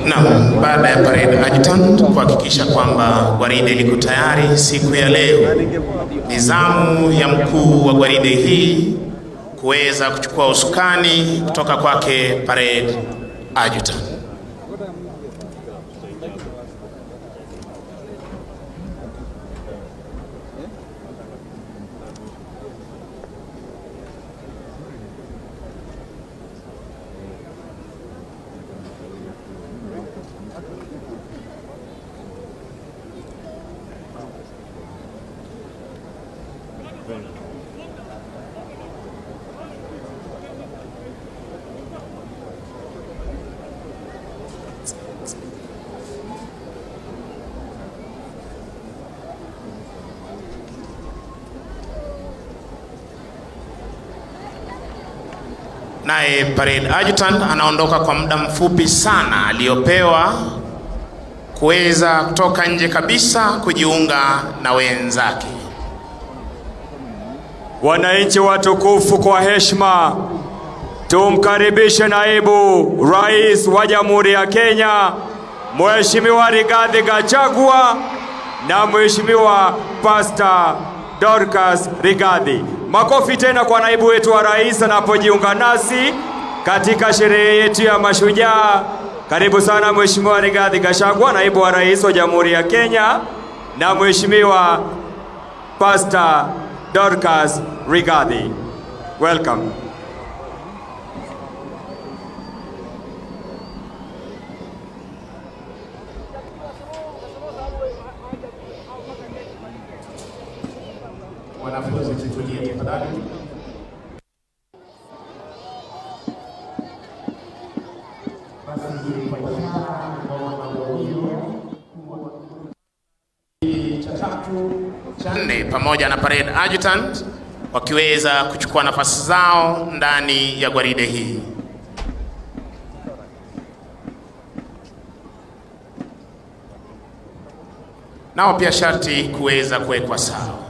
Na baada ya parade adjutant kuhakikisha kwamba gwaride liko tayari siku ya leo, ni zamu ya mkuu wa gwaride hii kuweza kuchukua usukani kutoka kwake parade adjutant. Naye parade adjutant anaondoka kwa muda mfupi sana aliyopewa kuweza kutoka nje kabisa kujiunga na wenzake. Wananchi watukufu, kwa heshima tumkaribishe naibu rais wa Jamhuri ya Kenya, Mheshimiwa Rigathi Gachagua na Mheshimiwa Pastor Dorcas Rigathi. Makofi tena kwa naibu wetu wa rais anapojiunga nasi katika sherehe yetu ya Mashujaa. Karibu sana Mheshimiwa Rigathi Gachagua, naibu wa rais wa Jamhuri ya Kenya, na Mheshimiwa Pastor Dorcas Rigathi. Welcome. Wanafunzi tutulie tafadhali. Nne pamoja na parade adjutant wakiweza kuchukua nafasi zao ndani ya gwaride hii. Nao pia sharti kuweza kuwekwa sawa.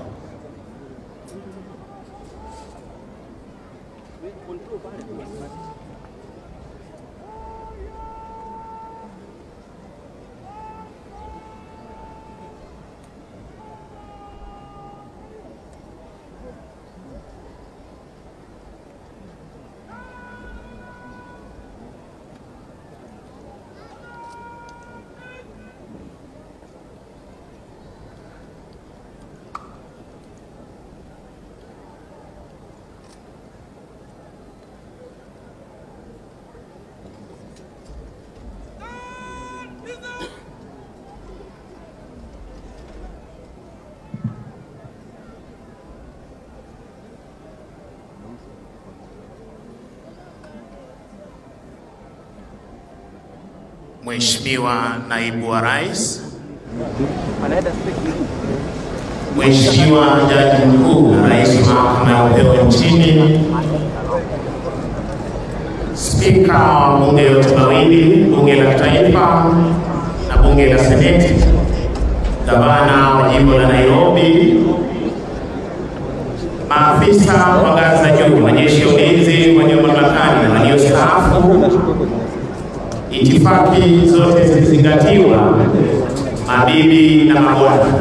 Mheshimiwa Naibu wa Rais, Mheshimiwa Jaji Mkuu na Rais wa Mahakama ya Upeo nchini, Spika wa Bunge yote mawili, Bunge la Kitaifa na Bunge la Seneti, Gavana wa Jimbo la Nairobi, maafisa wa ngazi za juu, majeshi ya ulinzi walio mamlakani na waliostaafu, itifaki zote zilizingatiwa, mabibi na mabwana.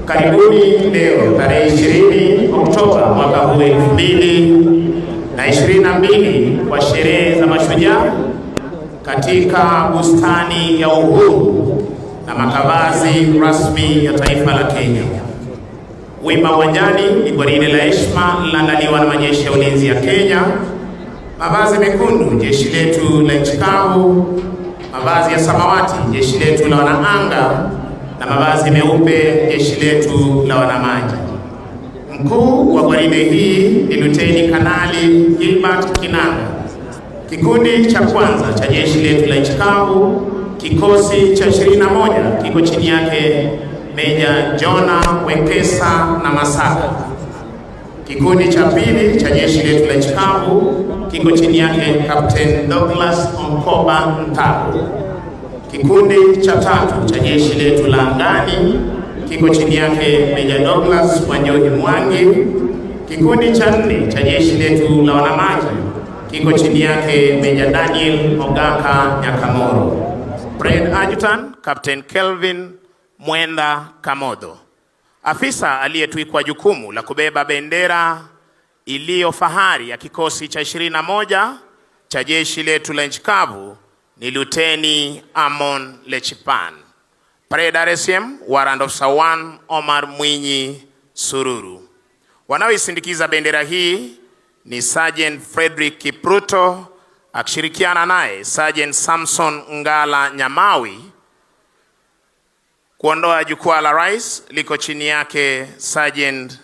Karibuni leo tarehe 20 Oktoba mwaka huu 2022 kwa sherehe za Mashujaa katika bustani ya Uhuru na makavazi rasmi ya taifa la Kenya. Wima uwanjani ni gwaride la heshima lililoandaliwa na majeshi ya ulinzi ya Kenya, mavazi mekundu jeshi letu la nchi kavu, mavazi ya samawati jeshi letu la wanaanga na mavazi meupe jeshi letu la wanamaji. Mkuu wa gwaride hii ni Luteni Kanali Gilbert Kinanga. Kikundi cha kwanza cha jeshi letu la nchi kavu, kikosi cha 21 kiko chini yake Meja Jona Wekesa na Masaka. Kikundi cha pili cha jeshi letu la nchi kavu kiko chini yake Captain Douglas Onkoba Ntako. Kikundi cha tatu cha jeshi letu la angani kiko chini yake Meja Douglas Wanjohi Mwangi. Kikundi cha 4 cha jeshi letu la wanamaji kiko chini yake Meja Daniel Ogaka Nyakamoro. Brigade Adjutant Captain Kelvin Mwenda Kamodo. Afisa aliyetuikwa jukumu la kubeba bendera iliyo fahari ya kikosi cha 21 cha jeshi letu la nchi kavu ni Luteni Amon Lechipan. Parade RSM Warrant Officer 1 Omar Mwinyi Sururu. Wanaoisindikiza bendera hii ni Sergeant Frederick Kipruto akishirikiana naye Sergeant Samson Ngala Nyamawi. Kuondoa jukwaa la rais liko chini yake Sergeant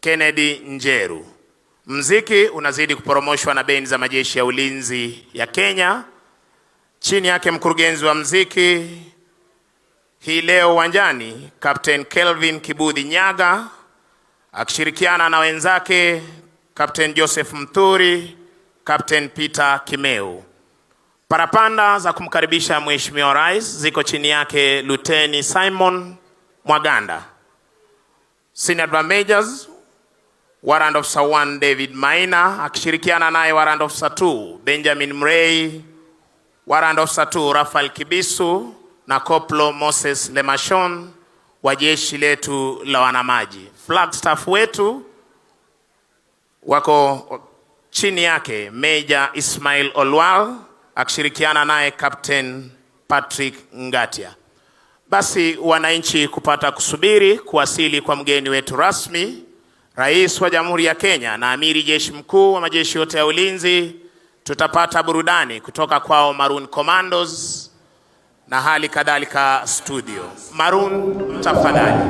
Kennedy Njeru. Mziki unazidi kuporomoshwa na bendi za majeshi ya ulinzi ya Kenya. Chini yake mkurugenzi wa mziki hii leo uwanjani Captain Kelvin Kibudhi Nyaga akishirikiana na wenzake Captain Joseph Mturi, Captain Peter Kimeu. Parapanda za kumkaribisha Mheshimiwa Rais ziko chini yake Luteni Simon Mwaganda. Senior Advance Majors Warrant Officer 1 David Maina akishirikiana naye Warrant Officer 2 Benjamin Murray, Warrant Officer 2 Rafael Kibisu na Koplo Moses Lemashon wa jeshi letu la wanamaji. Flag staff wetu wako chini yake Major Ismail Olwal akishirikiana naye Captain Patrick Ngatia. Basi wananchi kupata kusubiri kuwasili kwa mgeni wetu rasmi, Rais wa Jamhuri ya Kenya na Amiri Jeshi Mkuu wa majeshi yote ya ulinzi. Tutapata burudani kutoka kwao Maroon Commandos na hali kadhalika studio. Maroon, tafadhali.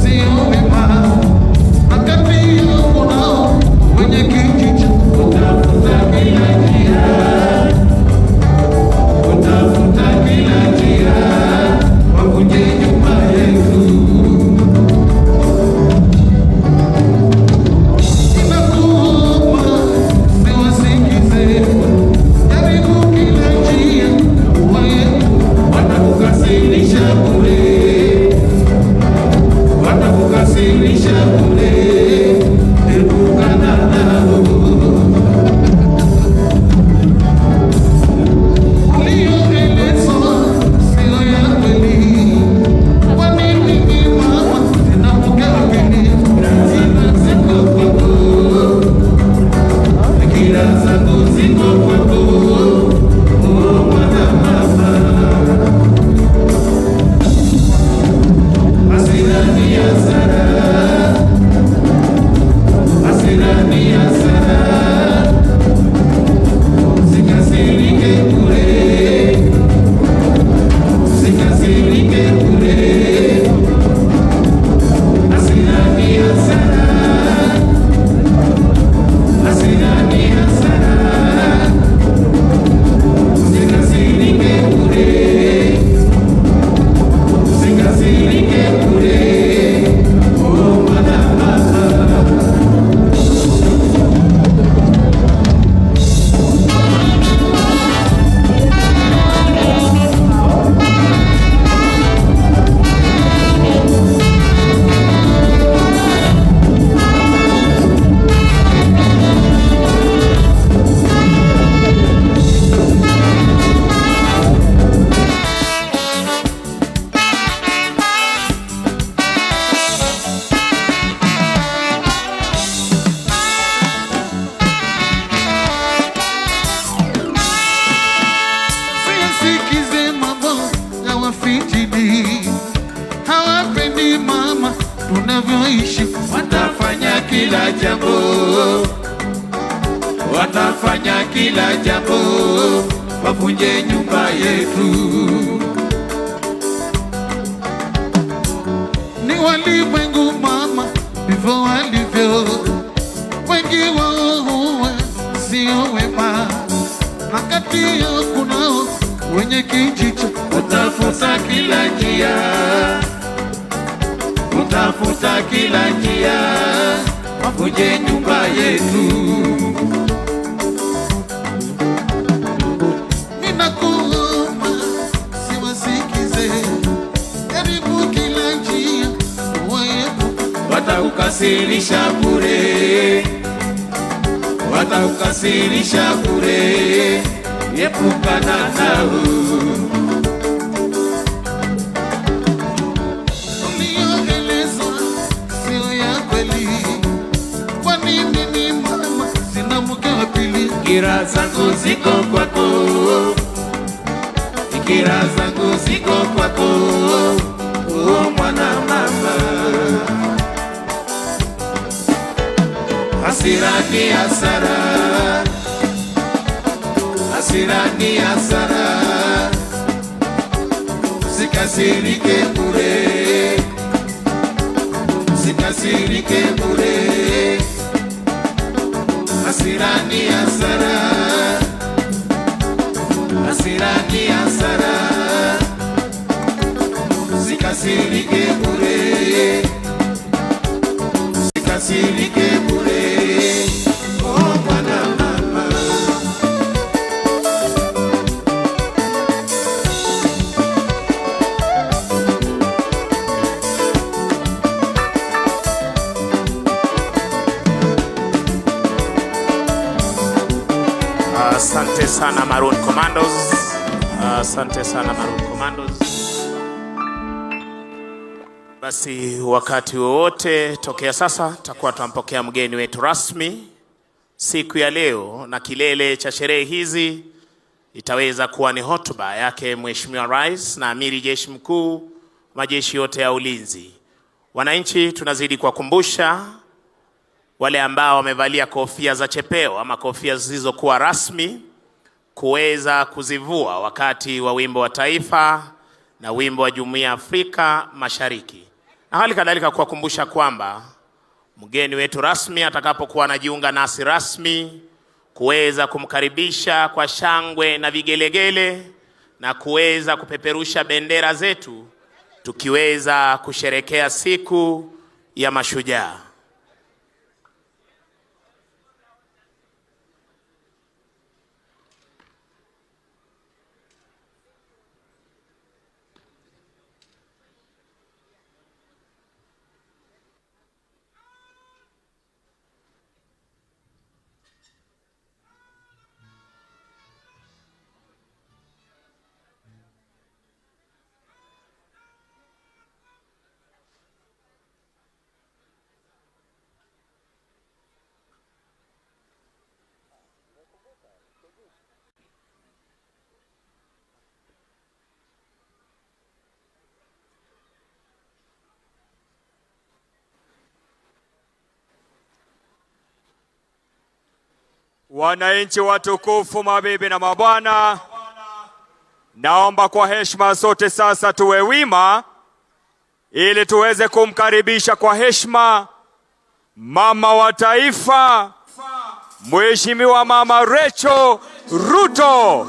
See you. tunavyoishi, watafanya kila jambo, watafanya kila jambo, wavunje nyumba yetu. Ni walimwengu mama, ndivyo walivyo, wengi wao sio wema, na kati yao kunao wenye kijicho, utafuta kila njia, utafuta kila njia, wavunje nyumba yetu. Ninakuomba siwasikize, jaribu kila njia waepuka, watakukasirisha bure, watakukasirisha bure, epukana nao. Ulioelezwa sio ya kweli, kwa nini ni mama sina mke wa pili? Fikira zangu ziko kwako, fikira zangu ziko kwako, oh mwana mama. Hasira ni hasara, hasira ni hasara, usikasirike bure, usikasirike bure. Hasira ni hasara, hasira ni hasara, usikasirike bure, usikasirike bure. Asante sana Maroon Commandos. Asante sana Maroon Commandos. Basi wakati wowote tokea sasa takuwa tunampokea mgeni wetu rasmi siku ya leo, na kilele cha sherehe hizi itaweza kuwa ni hotuba yake Mheshimiwa Rais na Amiri Jeshi Mkuu majeshi yote ya ulinzi. Wananchi tunazidi kuwakumbusha wale ambao wamevalia kofia za chepeo ama kofia zisizokuwa rasmi kuweza kuzivua wakati wa wimbo wa taifa na wimbo wa Jumuiya ya Afrika Mashariki. Na hali kadhalika kuwakumbusha kwamba mgeni wetu rasmi atakapokuwa anajiunga nasi rasmi kuweza kumkaribisha kwa shangwe na vigelegele na kuweza kupeperusha bendera zetu tukiweza kusherekea siku ya Mashujaa. Wananchi watukufu, mabibi na mabwana, naomba kwa heshima sote sasa tuwe wima ili tuweze kumkaribisha kwa heshima mama wa taifa, Mheshimiwa Mama Rachel Ruto.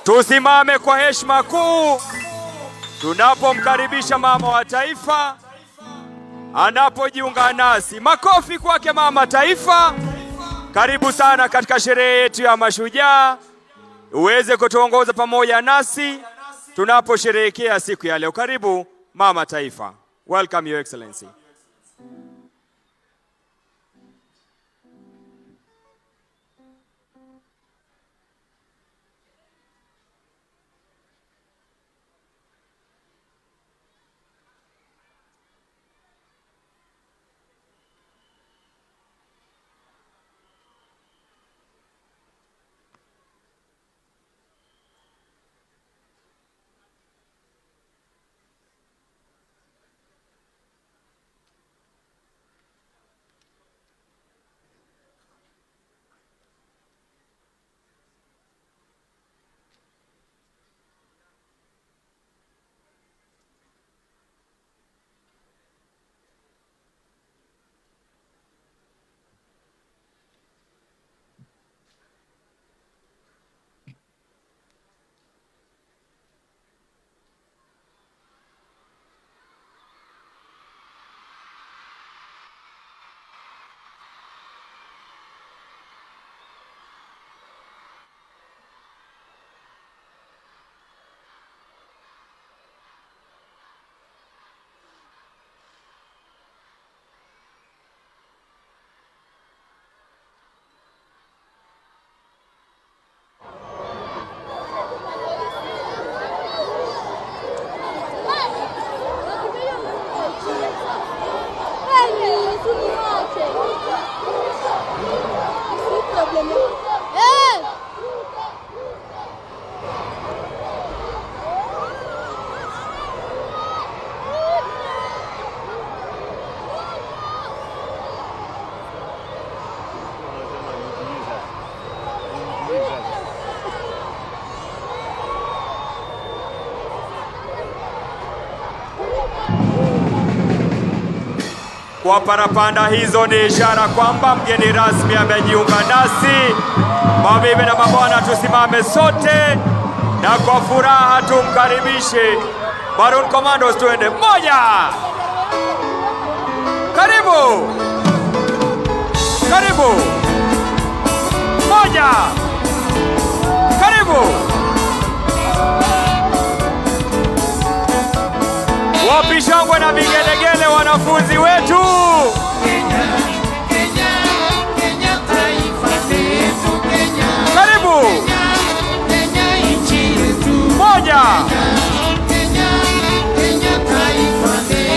Tusimame kwa heshima kuu tunapomkaribisha mama wa taifa anapojiunga nasi. Makofi kwake mama taifa. Karibu sana katika sherehe yetu ya Mashujaa. Uweze kutuongoza pamoja nasi tunaposherehekea siku ya leo. Karibu mama taifa. Welcome your excellency. Kwa parapanda hizo ni ishara kwamba mgeni rasmi amejiunga nasi. Mabibi na mabwana, tusimame sote na kwa furaha tumkaribishe Maroon Commandos. Tuende moja. Karibu. Karibu. Moja. Karibu. Wapi shangwe na vigelegele wanafunzi wetu? Karibu. Moja.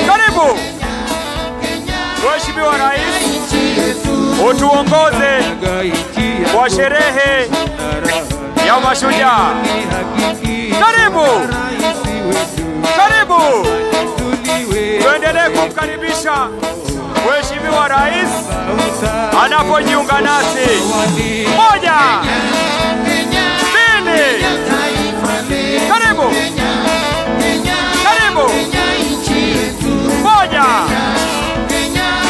Karibu. Mheshimiwa Rais, utuongoze kwa sherehe ya Mashujaa. Karibu. Karibu. Tuendelee kumkaribisha Mheshimiwa Rais anapojiunga nasi. Moja. Mbili. Karibu. Karibu. Moja.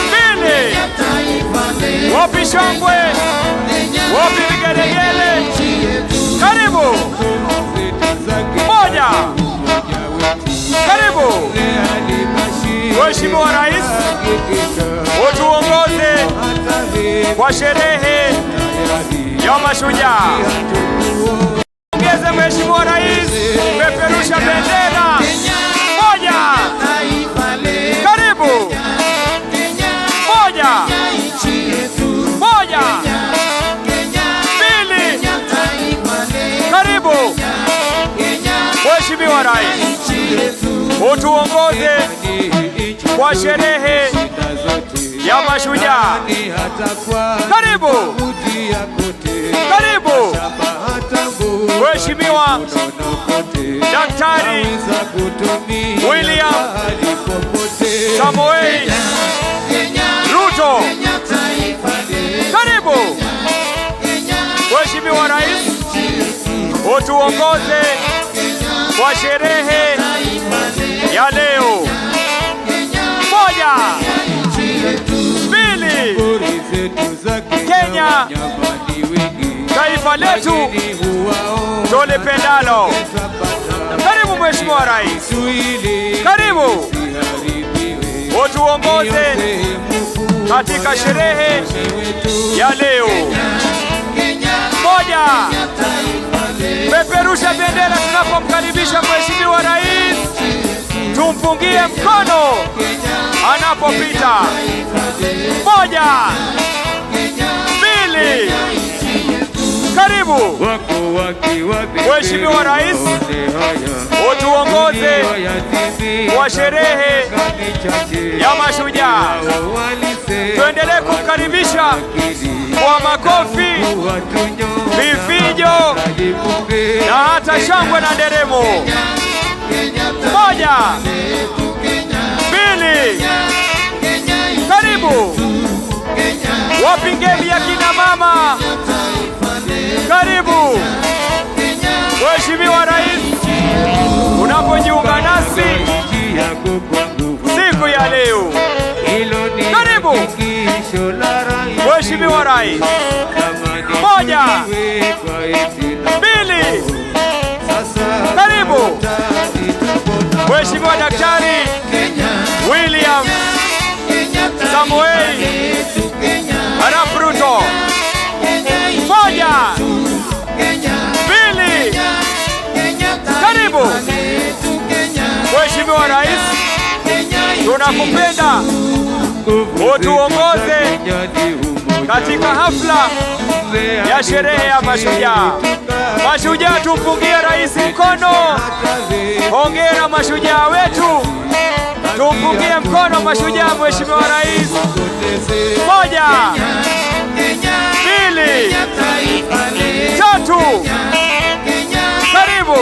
Mbili. Wapi shangwe? Wapi vigelegele? Karibu. Moja. Karibu. Mheshimiwa Rais, utuongoze kwa sherehe ya Mashujaa. Ongeze Mheshimiwa Rais, peperusha bendera. Moja. Karibu. Moja. Moja. Mbili. Karibu. Mheshimiwa Rais, utuongoze kwa sherehe ya Mashujaa. Karibu. Karibu. Mheshimiwa Daktari William Samoei Ruto. Karibu. utuongoze kwa sherehe ya leo. 1, 2, Kenya, taifa letu tulipendalo. Karibu Mheshimiwa Rais, karibu utuongoze katika sherehe ya leo. 1, peperusha bendera tunapomkaribisha Mheshimiwa Rais, tumpungie mkono anapopita. 1, 2, karibu Mheshimiwa Rais, utuongoze kwa sherehe ya Mashujaa. Tuendelee kumkaribisha kwa makofi, vifijo na hata shangwe na nderemo. 1, 2, karibu. Wapingeni ya kina mama, karibu Mheshimiwa Rais, unapojiunga nasi siku ya leo. Karibu Mheshimiwa Rais. 1, 2, karibu Mheshimiwa Daktari William Samoei Arap Ruto. 1, 2, karibu Mheshimiwa Rais, tunakupenda, utuongoze katika hafla ya sherehe ya Mashujaa. Mashujaa, tumpungie rais mkono. Hongera mashujaa wetu, tumpungie mkono mashujaa Mheshimiwa Rais. 1, 2, 3, karibu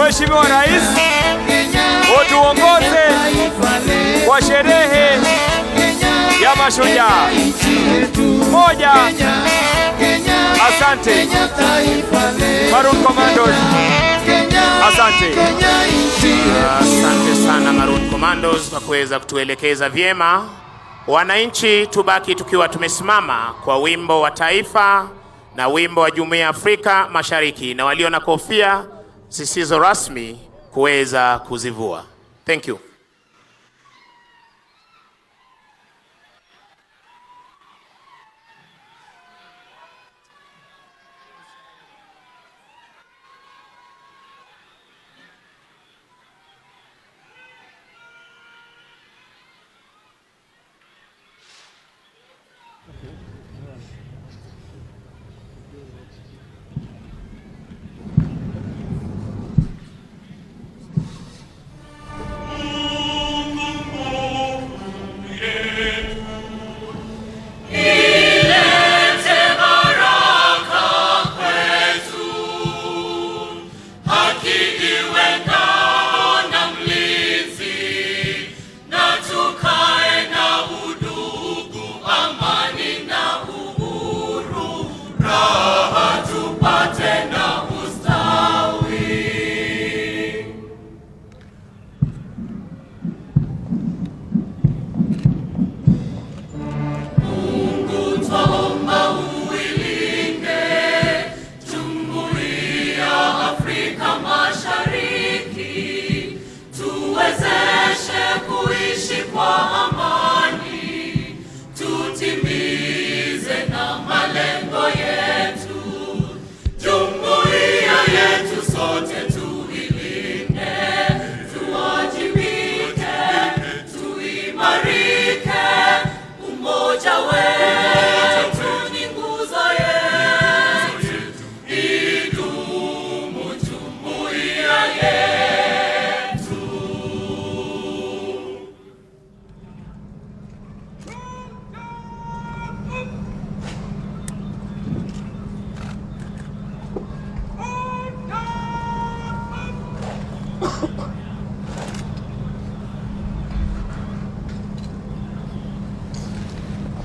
Mheshimiwa Rais, utuongoze kwa sherehe ya Mashujaa. 1, asante Maroon Commandos, asante. Asante sana Maroon Commandos kwa kuweza kutuelekeza vyema. Wananchi, tubaki tukiwa tumesimama kwa wimbo wa taifa na wimbo wa Jumuiya ya Afrika Mashariki, na walio na kofia zisizo rasmi kuweza kuzivua. Thank you.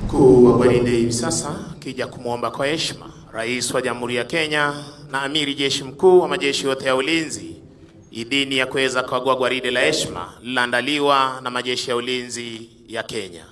Mkuu wa gwaride hivi sasa tukija kumwomba kwa heshima Rais wa Jamhuri ya Kenya na Amiri Jeshi Mkuu wa majeshi yote ya ulinzi idhini ya kuweza kukagua gwaride la heshima lililoandaliwa na majeshi ya ulinzi ya Kenya.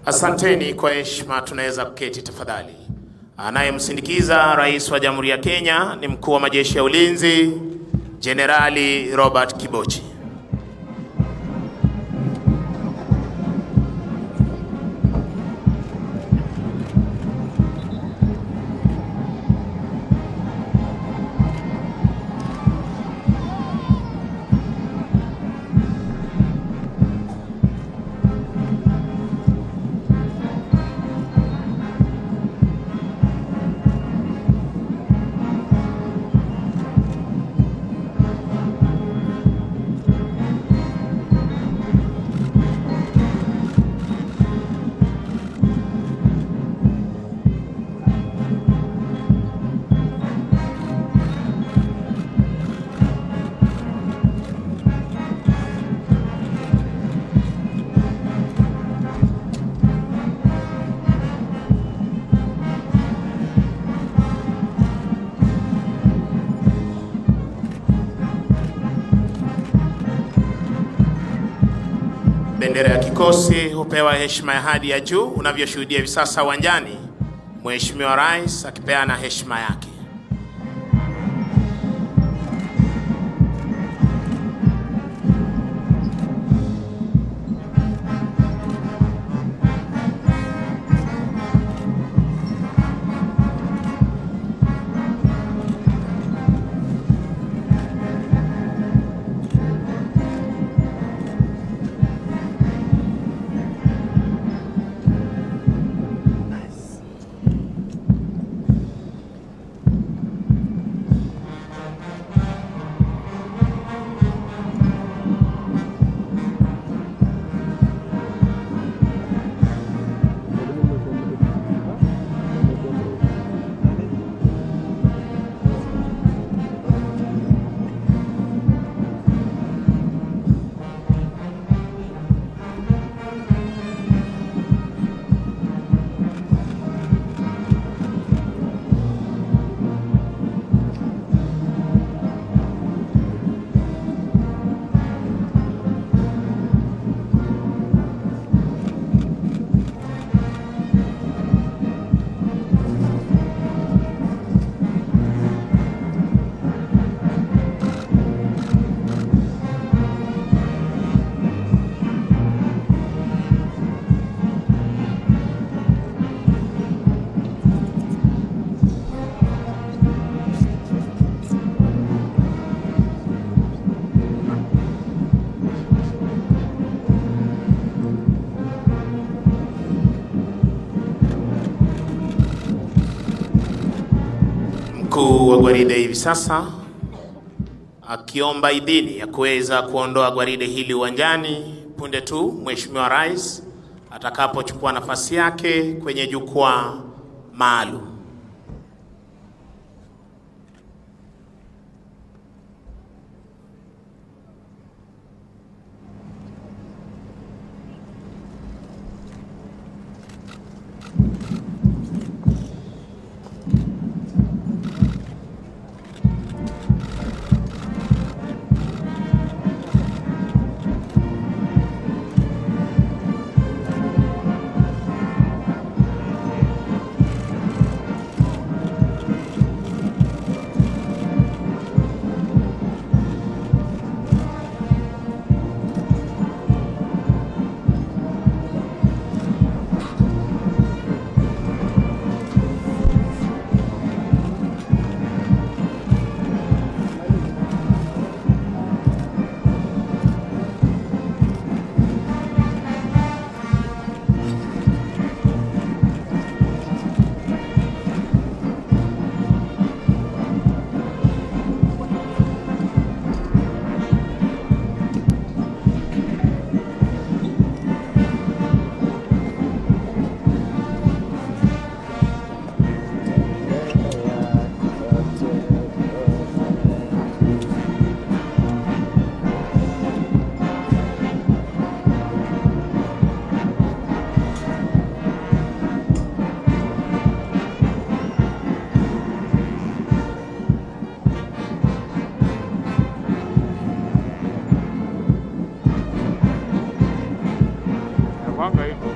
Asanteni kwa heshima, tunaweza kuketi tafadhali. Anayemsindikiza Rais wa Jamhuri ya Kenya ni Mkuu wa Majeshi ya Ulinzi, Jenerali Robert Kibochi. Bendera ya kikosi hupewa heshima ya hadi ya juu unavyoshuhudia hivi sasa uwanjani, Mheshimiwa Rais akipeana heshima yake. Mkuu wa gwaride hivi sasa akiomba idhini ya kuweza kuondoa gwaride hili uwanjani punde tu Mheshimiwa Rais atakapochukua nafasi yake kwenye jukwaa maalum. Panga hivyo.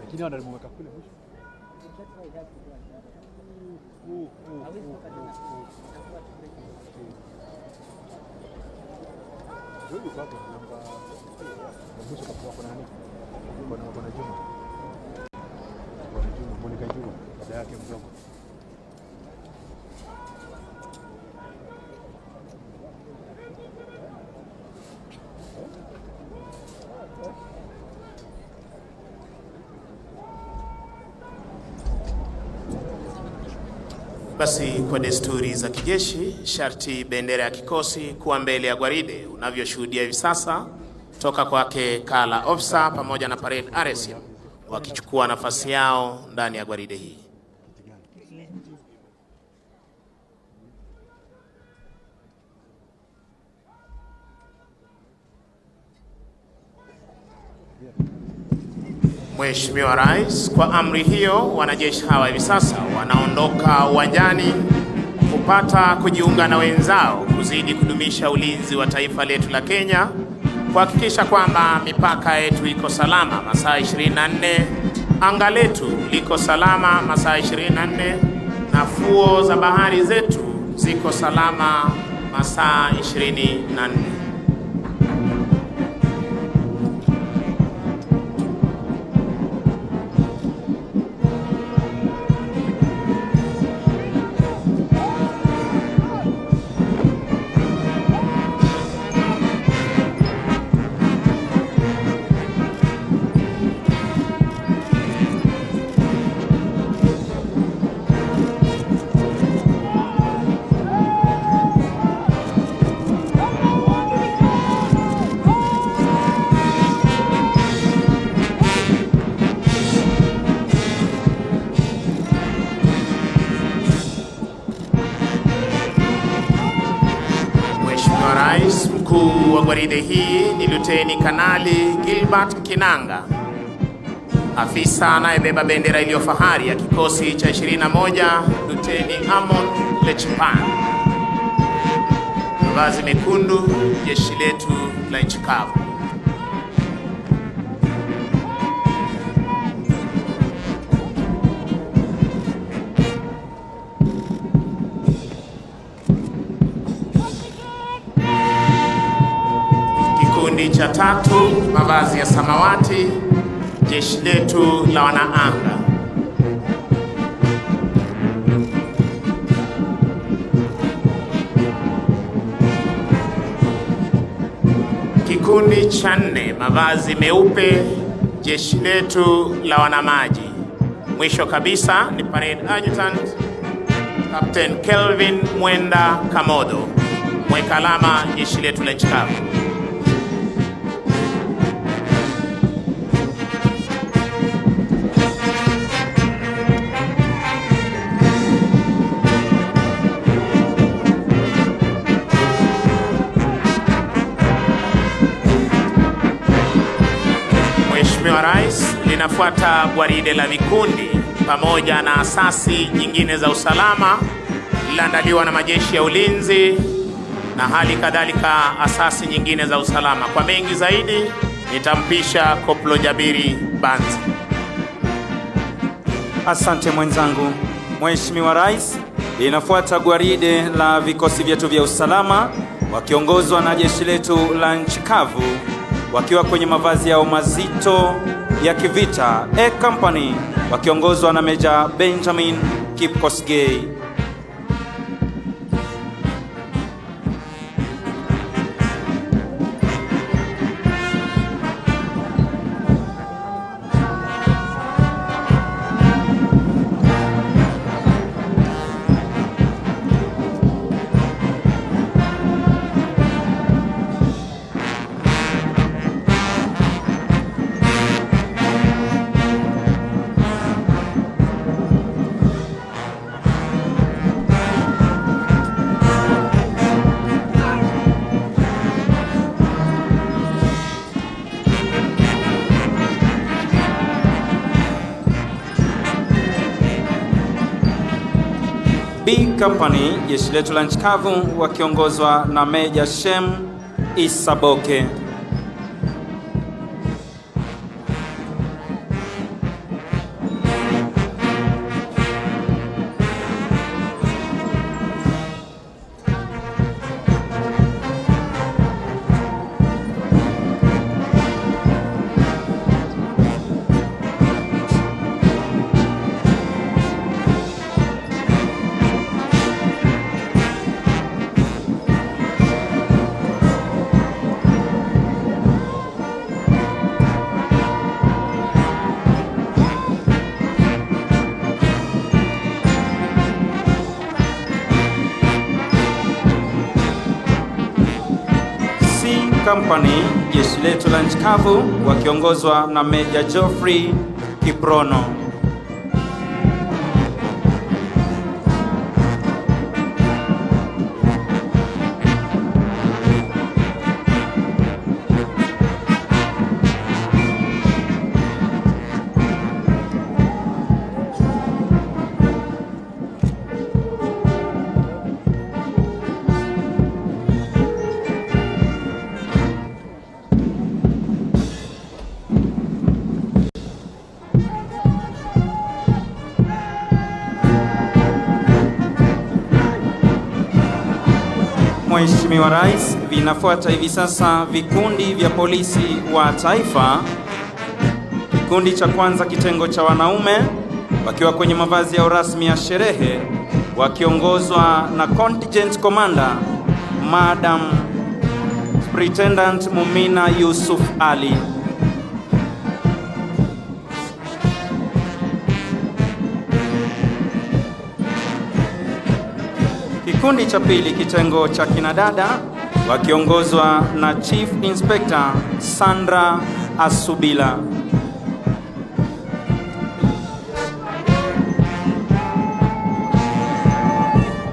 Lakini wanamweka kule mwisho. Wewe baba namba mwisho kwa kuna nani? Kuna Juma. Kuna Juma, Monica Juma, dada yake mdogo. Basi kwa desturi za kijeshi, sharti bendera ya kikosi kuwa mbele ya gwaride unavyoshuhudia hivi sasa, toka kwake Kala Officer pamoja na Parade RSM wakichukua nafasi yao ndani ya gwaride hii. Mheshimiwa Rais, kwa amri hiyo, wanajeshi hawa hivi sasa wanaondoka uwanjani kupata kujiunga na wenzao kuzidi kudumisha ulinzi wa taifa letu la Kenya, kuhakikisha kwamba mipaka yetu iko salama masaa 24, anga letu liko salama masaa 24, na fuo za bahari zetu ziko salama masaa 24. Mkuu wa gwaride hii ni Luteni Kanali Gilbert Kinanga, afisa anayebeba bendera iliyo fahari ya kikosi cha 21 Luteni Amon Lechipan. Mavazi mekundu, jeshi letu la nchi kavu. Kikundi cha tatu, mavazi ya samawati, jeshi letu la wanaanga. kikundi cha 4, mavazi meupe, jeshi letu la wanamaji. Mwisho kabisa ni Parade Adjutant Captain Kelvin Mwenda Kamodo, mweka alama jeshi letu la nchi kavu. Mheshimiwa Rais, linafuata gwaride la vikundi pamoja na asasi nyingine za usalama liliandaliwa na majeshi ya ulinzi na hali kadhalika asasi nyingine za usalama. Kwa mengi zaidi nitampisha Koplo Jabiri Banzi. Asante mwenzangu. Mheshimiwa Rais, linafuata gwaride la vikosi vyetu vya usalama wakiongozwa na jeshi letu la nchi kavu wakiwa kwenye mavazi yao mazito ya kivita. A Company wakiongozwa na Meja Benjamin Kipkosgei. B Company, jeshi letu la nchi kavu wakiongozwa na Meja Shem Isaboke. Company, jeshi letu la nchi kavu wakiongozwa na Meja Geoffrey Kiprono. Mheshimiwa Rais, vinafuata hivi sasa vikundi vya polisi wa taifa. Kikundi cha kwanza kitengo cha wanaume wakiwa kwenye mavazi ya rasmi ya sherehe wakiongozwa na Contingent Commander Madam Superintendent Mumina Yusuf Ali. Kikundi cha pili kitengo cha kinadada wakiongozwa na Chief Inspector Sandra Asubila.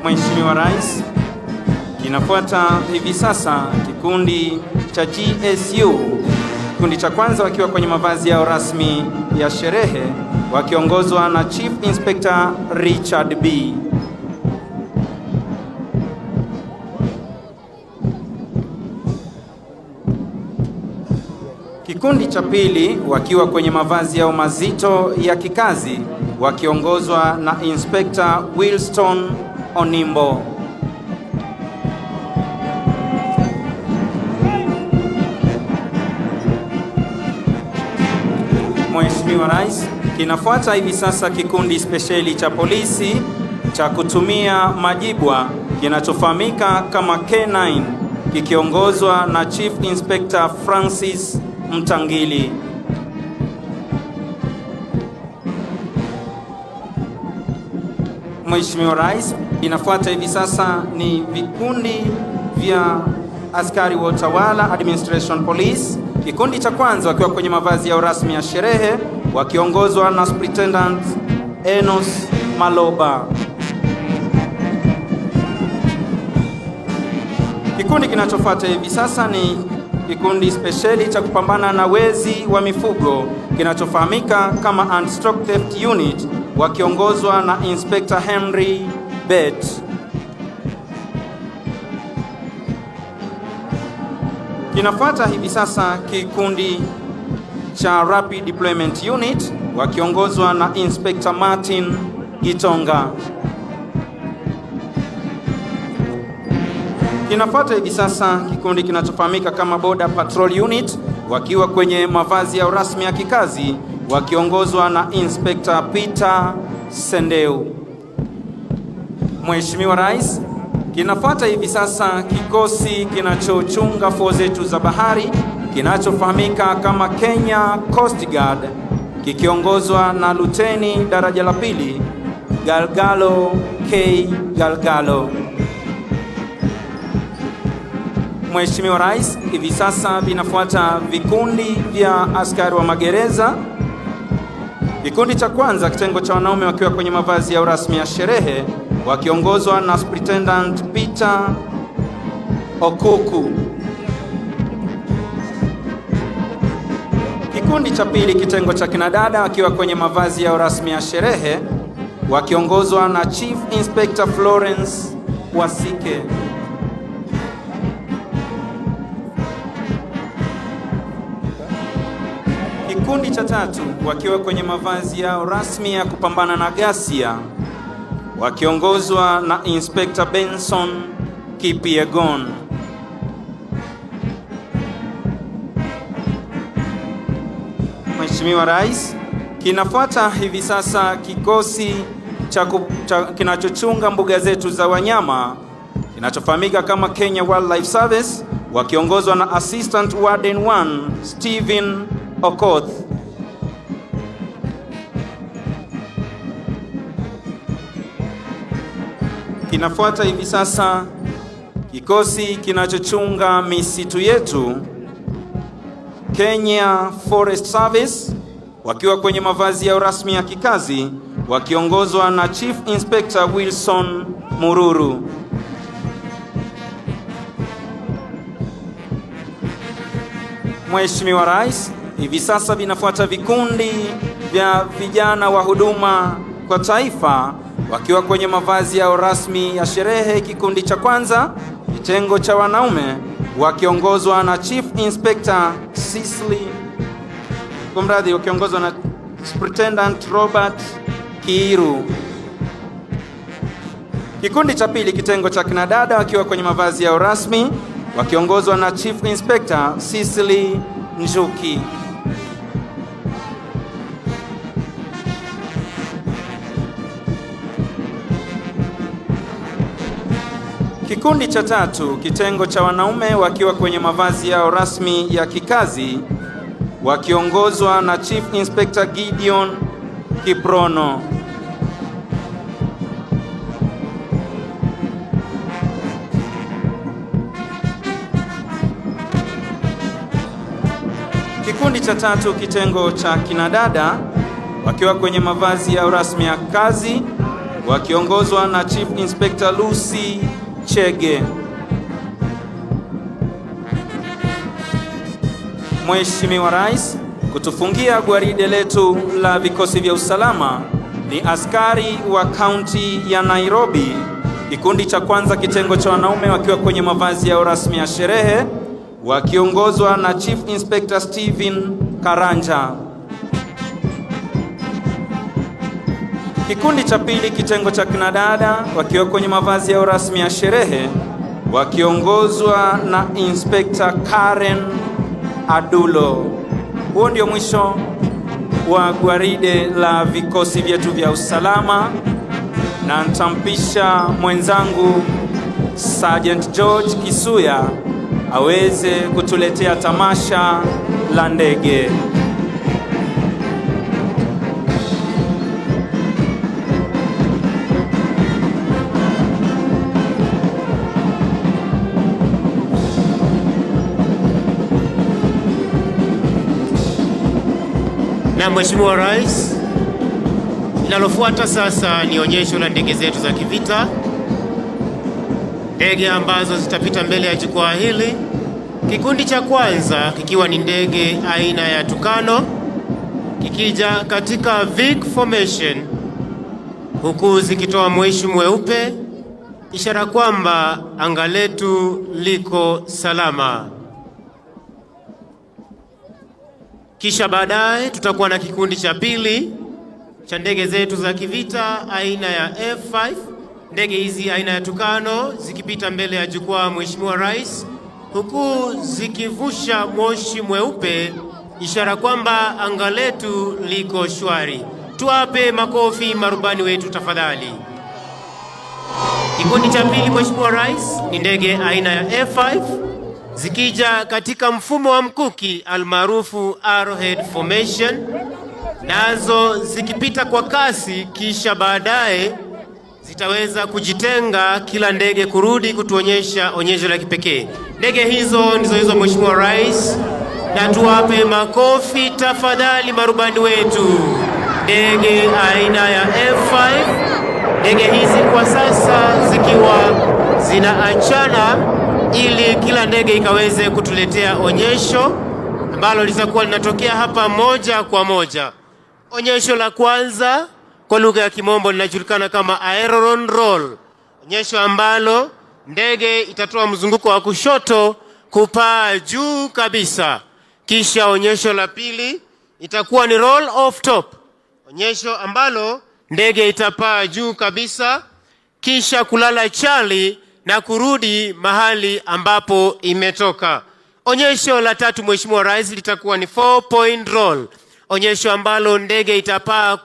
Mheshimiwa Rais, kinafuata hivi sasa kikundi cha GSU. Kikundi cha kwanza wakiwa kwenye mavazi yao rasmi ya sherehe wakiongozwa na Chief Inspector Richard B. Kikundi cha pili wakiwa kwenye mavazi yao mazito ya kikazi wakiongozwa na Inspector Wilston Onimbo. Mheshimiwa Rais, kinafuata hivi sasa kikundi spesheli cha polisi cha kutumia majibwa kinachofahamika kama K9 kikiongozwa na Chief Inspector Francis Mtangili. Mheshimiwa Rais, inafuata hivi sasa ni vikundi vya askari wa utawala, Administration Police. Kikundi cha kwanza wakiwa kwenye mavazi yao rasmi ya sherehe wakiongozwa na Superintendent Enos Maloba. Kikundi kinachofuata hivi sasa ni kikundi speciali cha kupambana na wezi wa mifugo kinachofahamika kama Anti-Stock Theft Unit wakiongozwa na Inspector Henry Bet. Kinafuata hivi sasa kikundi cha Rapid Deployment Unit wakiongozwa na Inspector Martin Gitonga. Kinafuata hivi sasa kikundi kinachofahamika kama Border Patrol Unit wakiwa kwenye mavazi ya rasmi ya kikazi wakiongozwa na Inspector Peter Sendeu. Mheshimiwa Rais, kinafuata hivi sasa kikosi kinachochunga fuo zetu za bahari kinachofahamika kama Kenya Coast Guard kikiongozwa na Luteni daraja la pili Galgalo K. Galgalo. Mheshimiwa Rais, hivi sasa vinafuata vikundi vya askari wa magereza. Kikundi cha kwanza kitengo cha wanaume wakiwa kwenye mavazi ya rasmi ya sherehe wakiongozwa na Superintendent Peter Okuku. Kikundi cha pili kitengo cha kinadada wakiwa kwenye mavazi ya rasmi ya sherehe wakiongozwa na Chief Inspector Florence Wasike. Kikundi cha tatu wakiwa kwenye mavazi yao rasmi ya kupambana na ghasia wakiongozwa na Inspector Benson Kipiegon. Mheshimiwa Rais, kinafuata hivi sasa kikosi kinachochunga mbuga zetu za wanyama kinachofahamika kama Kenya Wildlife Service wakiongozwa na Assistant Warden 1 Stephen Okoth. Kinafuata hivi sasa kikosi kinachochunga misitu yetu Kenya Forest Service wakiwa kwenye mavazi ya rasmi ya kikazi wakiongozwa na Chief Inspector Wilson Mururu. Mheshimiwa Rais, hivi sasa vinafuata vikundi vya vijana wa huduma kwa taifa wakiwa kwenye mavazi yao rasmi ya sherehe. Kikundi cha kwanza kitengo cha wanaume wakiongozwa na Chief Inspector Cecily Kumradhi, wakiongozwa na Superintendent Robert Kiiru. Kikundi cha pili kitengo cha kinadada wakiwa kwenye mavazi yao rasmi wakiongozwa na Chief Inspector Cecily Njuki. Kikundi cha tatu kitengo cha wanaume wakiwa kwenye mavazi yao rasmi ya kikazi wakiongozwa na Chief Inspector Gideon Kiprono. Kikundi cha tatu kitengo cha kinadada wakiwa kwenye mavazi yao rasmi ya kazi wakiongozwa na Chief Inspector Lucy Chege. Mheshimiwa Rais, kutufungia gwaride letu la vikosi vya usalama ni askari wa kaunti ya Nairobi. Kikundi cha kwanza kitengo cha wanaume wakiwa kwenye mavazi yao rasmi ya sherehe wakiongozwa na Chief Inspector Stephen Karanja. Kikundi cha pili kitengo cha kinadada wakiwa kwenye mavazi yao rasmi ya sherehe wakiongozwa na Inspector Karen Adulo. Huo ndio mwisho wa gwaride la vikosi vyetu vya usalama, na nitampisha mwenzangu Sergeant George Kisuya aweze kutuletea tamasha la ndege. Na Mheshimiwa Rais, linalofuata sasa ni onyesho la ndege zetu za kivita, ndege ambazo zitapita mbele ya jukwaa hili. Kikundi cha kwanza kikiwa ni ndege aina ya Tucano, kikija katika Vic formation, huku zikitoa moshi mweupe, ishara kwamba anga letu liko salama. Kisha baadaye tutakuwa na kikundi cha pili cha ndege zetu za kivita aina ya F5. Ndege hizi aina ya Tucano zikipita mbele ya jukwaa Mheshimiwa Rais, huku zikivusha moshi mweupe, ishara kwamba anga letu liko shwari. Tuwape makofi marubani wetu tafadhali. Kikundi cha pili Mheshimiwa Rais ni ndege aina ya F5 zikija katika mfumo wa mkuki almaarufu arrowhead formation, nazo zikipita kwa kasi, kisha baadaye zitaweza kujitenga, kila ndege kurudi kutuonyesha onyesho la kipekee. Ndege hizo ndizo hizo Mheshimiwa Rais, na tuwape makofi tafadhali marubani wetu. Ndege aina ya F5, ndege hizi kwa sasa zikiwa zinaachana ili kila ndege ikaweze kutuletea onyesho ambalo litakuwa linatokea hapa moja kwa moja. Onyesho la kwanza kwa lugha ya Kimombo linajulikana kama aileron roll, onyesho ambalo ndege itatoa mzunguko wa kushoto kupaa juu kabisa. Kisha onyesho la pili itakuwa ni roll off top, onyesho ambalo ndege itapaa juu kabisa kisha kulala chali na kurudi mahali ambapo imetoka. Onyesho la tatu Mheshimiwa Rais litakuwa ni 4-point roll, onyesho ambalo ndege itapaa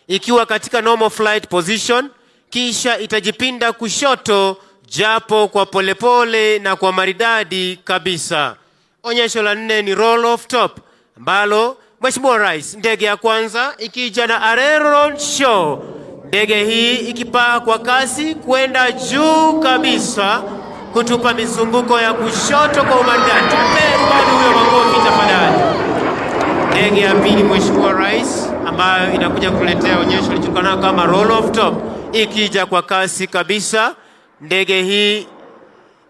ikiwa katika normal flight position, kisha itajipinda kushoto japo kwa polepole na kwa maridadi kabisa. Onyesho la nne ni roll off top, ambalo Mheshimiwa Rais, ndege ya kwanza ikija na aileron show, ndege hii ikipaa kwa kasi kwenda juu kabisa kutupa mizunguko ya kushoto kwa umaridadi. Tupe rubani huyo makofi tafadhali. Ndege ya pili Mheshimiwa Rais, ambayo inakuja kuletea onyesho lijulikana kama roll off top, ikija kwa kasi kabisa, ndege hii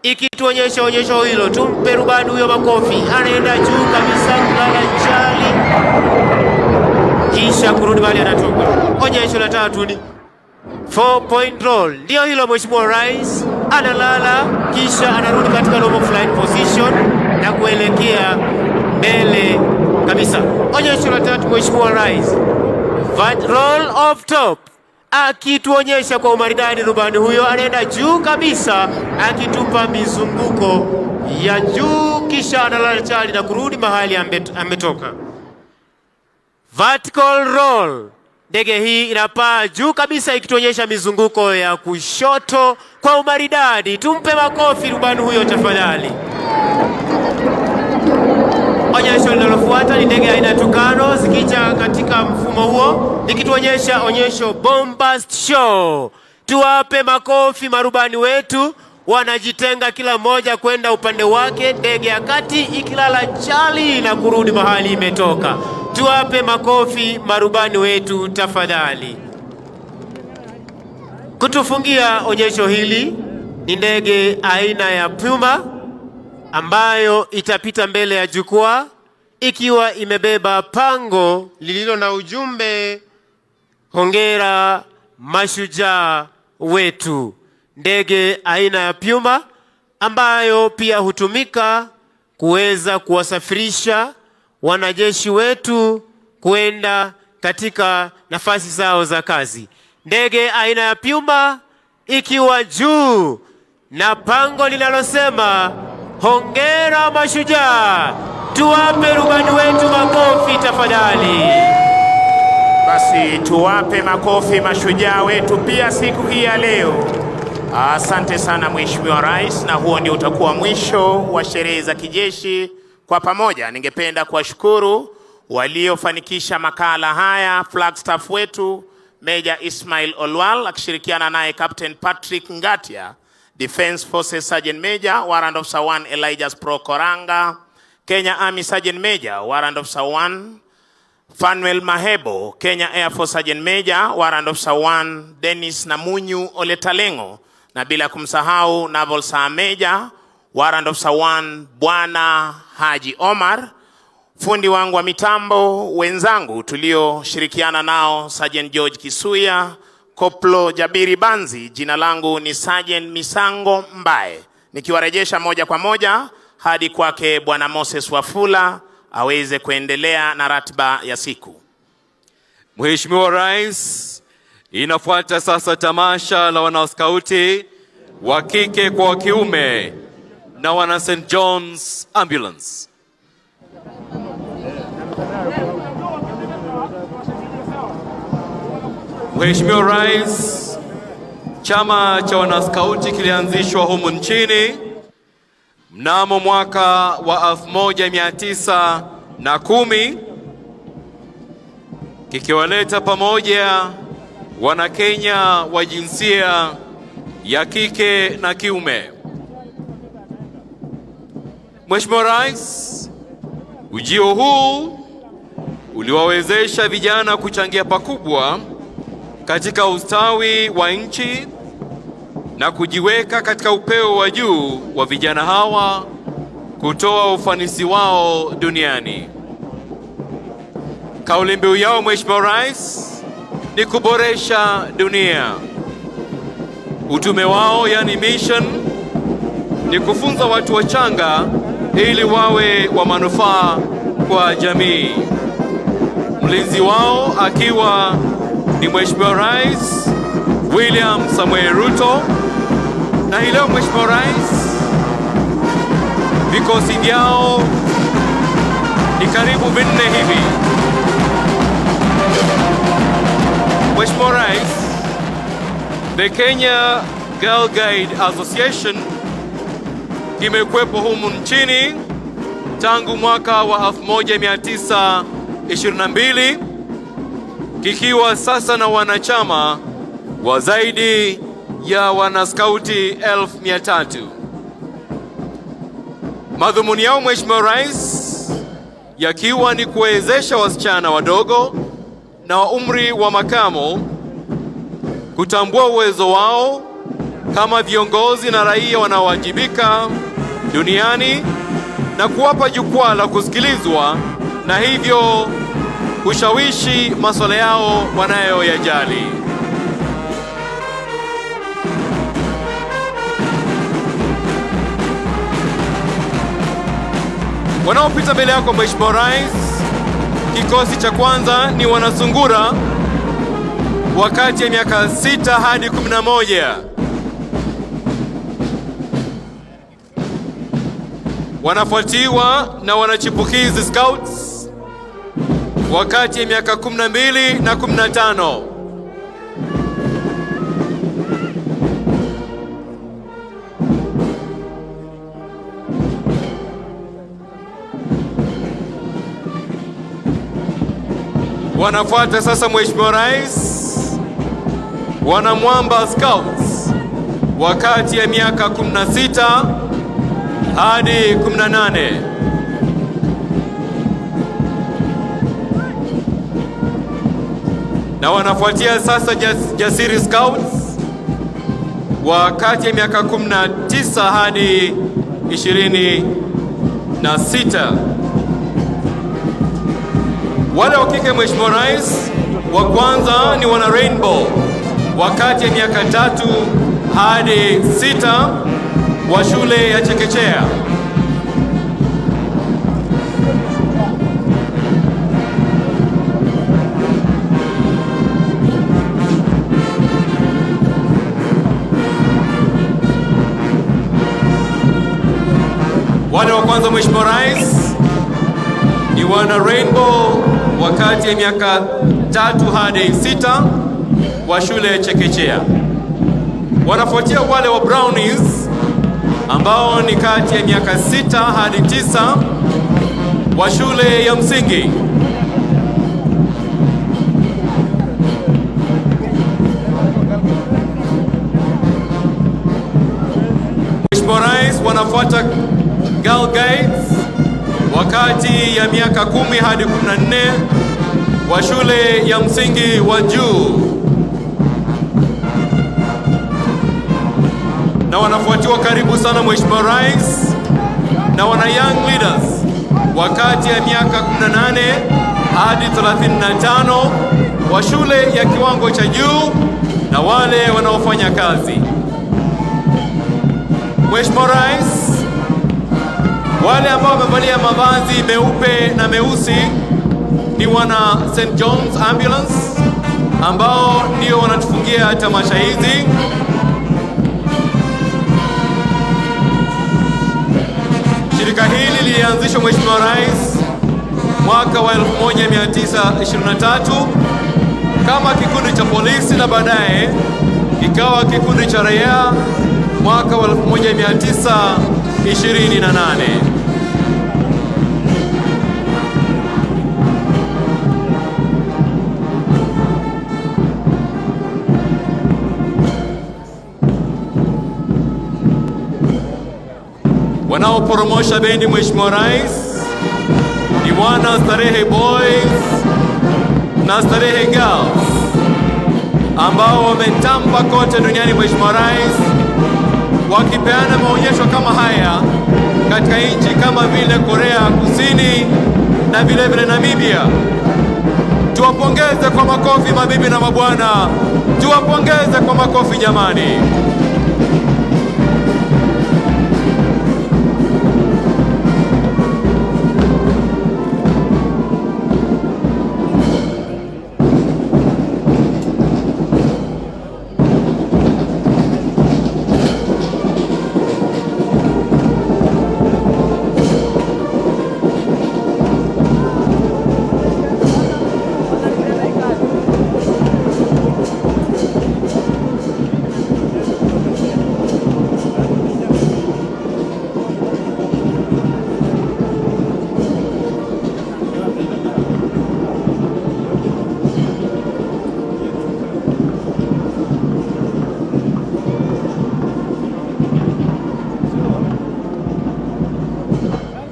ikituonyesha onyesho hilo. Tumpe rubani huyo makofi. Anaenda juu kabisa kulala chali kisha kurudi mahali anatoka. Onyesho la tatu ni 4-point roll, ndio hilo Mheshimiwa Rais, analala kisha anarudi katika normal flight position na kuelekea mbele kabisa. Onyesho la tatu Mheshimiwa Rais, roll off top, akituonyesha kwa umaridadi rubani huyo anaenda juu kabisa akitupa mizunguko ya juu kisha analala chali na kurudi mahali ametoka. Vertical roll, ndege hii inapaa juu kabisa ikituonyesha mizunguko ya kushoto kwa umaridadi. Tumpe makofi rubani huyo tafadhali. Onyesho linalofuata ni ndege aina ya Tucano zikija katika mfumo huo, ikituonyesha onyesho bombast show. Tuwape makofi marubani wetu, wanajitenga kila mmoja kwenda upande wake, ndege ya kati ikilala chali na kurudi mahali imetoka. Tuwape makofi marubani wetu tafadhali. Kutufungia onyesho hili ni ndege aina ya Puma, ambayo itapita mbele ya jukwaa ikiwa imebeba pango lililo na ujumbe hongera mashujaa wetu. Ndege aina ya Puma ambayo pia hutumika kuweza kuwasafirisha wanajeshi wetu kwenda katika nafasi zao za kazi. Ndege aina ya Puma ikiwa juu na pango linalosema hongera mashujaa. Tuwape rubani wetu makofi tafadhali. Basi tuwape makofi mashujaa wetu pia siku hii ya leo. Asante sana Mheshimiwa Rais, na huo ndio utakuwa mwisho wa sherehe za kijeshi. Kwa pamoja ningependa kuwashukuru waliofanikisha makala haya, Flagstaff wetu Major Ismail Olwal akishirikiana naye Captain Patrick Ngatia, Defense Forces Sergeant Major Warrant Officer 1 Elijah Pro Koranga, Kenya Army Sergeant Major Warrant Officer 1 Fanuel Mahebo, Kenya Air Force Sergeant Major Warrant Officer 1 Dennis Namunyu Oletalengo, na bila kumsahau Naval Sergeant Major Warrant Officer 1 Bwana Haji Omar. Fundi wangu wa mitambo wenzangu tulioshirikiana nao Sergeant George Kisuya, Koplo Jabiri Banzi, jina langu ni Sergeant Misango Mbae. Nikiwarejesha moja kwa moja hadi kwake Bwana Moses Wafula aweze kuendelea na ratiba ya siku. Mheshimiwa Rais, inafuata sasa tamasha la wanaskauti wa kike kwa kiume na wana St. John's Ambulance. Mheshimiwa Rais, chama cha wanaskauti kilianzishwa humu nchini mnamo mwaka wa 1910 kikiwaleta pamoja wana Kenya wa jinsia ya kike na kiume. Mheshimiwa Rais, ujio huu uliwawezesha vijana kuchangia pakubwa katika ustawi wa nchi na kujiweka katika upeo wa juu wa vijana hawa kutoa ufanisi wao duniani. Kauli mbiu yao Mheshimiwa Rais ni kuboresha dunia. Utume wao yani mission ni kufunza watu wachanga ili wawe wa manufaa kwa jamii. Mlinzi wao akiwa ni Mheshimiwa Rais William Samoei Ruto, na hii leo Mheshimiwa Rais vikosi vyao ni karibu 4 hivi. Mheshimiwa Rais, the Kenya Girl Guide Association kimekuwepo humu nchini tangu mwaka wa 1922 kikiwa sasa na wanachama wa zaidi ya wanaskauti 1300. Madhumuni yao Mheshimiwa Rais yakiwa ni kuwezesha wasichana wadogo na wa umri wa makamo kutambua uwezo wao kama viongozi na raia wanaowajibika duniani na kuwapa jukwaa la kusikilizwa na hivyo kushawishi masuala yao wanayoyajali. Wanaopita mbele yako Mheshimiwa Rais, kikosi cha kwanza ni wanasungura wakati ya miaka 6 hadi 11. Wanafuatiwa na wanachipukizi scouts wakati ya miaka 12 na 15. Wanafuata sasa Mheshimiwa Rais wanamwamba scouts wakati ya miaka 16 hadi 18. Na wanafuatia sasa jasiri scouts wakati ya miaka 19 hadi 26. Wale wa kike Mheshimiwa Rais wa kwanza ni wana Rainbow wakati ya miaka 3 hadi 6 wa shule ya chekechea. Wale wa kwanza Mheshimiwa Rais ni wana Rainbow wakati ya miaka 3 hadi 6 wa shule ya chekechea. Wanafuatia wale wa brownies ambao ni kati ya miaka 6 hadi 9 wa shule ya msingi. Mheshimiwa Rais, wanafuata Girl Guides wakati ya miaka 10 hadi 14 wa shule ya msingi wa juu, na wanafuatiwa karibu sana Mheshimiwa Rais na wana young leaders wakati ya miaka 18 hadi 35 wa shule ya kiwango cha juu na wale wanaofanya kazi. Mheshimiwa Rais, wale ambao wamevalia mavazi meupe na meusi ni wana St. John's Ambulance ambao ndio wanatufungia tamasha hizi. Shirika hili lilianzishwa Mheshimiwa Rais mwaka wa 1923 kama kikundi cha polisi na baadaye ikawa kikundi cha raia mwaka wa 1928. Wanaoporomosha bendi Mheshimiwa Rais ni wana Starehe Boys na Starehe Girls ambao wametamba kote duniani Mheshimiwa Rais, wakipeana maonyesho kama haya katika nchi kama vile Korea Kusini na vile vile Namibia. Tuwapongeze kwa makofi mabibi na mabwana, tuwapongeze kwa makofi jamani.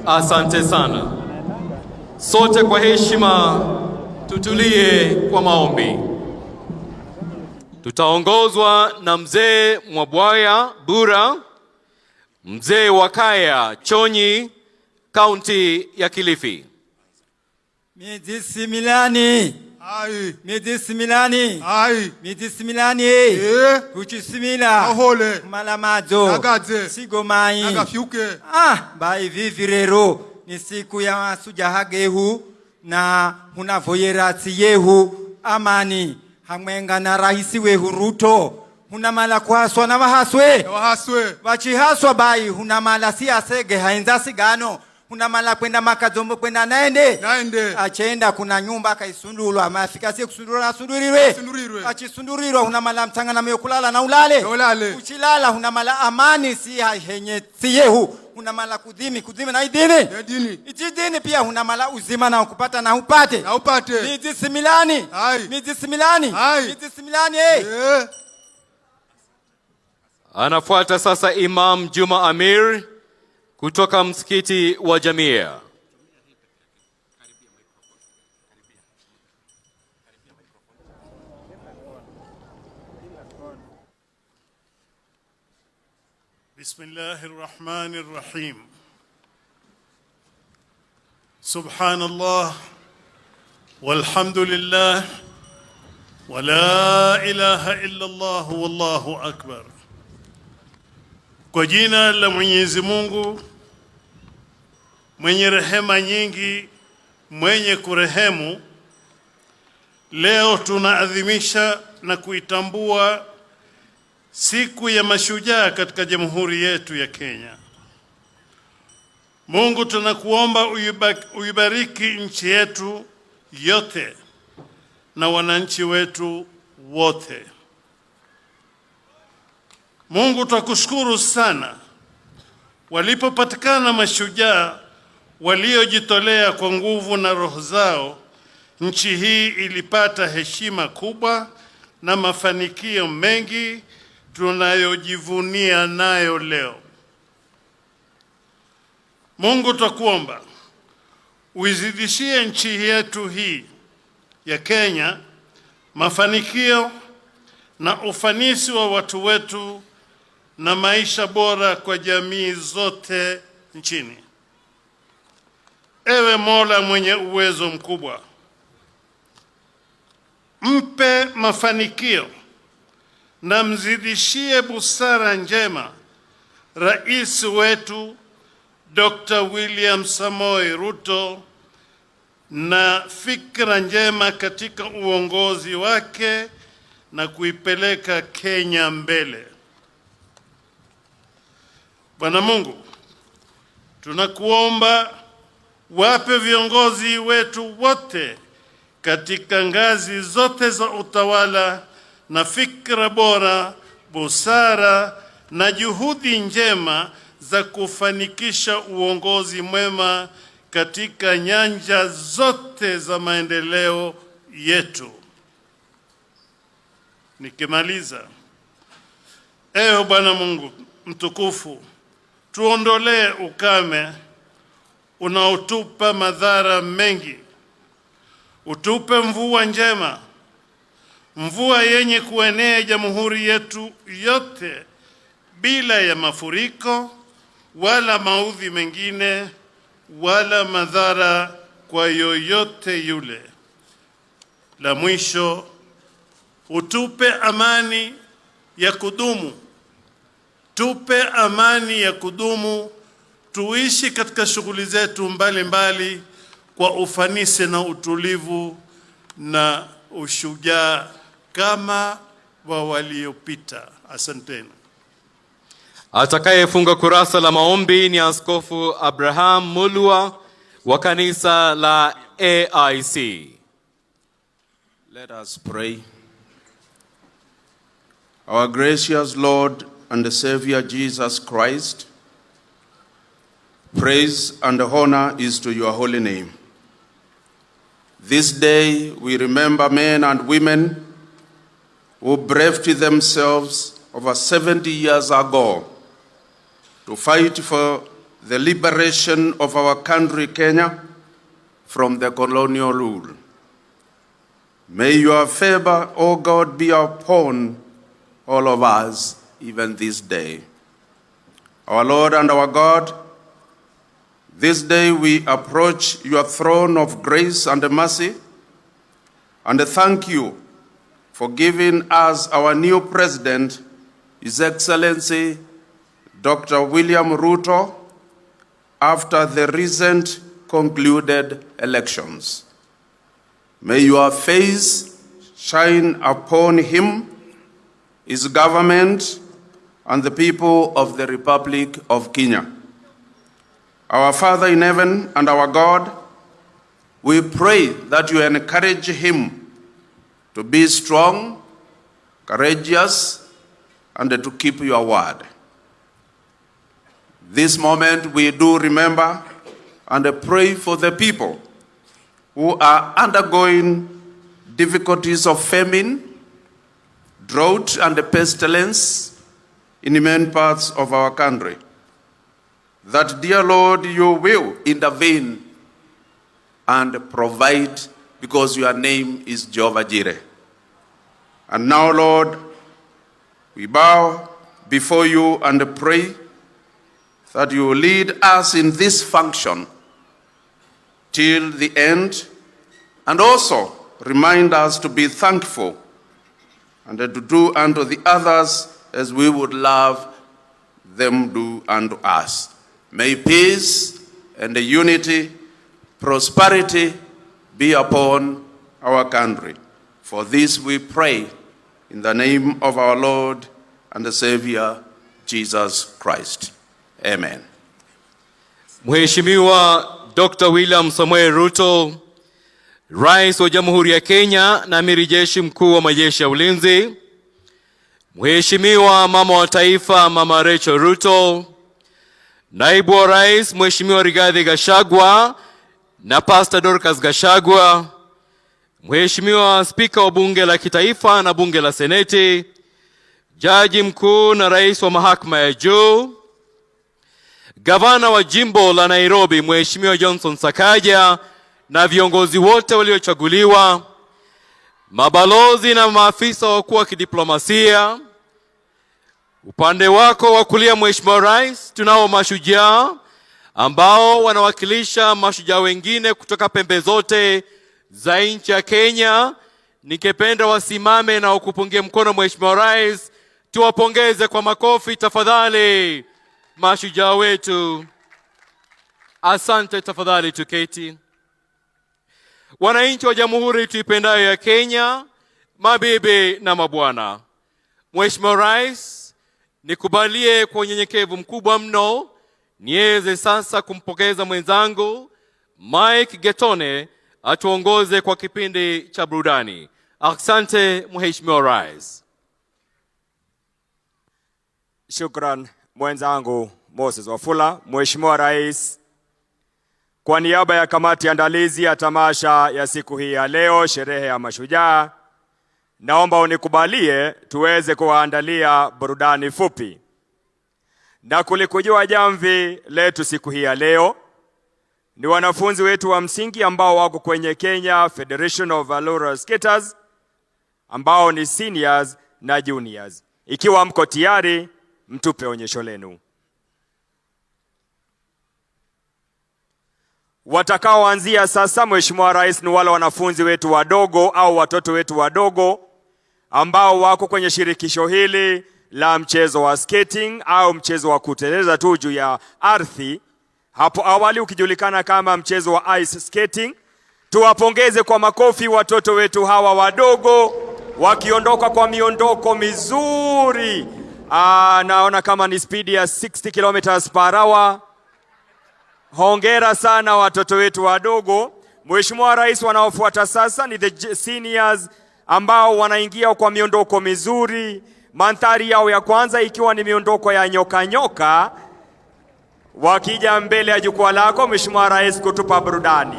Asante sana. Sote kwa heshima tutulie kwa maombi. Tutaongozwa na mzee Mwabwaya Bura, mzee wa kaya Chonyi, kaunti ya Kilifi. Mijisimilani. Ai. Mijisimilani. Ai. Mijisimilani. Kuchisimila. Ahole. Malamazo. Nagaze. Sigomai. Nagafiuke. Bai vivirero. Ni siku ya Mashujaa Gehu na hunavoyerati yehu amani. Hamwenga na rahisi wehu Ruto. Hunamala kuhaswa na wahaswe. Wahaswe. Wachihaswa bai hunamala siasege haenza sigano. Hunamala kwenda makazombo kwenda naende. Naende. Achenda kuna nyumba akaisundulwa. Mafika siye kusundulwa na sundurirwe. Sundurirwe. Achisundurirwa hunamala mtanga na meyo kulala na ulale. Na ulale. Uchilala hunamala amani si henye siyehu. Hunamala kudhimi na idini. Ya dini. Itidini pia hunamala uzima na ukupata na upate. Na upate. Mijisimilani. Hai. Mijisimilani. Hai. Mijisimilani. Yeah. Anafuata sasa Imam Juma Amir kutoka msikiti wa Jamia. Bismillahirrahmanirrahim. Subhanallah walhamdulillah wa la ilaha illa Allah wallahu akbar. Kwa jina la Mwenyezi Mungu mwenye rehema nyingi, mwenye kurehemu, leo tunaadhimisha na kuitambua siku ya mashujaa katika jamhuri yetu ya Kenya. Mungu tunakuomba uibariki nchi yetu yote na wananchi wetu wote. Mungu twakushukuru sana walipopatikana mashujaa waliojitolea kwa nguvu na roho zao, nchi hii ilipata heshima kubwa na mafanikio mengi tunayojivunia nayo leo. Mungu twakuomba uizidishie nchi yetu hii ya Kenya mafanikio na ufanisi wa watu wetu na maisha bora kwa jamii zote nchini. Ewe Mola mwenye uwezo mkubwa, mpe mafanikio na mzidishie busara njema Rais wetu Dr. William Samoei Ruto na fikra njema katika uongozi wake na kuipeleka Kenya mbele. Bwana Mungu, tunakuomba wape viongozi wetu wote katika ngazi zote za utawala na fikra bora, busara na juhudi njema za kufanikisha uongozi mwema katika nyanja zote za maendeleo yetu. Nikimaliza, ewe Bwana Mungu mtukufu, tuondolee ukame unaotupa madhara mengi. Utupe mvua njema, mvua yenye kuenea jamhuri yetu yote bila ya mafuriko wala maudhi mengine wala madhara kwa yoyote yule. La mwisho, utupe amani ya kudumu. Tupe amani ya kudumu, tuishi katika shughuli zetu mbalimbali kwa ufanisi na utulivu na ushujaa kama wa waliopita. Asanteni. Atakayefunga kurasa la maombi ni Askofu Abraham Mulwa wa kanisa la AIC. Let us pray. Our gracious Lord and Savior Jesus Christ, praise and honor is to your holy name. This day we remember men and women who braved themselves over 70 years ago to fight for the liberation of our country, Kenya, from the colonial rule. May your favor, O God, be upon all of us, even this day. Our Lord and our God, this day we approach your throne of grace and mercy, and thank you for giving us our new president, His Excellency Dr. William Ruto, after the recent concluded elections. May your face shine upon him, his government, and the people of the Republic of Kenya. Our Father in heaven and our God, we pray that you encourage him to be strong, courageous, and to keep your word. This moment we do remember and pray for the people who are undergoing difficulties of famine, drought, and pestilence in many parts of our country. That, dear Lord, you will intervene and provide, because your name is Jehovah Jireh. And now, Lord, we bow before you and pray that you will lead us in this function till the end, and also remind us to be thankful and to do unto the others as we would love them do unto us. May peace and unity, prosperity be upon our country. For this we pray in the name of our Lord and the Savior, Jesus Christ. Amen. Mheshimiwa Dr. William Samoei Ruto, Rais wa Jamhuri ya Kenya na Amiri Jeshi Mkuu wa Majeshi ya Ulinzi, Mheshimiwa Mama wa Taifa Mama Rachel Ruto, Naibu wa Rais Mheshimiwa Rigathi Gachagua na Pastor Dorcas Gachagua, Mheshimiwa Spika wa Bunge la Kitaifa na Bunge la Seneti, Jaji Mkuu na Rais wa Mahakama ya Juu, Gavana wa Jimbo la Nairobi Mheshimiwa Johnson Sakaja na viongozi wote waliochaguliwa, mabalozi na maafisa wakuu wa kidiplomasia. Upande wako wa kulia Mheshimiwa Rais, tunao mashujaa ambao wanawakilisha mashujaa wengine kutoka pembe zote za nchi ya Kenya. Ningependa wasimame na wakupungie mkono Mheshimiwa Rais. Tuwapongeze kwa makofi tafadhali mashujaa wetu. Asante, tafadhali tuketi. Wananchi wa Jamhuri tuipendayo ya Kenya, mabibi na mabwana, Mheshimiwa Rais, nikubalie kwa unyenyekevu mkubwa mno niweze sasa kumpokeza mwenzangu Mike Getone atuongoze kwa kipindi cha burudani. Asante Mheshimiwa Rais. Shukran mwenzangu Moses Wafula. Mheshimiwa Rais, kwa niaba ya kamati andalizi ya tamasha ya siku hii ya leo, sherehe ya mashujaa, naomba unikubalie tuweze kuwaandalia burudani fupi. Na kulikujua jamvi letu siku hii ya leo ni wanafunzi wetu wa msingi ambao wako kwenye Kenya Federation of Valorous Skaters, ambao ni seniors na juniors. Ikiwa mko tayari, mtupe onyesho lenu. Watakaoanzia sasa, Mheshimiwa Rais, ni wale wanafunzi wetu wadogo au watoto wetu wadogo ambao wako kwenye shirikisho hili la mchezo wa skating au mchezo wa kuteleza tu juu ya ardhi, hapo awali ukijulikana kama mchezo wa ice skating. Tuwapongeze kwa makofi watoto wetu hawa wadogo wakiondoka kwa miondoko mizuri. Naona kama ni speed ya 60 km/h. Hongera sana watoto wetu wadogo. Mheshimiwa Rais, wanaofuata sasa ni the seniors ambao wanaingia kwa miondoko mizuri. Mandhari yao ya kwanza ikiwa ni miondoko ya nyoka nyoka. Wakija mbele ya jukwaa lako Mheshimiwa Rais kutupa burudani.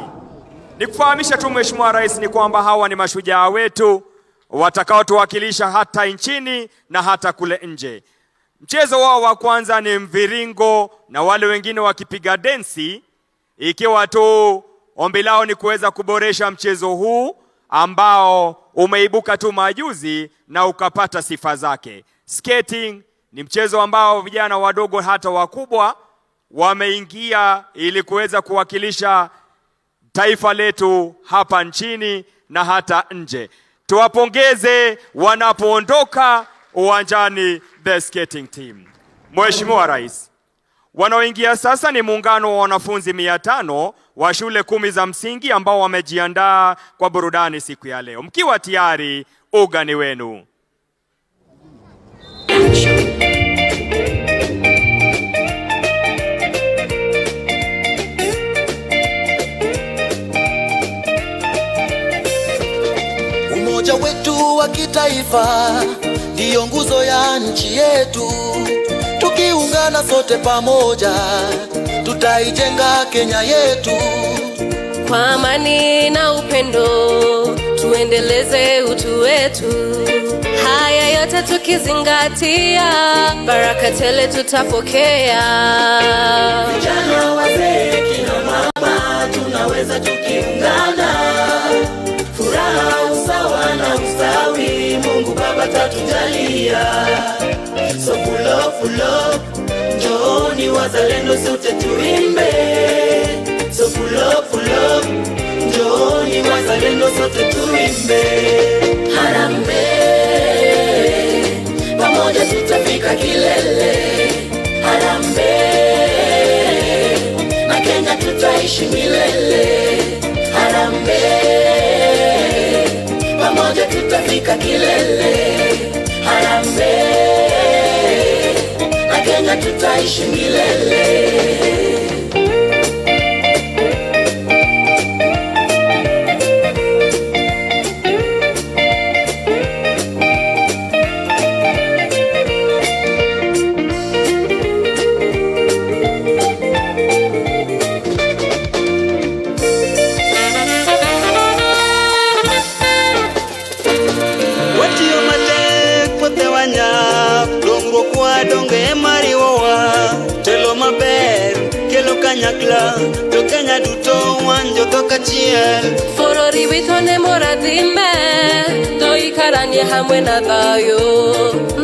Nikufahamisha tu Mheshimiwa Rais ni kwamba hawa ni mashujaa wetu watakao tuwakilisha hata nchini na hata kule nje. Mchezo wao wa kwanza ni mviringo na wale wengine wakipiga densi, ikiwa tu ombi lao ni kuweza kuboresha mchezo huu ambao umeibuka tu majuzi na ukapata sifa zake. Skating ni mchezo ambao vijana wadogo hata wakubwa wameingia ili kuweza kuwakilisha taifa letu hapa nchini na hata nje. Tuwapongeze wanapoondoka uwanjani the skating team. Mheshimiwa Rais, wanaoingia sasa ni muungano wa wanafunzi 500 wa shule 10 za msingi ambao wamejiandaa kwa burudani siku ya leo. Mkiwa tayari, ugani wenu. Umoja wetu wa kitaifa ndiyo nguzo ya nchi yetu. Tukiungana sote pamoja, tutaijenga Kenya yetu. Kwa amani na upendo, tuendeleze utu wetu. Haya yote tukizingatia, baraka tele tutapokea. Vijana, wazee, kina mama, tunaweza tukiungana. Furaha, usawa na ustawi, Mungu Baba tatujalia. So full up, njooni wazalendo sote tuimbe. So full up, njooni wazalendo sote tuimbe. Harambee, pamoja tutafika kilele. Harambee, na Kenya tutaishi milele. Harambee, pamoja tutafika kilele. Harambee, na Kenya tutaishi milele. donge mariwowa telo maber kelo kanyakla to Kenya duto wanjo to kachiel Forori witone moradhime to ikaranie hamwe na thayo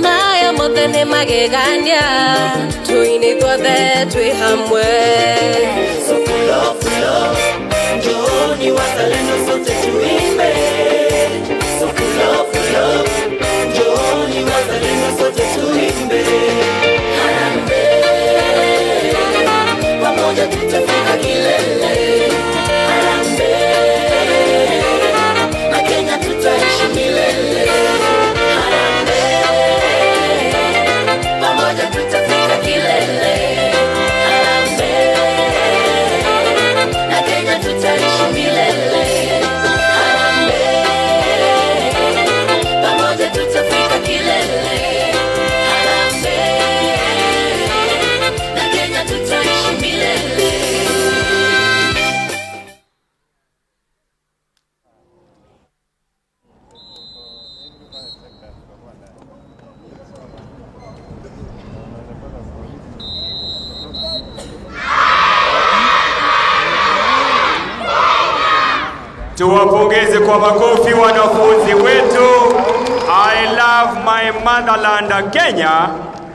maya mothene magegania to inithwathe twi hamwe So full of love, Njoni wazalendo sote tuimbe. So full of love, Njoni wazalendo sote tuimbe. Harambee, pamoja tutafika kilele. Harambee, na Kenya tutaishi milele. Harambee, pamoja tutafika kilele. Tutaishi milele. Harambee, pamoja tutafika kilele. Harambee, na Kenya tutaishi milele. Tuwapongeze kwa makofi wanafunzi wetu. I love my motherland Kenya.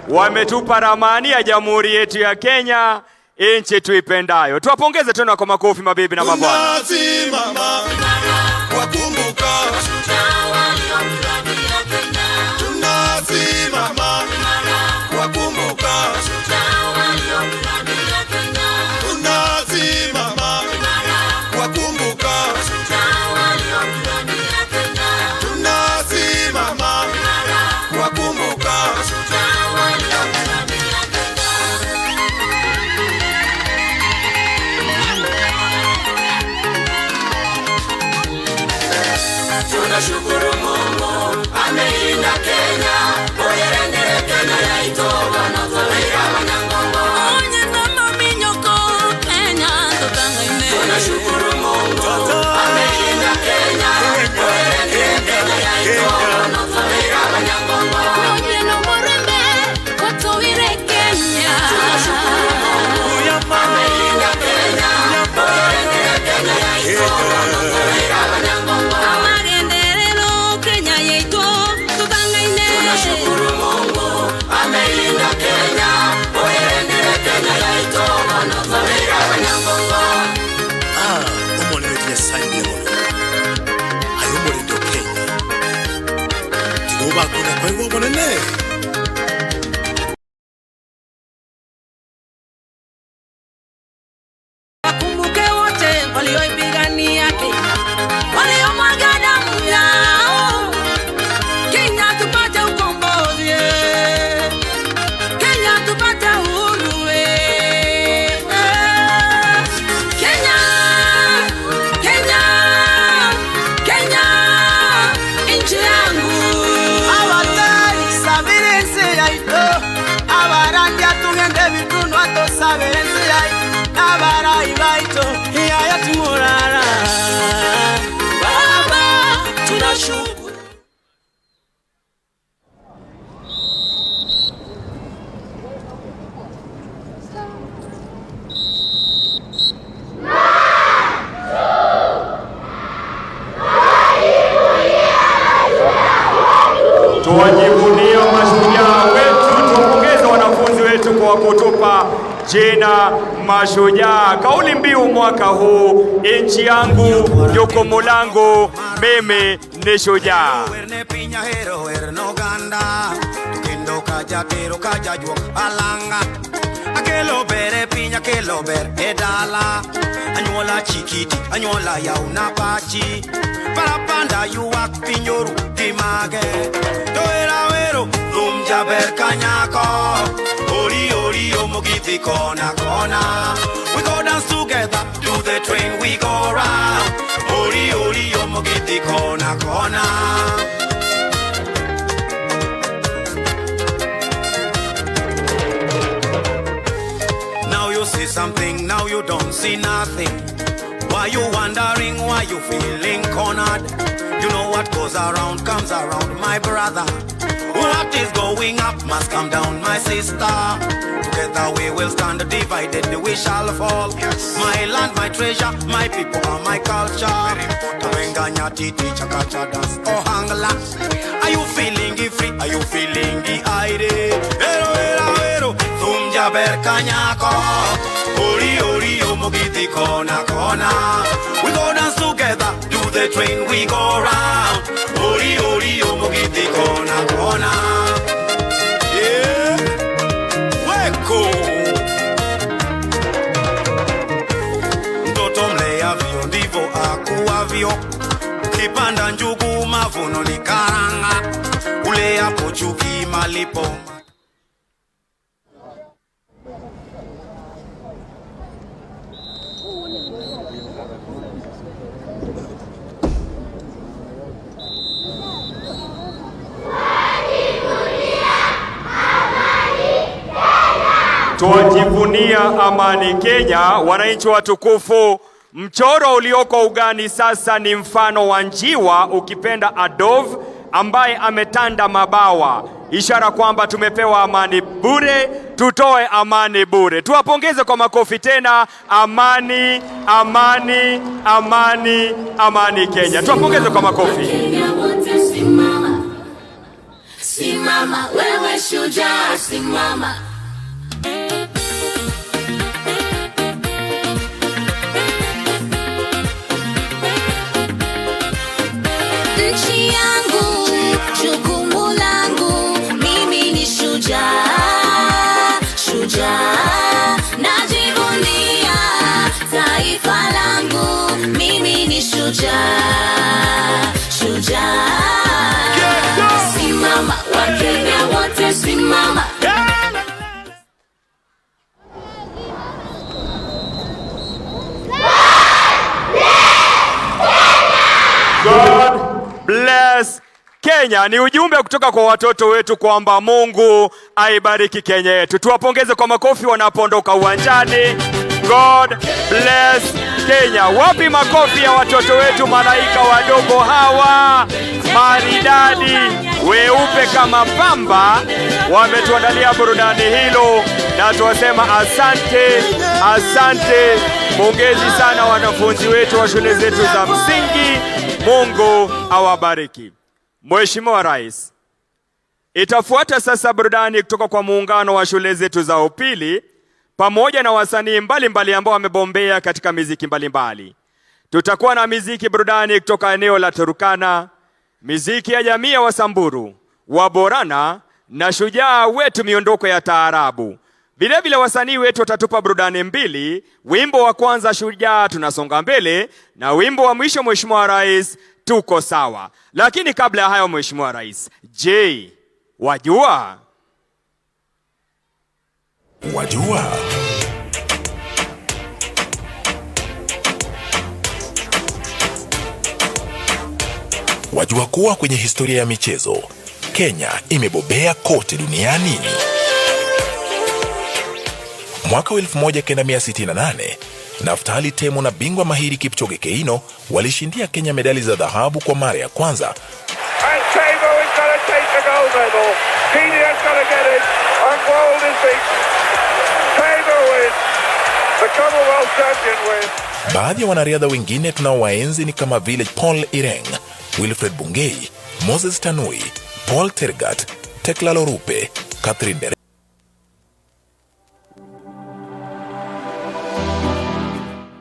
Wametupa ramani ya jamhuri yetu ya Kenya, nchi tuipendayo. Tuwapongeze tena kwa makofi mabibi na mabwana. Tunasimama wakumbuka tunasimama wakumbuka tunasimama wakumbuka tunasimama wakumbuka tunashukuru Mungu ameilinda Kenya oyerendere Kenya yaitoba na tolera manangongo onye mama minyoko Kenya totangaine tunashukuru Mungu ameilinda Kenya oyerendere Kenya yaitoba na tolera manangongo onye no morembe kotowire Kenya tunashukuru Mungu ameilinda Kenya oyerendere Kenya yaitoba na tolera manangongo tunashukuru Mungu ameilinda Kenya oyerendere Kenya yaitoba na tolera manangongo umone wetu yasangiye ayomore ndo Kenya tugobakuna kwa hivyo bonene wakumbuke wote walioipigania Kenya waliomwaga damu yao Kenya tupate ukombozi Kenya tupate uhuru Kenya Kenya Kenya nchi yangu abatari sabirese yaito abarandi atungende bitundu atosabirese yaito abarai baito yaya tumurara Baba tunashukuru Tuwajivunie mashujaa wetu, tuwapongeze wanafunzi wetu kwa kutupa jina mashujaa. Kauli mbiu mwaka huu, nchi yangu jukumu langu, mimi ni shujaa. Akelo bere pinya kelo ber edala anyola chikiti anyola ya unapachi parapanda yuak pinyoru dimage toera wero lumja ber kanyako ori ori omogiti kona kona we go dance together to the train we go round ori ori omogiti kona kona see something, now you don't see nothing. Why you wondering, why you feeling cornered? You know what goes around comes around, my brother. What is going up must come down, my sister. Together we will stand divided, we shall fall. My land, my treasure, my people are my culture. Tawenganya titi chakacha dance oh hangla. Are you feeling free? Are you feeling the idea? Ero ero ero, thumja berkanyako. Ori ori omogiti kona kona. We go dance together, do the train we go round. Ori ori omogiti kona kona. Yeah, weko. Ndoto mlea vio ndivo akuwa vio. Kipanda njugu mavuno ni karanga. Ulea pochuki malipo. Tuwajivunia amani Kenya, wananchi watukufu. Mchoro ulioko ugani sasa ni mfano wa njiwa, ukipenda a dove, ambaye ametanda mabawa, ishara kwamba tumepewa amani bure, tutoe amani bure. Tuwapongeze kwa makofi tena. Amani, amani, amani, amani Kenya. Tuwapongeze kwa makofi. Kenya wote simama, simama wewe shujaa, simama. Nchi yangu, jukumu langu, mimi ni shujaa, shujaa. Najivunia taifa langu, mimi ni shujaa, shujaa. Simama, Wakenya wote simama. God bless Kenya. Ni ujumbe kutoka kwa watoto wetu kwamba Mungu aibariki Kenya yetu. Tuwapongeze kwa makofi wanapoondoka uwanjani. God bless Kenya. Wapi makofi ya watoto wetu malaika wadogo hawa maridadi weupe kama pamba? Wametuandalia burudani hilo na tuwasema asante, asante. Pongezi sana wanafunzi wetu wa shule zetu za msingi. Mungu awabariki. Mheshimiwa Rais, itafuata sasa burudani kutoka kwa muungano wa shule zetu za upili pamoja na wasanii mbalimbali ambao wamebombea katika miziki mbalimbali. Tutakuwa na miziki burudani kutoka eneo la Turkana, miziki ya jamii ya Wasamburu, Waborana na shujaa wetu miondoko ya taarabu. Vile vile wasanii wetu watatupa burudani mbili. Wimbo wa kwanza Shujaa tunasonga mbele, na wimbo wa mwisho Mheshimiwa Rais tuko sawa. Lakini kabla ya hayo Mheshimiwa Rais, je, wajua? Wajua kuwa kwenye historia ya michezo, Kenya imebobea kote duniani. Mwaka 1968, Naftali Temo na bingwa mahiri Kipchoge Keino walishindia Kenya medali za dhahabu kwa mara ya kwanza. Baadhi ya wanariadha wengine tunaowaenzi ni kama vile Paul Ireng, Wilfred Bungei, Moses Tanui, Paul Tergat, Tekla Lorupe, Catherine Dere.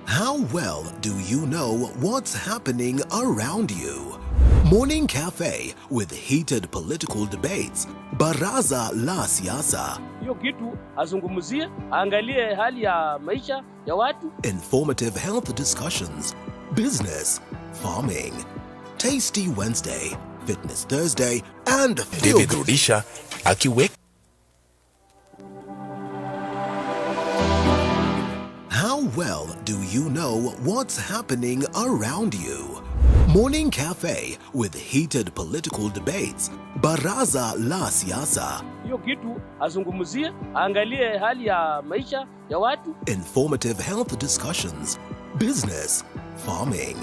How well do you know what's happening around you? Morning Cafe with heated political debates. Baraza la Siasa. Hiyo kitu azungumzie, angalie hali ya maisha ya watu. Informative health discussions. Business, farming. Tasty Wednesday, Fitness Thursday, and David Rudisha akiweka. How well do you know what's happening around you? Morning Cafe with heated political debates. Baraza la Siasa. Hiyo kitu azungumzie, angalie hali ya maisha ya watu. Informative health discussions. Business, farming.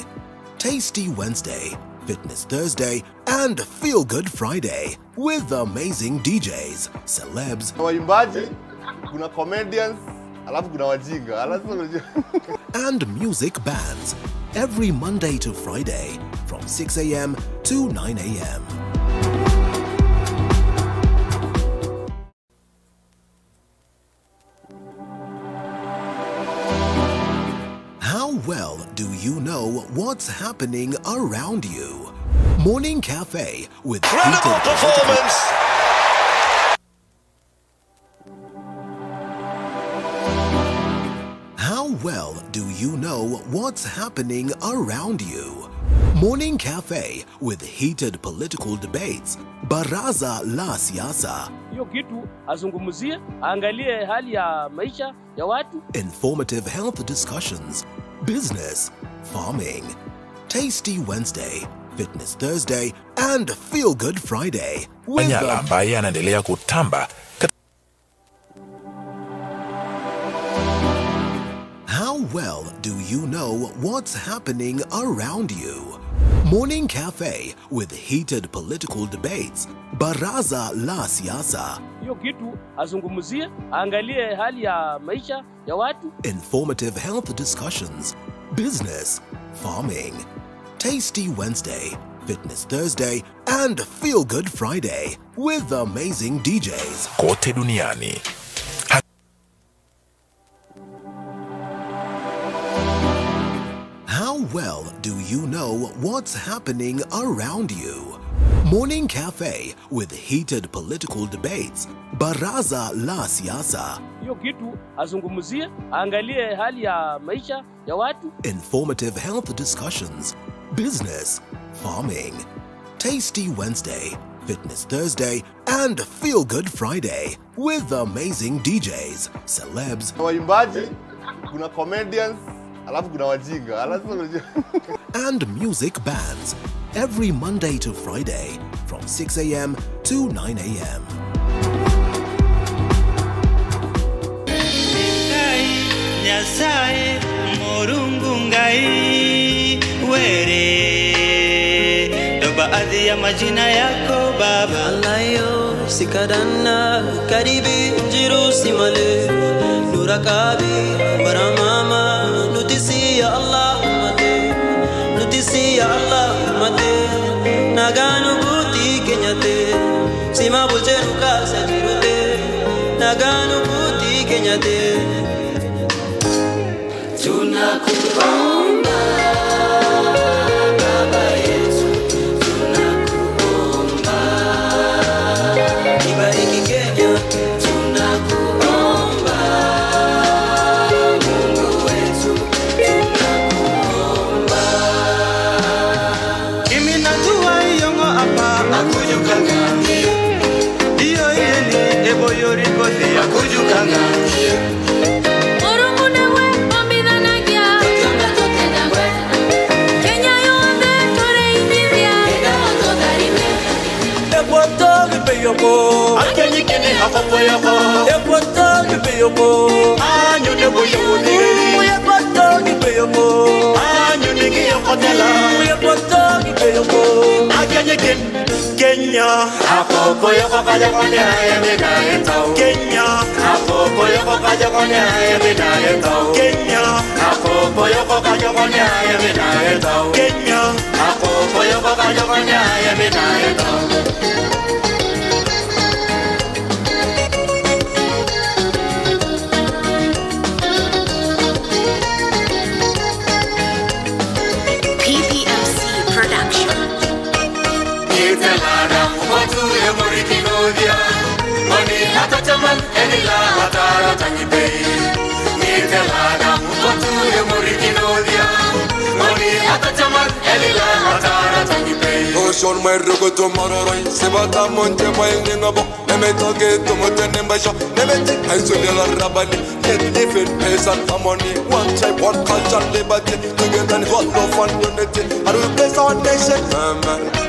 Tasty Wednesday, Fitness Thursday, and Feel Good Friday with amazing DJs, celebs, waimbaji, kuna comedians, alafu kuna wajinga. and music bands every Monday to Friday from 6 a.m. to 9 a.m. How well do you know what's happening around you? Morning Cafe with Incredible performance! How well do you know what's happening around you? Morning Cafe with heated political debates, Baraza la Siasa, Hiyo kitu azungumzie, angalie hali ya maisha ya watu. Informative health discussions, business, farming, Tasty Wednesday, Fitness Thursday, and Feel Good Friday. Manyala ambaye anaendelea kutamba. How well do you know what's happening around you? Morning Cafe with heated political debates, Baraza la Siasa, Hiyo kitu azungumzie, angalie hali ya maisha ya watu. Informative health discussions, business, farming, Tasty Wednesday, Fitness Thursday, and Feel Good Friday with amazing DJs kote duniani. How well do you know what's happening around you? Morning Cafe with heated political debates, Baraza la Siasa, Hiyo kitu azungumzie, angalie hali ya maisha ya watu. Informative health discussions, business, farming, Tasty Wednesday, Fitness Thursday, and Feel Good Friday with amazing DJs, celebs, Waimbaji, kuna comedians, alafu kuna wajinga. and music bands every Monday to Friday from 6 a.m. to 9 a.m. Nyasaye Murungu ngai were ndo baadhi ya majina yako Baba. Alayo sikadana karibi njiru simale nurakabi baramama nutisi ya Allah mate nutisi ya Allah mate naganu buti kenyate sima bulcheru ka sajirute naganu buti kenyate tunakuomba Baba yetu tunakuomba ibariki Kenya tunakuomba Mungu wetu tunakuomba Kimi najua yongo apa akujukanga iyo yeni ebo yoriko di akujukanga Akanyikini hapo yako Ekwata nibeyomo anyu ne boyoni Ekwata nibeyomo anyu ne giyokotela Ekwata nibeyomo Akanyikin Kenya hapo yako kaja kone ayemeka etao Kenya hapo yako kaja kone ayemeka etao Kenya hapo yako kaja kone ayemeka etao Kenya hapo yako kaja kone ayemeka etao Ocean my rogo to mararai sebata monte mai ningabo neme toge to motene mbasho neme ti aisole la rabani let live in peace and harmony one tribe one culture liberty together in one love and unity and we bless our nation amen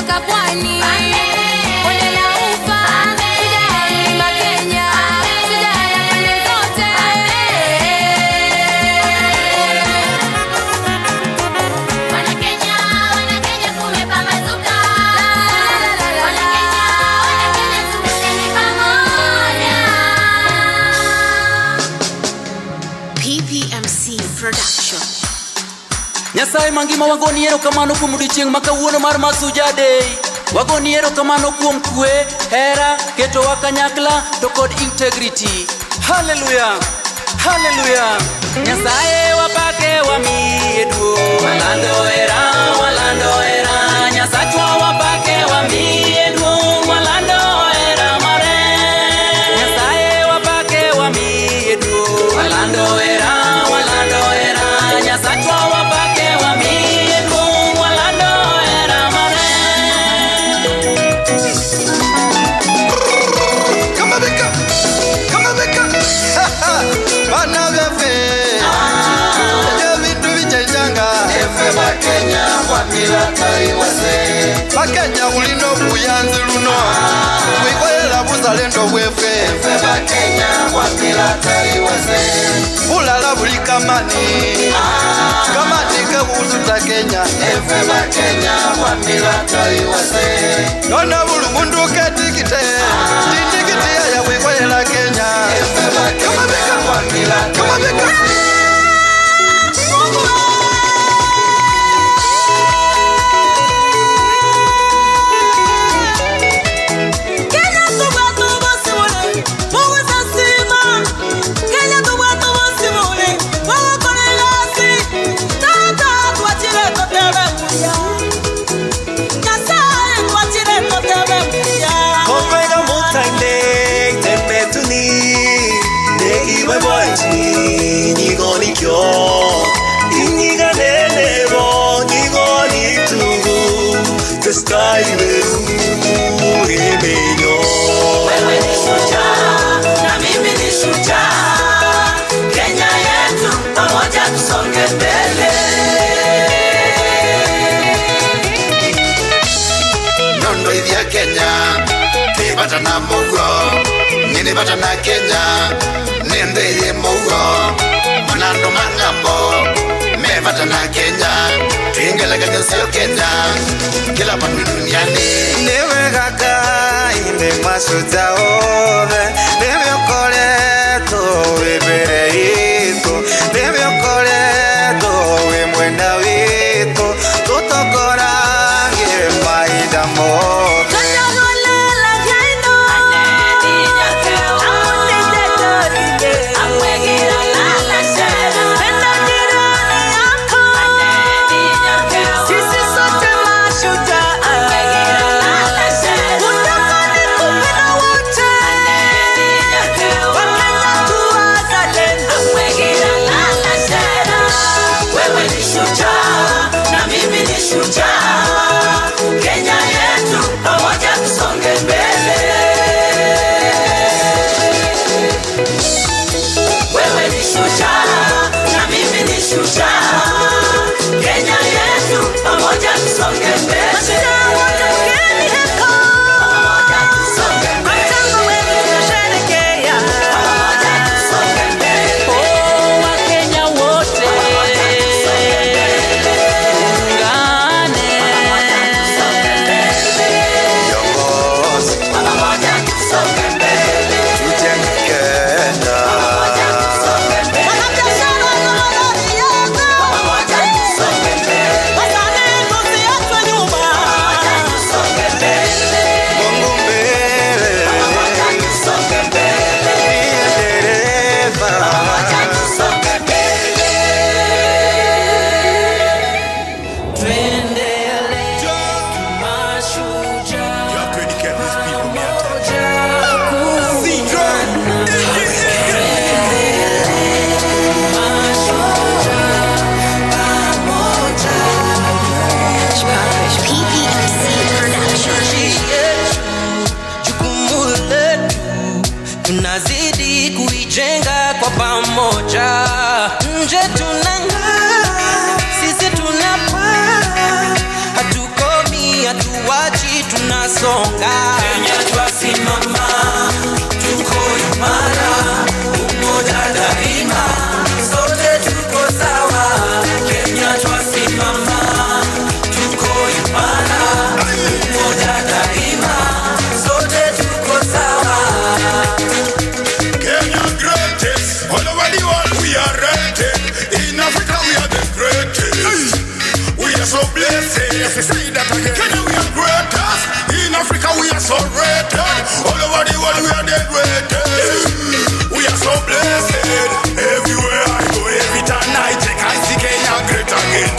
kutoka pwani, bonde la ufa, shujaa mlima Kenya, shujaa ya pande zote. Wana Kenya kumepambazuka. Wana Kenya tumesheni pamoja. PPMC Production. Nyasaye mangima wagoni erokamano kuom odiochieng' ma kawuono mar Mashujaa Day. Wagoni erokamano kuom kwe, hera, ketowa kanyakla to kod integrity. Hallelujah, hallelujah. Nyasaye wapake wamiye duong'. Walando era, Nyasachwa wapake wamiye duong'. Walando era mare. Nyasaye wapake wamiye duong'. Walando era, Nyasachwa wapake wamiye duong'. Walando era mare. Come on, Becca. Bana befe. Yo vitu vichanga. Efe Bakenya wapila taiwase. Bakenya ulino buyanzi luno. Wikwela buzalendo bwefe. Efe Bakenya wapila taiwase. Bulala buli kamani. Kamani kebuzuta Kenya. Efe Bakenya wapila taiwase. Nona bulu mundu ketikite. Tindikite ya wikwela Kenya. Efe Bakenya wapila taiwase. Wewe ni shujaa na mimi ni shujaa. Kenya yetu pamoja tusonge mbele. Nondo idhia Kenya nibata na mugo. Ninibata na Kenya nende ye mugo. Manando mangambo mebata na Kenya. Ingela Kenya sio Kenya. Kila pande duniani. Newe kaka inde Mashujaa ove. Newe okole to webere ito. Newe okole to we mwenda wito. Tutokora nge maida mo. Wewe ni shujaa na mimi ni shujaa. Kenya yetu hatuwachi, tunasonga. Kenya twasimama, tuko imara, umoja daima, sote tuko sawa. Kenya twasimama, tuko imara, umoja daima, sote tuko sawa. Kenya greatest, all over the world we are rated. In Africa we are the greatest. We are so blessed. Yes, say that again. Kenya we are greatest. In Africa we are so rated. All over the world we are the greatest. We are so blessed. Everywhere I go, every time I check, I see Kenya great again.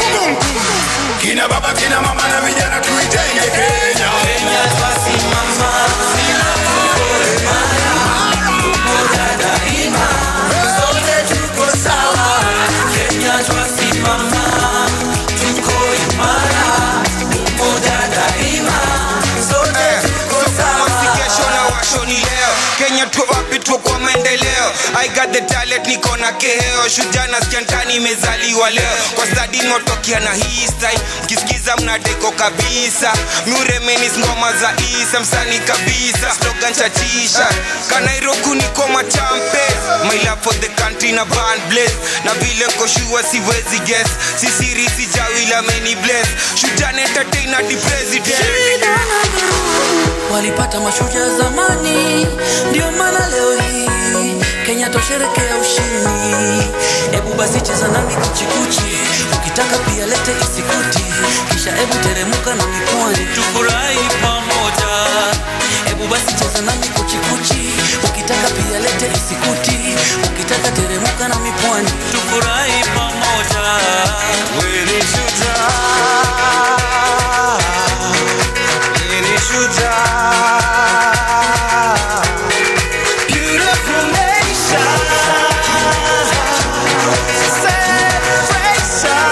Kina baba, kina mama na vijana tuitenge Kenya. Kenya twasimama, tuko imara, umoja daima, sote tuko sawa. Kenya twasimama, tuko imara, umoja daima, sote tuko sawa. Kesho na washo ni leo, Kenya tu wapi tu kwa maendeleo. I got the talent, niko na keheo. Shujaa na siantani imezaliwa leo. Kwa stadi motokia na hii style, mkisikiza mnadeko kabisa. Muremenis ngoma za isa, msani kabisa. Slogan cha t-shirt, Kanairoku niko machampe. My love for the country na band blaze. Na vile koshua siwezi guess, sisiri sijawila many bless. Shujaa na entertainer the president. Walipata mashujaa zamani, ndio maana leo hii Kenya tosherekea ushindi. Ebu basi cheza nami kuchikuchi, ukitaka pia lete isikuti, kisha ebu teremuka na mipwani tufurahi pamoja. Ebu basi cheza nami kuchikuchi, ukitaka pia lete isikuti, ukitaka teremuka na mipwani tufurahi pamoja. Wewe ni shujaa, wewe ni shujaa. Beautiful nation, celebration.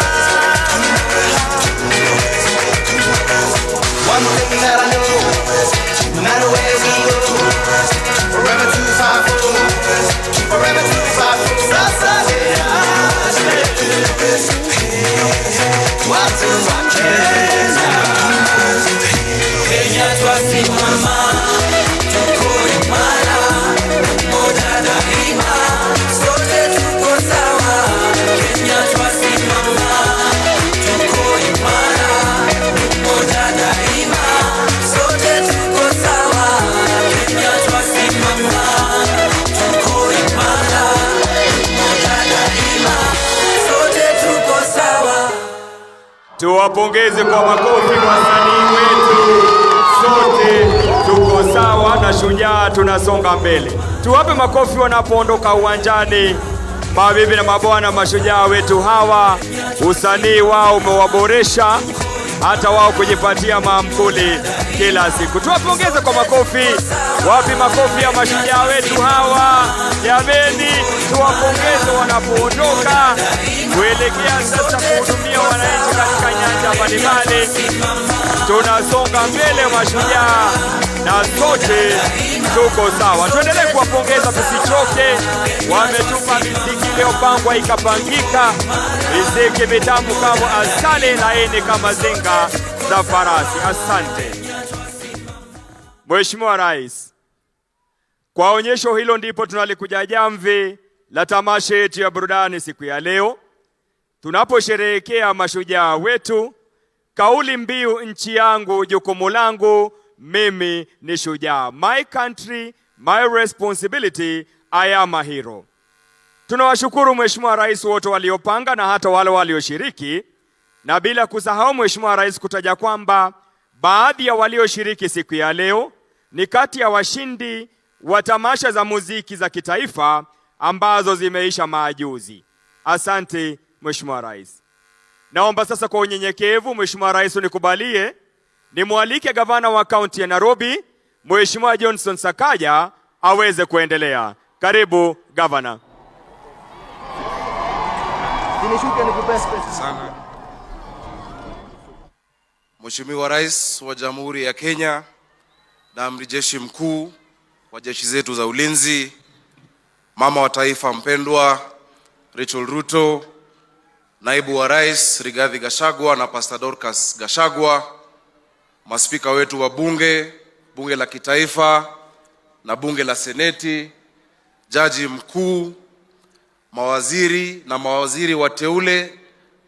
One thing that I know, no matter where we go, forever 254, forever 254. Sasa watu wa Kenya twasimama, tuko imara, umoja daima, sote tuko sawa. Kenya twasimama, tuko imara, umoja daima, sote tuko sawa. Kenya twasimama, tuko imara, umoja daima, sote tuko sawa. Tuwapongeze kwa makofi wasanii wetu. Sote tuko sawa na shujaa tunasonga mbele. Tuwape makofi wanapoondoka uwanjani. Mabibi na mabwana, mashujaa wetu hawa, usanii wao umewaboresha hata wao kujipatia maamkuli kila siku. Tuwapongeze kwa makofi. Wapi makofi ya mashujaa wetu hawa? Jameni, tuwapongeze wanapoondoka kuelekea sasa kuhudumia wananchi katika nyanja mbalimbali. Tunasonga mbele mashujaa na sote tuko sawa. Tuendelee kuwapongeza, tusichoke. Wametupa miziki iliyopangwa ikapangika, miziki mitamu kama asali, laini kama zinga za farasi. Asante Mheshimiwa Rais. Kwa onyesho hilo ndipo tunalikuja jamvi la tamasha yetu ya burudani siku ya leo, tunaposherehekea mashujaa wetu. Kauli mbiu nchi yangu jukumu langu, mimi ni shujaa. My country, my responsibility, I am a hero. Tunawashukuru Mheshimiwa Rais wote waliopanga na hata wale walioshiriki, na bila kusahau Mheshimiwa Rais kutaja kwamba baadhi ya walioshiriki siku ya leo ni kati ya washindi wa tamasha za muziki za kitaifa ambazo zimeisha majuzi. Asante Mheshimiwa Rais. Naomba sasa kwa unyenyekevu Mheshimiwa Rais unikubalie nimwalike gavana wa kaunti ya Nairobi Mheshimiwa Johnson Sakaja aweze kuendelea. Karibu gavana. Sana. Mheshimiwa Rais wa Jamhuri ya Kenya na Amiri Jeshi Mkuu wa jeshi zetu za ulinzi, mama wa taifa mpendwa Rachel Ruto, naibu wa Rais Rigathi Gachagua na Pastor Dorcas Gachagua, maspika wetu wa bunge la kitaifa na bunge la seneti, jaji mkuu, mawaziri na mawaziri wateule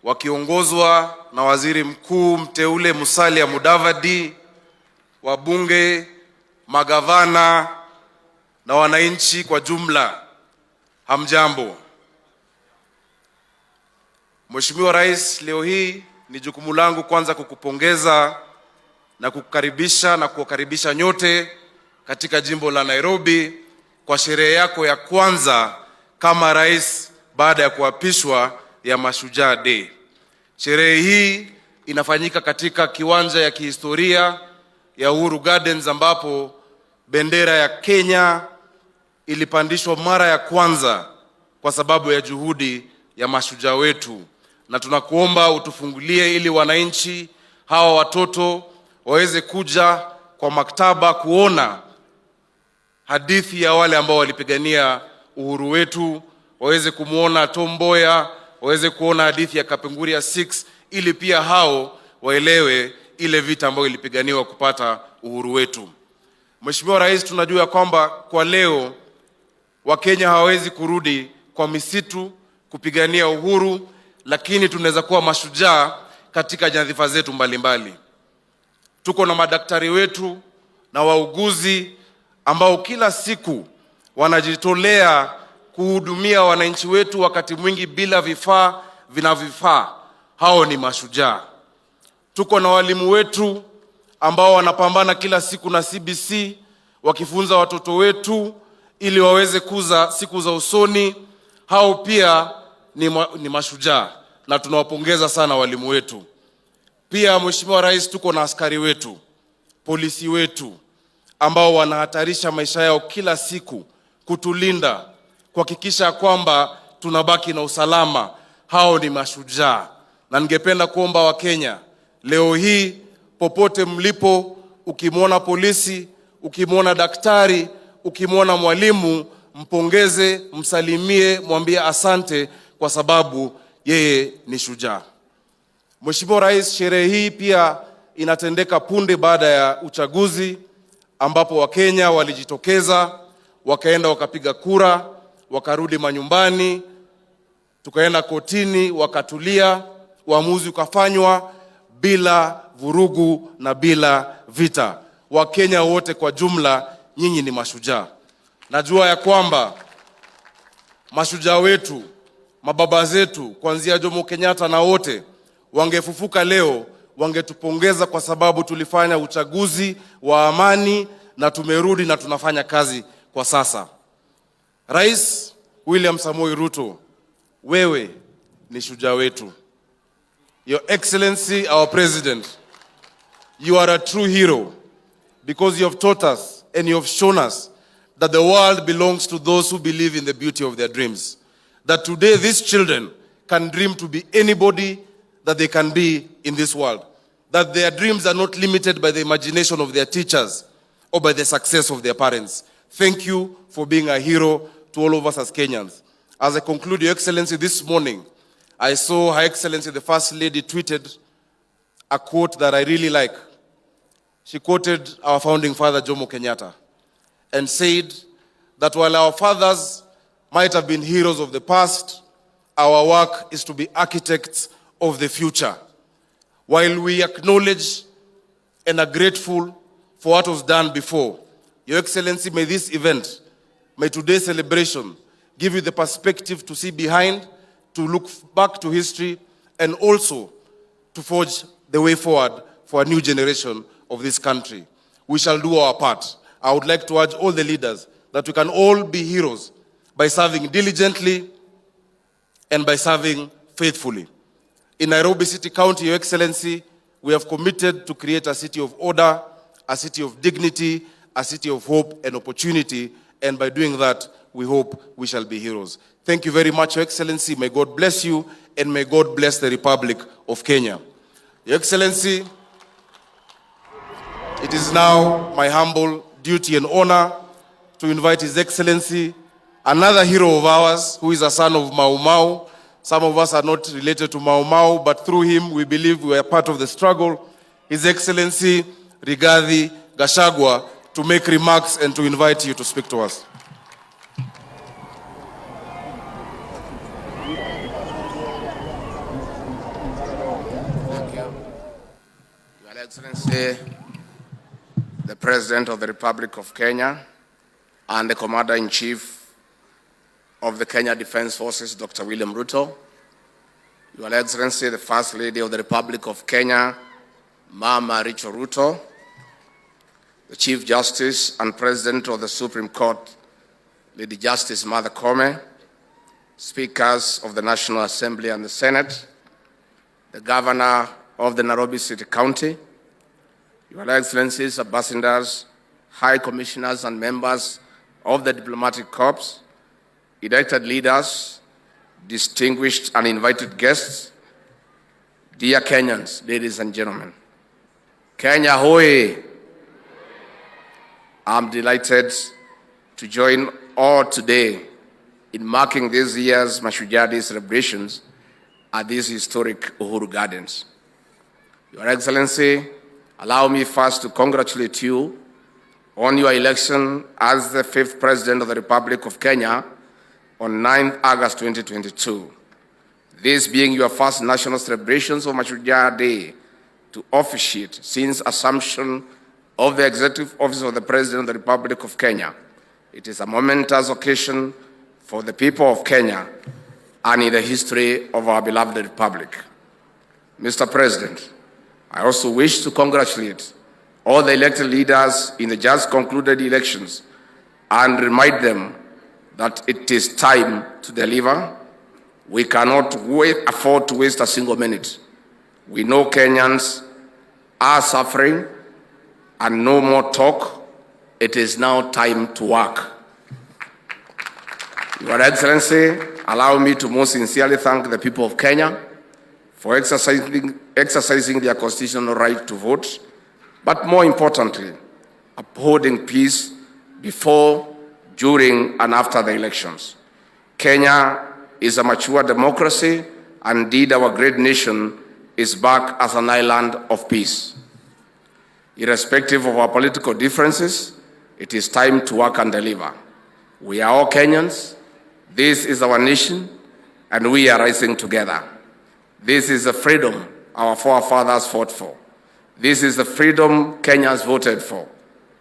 wakiongozwa na waziri mkuu mteule Musalia Mudavadi, wabunge, magavana na wananchi kwa jumla, hamjambo. Mheshimiwa Rais, leo hii ni jukumu langu kwanza kukupongeza na kukukaribisha na kuwakaribisha nyote katika jimbo la Nairobi kwa sherehe yako ya kwanza kama rais baada ya kuapishwa ya Mashujaa Day. Sherehe hii inafanyika katika kiwanja ya kihistoria ya Uhuru Gardens ambapo bendera ya Kenya ilipandishwa mara ya kwanza kwa sababu ya juhudi ya mashujaa wetu, na tunakuomba utufungulie ili wananchi hawa watoto waweze kuja kwa maktaba kuona hadithi ya wale ambao walipigania uhuru wetu, waweze kumuona Tom Mboya, waweze kuona hadithi ya Kapenguria 6 ili pia hao waelewe ile vita ambayo ilipiganiwa kupata uhuru wetu. Mheshimiwa Rais, tunajua kwamba kwa leo Wakenya hawawezi kurudi kwa misitu kupigania uhuru, lakini tunaweza kuwa mashujaa katika nyadhifa zetu mbalimbali. Tuko na madaktari wetu na wauguzi ambao kila siku wanajitolea kuhudumia wananchi wetu, wakati mwingi bila vifaa vinavyofaa. Hao ni mashujaa. Tuko na walimu wetu ambao wanapambana kila siku na CBC wakifunza watoto wetu ili waweze kuza siku za usoni. Hao pia ni mashujaa na tunawapongeza sana walimu wetu. Pia Mheshimiwa Rais, tuko na askari wetu, polisi wetu ambao wanahatarisha maisha yao kila siku kutulinda, kuhakikisha kwamba tunabaki na usalama. Hao ni mashujaa. Na ningependa kuomba Wakenya leo hii popote mlipo, ukimwona polisi, ukimwona daktari, ukimwona mwalimu, mpongeze, msalimie, mwambie asante kwa sababu yeye ni shujaa. Mheshimiwa Rais, sherehe hii pia inatendeka punde baada ya uchaguzi ambapo Wakenya walijitokeza, wakaenda wakapiga kura, wakarudi manyumbani, tukaenda kotini, wakatulia, uamuzi ukafanywa bila vurugu na bila vita. Wakenya wote kwa jumla, nyinyi ni mashujaa. Najua ya kwamba mashujaa wetu, mababa zetu kuanzia Jomo Kenyatta na wote wangefufuka leo, wangetupongeza kwa sababu tulifanya uchaguzi wa amani na tumerudi na tunafanya kazi kwa sasa. Rais William Samoei Ruto, wewe ni shujaa wetu. Your Excellency, our President, you are a true hero because you have taught us and you have shown us that the world belongs to those who believe in the beauty of their dreams. That today these children can dream to be anybody that they can be in this world. That their dreams are not limited by the imagination of their teachers or by the success of their parents. Thank you for being a hero to all of us as Kenyans. As I conclude, Your Excellency, this morning, I saw Her Excellency the First Lady tweeted a quote that I really like. She quoted our founding father, Jomo Kenyatta, and said that while our fathers might have been heroes of the past, our work is to be architects of the future. While we acknowledge and are grateful for what was done before, Your Excellency, may this event, may today's celebration give you the perspective to see behind, to look back to history, and also to forge the way forward for a new generation of this country. We shall do our part. I would like to urge all the leaders that we can all be heroes by serving diligently and by serving faithfully. In Nairobi City County, Your Excellency, we have committed to create a city of order, a city of dignity, a city of hope and opportunity, and by doing that, we hope we shall be heroes. Thank you very much, Your Excellency. May God bless you, and may God bless the Republic of Kenya. Your Excellency, it is now my humble duty and honor to invite His Excellency, another hero of ours, who is a son of Mau Mau. Some of us are not related to Mau Mau, but through him we believe we are part of the struggle. His Excellency, Rigathi Gachagua to make remarks and to invite you to speak to us. Your Excellency, the President of the Republic of Kenya and the Commander-in-Chief of the Kenya Defense Forces, Dr. William Ruto, Your Excellency, the First Lady of the Republic of Kenya, Mama Rachel Ruto, the Chief Justice and President of the Supreme Court, Lady Justice Martha Koome, Speakers of the National Assembly and the Senate, the Governor of the Nairobi City County, Your Excellencies, Ambassadors, High Commissioners and members of the Diplomatic Corps, elected leaders, distinguished and invited guests, dear Kenyans, ladies and gentlemen. Kenya hoye! I'm delighted to join all today in marking this year's Mashujaa Day Celebrations at these historic Uhuru Gardens. Your Excellency, allow me first to congratulate you on your election as the 5th President of the Republic of Kenya on 9th August 2022. This being your first national celebrations of Mashujaa Day to officiate since assumption of the executive office of the President of the Republic of Kenya. It is a momentous occasion for the people of Kenya and in the history of our beloved Republic. Mr. President, I also wish to congratulate all the elected leaders in the just concluded elections and remind them that it is time to deliver. We cannot afford to waste a single minute. We know Kenyans are suffering, and no more talk. It is now time to work. Your Excellency, allow me to most sincerely thank the people of Kenya for exercising their constitutional right to vote, but more importantly, upholding peace before, during, and after the elections. Kenya is a mature democracy, and indeed our great nation is back as an island of peace. Irrespective of our political differences, it is time to work and deliver. We are all Kenyans. This is our nation, and we are rising together. This is the freedom our forefathers fought for. This is the freedom Kenyans voted for.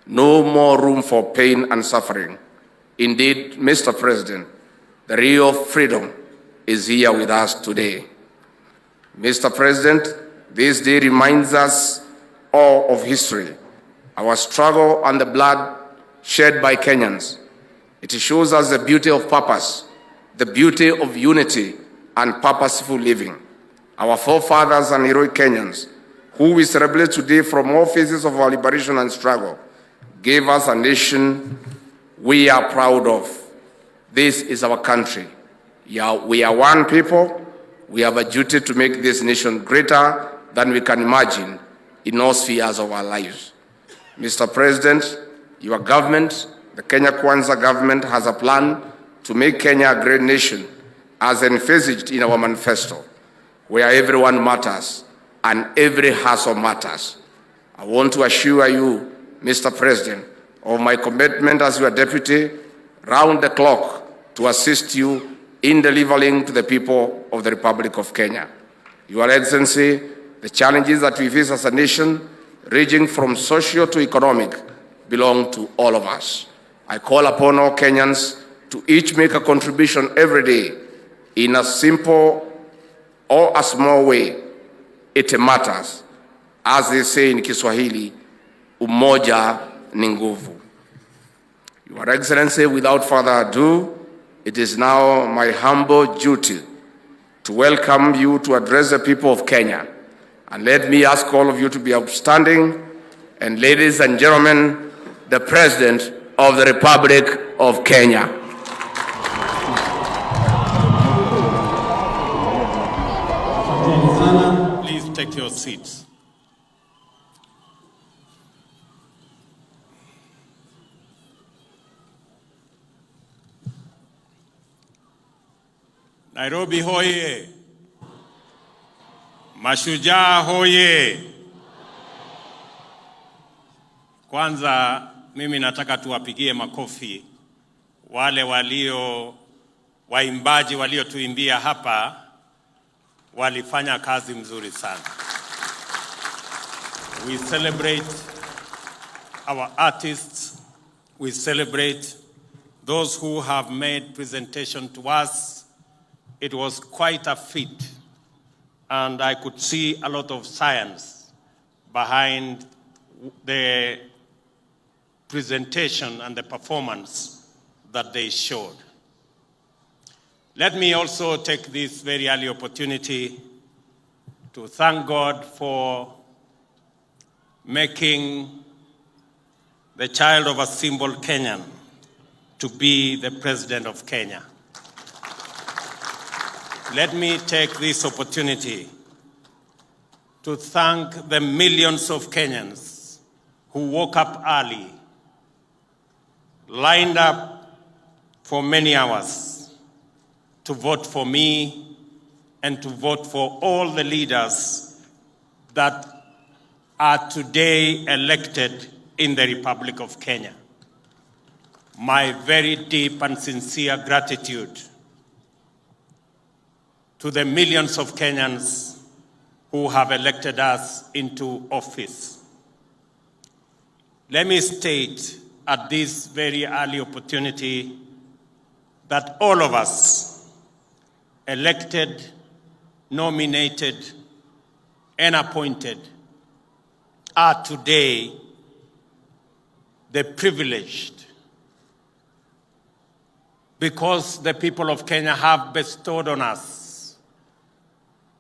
No more room for pain and suffering. Indeed, Mr. President, the real freedom is here with us today. Mr. President, this day reminds us all of history, our struggle and the blood shed by Kenyans. It shows us the beauty of purpose, the beauty of unity and purposeful living. Our forefathers and heroic Kenyans, who we celebrate today from all phases of our liberation and struggle, gave us a nation we are proud of. This is our country. We are one people. We have a duty to make this nation greater than we can imagine in all spheres of our lives. Mr. President, your government, the Kenya Kwanza government, has a plan to make Kenya a great nation, as envisaged in our manifesto, where everyone matters and every hustle matters. I want to assure you, Mr. President, of my commitment as your deputy, round the clock, to assist you in delivering to the people of the Republic of Kenya. Your Excellency, the challenges that we face as a nation, ranging from social to economic, belong to all of us. I call upon all Kenyans to each make a contribution every day in a simple or a small way. It matters. As they say in Kiswahili, umoja ni nguvu. Your Excellency, without further ado, it is now my humble duty to welcome you to address the people of Kenya. And let me ask all of you to be outstanding. And ladies and gentlemen, the President of the Republic of Kenya. Please take your seats. Nairobi hoye! Mashujaa hoye! Kwanza mimi nataka tuwapigie makofi wale waimbaji waliotuimbia hapa, walifanya kazi mzuri sana. We celebrate our artists. We celebrate those who have made presentation to us. It was quite a feat, and I could see a lot of science behind the presentation and the performance that they showed. Let me also take this very early opportunity to thank God for making the child of a simple Kenyan to be the president of Kenya. Let me take this opportunity to thank the millions of Kenyans who woke up early, lined up for many hours to vote for me and to vote for all the leaders that are today elected in the Republic of Kenya. My very deep and sincere gratitude to the millions of Kenyans who have elected us into office. Let me state at this very early opportunity that all of us, elected, nominated, and appointed, are today the privileged, because the people of Kenya have bestowed on us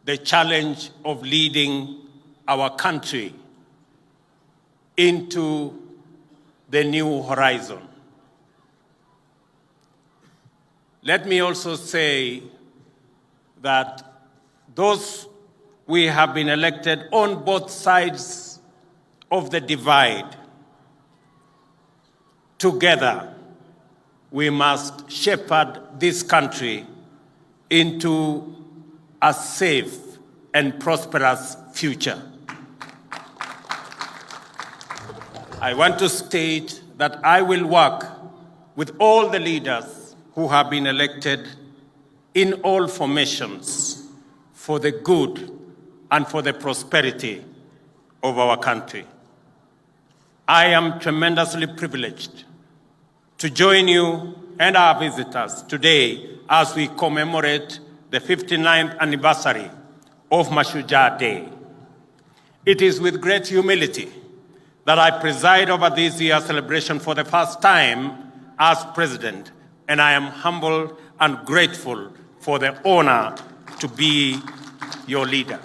the challenge of leading our country into the new horizon. Let me also say that those we have been elected on both sides of the divide, together we must shepherd this country into a safe and prosperous future. I want to state that I will work with all the leaders who have been elected in all formations for the good and for the prosperity of our country. I am tremendously privileged to join you and our visitors today as we commemorate the 59th anniversary of Mashujaa Day. It is with great humility that I preside over this year's celebration for the first time as president, and I am humbled and grateful for the honor to be your leader.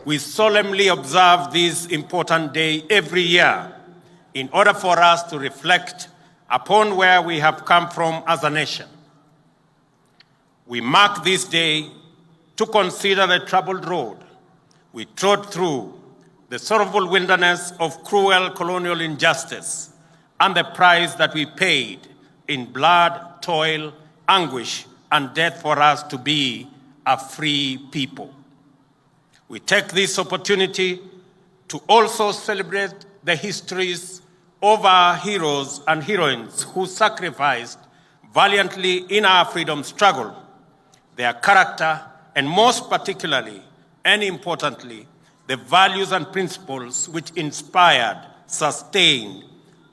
We solemnly observe this important day every year in order for us to reflect upon where we have come from as a nation. We mark this day to consider the troubled road we trod through, the sorrowful wilderness of cruel colonial injustice, and the price that we paid in blood, toil, anguish, and death for us to be a free people. We take this opportunity to also celebrate the histories of our heroes and heroines who sacrificed valiantly in our freedom struggle, their character, and most particularly and importantly, the values and principles which inspired, sustained,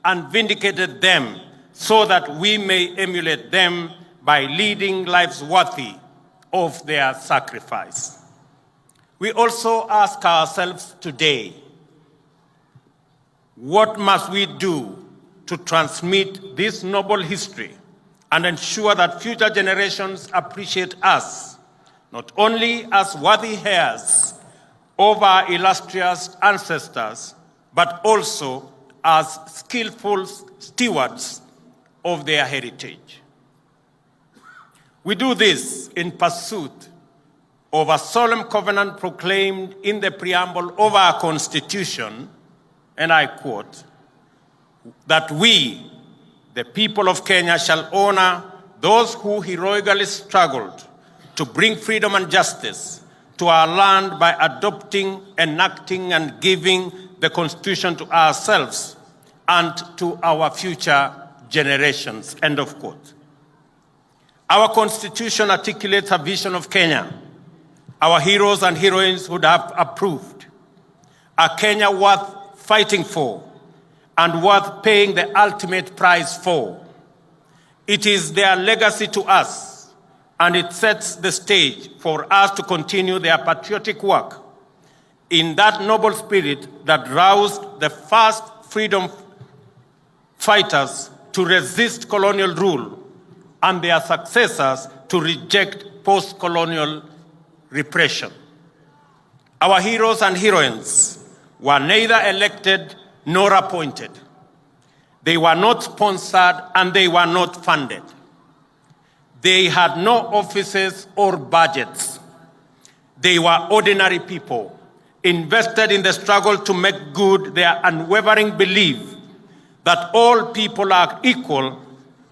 and vindicated them so that we may emulate them by leading lives worthy of their sacrifice. We also ask ourselves today, what must we do to transmit this noble history and ensure that future generations appreciate us, not only as worthy heirs of our illustrious ancestors, but also as skillful stewards of their heritage. We do this in pursuit of a solemn covenant proclaimed in the preamble of our Constitution, and I quote, that we, the people of Kenya, shall honor those who heroically struggled to bring freedom and justice to to our land by adopting, enacting, and giving the Constitution to ourselves and to our future generations, end of quote. Our Constitution articulates a vision of Kenya our heroes and heroines would have approved, a Kenya worth fighting for and worth paying the ultimate price for. It is their legacy to us, and it sets the stage for us to continue their patriotic work in that noble spirit that roused the first freedom fighters to resist colonial rule and their successors to reject post-colonial repression. Our heroes and heroines were neither elected nor appointed. They were not sponsored and they were not funded. They had no offices or budgets. They were ordinary people invested in the struggle to make good their unwavering belief that all people are equal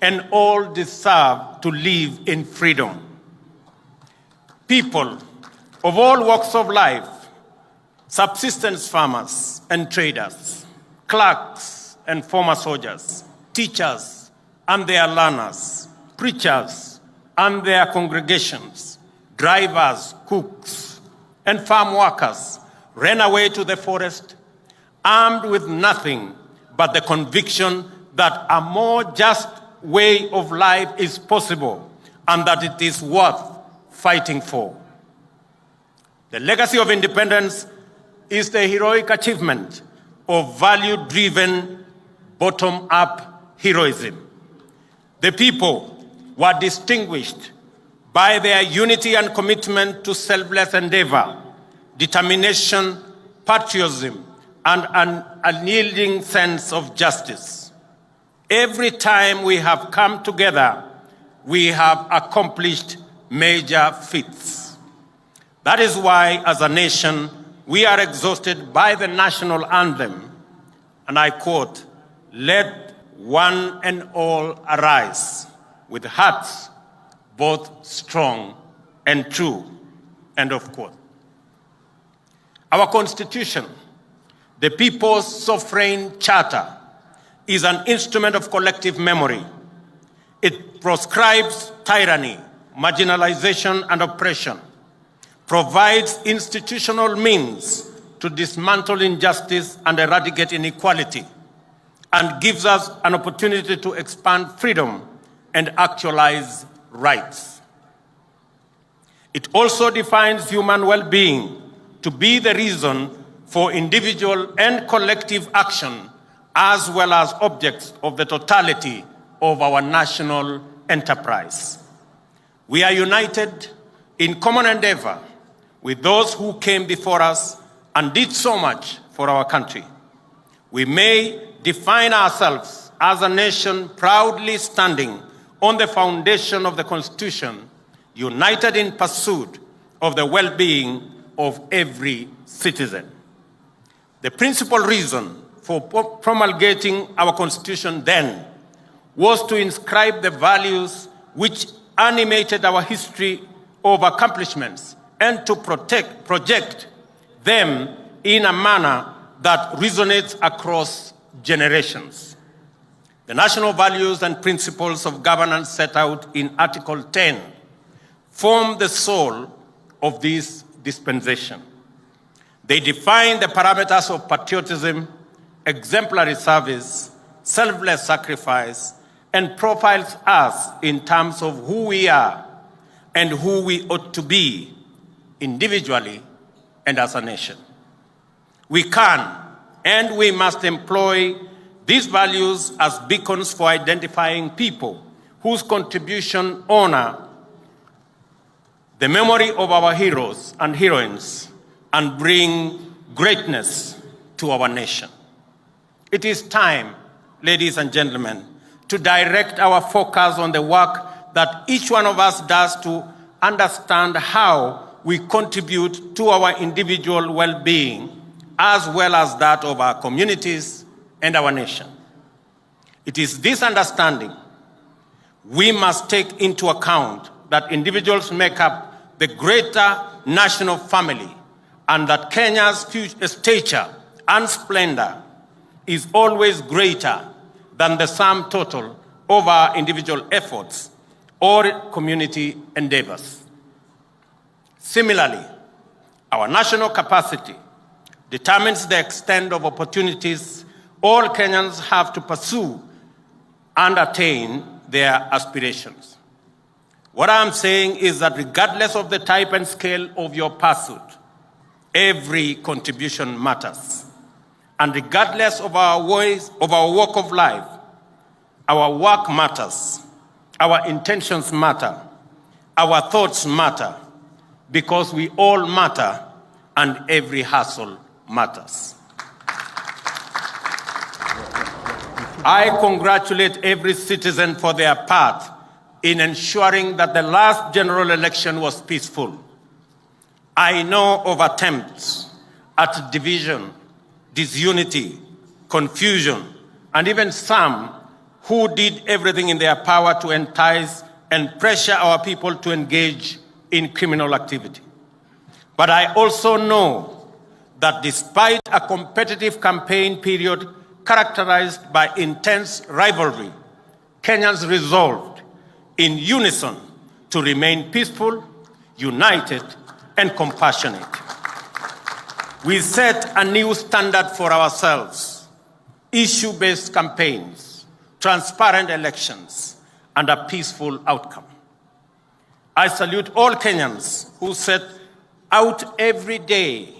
and all deserve to live in freedom. People of all walks of life, subsistence farmers and traders, clerks and former soldiers, teachers and their learners, preachers and their congregations, drivers, cooks, and farm workers ran away to the forest, armed with nothing but the conviction that a more just way of life is possible and that it is worth fighting for. The legacy of independence is the heroic achievement of value-driven, bottom-up heroism. The people were distinguished by their unity and commitment to selfless endeavor, determination, patriotism, and an unyielding sense of justice. Every time we have come together, we have accomplished major feats. That is why, as a nation, we are exhausted by the national anthem, and I quote, "Let one and all arise with hearts both strong and true," end of quote. Our Constitution, the People's Sovereign Charter, is an instrument of collective memory. It proscribes tyranny, marginalization, and oppression, provides institutional means to dismantle injustice and eradicate inequality, and gives us an opportunity to expand freedom and actualize rights. It also defines human well-being to be the reason for individual and collective action, as well as objects of the totality of our national enterprise. We are united in common endeavor with those who came before us and did so much for our country. We may define ourselves as a nation proudly standing on the foundation of the Constitution, united in pursuit of the well-being of every citizen. The principal reason for promulgating our Constitution then was to inscribe the values which animated our history of accomplishments and to project them in a manner that resonates across generations. The national values and principles of governance set out in Article 10 form the soul of this dispensation. They define the parameters of patriotism, exemplary service, selfless sacrifice, and profiles us in terms of who we are and who we ought to be individually and as a nation. We can and we must employ these values as beacons for identifying people whose contribution honor the memory of our heroes and heroines and bring greatness to our nation. It is time, ladies and gentlemen, to direct our focus on the work that each one of us does to understand how we contribute to our individual well-being as well as that of our communities and our nation. It is this understanding we must take into account that individuals make up the greater national family, and that Kenya's stature and splendor is always greater than the sum total of our individual efforts or community endeavors. Similarly, our national capacity determines the extent of opportunities all Kenyans have to pursue and attain their aspirations. What I'm saying is that regardless of the type and scale of your pursuit, every contribution matters. And regardless of our walk of life, our work matters, our intentions matter, our thoughts matter, because we all matter and every hustle matters. I congratulate every citizen for their part in ensuring that the last general election was peaceful. I know of attempts at division, disunity, confusion, and even some who did everything in their power to entice and pressure our people to engage in criminal activity. But I also know that despite a competitive campaign period characterized by intense rivalry, Kenyans resolved in unison to remain peaceful, united, and compassionate. We set a new standard for ourselves: issue-based campaigns, transparent elections, and a peaceful outcome. I salute all Kenyans who set out every day,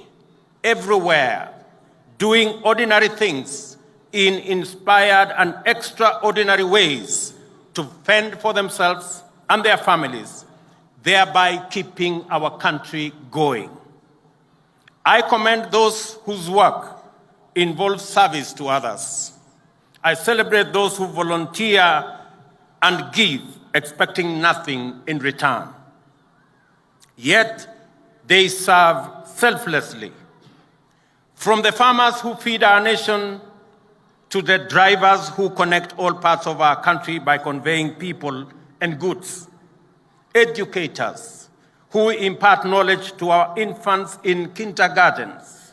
everywhere, doing ordinary things in inspired and extraordinary ways to fend for themselves and their families, thereby keeping our country going. I commend those whose work involves service to others. I celebrate those who volunteer and give, expecting nothing in return. Yet, they serve selflessly. From the farmers who feed our nation to the drivers who connect all parts of our country by conveying people and goods, educators who impart knowledge to our infants in kindergartens,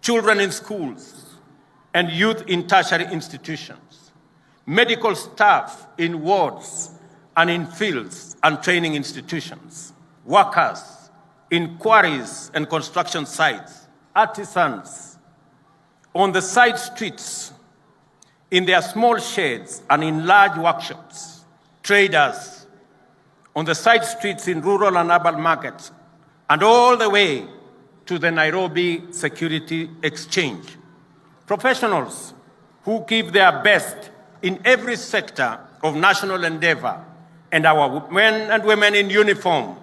children in schools, and youth in tertiary institutions, medical staff in wards and in fields and training institutions, workers in quarries and construction sites, artisans on the side streets, in their small sheds and in large workshops, traders on the side streets in rural and urban markets, and all the way to the Nairobi Security Exchange. Professionals who give their best in every sector of national endeavor, and our men and women in uniform,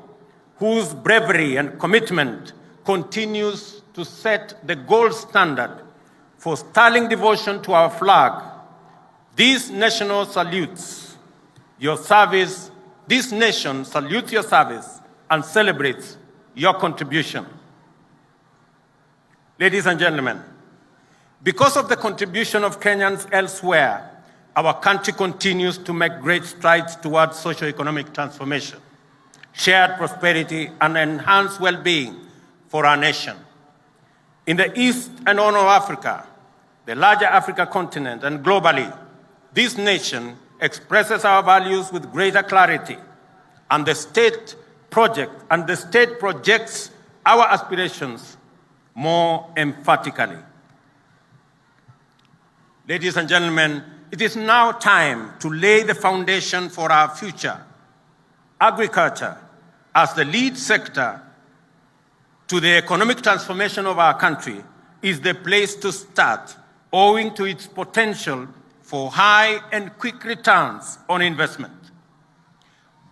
whose bravery and commitment continues to set the gold standard for sterling devotion to our flag. This nation salutes your service and celebrates your contribution. Ladies and gentlemen, because of the contribution of Kenyans elsewhere, our country continues to make great strides towards socio-economic transformation, shared prosperity, and enhanced well-being for our nation. In the East and Horn of Africa, the larger Africa continent, and globally, this nation expresses our values with greater clarity, and the state projects our aspirations more emphatically. Ladies and gentlemen, it is now time to lay the foundation for our future. Agriculture, as the lead sector to the economic transformation of our country, is the place to start, owing to its potential for high and quick returns on investment.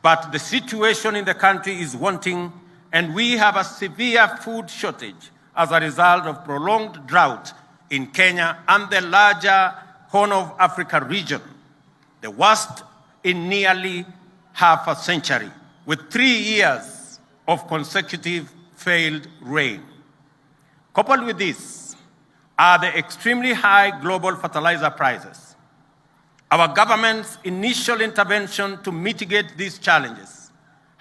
But the situation in the country is wanting, and we have a severe food shortage as a result of prolonged drought in Kenya and the larger Horn of Africa region, the worst in nearly half a century, with 3 years of consecutive failed rain. Coupled with this are the extremely high global fertilizer prices. Our government's initial intervention to mitigate these challenges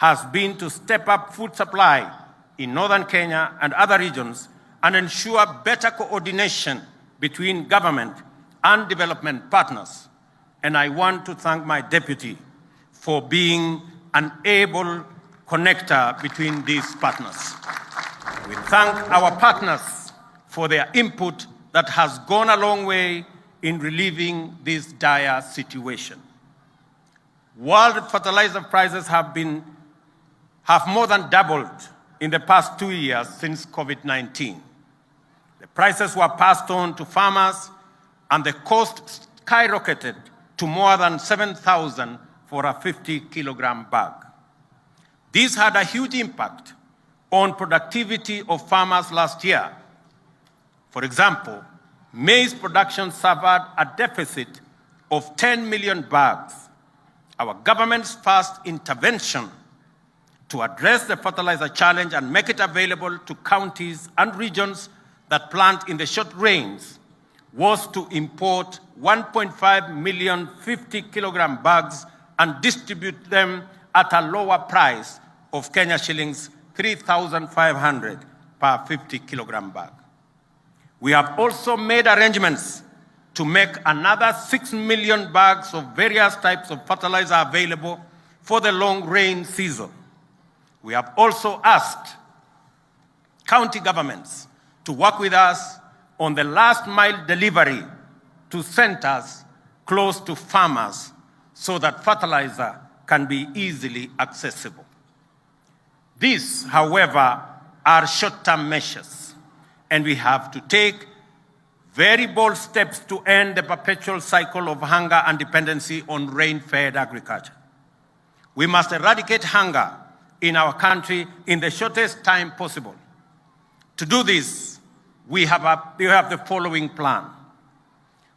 has been to step up food supply in northern Kenya and other regions and ensure better coordination between government and development partners. And I want to thank my deputy for being an able connector between these partners. We thank our partners for their input that has gone a long way in relieving this dire situation. World fertilizer prices have more than doubled in the past 2 years since COVID-19. The prices were passed on to farmers and the cost skyrocketed to more than 7,000 for a 50-kilogram bag. This had a huge impact on productivity of farmers last year. For example, maize production suffered a deficit of 10 million bags. Our government's first intervention to address the fertilizer challenge and make it available to counties and regions that plant in the short rains was to import 1.5 million 50-kilogram bags and distribute them at a lower price of Kenya shillings 3,500 per 50-kilogram bag. We have also made arrangements to make another 6 million bags of various types of fertilizer available for the long rain season. We have also asked county governments to work with us on the last mile delivery to centers close to farmers so that fertilizer can be easily accessible. These, however, are short-term measures, and we have to take very bold steps to end the perpetual cycle of hunger and dependency on rain-fed agriculture. We must eradicate hunger in our country in the shortest time possible. To do this, we have the following plan.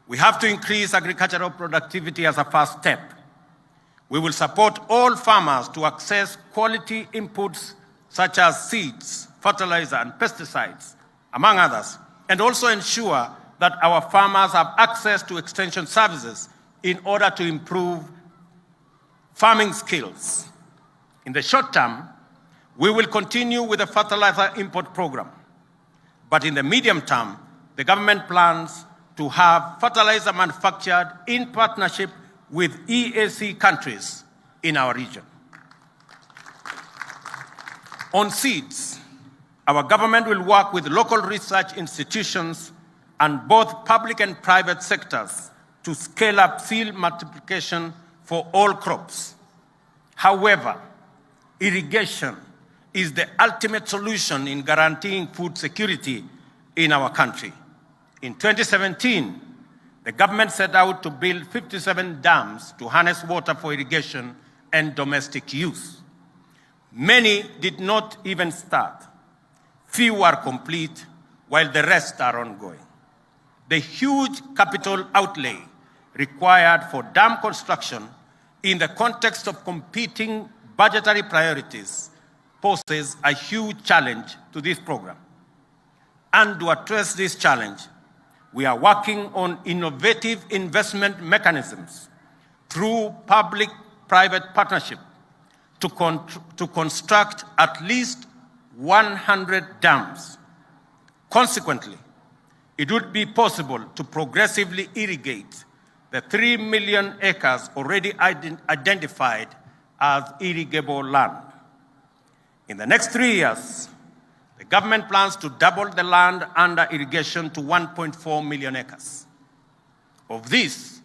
We have to increase agricultural productivity as a first step. We will support all farmers to access quality inputs such as seeds, fertilizer, and pesticides, among others, and also ensure that our farmers have access to extension services in order to improve farming skills. In the short term, we will continue with the fertilizer import program. But in the medium term, the government plans to have fertilizer manufactured in partnership with EAC countries in our region. On seeds, our government will work with local research institutions and both public and private sectors to scale up seed multiplication for all crops. However, irrigation is the ultimate solution in guaranteeing food security in our country. In 2017, the government set out to build 57 dams to harness water for irrigation and domestic use. Many did not even start. Few are complete, while the rest are ongoing. The huge capital outlay required for dam construction in the context of competing budgetary priorities poses a huge challenge to this program. And to address this challenge, we are working on innovative investment mechanisms through public-private partnership to construct at least 100 dams. Consequently, it would be possible to progressively irrigate the 3 million acres already identified as irrigable land. In the next 3 years, the government plans to double the land under irrigation to 1.4 million acres. Of this,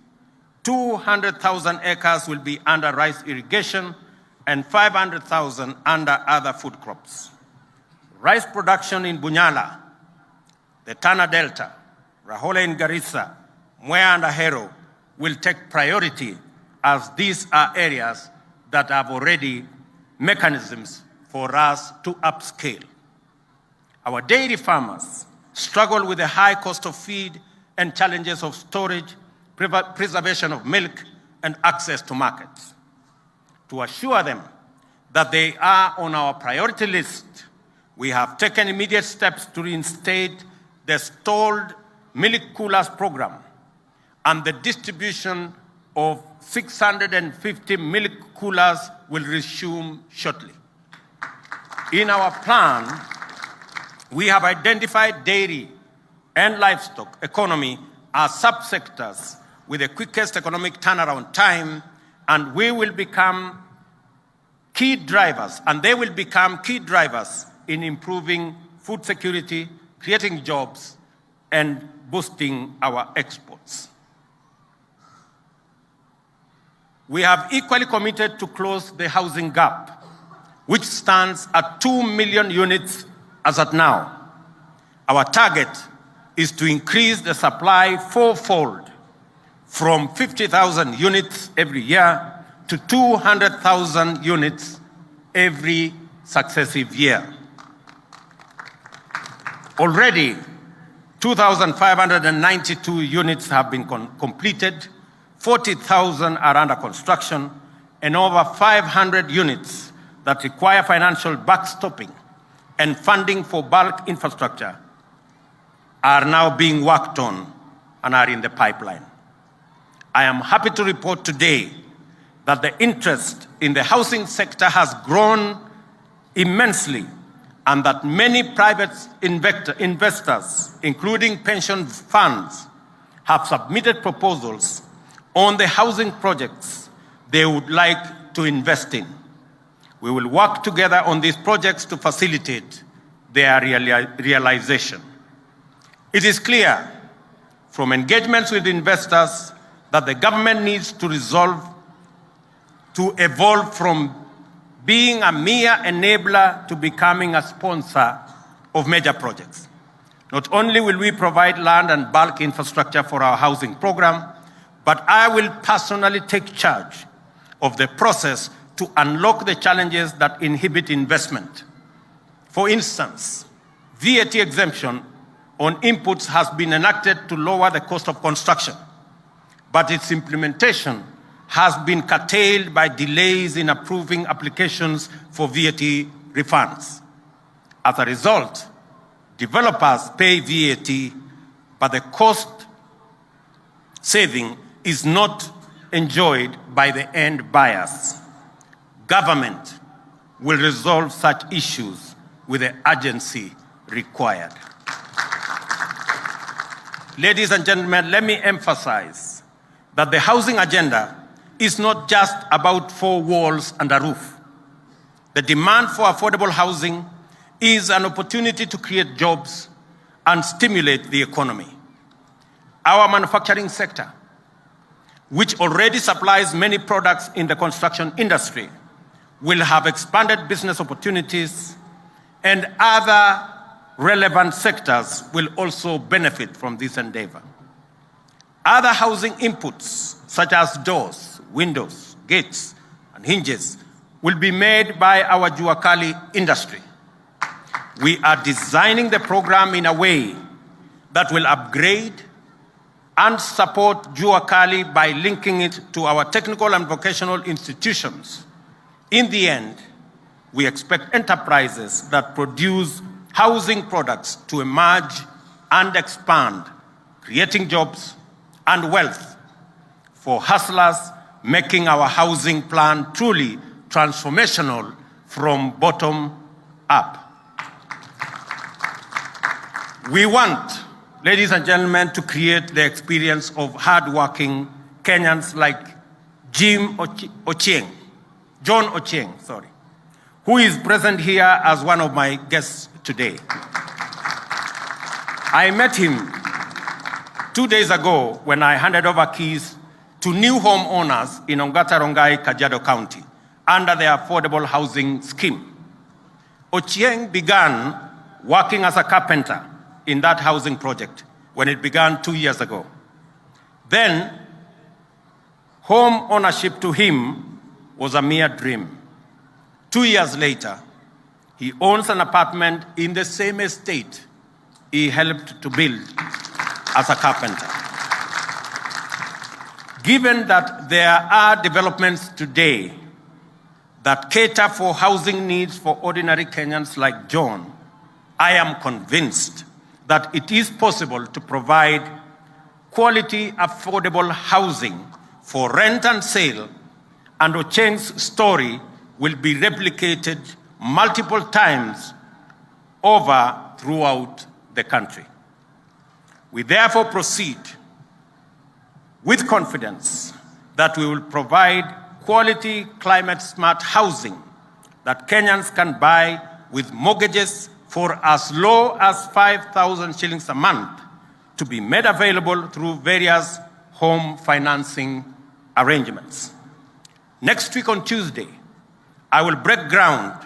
200,000 acres will be under rice irrigation and 500,000 under other food crops. Rice production in Bunyala, the Tana Delta, Rahole in Garissa, Mwea and Ahero will take priority as these are areas that have already mechanisms for us to upscale. Our dairy farmers struggle with the high cost of feed and challenges of storage, preservation of milk, and access to markets. To assure them that they are on our priority list, we have taken immediate steps to reinstate the stalled milk coolers program and the distribution of 650 milk coolers will resume shortly. In our plan, we have identified dairy and livestock economy as subsectors with the quickest economic turnaround time, and we will become key drivers, and they will become key drivers in improving food security, creating jobs, and boosting our exports. We have equally committed to close the housing gap, which stands at 2 million units as at now. Our target is to increase the supply fourfold from 50,000 units every year to 200,000 units every successive year. Already, 2,592 units have been completed, 40,000 are under construction, and over 500 units that require financial backstopping and funding for bulk infrastructure are now being worked on and are in the pipeline. I am happy to report today that the interest in the housing sector has grown immensely, and that many private investors, including pension funds, have submitted proposals on the housing projects they would like to invest in. We will work together on these projects to facilitate their realization. It is clear from engagements with investors that the government needs to evolve from being a mere enabler to becoming a sponsor of major projects. Not only will we provide land and bulk infrastructure for our housing program, but I will personally take charge of the process to unlock the challenges that inhibit investment. For instance, VAT exemption on inputs has been enacted to lower the cost of construction, but its implementation has been curtailed by delays in approving applications for VAT refunds. As a result, developers pay VAT, but the cost saving is not enjoyed by the end buyers. Government will resolve such issues with the urgency required. Ladies and gentlemen, let me emphasize that the housing agenda is not just about four walls and a roof. The demand for affordable housing is an opportunity to create jobs and stimulate the economy. Our manufacturing sector, which already supplies many products in the construction industry, will have expanded business opportunities, and other relevant sectors will also benefit from this endeavor. Other housing inputs, such as doors, windows, gates, and hinges, will be made by our Jua Kali industry. We are designing the program in a way that will upgrade and support Jua Kali by linking it to our technical and vocational institutions. In the end, we expect enterprises that produce housing products to emerge and expand, creating jobs and wealth for hustlers, making our housing plan truly transformational from bottom up. We want, ladies and gentlemen, to create the experience of hardworking Kenyans like John Ochieng, who is present here as one of my guests today. I met him 2 days ago when I handed over keys to new homeowners in Ongata Rongai, Kajiado County, under the Affordable Housing Scheme. Ochieng began working as a carpenter in that housing project when it began 2 years ago. Then, home ownership to him was a mere dream. 2 years later, he owns an apartment in the same estate he helped to build as a carpenter. Given that there are developments today that cater for housing needs for ordinary Kenyans like John, I am convinced that it is possible to provide quality, affordable housing for rent and sale, and Ocheng's story will be replicated multiple times over throughout the country. We therefore proceed with confidence that we will provide quality climate-smart housing that Kenyans can buy with mortgages for as low as 5,000 shillings a month, to be made available through various home financing arrangements. Next week on Tuesday, I will break ground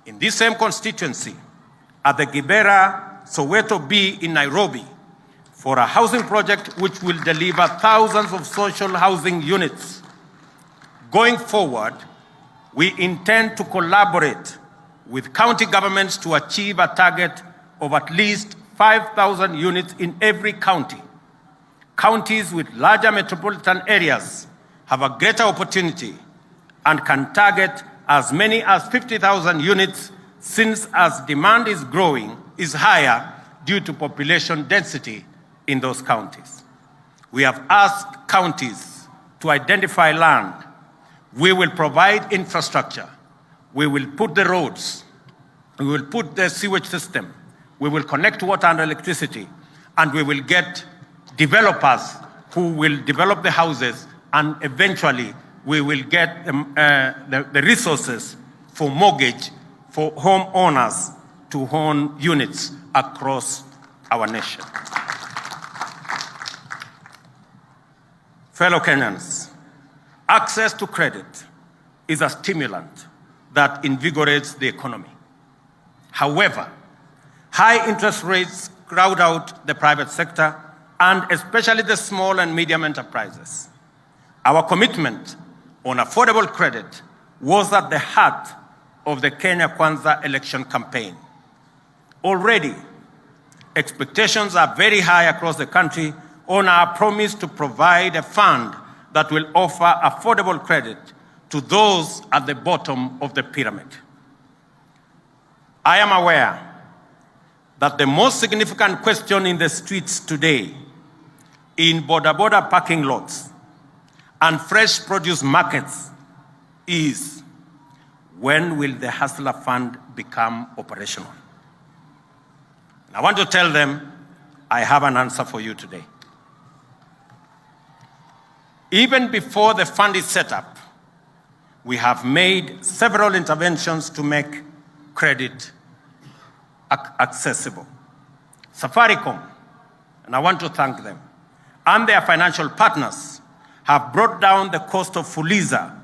in this same constituency at the Kibera Soweto B in Nairobi for a housing project which will deliver thousands of social housing units. Going forward, we intend to collaborate with county governments to achieve a target of at least 5,000 units in every county. Counties with larger metropolitan areas have a greater opportunity and can target as many as 50,000 units, since as demand is higher due to population density in those counties. We have asked counties to identify land. We will provide infrastructure. We will put the roads. We will put the sewage system. We will connect water and electricity. And we will get developers who will develop the houses, and eventually we will get the resources for mortgage for homeowners to own units across our nation. Fellow Kenyans, access to credit is a stimulant that invigorates the economy. However, high interest rates crowd out the private sector, and especially the small and medium enterprises. Our commitment on affordable credit was at the heart of the Kenya Kwanza election campaign. Already, expectations are very high across the country on our promise to provide a fund that will offer affordable credit to those at the bottom of the pyramid. I am aware that the most significant question in the streets today, in border parking lots and fresh produce markets, is when will the Hustler Fund become operational? And I want to tell them I have an answer for you today. Even before the fund is set up, we have made several interventions to make credit accessible. Safaricom, and I want to thank them, and their financial partners have brought down the cost of Fuliza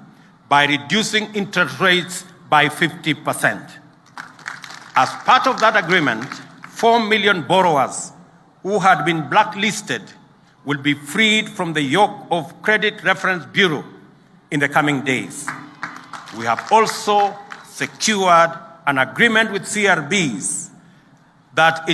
by reducing interest rates by 50%. As part of that agreement, 4 million borrowers who had been blacklisted will be freed from the yoke of Credit Reference Bureau in the coming days. We have also secured an agreement with CRBs that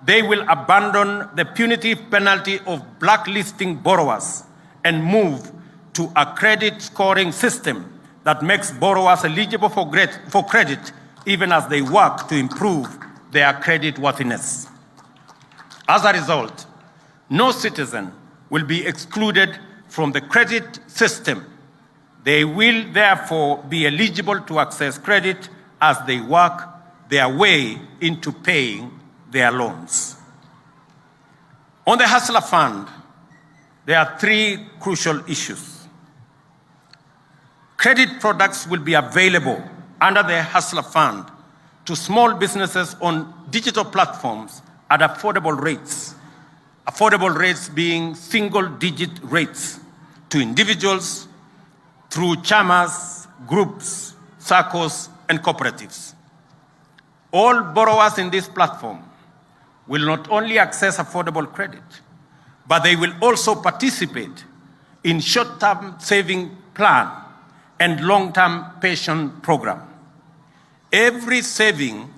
they will abandon the punitive penalty of blacklisting borrowers and move to a credit scoring system that makes borrowers eligible for credit even as they work to improve their credit worthiness. As a result, no citizen will be excluded from the credit system. They will therefore be eligible to access credit as they work their way into paying their loans. On the Hustler Fund, there are 3 crucial issues. Credit products will be available under the Hustler Fund to small businesses on digital platforms at affordable rates. Affordable rates being single-digit rates to individuals through chamas, groups, circles, and cooperatives. All borrowers in this platform will not only access affordable credit, but they will also participate in short-term saving plan and long-term pension program. Every saving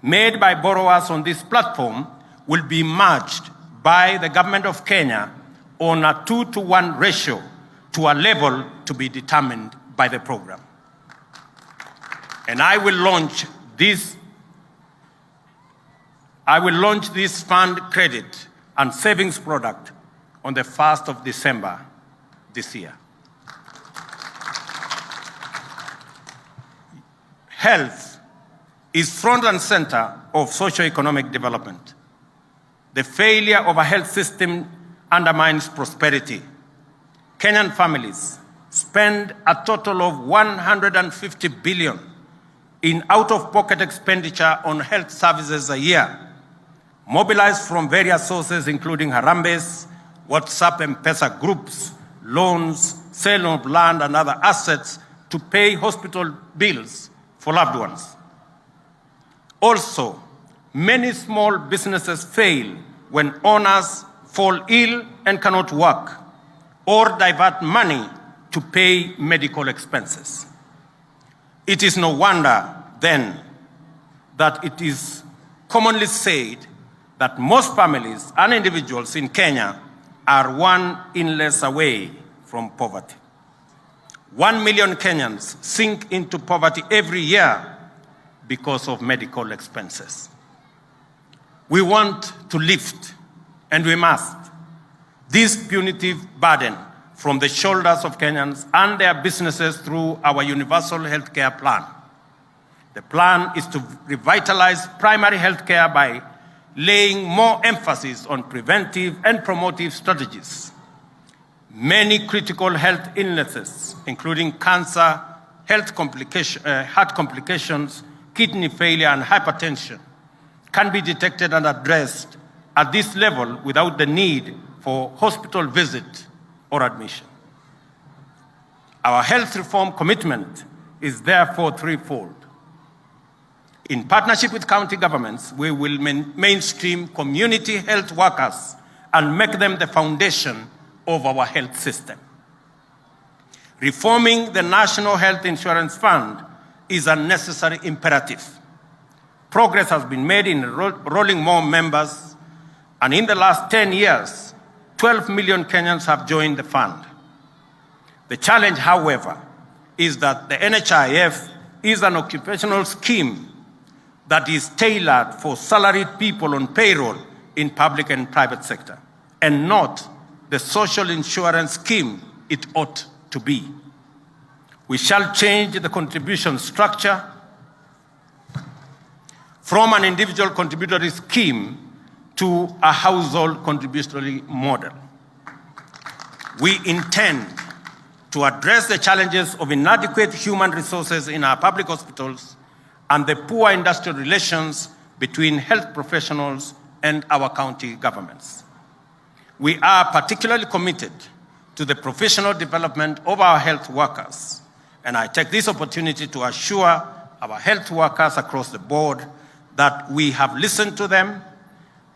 made by borrowers on this platform will be matched by the government of Kenya on a 2-to-1 ratio to a level to be determined by the program. And I will launch this fund credit and savings product on the 1st of December this year. Health is front and center of socio-economic development. The failure of a health system undermines prosperity. Kenyan families spend a total of 150 billion in out-of-pocket expenditure on health services a year, mobilized from various sources including Harambes, WhatsApp and M-Pesa groups, loans, sale of land and other assets to pay hospital bills for loved ones. Also, many small businesses fail when owners fall ill and cannot work or divert money to pay medical expenses. It is no wonder, then, that it is commonly said that most families and individuals in Kenya are one illness away from poverty. 1 million Kenyans sink into poverty every year because of medical expenses. We want to lift, and we must, this punitive burden from the shoulders of Kenyans and their businesses through our universal healthcare plan. The plan is to revitalize primary healthcare by laying more emphasis on preventive and promotive strategies. Many critical health illnesses, including cancer, heart complications, kidney failure, and hypertension, can be detected and addressed at this level without the need for hospital visit or admission. Our health reform commitment is therefore threefold. In partnership with county governments, we will mainstream community health workers and make them the foundation of our health system. Reforming the National Health Insurance Fund is a necessary imperative. Progress has been made in enrolling more members, and in the last 10 years, 12 million Kenyans have joined the fund. The challenge, however, is that the NHIF is an occupational scheme that is tailored for salaried people on payroll in public and private sector, and not the social insurance scheme it ought to be. We shall change the contribution structure from an individual contributory scheme to a household contributory model. We intend to address the challenges of inadequate human resources in our public hospitals and the poor industrial relations between health professionals and our county governments. We are particularly committed to the professional development of our health workers, and I take this opportunity to assure our health workers across the board that we have listened to them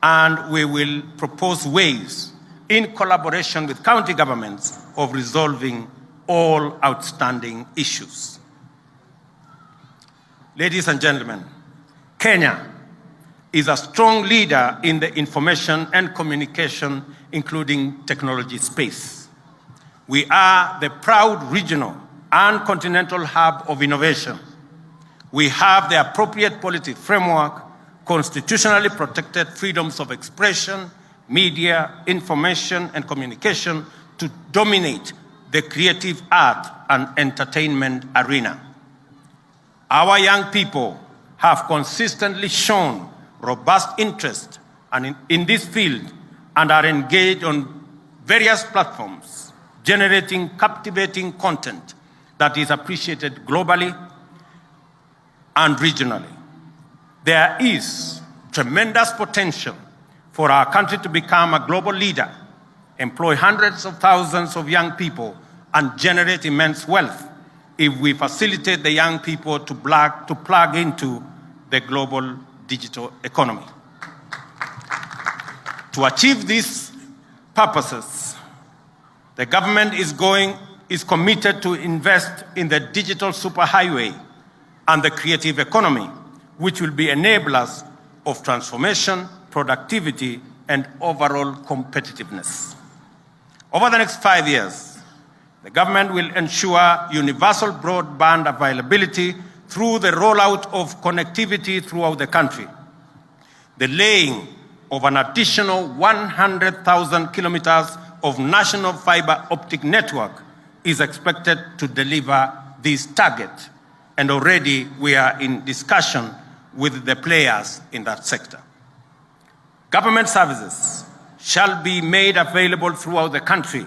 and we will propose ways in collaboration with county governments of resolving all outstanding issues. Ladies and gentlemen, Kenya is a strong leader in the information and communication, including technology space. We are the proud regional and continental hub of innovation. We have the appropriate policy framework, constitutionally protected freedoms of expression, media, information, and communication to dominate the creative art and entertainment arena. Our young people have consistently shown robust interest in this field and are engaged on various platforms, generating captivating content that is appreciated globally and regionally. There is tremendous potential for our country to become a global leader, employ hundreds of thousands of young people, and generate immense wealth if we facilitate the young people to plug into the global digital economy. To achieve these purposes, the government is committed to invest in the digital superhighway and the creative economy, which will be enablers of transformation, productivity, and overall competitiveness. Over the next 5 years, the government will ensure universal broadband availability through the rollout of connectivity throughout the country, the laying of an additional 100,000 kilometers of National Fiber Optic Network is expected to deliver this target, and already we are in discussion with the players in that sector. Government services shall be made available throughout the country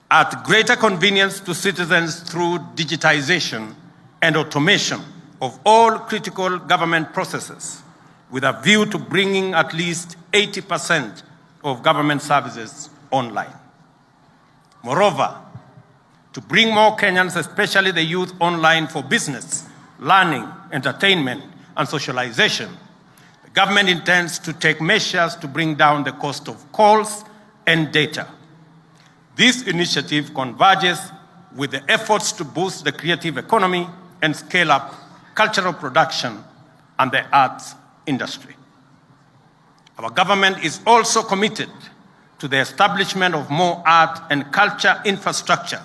at greater convenience to citizens through digitization and automation of all critical government processes, with a view to bringing at least 80% of government services online. Moreover, to bring more Kenyans, especially the youth, online for business, learning, entertainment, and socialization, the government intends to take measures to bring down the cost of calls and data. This initiative converges with the efforts to boost the creative economy and scale up cultural production and the arts industry. Our government is also committed to the establishment of more art and culture infrastructure,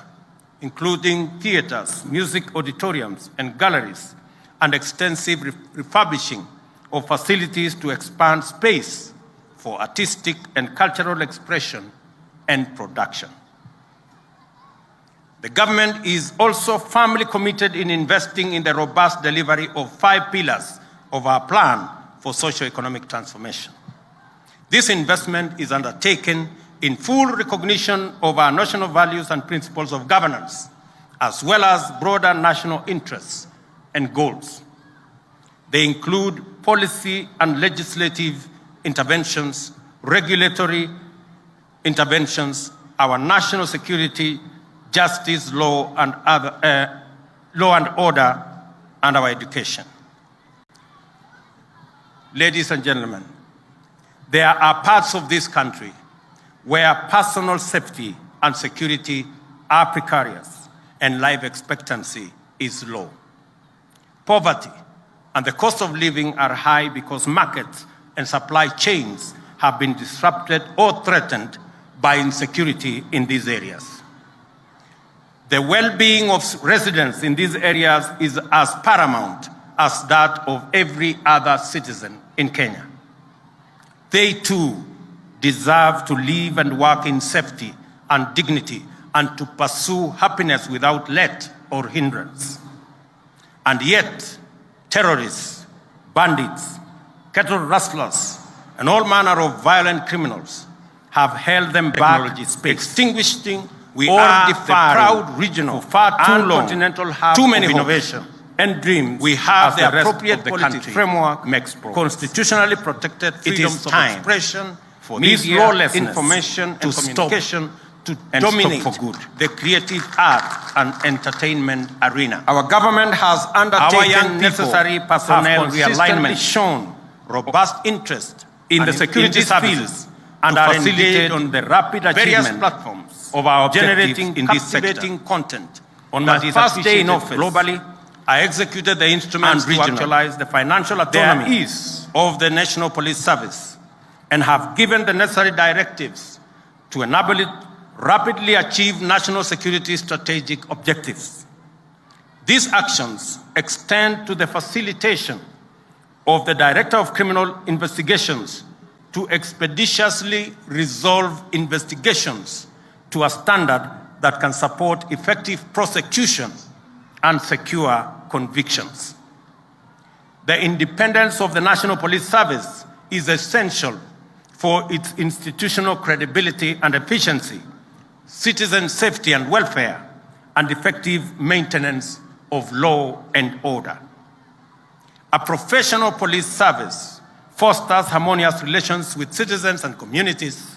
including theaters, music auditoriums, and galleries, and extensive refurbishing of facilities to expand space for artistic and cultural expression and production. The government is also firmly committed in investing in the robust delivery of 5 pillars of our plan for socio-economic transformation. This investment is undertaken in full recognition of our national values and principles of governance, as well as broader national interests and goals. They include policy and legislative interventions, regulatory interventions, our national security, justice, law and order, and our education. Ladies and gentlemen, there are parts of this country where personal safety and security are precarious and life expectancy is low. Poverty and the cost of living are high because markets and supply chains have been disrupted or threatened by insecurity in these areas. The well-being of residents in these areas is as paramount as that of every other citizen in Kenya. They too deserve to live and work in safety and dignity and to pursue happiness without let or hindrance. And yet, terrorists, bandits, cattle rustlers, and all manner of violent criminals have held them back, extinguishing the proud regional, far too long, continental hub too many of innovation and dreams. We have the appropriate policy framework, constitutionally protected freedoms of expression, for media, lawlessness, information and communication to dominate for good the creative art and entertainment arena. Our government has undertaken necessary personnel realignment, shown robust interest in the security fields, and are engaged on the rapid achievement platforms of our generating in this sector content. On my first day in office globally, I executed the instruments to actualize the financial autonomy of the National Police Service and have given the necessary directives to enable it rapidly achieve national security strategic objectives. These actions extend to the facilitation of the Director of Criminal Investigations to expeditiously resolve investigations to a standard that can support effective prosecution and secure convictions. The independence of the National Police Service is essential for its institutional credibility and efficiency, citizen safety and welfare, and effective maintenance of law and order. A professional police service fosters harmonious relations with citizens and communities,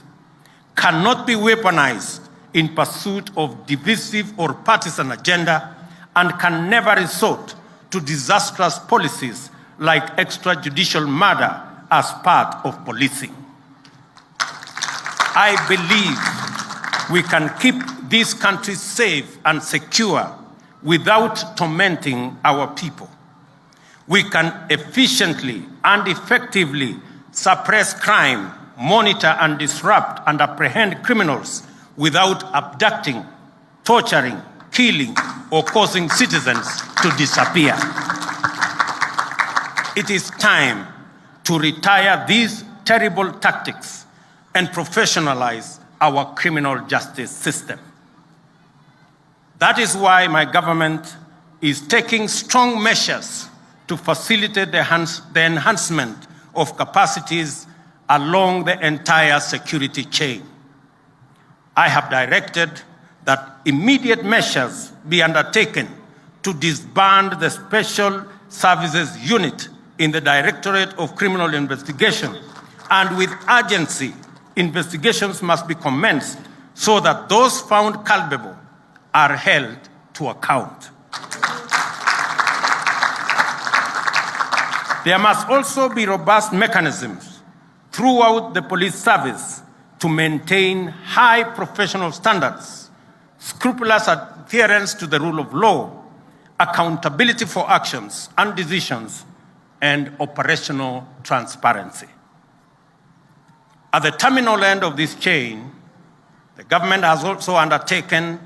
cannot be weaponized in pursuit of divisive or partisan agenda, and can never resort to disastrous policies like extrajudicial murder as part of policing. I believe we can keep this country safe and secure without tormenting our people. We can efficiently and effectively suppress crime, monitor and disrupt and apprehend criminals without abducting, torturing, killing, or causing citizens to disappear. It is time to retire these terrible tactics and professionalize our criminal justice system. That is why my government is taking strong measures to facilitate the enhancement of capacities along the entire security chain. I have directed that immediate measures be undertaken to disband the Special Services Unit in the Directorate of Criminal Investigation, and with urgency, investigations must be commenced so that those found culpable are held to account. There must also be robust mechanisms throughout the police service to maintain high professional standards, scrupulous adherence to the rule of law, accountability for actions and decisions, and operational transparency. At the terminal end of this chain, the government has also undertaken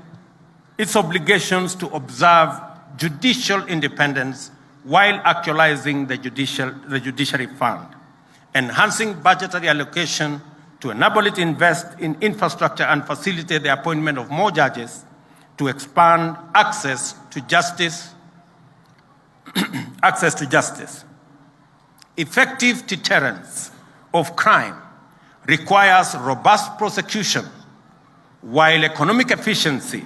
its obligations to observe judicial independence while actualizing the judiciary fund, enhancing budgetary allocation to enable it to invest in infrastructure and facilitate the appointment of more judges, to expand access to justice. Effective deterrence of crime requires robust prosecution, while economic efficiency,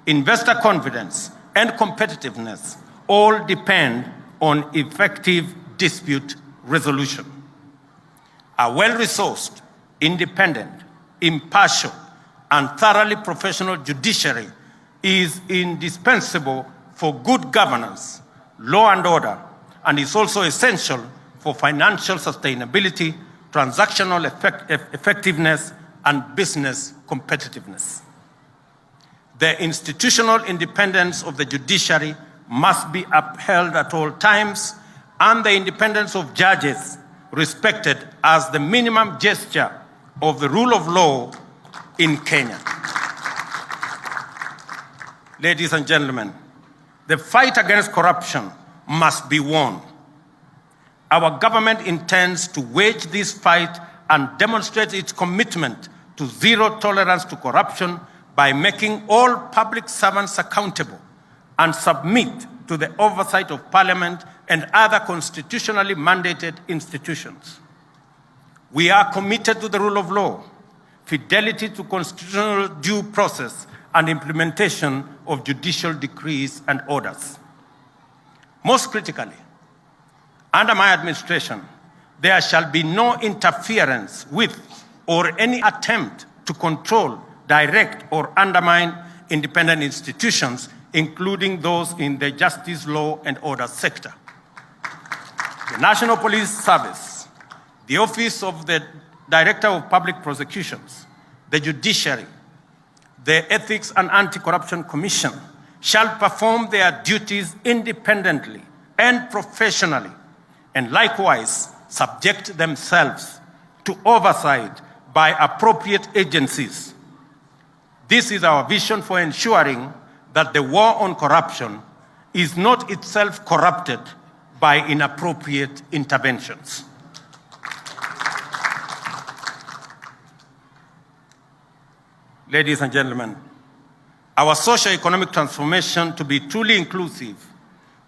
investor confidence, and competitiveness all depend on effective dispute resolution. A well-resourced, independent, impartial, and thoroughly professional judiciary is indispensable for good governance, law and order, and is also essential for financial sustainability, transactional effectiveness, and business competitiveness. The institutional independence of the judiciary must be upheld at all times, and the independence of judges respected as the minimum gesture of the rule of law in Kenya. Ladies and gentlemen, the fight against corruption must be won. Our government intends to wage this fight and demonstrate its commitment to zero tolerance to corruption by making all public servants accountable and submit to the oversight of Parliament and other constitutionally mandated institutions. We are committed to the rule of law, fidelity to constitutional due process, and implementation of judicial decrees and orders. Most critically, under my administration, there shall be no interference with or any attempt to control, direct, or undermine independent institutions, including those in the justice, law, and order sector. The National Police Service, the Office of the Director of Public Prosecutions, the Judiciary, the Ethics and Anti-Corruption Commission shall perform their duties independently and professionally, and likewise subject themselves to oversight by appropriate agencies. This is our vision for ensuring that the war on corruption is not itself corrupted by inappropriate interventions. Ladies and gentlemen, our socio-economic transformation to be truly inclusive,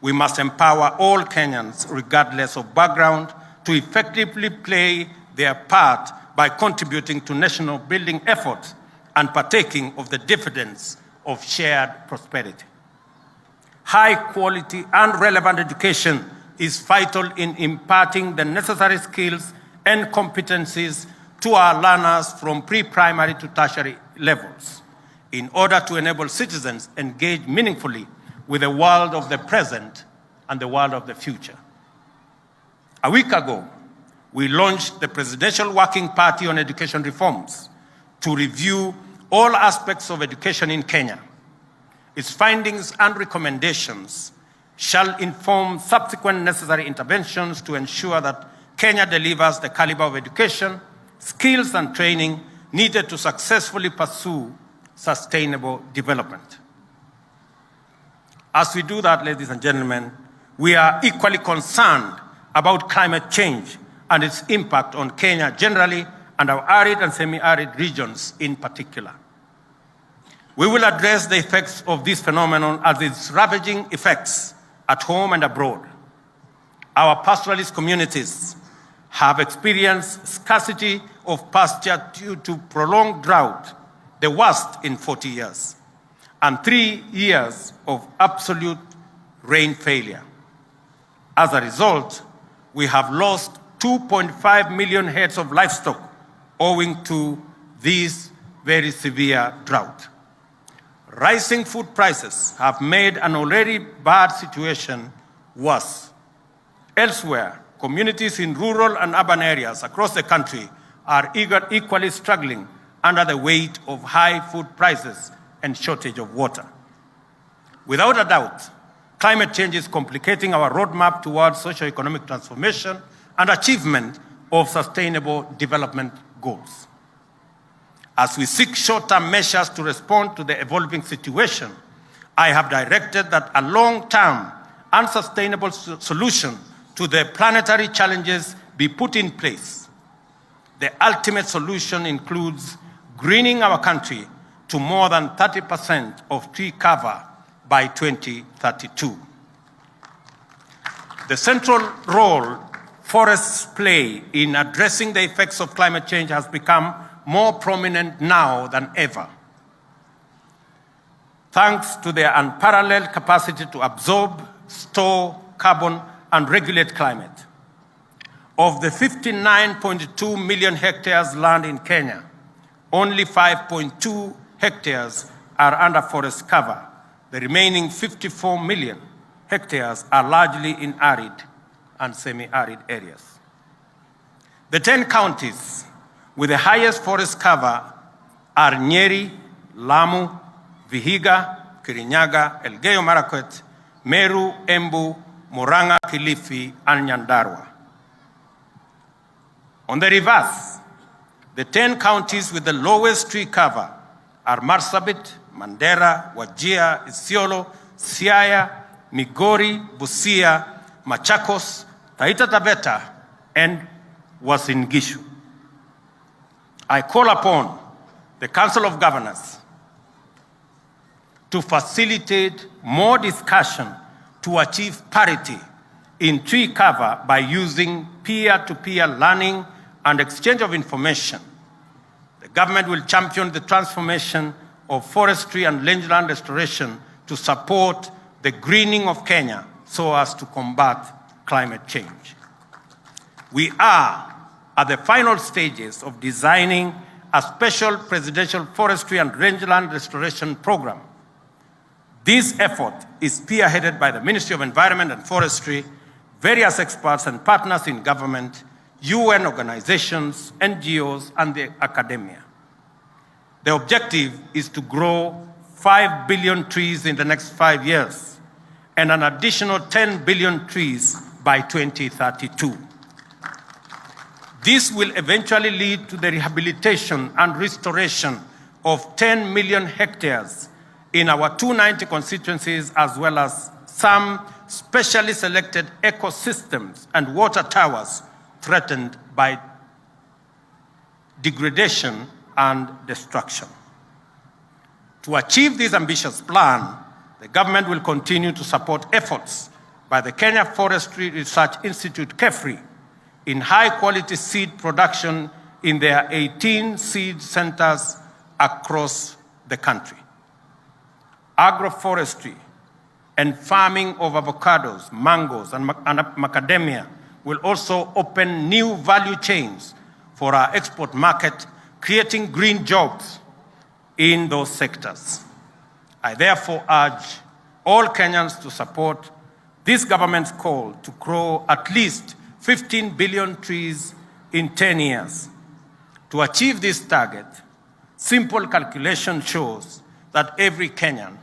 we must empower all Kenyans, regardless of background, to effectively play their part by contributing to national building efforts and partaking of the dividends of shared prosperity. High quality and relevant education is vital in imparting the necessary skills and competencies to our learners from pre-primary to tertiary levels in order to enable citizens engage meaningfully with the world of the present and the world of the future. A week ago, we launched the Presidential Working Party on Education Reforms to review all aspects of education in Kenya. Its findings and recommendations shall inform subsequent necessary interventions to ensure that Kenya delivers the caliber of education, skills, and training needed to successfully pursue sustainable development. As we do that, ladies and gentlemen, we are equally concerned about climate change and its impact on Kenya generally and our arid and semi-arid regions in particular. We will address the effects of this phenomenon as its ravaging effects at home and abroad. Our pastoralist communities have experienced scarcity of pasture due to prolonged drought, the worst in 40 years, and 3 years of absolute rain failure. As a result, we have lost 2.5 million heads of livestock owing to this very severe drought. Rising food prices have made an already bad situation worse. Elsewhere, communities in rural and urban areas across the country are equally struggling under the weight of high food prices and shortage of water. Without a doubt, climate change is complicating our roadmap towards socio-economic transformation and achievement of sustainable development goals. As we seek short-term measures to respond to the evolving situation, I have directed that a long-term and sustainable solution to the planetary challenges be put in place. The ultimate solution includes greening our country to more than 30% of tree cover by 2032. The central role forests play in addressing the effects of climate change has become more prominent now than ever, thanks to their unparalleled capacity to absorb, store carbon, and regulate climate. Of the 59.2 million hectares land in Kenya, only 5.2 hectares are under forest cover. The remaining 54 million hectares are largely in arid and semi-arid areas. The 10 counties with the highest forest cover are Nyeri, Lamu, Vihiga, Kirinyaga, Elgeyo Marakwet, Meru, Embu, Murang'a, Kilifi, and Nyandarua. On the reverse, the 10 counties with the lowest tree cover are Marsabit, Mandera, Wajir, Isiolo, Siaya, Migori, Busia, Machakos, Taita Taveta, and Uasin Gishu. I call upon the Council of Governors to facilitate more discussion to achieve parity in tree cover by using peer-to-peer learning and exchange of information. The government will champion the transformation of forestry and rangeland restoration to support the greening of Kenya so as to combat climate change. We are at the final stages of designing a special presidential forestry and rangeland restoration program. This effort is spearheaded by the Ministry of Environment and Forestry, various experts and partners in government, UN organizations, NGOs, and the academia. The objective is to grow 5 billion trees in the next 5 years and an additional 10 billion trees by 2032. This will eventually lead to the rehabilitation and restoration of 10 million hectares in our 290 constituencies, as well as some specially selected ecosystems and water towers threatened by degradation and destruction. To achieve this ambitious plan, the government will continue to support efforts by the Kenya Forestry Research Institute, KEFRI, in high-quality seed production in their 18 seed centers across the country. Agroforestry and farming of avocados, mangoes, and macadamia will also open new value chains for our export market, creating green jobs in those sectors. I therefore urge all Kenyans to support this government's call to grow at least 15 billion trees in 10 years. To achieve this target, simple calculation shows that every Kenyan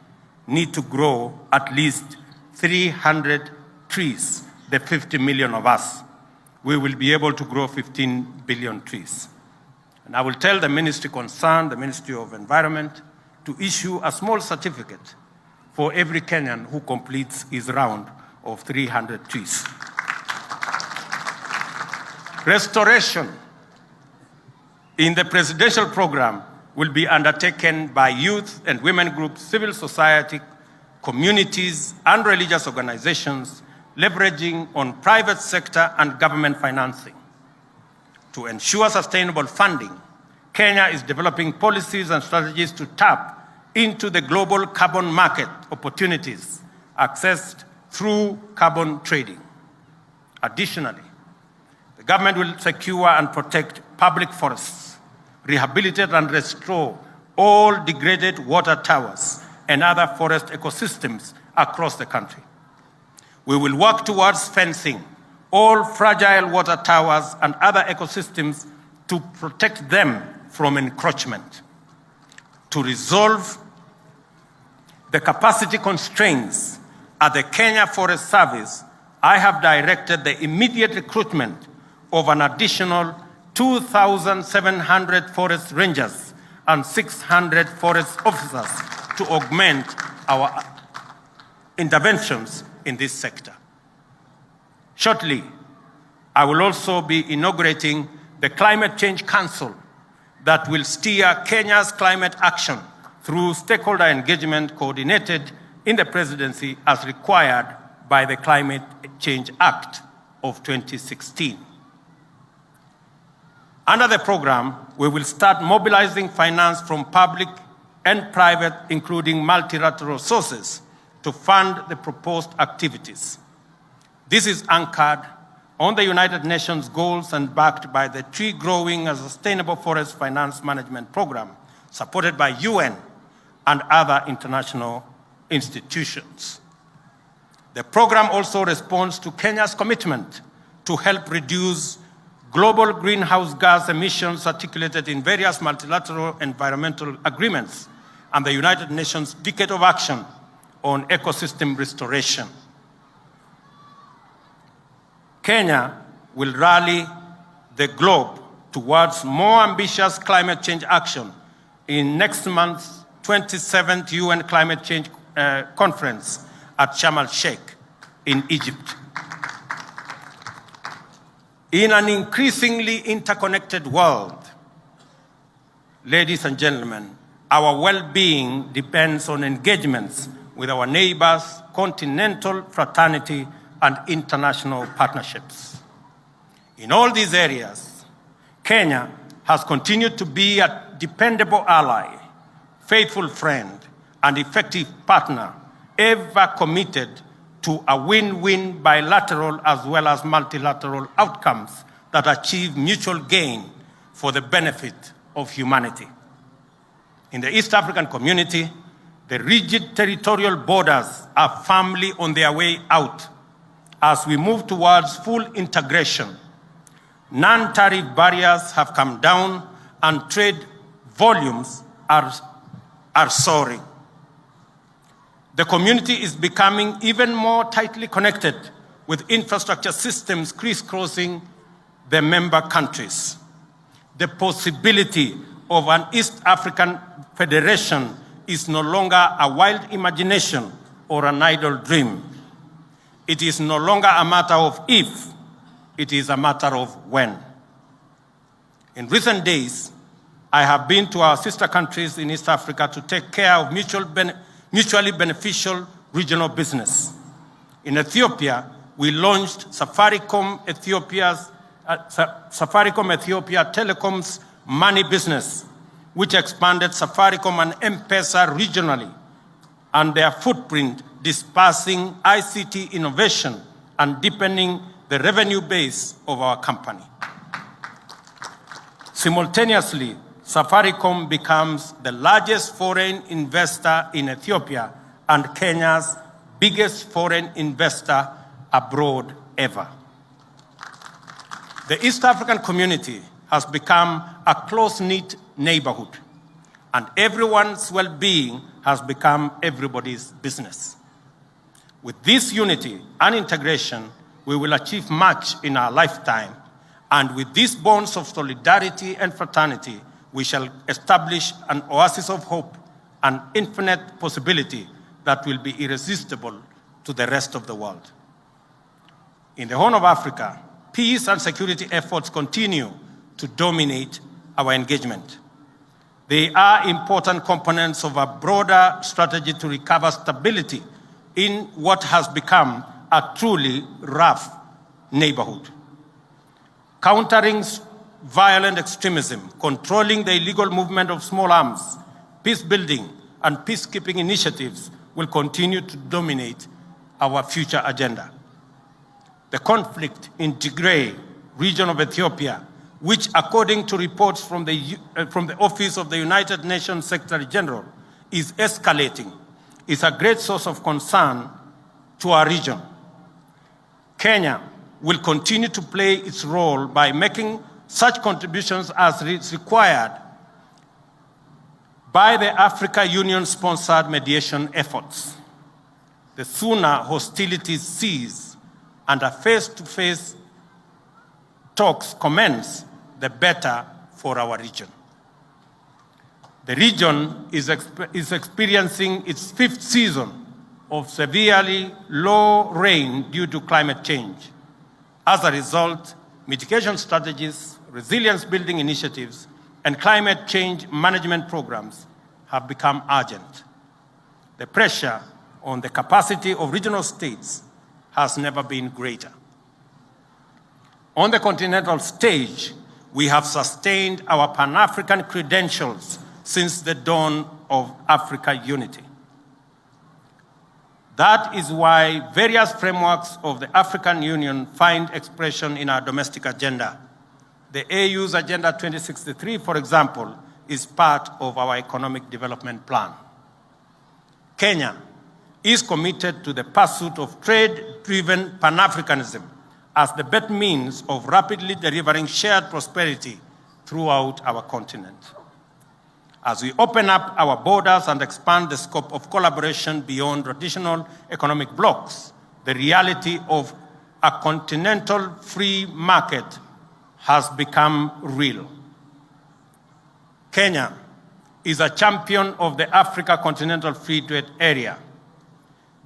needs to grow at least 300 trees, the 50 million of us. We will be able to grow 15 billion trees. And I will tell the ministry concerned, the Ministry of Environment, to issue a small certificate for every Kenyan who completes his round of 300 trees. Restoration in the presidential program will be undertaken by youth and women groups, civil society, communities, and religious organizations, leveraging on private sector and government financing. To ensure sustainable funding, Kenya is developing policies and strategies to tap into the global carbon market opportunities accessed through carbon trading. Additionally, the government will secure and protect public forests, rehabilitate and restore all degraded water towers and other forest ecosystems across the country. We will work towards fencing all fragile water towers and other ecosystems to protect them from encroachment. To resolve the capacity constraints at the Kenya Forest Service, I have directed the immediate recruitment of an additional 2,700 forest rangers and 600 forest officers to augment our interventions in this sector. Shortly, I will also be inaugurating the Climate Change Council that will steer Kenya's climate action through stakeholder engagement coordinated in the presidency as required by the Climate Change Act of 2016. Under the program, we will start mobilizing finance from public and private, including multilateral sources, to fund the proposed activities. This is anchored on the United Nations goals and backed by the Tree Growing and Sustainable Forest Finance Management Program, supported by UN and other international institutions. The program also responds to Kenya's commitment to help reduce global greenhouse gas emissions articulated in various multilateral environmental agreements and the United Nations Decade of Action on Ecosystem Restoration. Kenya will rally the globe towards more ambitious climate change action in next month's 27th UN Climate Change Conference at Sharm el-Sheikh in Egypt. In an increasingly interconnected world, ladies and gentlemen, our well-being depends on engagements with our neighbors, continental fraternity, and international partnerships. In all these areas, Kenya has continued to be a dependable ally, faithful friend, and effective partner, ever committed to a win-win bilateral as well as multilateral outcomes that achieve mutual gain for the benefit of humanity. In the East African community, the rigid territorial borders are firmly on their way out as we move towards full integration. Non-tariff barriers have come down and trade volumes are soaring. The community is becoming even more tightly connected with infrastructure systems crisscrossing the member countries. The possibility of an East African federation is no longer a wild imagination or an idle dream. It is no longer a matter of if, it is a matter of when. In recent days, I have been to our sister countries in East Africa to take care of mutually beneficial regional business. In Ethiopia, we launched Safaricom Ethiopia Telecom's money business, which expanded Safaricom and M-Pesa regionally and their footprint, dispersing ICT innovation and deepening the revenue base of our company. Simultaneously, Safaricom becomes the largest foreign investor in Ethiopia and Kenya's biggest foreign investor abroad ever. The East African community has become a close-knit neighborhood, and everyone's well-being has become everybody's business. With this unity and integration, we will achieve much in our lifetime, and with these bonds of solidarity and fraternity, we shall establish an oasis of hope and infinite possibility that will be irresistible to the rest of the world. In the Horn of Africa, peace and security efforts continue to dominate our engagement. They are important components of a broader strategy to recover stability in what has become a truly rough neighborhood. Countering violent extremism, controlling the illegal movement of small arms, peace building, and peacekeeping initiatives will continue to dominate our future agenda. The conflict in Tigray region of Ethiopia, which according to reports from the Office of the United Nations Secretary General is escalating, is a great source of concern to our region. Kenya will continue to play its role by making such contributions as is required by the Africa Union-sponsored mediation efforts. The sooner hostilities cease and a face-to-face talks commence, the better for our region. The region is experiencing its fifth season of severely low rain due to climate change. As a result, mitigation strategies, resilience building initiatives, and climate change management programs have become urgent. The pressure on the capacity of regional states has never been greater. On the continental stage, we have sustained our Pan-African credentials since the dawn of Africa unity. That is why various frameworks of the African Union find expression in our domestic agenda. The AU's Agenda 2063, for example, is part of our economic development plan. Kenya is committed to the pursuit of trade-driven Pan-Africanism as the best means of rapidly delivering shared prosperity throughout our continent. As we open up our borders and expand the scope of collaboration beyond traditional economic blocs, the reality of a continental free market has become real. Kenya is a champion of the Africa Continental Free Trade Area.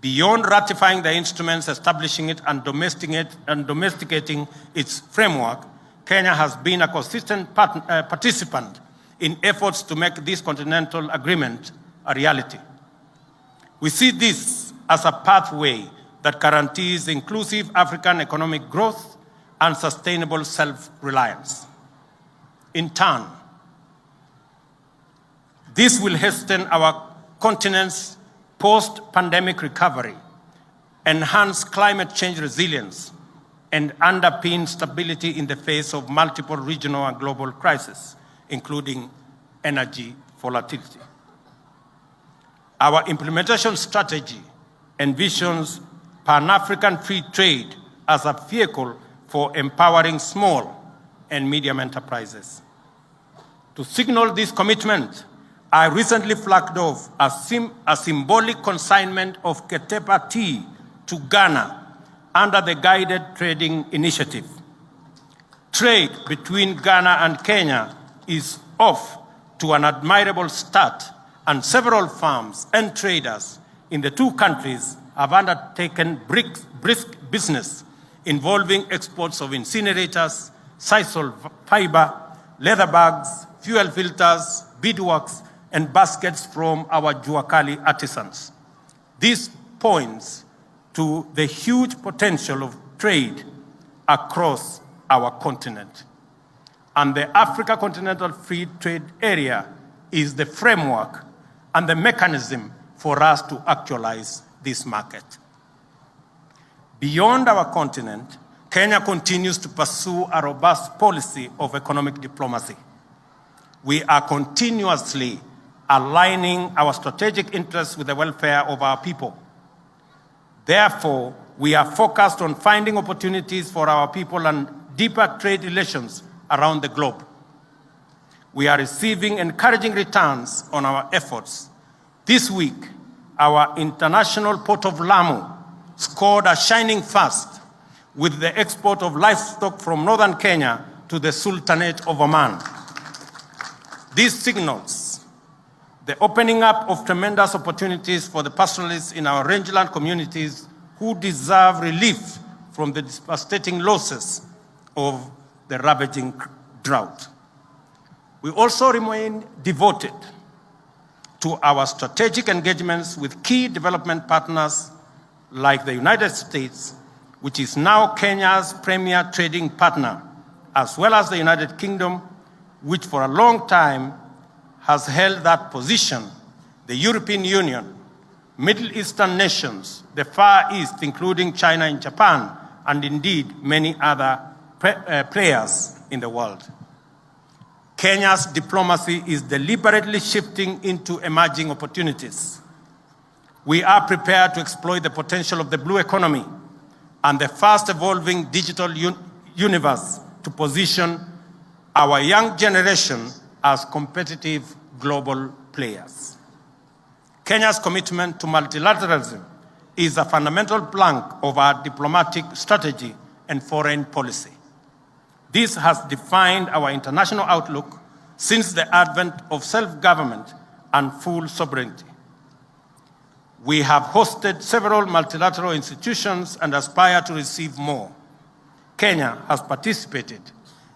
Beyond ratifying the instruments establishing it and domesticating its framework, Kenya has been a consistent participant in efforts to make this continental agreement a reality. We see this as a pathway that guarantees inclusive African economic growth and sustainable self-reliance. In turn, this will hasten our continent's post-pandemic recovery, enhance climate change resilience, and underpin stability in the face of multiple regional and global crises, including energy volatility. Our implementation strategy envisions Pan-African free trade as a vehicle for empowering small and medium enterprises. To signal this commitment, I recently flagged off a symbolic consignment of Ketepa tea to Ghana under the Guided Trading Initiative. Trade between Ghana and Kenya is off to an admirable start, and several farms and traders in the two countries have undertaken brisk business involving exports of incinerators, sisal fiber, leather bags, fuel filters, beadworks, and baskets from our Juakali artisans. This points to the huge potential of trade across our continent. And the Africa Continental Free Trade Area is the framework and the mechanism for us to actualize this market. Beyond our continent, Kenya continues to pursue a robust policy of economic diplomacy. We are continuously aligning our strategic interests with the welfare of our people. Therefore, we are focused on finding opportunities for our people and deeper trade relations around the globe. We are receiving encouraging returns on our efforts. This week, our international port of Lamu scored a shining first with the export of livestock from northern Kenya to the Sultanate of Oman. This signals the opening up of tremendous opportunities for the pastoralists in our rangeland communities who deserve relief from the devastating losses of the ravaging drought. We also remain devoted to our strategic engagements with key development partners like the United States, which is now Kenya's premier trading partner, as well as the United Kingdom, which for a long time has held that position, the European Union, Middle Eastern nations, the Far East, including China and Japan, and indeed many other players in the world. Kenya's diplomacy is deliberately shifting into emerging opportunities. We are prepared to exploit the potential of the blue economy and the fast-evolving digital universe to position our young generation as competitive global players. Kenya's commitment to multilateralism is a fundamental plank of our diplomatic strategy and foreign policy. This has defined our international outlook since the advent of self-government and full sovereignty. We have hosted several multilateral institutions and aspire to receive more. Kenya has participated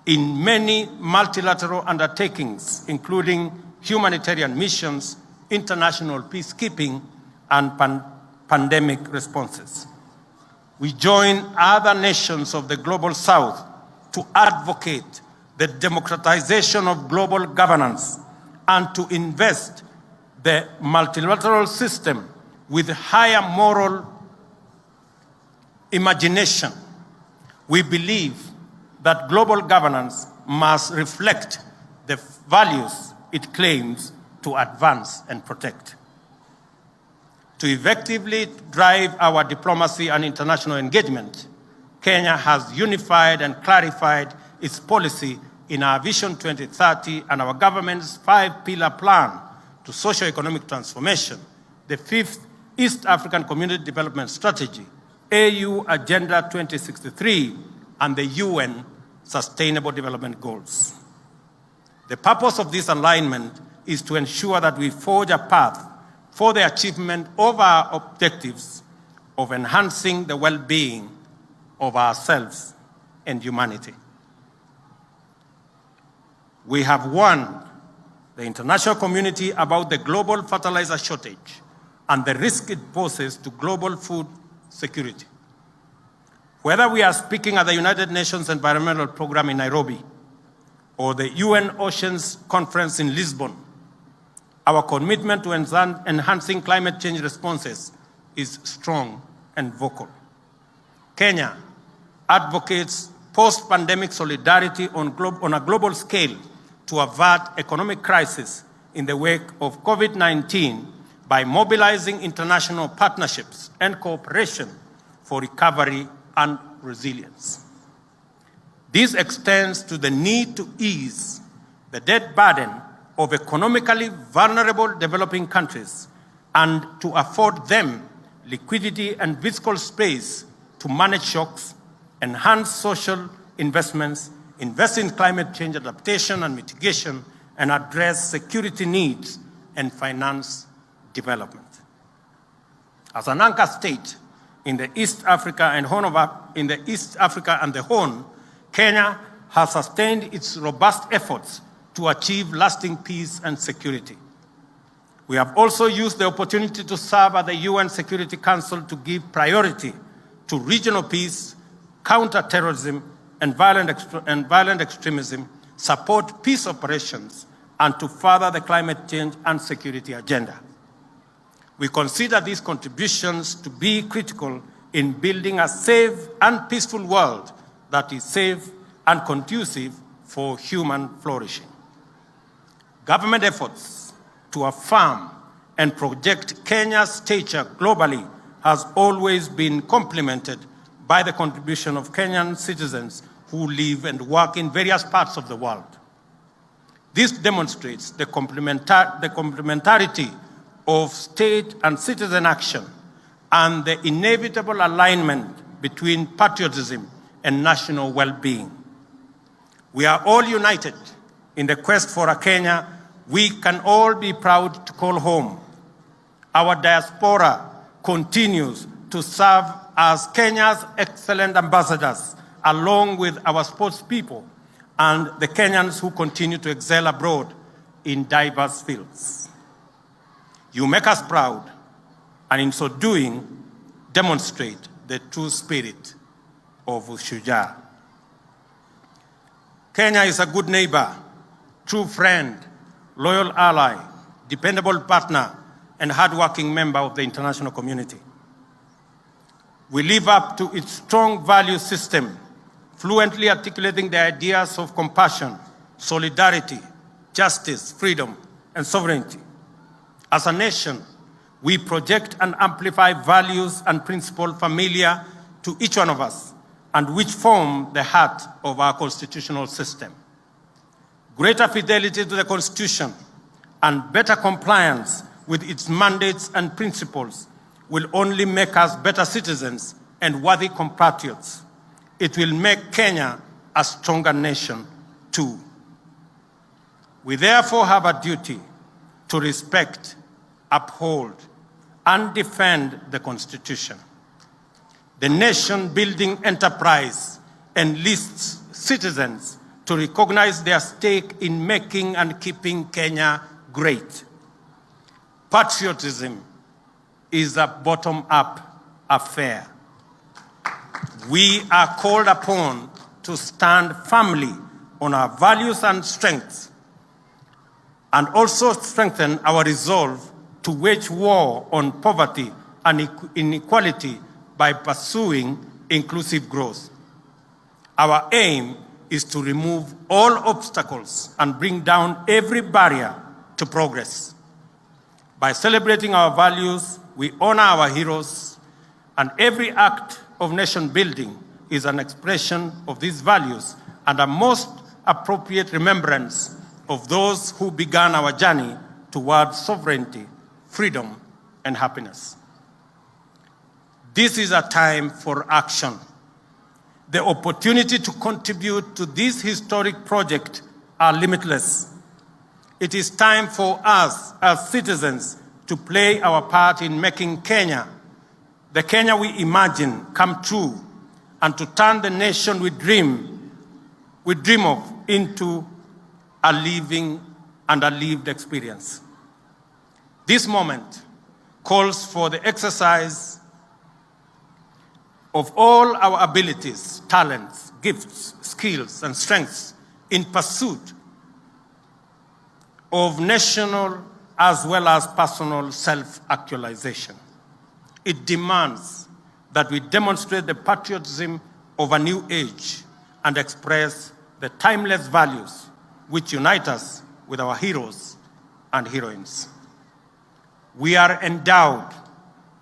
in many multilateral undertakings, including humanitarian missions, international peacekeeping, and pandemic responses. We join other nations of the Global South to advocate the democratization of global governance and to invest the multilateral system with higher moral imagination. We believe that global governance must reflect the values it claims to advance and protect. To effectively drive our diplomacy and international engagement, Kenya has unified and clarified its policy in our Vision 2030 and our government's 5-pillar plan to socio-economic transformation, the 5th East African Community Development Strategy, AU Agenda 2063, and the UN Sustainable Development Goals. The purpose of this alignment is to ensure that we forge a path for the achievement of our objectives of enhancing the well-being of ourselves and humanity. We have warned the international community about the global fertilizer shortage and the risk it poses to global food security. Whether we are speaking at the United Nations Environmental Programme in Nairobi or the UN Oceans Conference in Lisbon, our commitment to enhancing climate change responses is strong and vocal. Kenya advocates post-pandemic solidarity on a global scale to avert economic crisis in the wake of COVID-19 by mobilizing international partnerships and cooperation for recovery and resilience. This extends to the need to ease the debt burden of economically vulnerable developing countries and to afford them liquidity and fiscal space to manage shocks, enhance social investments, invest in climate change adaptation and mitigation, and address security needs and finance development. As an anchor state in the East Africa and the Horn, Kenya has sustained its robust efforts to achieve lasting peace and security. We have also used the opportunity to serve at the UN Security Council to give priority to regional peace, counter terrorism and violent extremism, support peace operations, and to further the climate change and security agenda. We consider these contributions to be critical in building a safe and peaceful world that is safe and conducive for human flourishing. Government efforts to affirm and project Kenya's stature globally has always been complemented by the contribution of Kenyan citizens who live and work in various parts of the world. This demonstrates the complementarity of state and citizen action and the inevitable alignment between patriotism and national well-being. We are all united in the quest for a Kenya we can all be proud to call home. Our diaspora continues to serve as Kenya's excellent ambassadors, along with our sports people and the Kenyans who continue to excel abroad in diverse fields. You make us proud, and in so doing, demonstrate the true spirit of Mashujaa. Kenya is a good neighbor, true friend, loyal ally, dependable partner, and hardworking member of the international community. We live up to its strong value system, fluently articulating the ideas of compassion, solidarity, justice, freedom, and sovereignty. As a nation, we project and amplify values and principles familiar to each one of us and which form the heart of our constitutional system. Greater fidelity to the Constitution and better compliance with its mandates and principles will only make us better citizens and worthy compatriots. It will make Kenya a stronger nation too. We therefore have a duty to respect, uphold, and defend the Constitution. The nation-building enterprise enlists citizens to recognize their stake in making and keeping Kenya great. Patriotism is a bottom-up affair. We are called upon to stand firmly on our values and strengths, and also strengthen our resolve to wage war on poverty and inequality by pursuing inclusive growth. Our aim is to remove all obstacles and bring down every barrier to progress. By celebrating our values, we honor our heroes, and every act of nation building is an expression of these values and a most appropriate remembrance of those who began our journey towards sovereignty, freedom, and happiness. This is a time for action. The opportunity to contribute to this historic project are limitless. It is time for us as citizens to play our part in making Kenya, the Kenya we imagine, come true, and to turn the nation we dream of into a living and a lived experience. This moment calls for the exercise of all our abilities, talents, gifts, skills, and strengths in pursuit of national as well as personal self-actualization. It demands that we demonstrate the patriotism of a new age and express the timeless values which unite us with our heroes and heroines. We are endowed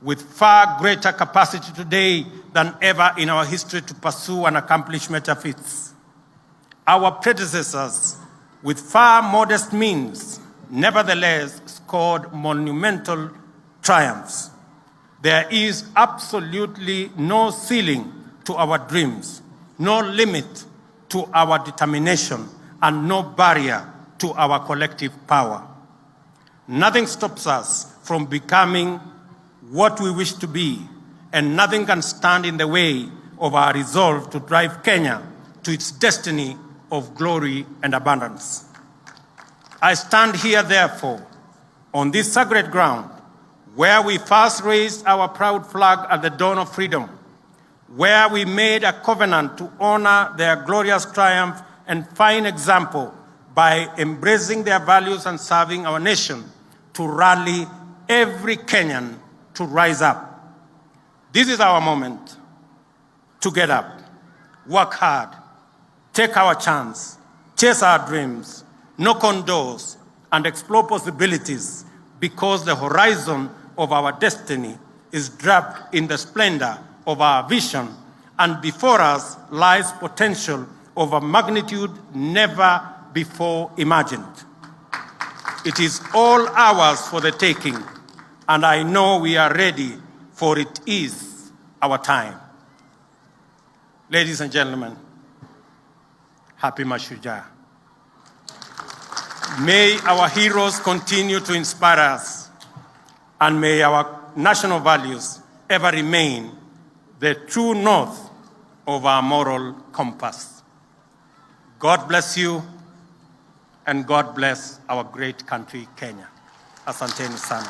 with far greater capacity today than ever in our history to pursue and accomplish major feats. Our predecessors, with far modest means, nevertheless scored monumental triumphs. There is absolutely no ceiling to our dreams, no limit to our determination, and no barrier to our collective power. Nothing stops us from becoming what we wish to be, and nothing can stand in the way of our resolve to drive Kenya to its destiny of glory and abundance. I stand here, therefore, on this sacred ground, where we first raised our proud flag at the dawn of freedom, where we made a covenant to honor their glorious triumph and fine example by embracing their values and serving our nation, to rally every Kenyan to rise up. This is our moment to get up, work hard, take our chance, chase our dreams, knock on doors, and explore possibilities, because the horizon of our destiny is draped in the splendor of our vision, and before us lies potential of a magnitude never before imagined. It is all ours for the taking, and I know we are ready, for it is our time. Ladies and gentlemen, happy Mashujaa. May our heroes continue to inspire us, and may our national values ever remain the true north of our moral compass. God bless you, and God bless our great country, Kenya. Asanteni sana.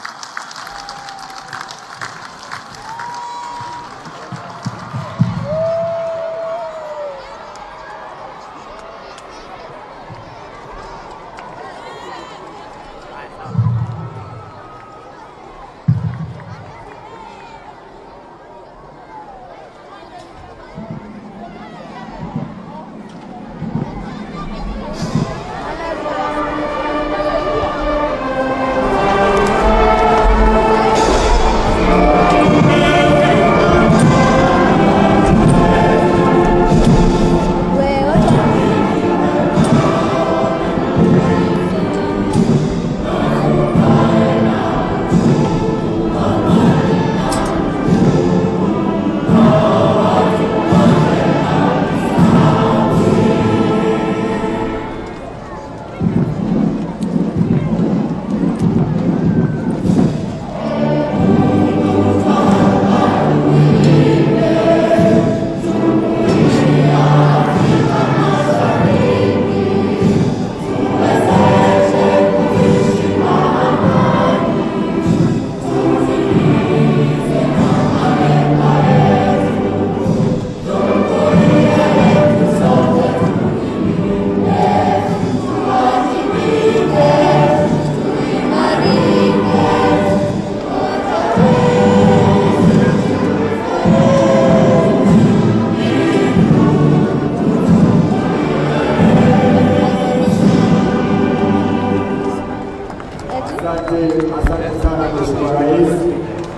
Asante sana Mheshimiwa Rais.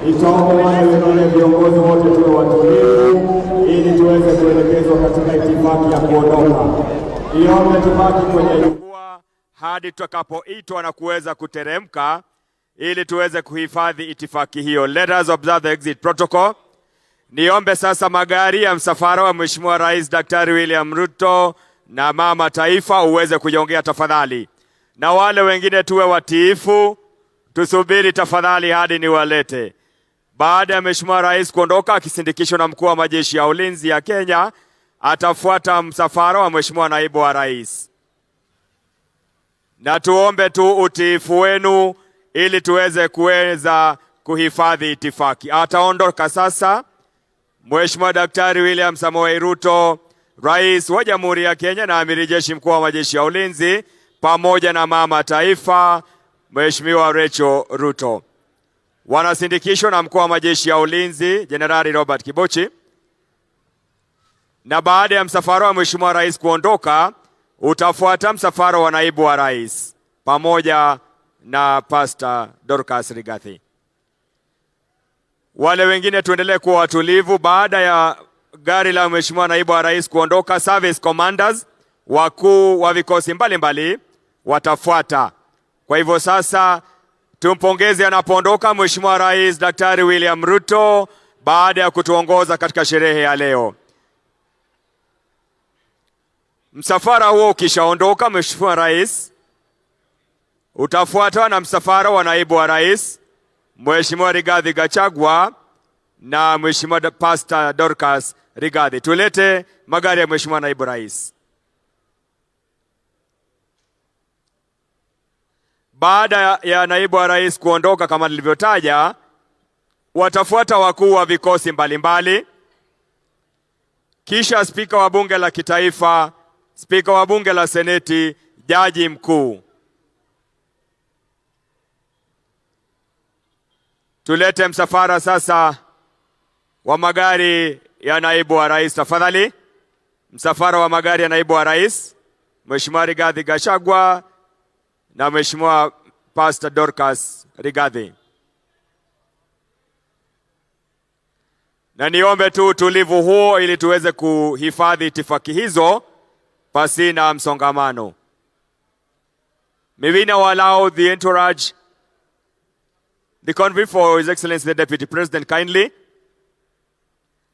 Nitaomba wale wengine viongozi wote tuwe watulivu ili tuweze kuelekezwa katika itifaki ya kuondoka. Niombe tubaki kwenye jukwaa hadi tutakapoitwa na kuweza kuteremka ili tuweze kuhifadhi itifaki hiyo. Let us observe the exit protocol. Niombe sasa magari ya msafara wa Mheshimiwa Rais Daktari William Ruto na mama taifa uweze kujongea tafadhali. Na wale wengine tuwe watiifu, tusubiri tafadhali hadi niwalete. Baada ya Mheshimiwa Rais kuondoka akisindikishwa na mkuu wa majeshi ya ulinzi ya Kenya, atafuata msafara wa Mheshimiwa Naibu wa Rais. Na tuombe tu utiifu wenu ili tuweze kuhifadhi itifaki. Ataondoka sasa Mheshimiwa Daktari William Samoei Ruto, Rais wa Jamhuri ya Kenya na Amiri Jeshi Mkuu wa majeshi ya ulinzi, pamoja na mama taifa Mheshimiwa Rachel Ruto. Wanasindikishwa na mkuu wa majeshi ya ulinzi Jenerali Robert Kibochi. Na baada ya msafara wa Mheshimiwa Rais kuondoka, utafuata msafara wa naibu wa rais pamoja na Pastor Dorcas Rigathi. Wale wengine tuendelee kuwa watulivu. Baada ya gari la Mheshimiwa Naibu wa Rais kuondoka, service commanders, wakuu wa vikosi mbalimbali watafuata. Kwa hivyo sasa tumpongeze anapoondoka Mheshimiwa Rais Daktari William Ruto baada ya kutuongoza katika sherehe ya leo. Msafara huo ukishaondoka, Mheshimiwa Rais, utafuatwa na msafara wa Naibu wa Rais Mheshimiwa Rigathi Gachagua na Mheshimiwa Pastor Dorcas Rigathi. Tulete magari ya Mheshimiwa Naibu Rais. Baada ya Naibu wa Rais kuondoka kama nilivyotaja, watafuata wakuu wa vikosi mbalimbali, kisha Spika wa Bunge la Kitaifa, Spika wa Bunge la Seneti, Jaji Mkuu. Tulete msafara sasa wa magari ya Naibu wa Rais tafadhali. Msafara wa magari ya Naibu wa Rais Mheshimiwa Rigathi Gachagua na Mheshimiwa Pastor Dorcas Rigathi. Na niombe tu utulivu huo ili tuweze kuhifadhi itifaki hizo pasina msongamano. May we now allow the entourage, the convoy for His Excellency the Deputy President kindly.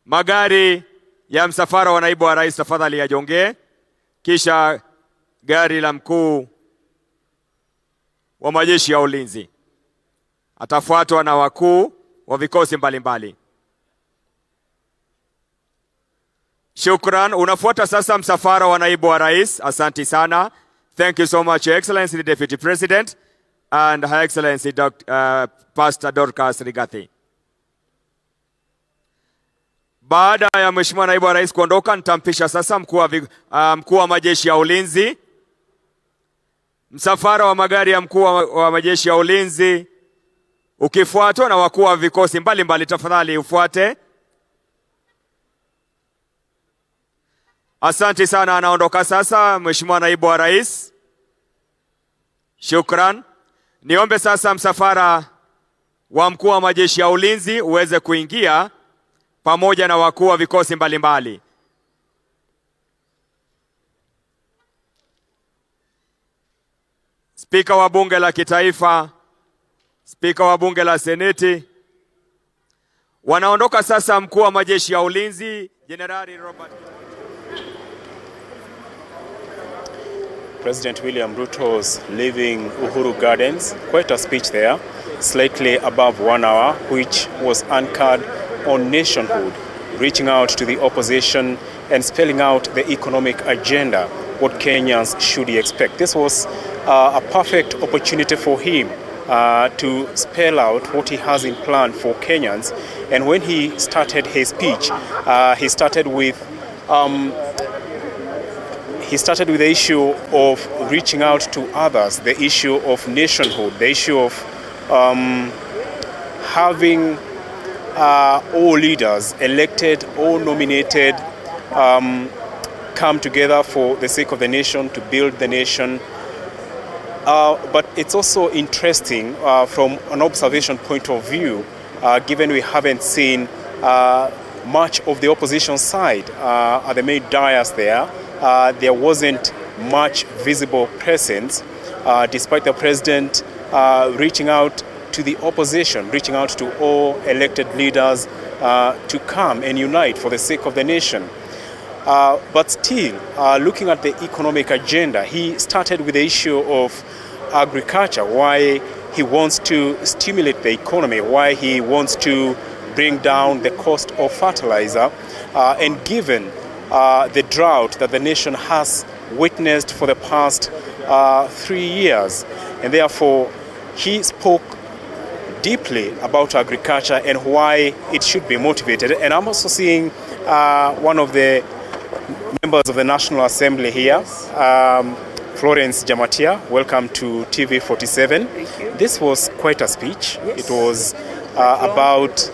Magari ya msafara wa Naibu wa Rais tafadhali yajongee, kisha gari la mkuu wa majeshi ya ulinzi atafuatwa na wakuu wa vikosi mbalimbali. Shukran. Unafuata sasa msafara wa naibu wa rais. Asante sana. Thank you so much, Your Excellency the Deputy President and Her Excellency Pastor Dorcas Rigathi. Baada ya Mheshimiwa naibu wa rais kuondoka, nitampisha sasa mkuu wa majeshi ya ulinzi. Msafara wa magari ya mkuu wa majeshi ya ulinzi ukifuatwa na wakuu wa vikosi mbalimbali, tafadhali ufuate. Asante sana. Anaondoka sasa Mheshimiwa naibu wa rais. Shukran. Niombe sasa msafara wa mkuu wa majeshi ya ulinzi uweze kuingia pamoja na wakuu wa vikosi mbalimbali. Spika wa bunge la kitaifa, spika wa bunge la seneti. Wanaondoka sasa mkuu wa majeshi ya ulinzi Jenerali Robert. President William Ruto's leaving Uhuru Gardens, quite a speech there, slightly above 1 hour, which was anchored on nationhood, reaching out to the opposition and spelling out the economic agenda, what Kenyans should expect. This was a perfect opportunity for him to spell out what he has in plan for Kenyans. And when he started his speech, he started with the issue of reaching out to others, the issue of nationhood, the issue of having all leaders elected or nominated come together for the sake of the nation, to build the nation. But it's also interesting from an observation point of view, given we haven't seen much of the opposition side at the main dais there. There wasn't much visible presence, despite the president reaching out to the opposition, reaching out to all elected leaders to come and unite for the sake of the nation. But still, looking at the economic agenda, he started with the issue of agriculture, why he wants to stimulate the economy, why he wants to bring down the cost of fertilizer, and given the drought that the nation has witnessed for the past 3 years. And therefore, he spoke deeply about agriculture and why it should be motivated. And I'm also seeing one of the members of the National Assembly here, Florence Jamatia. Welcome to TV 47. Thank you. This was quite a speech. Yes. It was about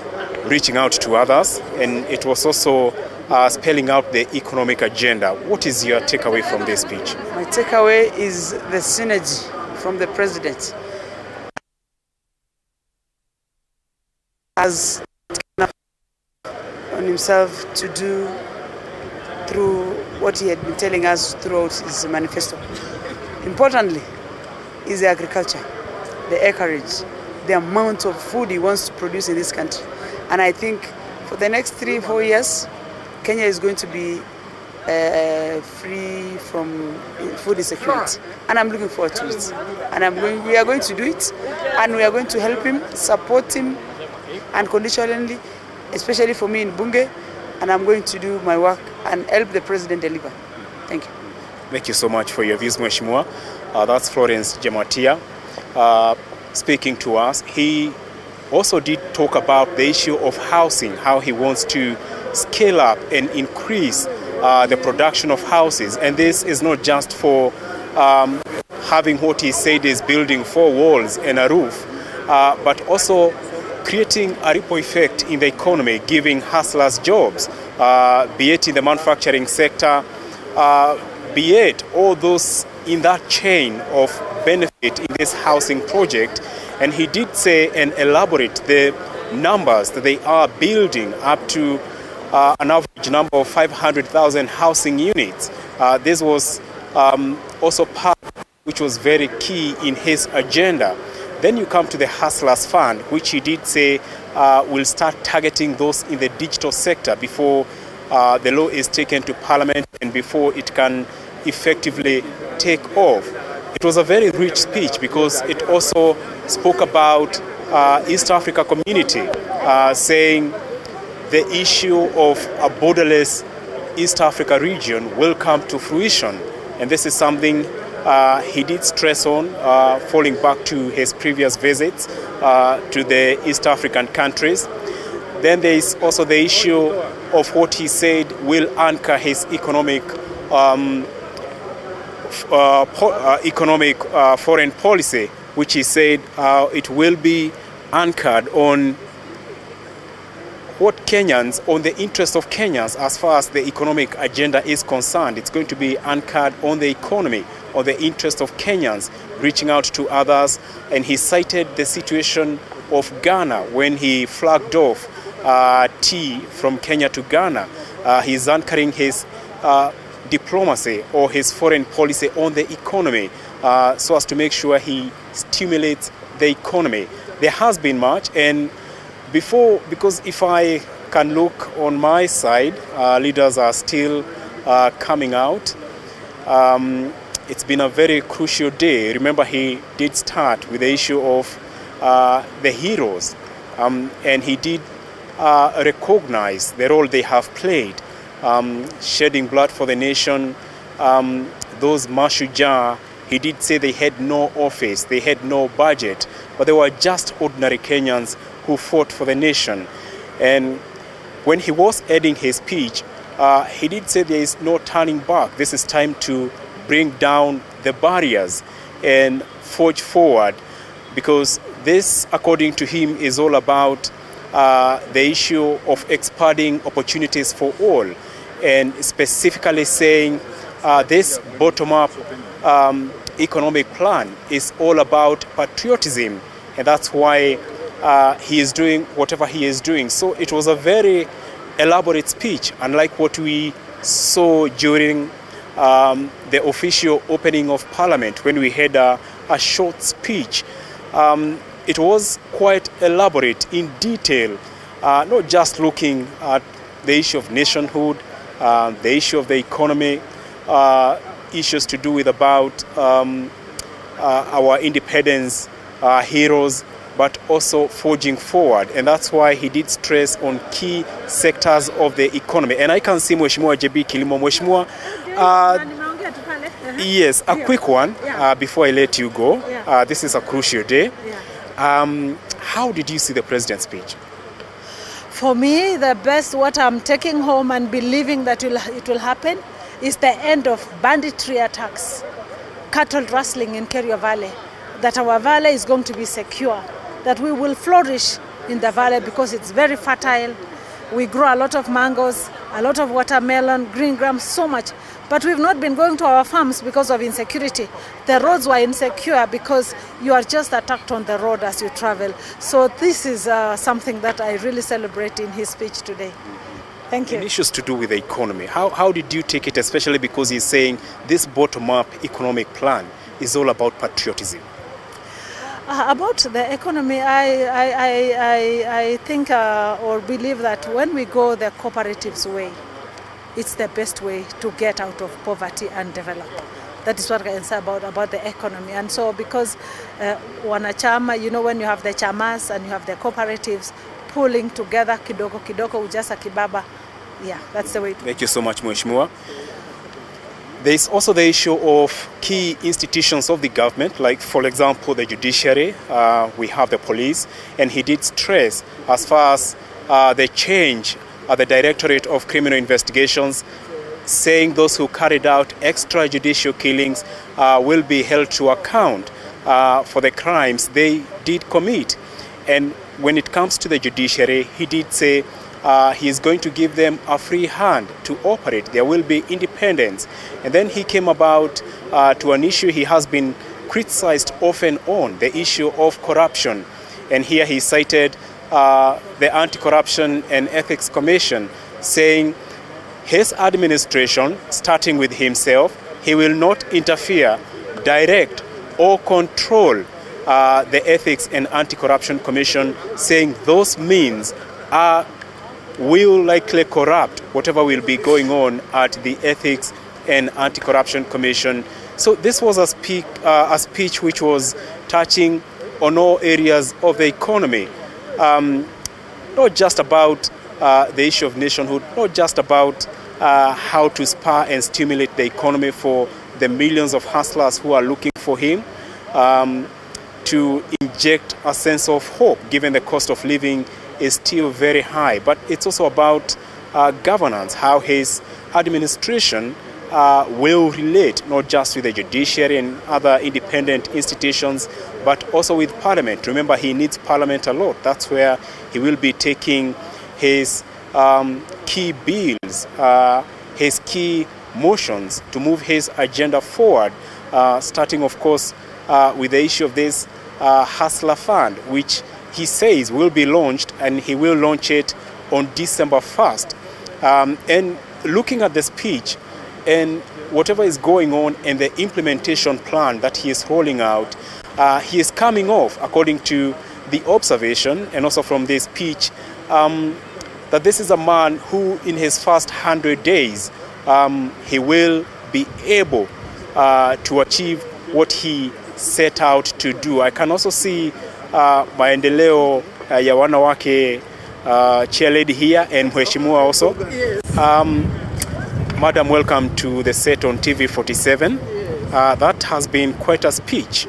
reaching out to others, and it was also spelling out the economic agenda. What is your takeaway from this speech? My takeaway is the synergy from the president. Has on himself to do through what he had been telling us throughout his manifesto. Importantly, is the agriculture, the acreage, the amount of food he wants to produce in this country. And I think for the next 3-4 years, Kenya is going to be free from food insecurity. And I'm looking forward to it. And we are going to do it, and we are going to help him, support him unconditionally, especially for me in Bunge, and I'm going to do my work and help the president deliver. Thank you. Thank you so much for your views, Mheshimiwa. That's Florence Jamatia speaking to us. He also did talk about the issue of housing, how he wants to scale up and increase the production of houses. And this is not just for having what he said is building 4 walls and a roof, but also creating a ripple effect in the economy, giving hustlers jobs, be it in the manufacturing sector, be it all those in that chain of benefit in this housing project. And he did say and elaborate the numbers that they are building up to an average number of 500,000 housing units. This was also part which was very key in his agenda. Then you come to the Hustlers Fund, which he did say will start targeting those in the digital sector before the law is taken to Parliament and before it can effectively take off. It was a very rich speech because it also spoke about East Africa community, saying the issue of a borderless East Africa region will come to fruition. And this is something he did stress on, falling back to his previous visits to the East African countries. Then there is also the issue of what he said will anchor his economic foreign policy, which he said it will be anchored on on the interest of Kenyans as far as the economic agenda is concerned. It's going to be anchored on the economy, on the interest of Kenyans, reaching out to others. And he cited the situation of Ghana when he flagged off tea from Kenya to Ghana. He's anchoring his diplomacy or his foreign policy on the economy so as to make sure he stimulates the economy. There has been much, and because if I can look on my side, leaders are still coming out. It's been a very crucial day. Remember, he did start with the issue of the heroes, and he did recognize the role they have played, shedding blood for the nation. Those Mashujaa, he did say they had no office, they had no budget, but they were just ordinary Kenyans who fought for the nation. And when he was ending his speech, he did say there is no turning back. This is time to bring down the barriers and forge forward, because this, according to him, is all about the issue of expanding opportunities for all, and specifically saying this bottom-up economic plan is all about patriotism, and that's why he is doing whatever he is doing. So it was a very elaborate speech, unlike what we saw during the official opening of Parliament, when we had a short speech. It was quite elaborate in detail, not just looking at the issue of nationhood, the issue of the economy, issues to do with about our independence heroes, but also forging forward. And that's why he did stress on key sectors of the economy. And I can see Mheshimiwa JB Kilimo. Mheshimiwa, yes, a quick one before I let you go. This is a crucial day. How did you see the president's speech? For me, the best, what I'm taking home and believing that it will happen, is the end of banditry attacks, cattle rustling in Kerio Valley, that our valley is going to be secure, that we will flourish in the valley because it's very fertile. We grow a lot of mangoes, a lot of watermelon, green grams, so much. But we've not been going to our farms because of insecurity. The roads were insecure because you are just attacked on the road as you travel. So this is something that I really celebrate in his speech today. Thank you. Issues to do with the economy. How did you take it, especially because he's saying this bottom-up economic plan is all about patriotism? About the economy, I think or believe that when we go the cooperatives way, it's the best way to get out of poverty and develop. That is what I can say about the economy. And so because wanachama, you know, when you have the chamas and you have the cooperatives pulling together kidogo kidogo ujasa kibaba, yeah, that's the way to Thank you so much, Mheshimiwa. There is also the issue of key institutions of the government, like, for example, the judiciary, we have the police, and he did stress as far as the change at the Directorate of Criminal Investigations, saying those who carried out extrajudicial killings will be held to account for the crimes they did commit. And when it comes to the judiciary, he did say he is going to give them a free hand to operate. There will be independence. And then he came about to an issue he has been criticized often on, the issue of corruption. And here he cited the Anti-Corruption and Ethics Commission, saying his administration, starting with himself, he will not interfere, direct, or control the Ethics and Anti-Corruption Commission, saying those means will likely corrupt whatever will be going on at the Ethics and Anti-Corruption Commission. So this was a speech which was touching on all areas of the economy, not just about the issue of nationhood, not just about how to spur and stimulate the economy for the millions of hustlers who are looking for him, to inject a sense of hope, given the cost of living is still very high. But it's also about governance, how his administration will relate not just with the judiciary and other independent institutions, but also with Parliament. Remember, he needs Parliament a lot. That's where he will be taking his key bills, his key motions to move his agenda forward, starting, of course, with the issue of this Hustler Fund, which he says will be launched, and he will launch it on December 1st. And looking at the speech and whatever is going on and the implementation plan that he is rolling out, he is coming off, according to the observation and also from this speech, that this is a man who in his first 100 days, he will be able to achieve what he set out to do. I can also see maendeleo ya wanawake chair lady here and mheshimiwa also. Madam, welcome to the set on TV 47. That has been quite a speech.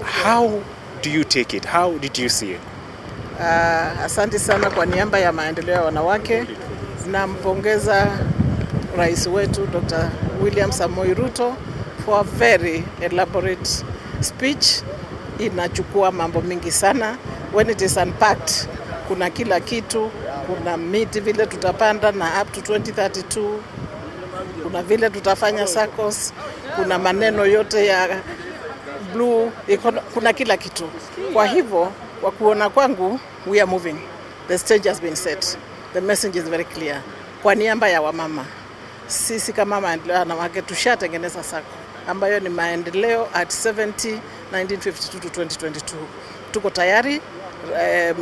How do you take it? How did you see it? Asante sana kwa niaba ya maendeleo ya wanawake. Nampongeza rais wetu Dr. William Samoei Ruto for a very elaborate speech. Inachukua mambo mingi sana. When it is unpacked, kuna kila kitu, kuna miti vile tutapanda na up to 2032, kuna vile tutafanya circles, kuna maneno yote ya blue, kuna kila kitu. Kwa hivyo, kwa kuona kwangu, we are moving. The stage has been set. The message is very clear. Kwa niaba ya wamama, sisi kama maendeleo ya wanawake tushatengeneza sako ambayo ni maendeleo at 70 1952 to 2022. Tuko tayari,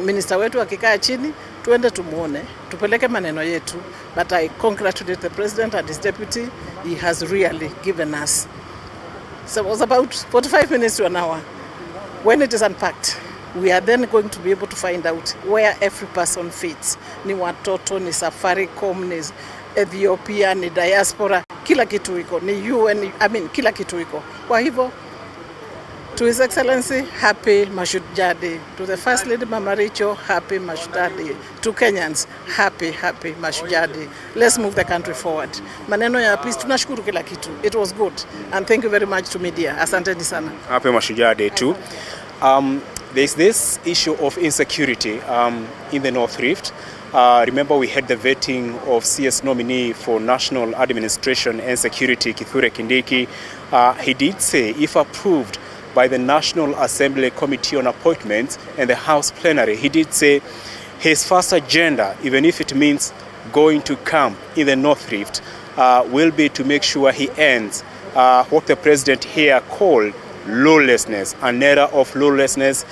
minister wetu akikaa chini tuende tumuone, tupeleke maneno yetu, but I congratulate the president and his deputy. He has really given us. So it was about 45 minutes to an hour. When it is unpacked, we are then going to be able to find out where every person fits. Ni watoto, ni Safaricom, ni Ethiopia, ni diaspora, kila kitu iko, ni UN, kila kitu iko. Kwa hivyo, to His Excellency, happy Mashujaa Day. To the First Lady Mama Rachel, happy Mashujaa Day. To Kenyans, happy Mashujaa Day. Let's move the country forward. Maneno ya peace, tunashukuru kila kitu. It was good. And thank you very much to media. Asanteni sana. Happy Mashujaa Day too. There's this issue of insecurity in the North Rift. Remember, we had the vetting of CS nominee for National Administration and Security, Kithure Kindiki. He did say, if approved by the National Assembly Committee on Appointments and the House Plenary, he did say his first agenda, even if it means going to camp in the North Rift, will be to make sure he ends what the president here called lawlessness, an era of lawlessness.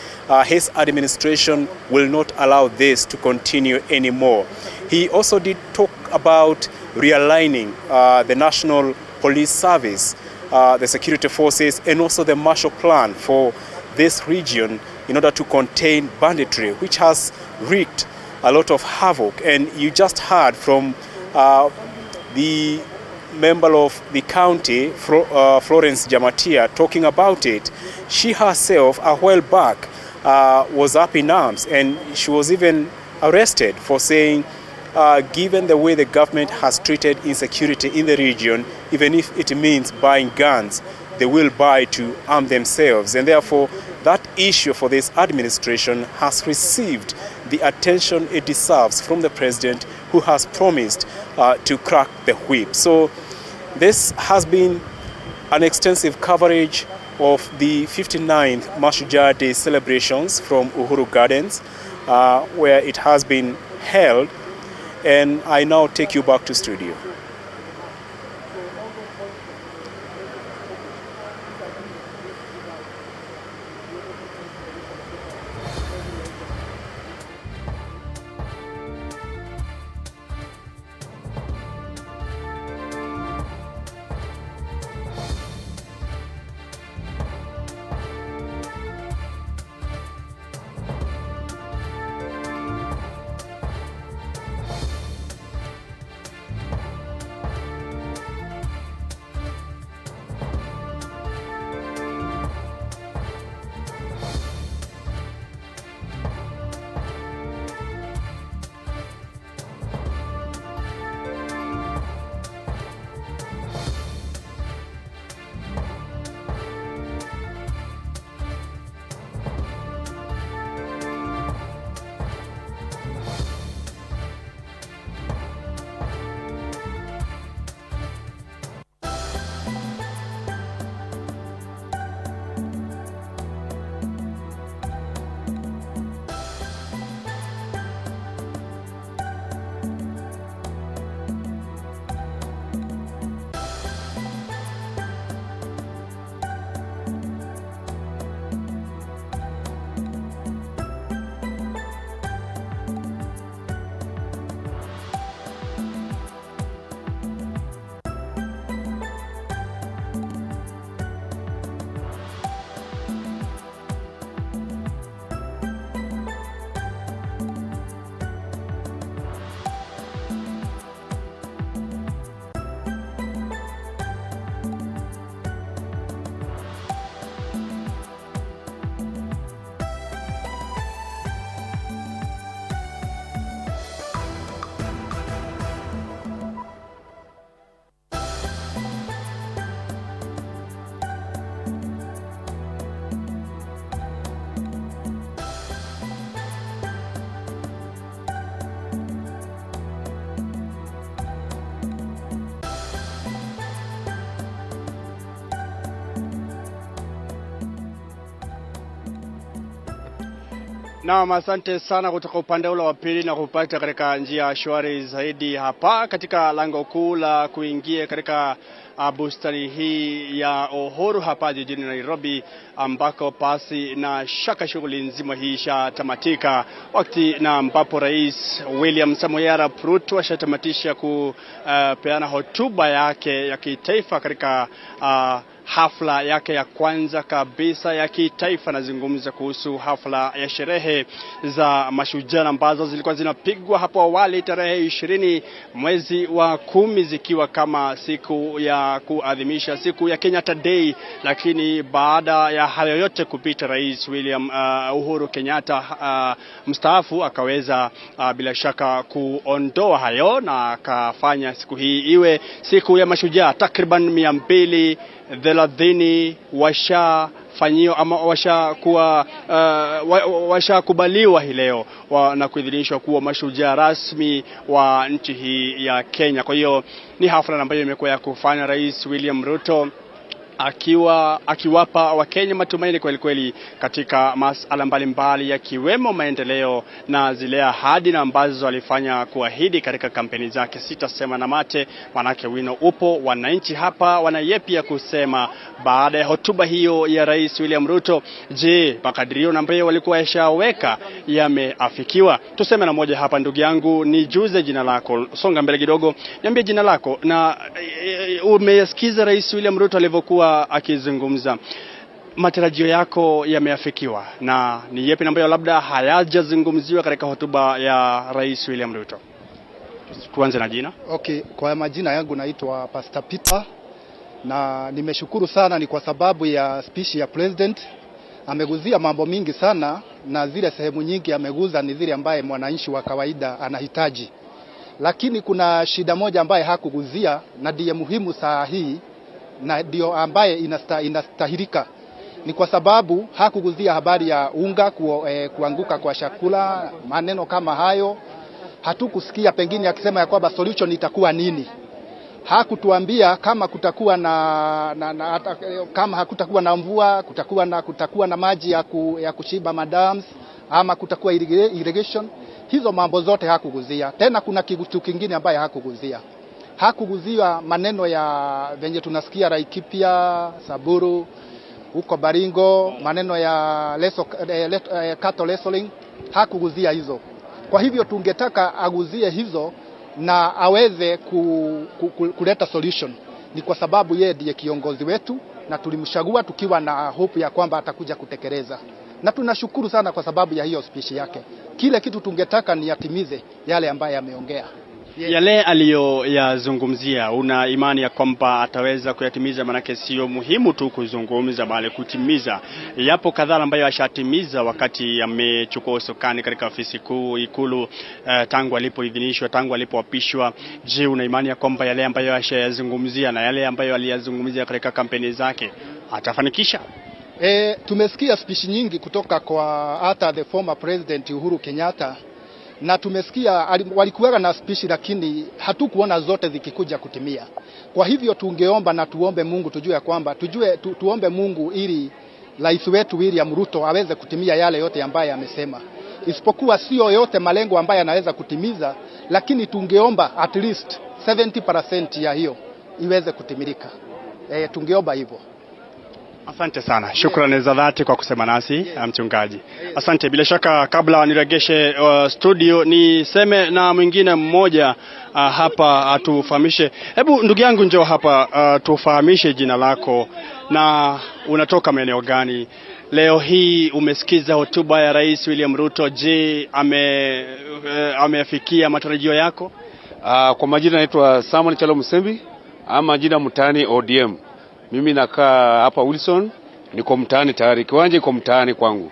His administration will not allow this to continue anymore. He also did talk about realigning the National Police Service, the security forces, and also the Marshall Plan for this region in order to contain banditry, which has wreaked a lot of havoc. And you just heard from the member of the county, Florence Jamatia, talking about it. She herself, a while back, was up in arms, and she was even arrested for saying, given the way the government has treated insecurity in the region, even if it means buying guns, they will buy to arm themselves. And therefore, that issue for this administration has received the attention it deserves from the president, who has promised to crack the whip. So this has been an extensive coverage of the 59th Mashujaa Day celebrations from Uhuru Gardens, where it has been held. And I now take you back to studio. Naam, asante sana kutoka upande ule wa pili na kupata katika njia shwari zaidi hapa katika lango kuu la kuingia katika bustani hii ya Uhuru hapa jijini Nairobi, ambako pasi na shaka shughuli nzima hii shatamatika wakati na ambapo Rais William Samoei Ruto ashatamatisha kupeana hotuba yake ya kitaifa katika hafla yake ya kwanza kabisa ya kitaifa. Nazungumza kuhusu hafla ya sherehe za Mashujaa ambazo zilikuwa zinapigwa hapo awali tarehe 20 mwezi wa 10, zikiwa kama siku ya kuadhimisha siku ya Kenyatta Day. Lakini baada ya hayo yote kupita, Rais Uhuru Kenyatta mstaafu akaweza bila shaka kuondoa hayo na akafanya siku hii iwe siku ya Mashujaa. Takriban 230 washafanyio ama washakubaliwa hii leo na kuidhinishwa kuwa mashujaa rasmi wa nchi hii ya Kenya. Kwa hiyo ni hafla ambayo imekuwa ya kufanya Rais William Ruto akiwapa Wakenya matumaini kweli kweli katika masuala mbalimbali yakiwemo maendeleo na zile ahadi na ambazo alifanya kuahidi katika kampeni zake. Sitasema na mate, manake wino upo. Wananchi hapa wanayepi ya kusema baada ya hotuba hiyo ya Rais William Ruto. Je, makadirio ambayo walikuwa yashaweka yameafikiwa? Tuseme na moja hapa. Ndugu yangu, nijuze jina lako, songa mbele kidogo, niambie jina lako na umesikiza Rais William Ruto alivyokuwa akizungumza. Matarajio yako yameafikiwa na ni yapi ambayo labda hayajazungumziwa katika hotuba ya Rais William Ruto? Tuanze na jina. Okay, kwa majina yangu naitwa Pastor Peter na nimeshukuru sana, ni kwa sababu ya speech ya president. Ameguzia mambo mingi sana na zile sehemu nyingi ameguza ni zile ambaye mwananchi wa kawaida anahitaji. Lakini kuna shida moja ambaye hakuguzia na ndiye muhimu saa hii na ndio ambaye inastahilika. Ni kwa sababu hakuguzia habari ya unga kuanguka kwa chakula, maneno kama hayo. Hatukusikia pengine akisema ya kwamba solution itakuwa nini. Hakutuambia kama kutakuwa kama hakutakuwa na mvua, kutakuwa na maji ya kushiba madams ama kutakuwa irrigation. Hizo mambo zote hakuguzia. Tena kuna kitu kingine ambaye hakuguzia. Hakuguzia maneno ya venye tunasikia Laikipia, Saburu, huko Baringo, maneno ya cattle wrestling. Hakuguzia hizo. Kwa hivyo tungetaka aguzie hizo na aweze kuleta solution. Ni kwa sababu yeye ndiye kiongozi wetu na tulimchagua tukiwa na hope ya kwamba atakuja kutekeleza. Na tunashukuru sana kwa sababu ya hiyo speech yake. Kile kitu tungetaka ni yatimize yale ambaye ameongea. Yale aliyoyazungumzia, una imani ya kwamba ataweza kuyatimiza? Manake sio muhimu tu kuzungumza bali kutimiza. Yapo kadhaa ambayo ashatimiza wakati amechukua usukani katika ofisi kuu Ikulu, tangu alipoidhinishwa, tangu alipoapishwa. Je, una imani ya kwamba yale ambayo ashayazungumzia na yale ambayo aliyazungumzia katika kampeni zake atafanikisha? Tumesikia speech nyingi kutoka kwa hata the former president Uhuru Kenyatta, na tumesikia walikuwa na speech lakini hatukuona zote zikikuja kutimia. Kwa hivyo tungeomba na tuombe Mungu, tuombe Mungu ili rais wetu William Ruto aweze kutimia yale yote ambaye amesema. Isipokuwa sio yote malengo ambaye anaweza kutimiza, lakini tungeomba at least 70% ya hiyo iweze kutimilika. Tungeomba hivyo. Asante sana. Shukrani za dhati kwa kusema nasi, mchungaji. Asante. Bila shaka kabla niregeshe studio niseme na mwingine mmoja hapa atufahamishe. Hebu ndugu yangu njoo hapa tufahamishe jina lako na unatoka maeneo gani? Leo hii umesikiza hotuba ya Rais William Ruto. Je, amefikia matarajio yako? Kwa majina naitwa Samuel Chalo Musembi ama jina mtaani ODM. Mimi nakaa hapa Wilson, niko mtaani tayari. Kiwanja iko mtaani kwangu.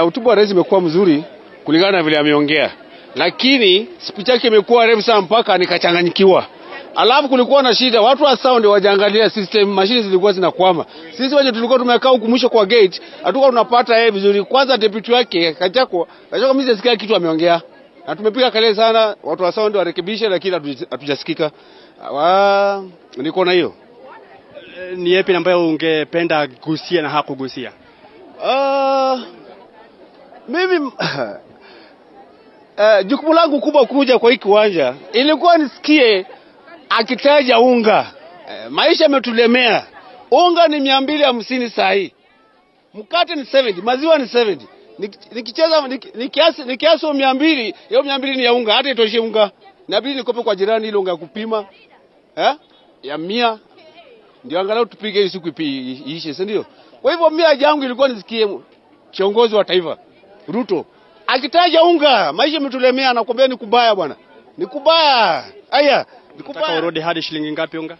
Hotuba ya rais imekuwa mzuri kulingana na vile ameongea. Lakini speech yake imekuwa refu sana mpaka nikachanganyikiwa. Alafu kulikuwa na shida, watu wa sound wajangalia system, mashine zilikuwa zinakwama. Sisi waje tulikuwa tumekaa huko mwisho kwa gate, hatukuwa tunapata yeye vizuri. Kwanza deputy wake Kachako mimi sisikia kitu ameongea. Na tumepiga kelele sana, watu wa sound warekebishe, lakini hatujasikika. Niko na hiyo. Ni yapi ambayo ungependa gusia na hakugusia? Mimi jukumu langu kubwa kuja kwa hii kiwanja ilikuwa nisikie akitaja unga. Maisha yametulemea. Unga ni 250 saa hii. Mkate ni 70, maziwa ni 70. Nikicheza ni kiasi 200, hiyo 200 ni ya unga, hata itoshe unga. Inabidi nikope kwa jirani ile unga kupima. Ya 100. Ndio angalau tupige hii siku iishe, si ndio? Kwa hivyo mimi yangu ilikuwa nisikie kiongozi wa taifa Ruto akitaja unga, maisha yametulemea, nakwambia ni kubaya bwana. Ni kubaya. Aya, ni kubaya. Nataka urudi hadi shilingi ngapi unga?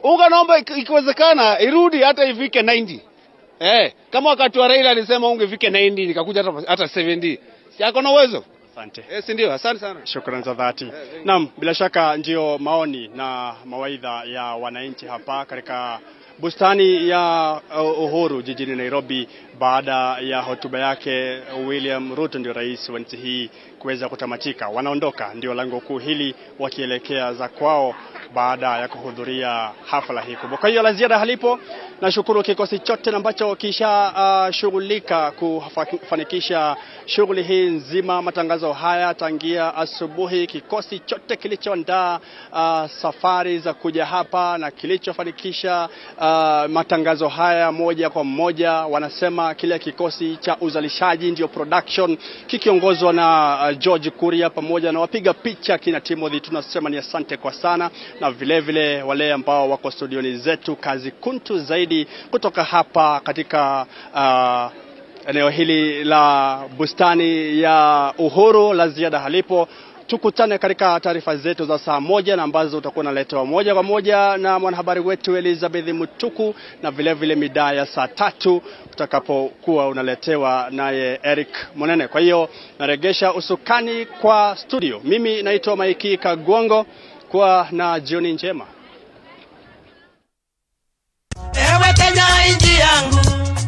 Unga naomba ikiwezekana irudi hata ifike 90. Kama wakati wa Raila alisema unga ifike 90 nikakuja hata 70. Si ako na uwezo? Asante. Si ndio? Asante sana. Shukrani za dhati. Naam, bila shaka ndio maoni na mawaidha ya wananchi hapa katika bustani ya Uhuru jijini Nairobi baada ya hotuba yake William Ruto, ndio rais wa nchi hii, kuweza kutamatika. Wanaondoka ndio lango kuu hili wakielekea za kwao baada ya kuhudhuria hafla hii kubwa. Kwa hiyo la ziada halipo. Nashukuru kikosi chote ambacho kisha shughulika kufanikisha shughuli hii nzima, matangazo haya tangia asubuhi, kikosi chote kilichoandaa safari za kuja hapa na kilichofanikisha matangazo haya moja kwa moja. Wanasema kile kikosi cha uzalishaji ndio production kikiongozwa na George Kuria pamoja na wapiga picha kina Timothy. Tunasema ni asante kwa sana, na vile vile wale ambao wako studioni zetu, kazi kuntu zaidi kutoka hapa katika eneo hili la bustani ya Uhuru. La ziada halipo. Tukutane katika taarifa zetu za saa 1 na ambazo utakuwa naletewa moja kwa moja na mwanahabari wetu Elizabeth Mutuku, na vile vile mida ya saa 3 utakapokuwa unaletewa naye Eric Monene. Kwa hiyo naregesha usukani kwa studio. Mimi naitwa Maiki Kagwongo, kwa na jioni njema.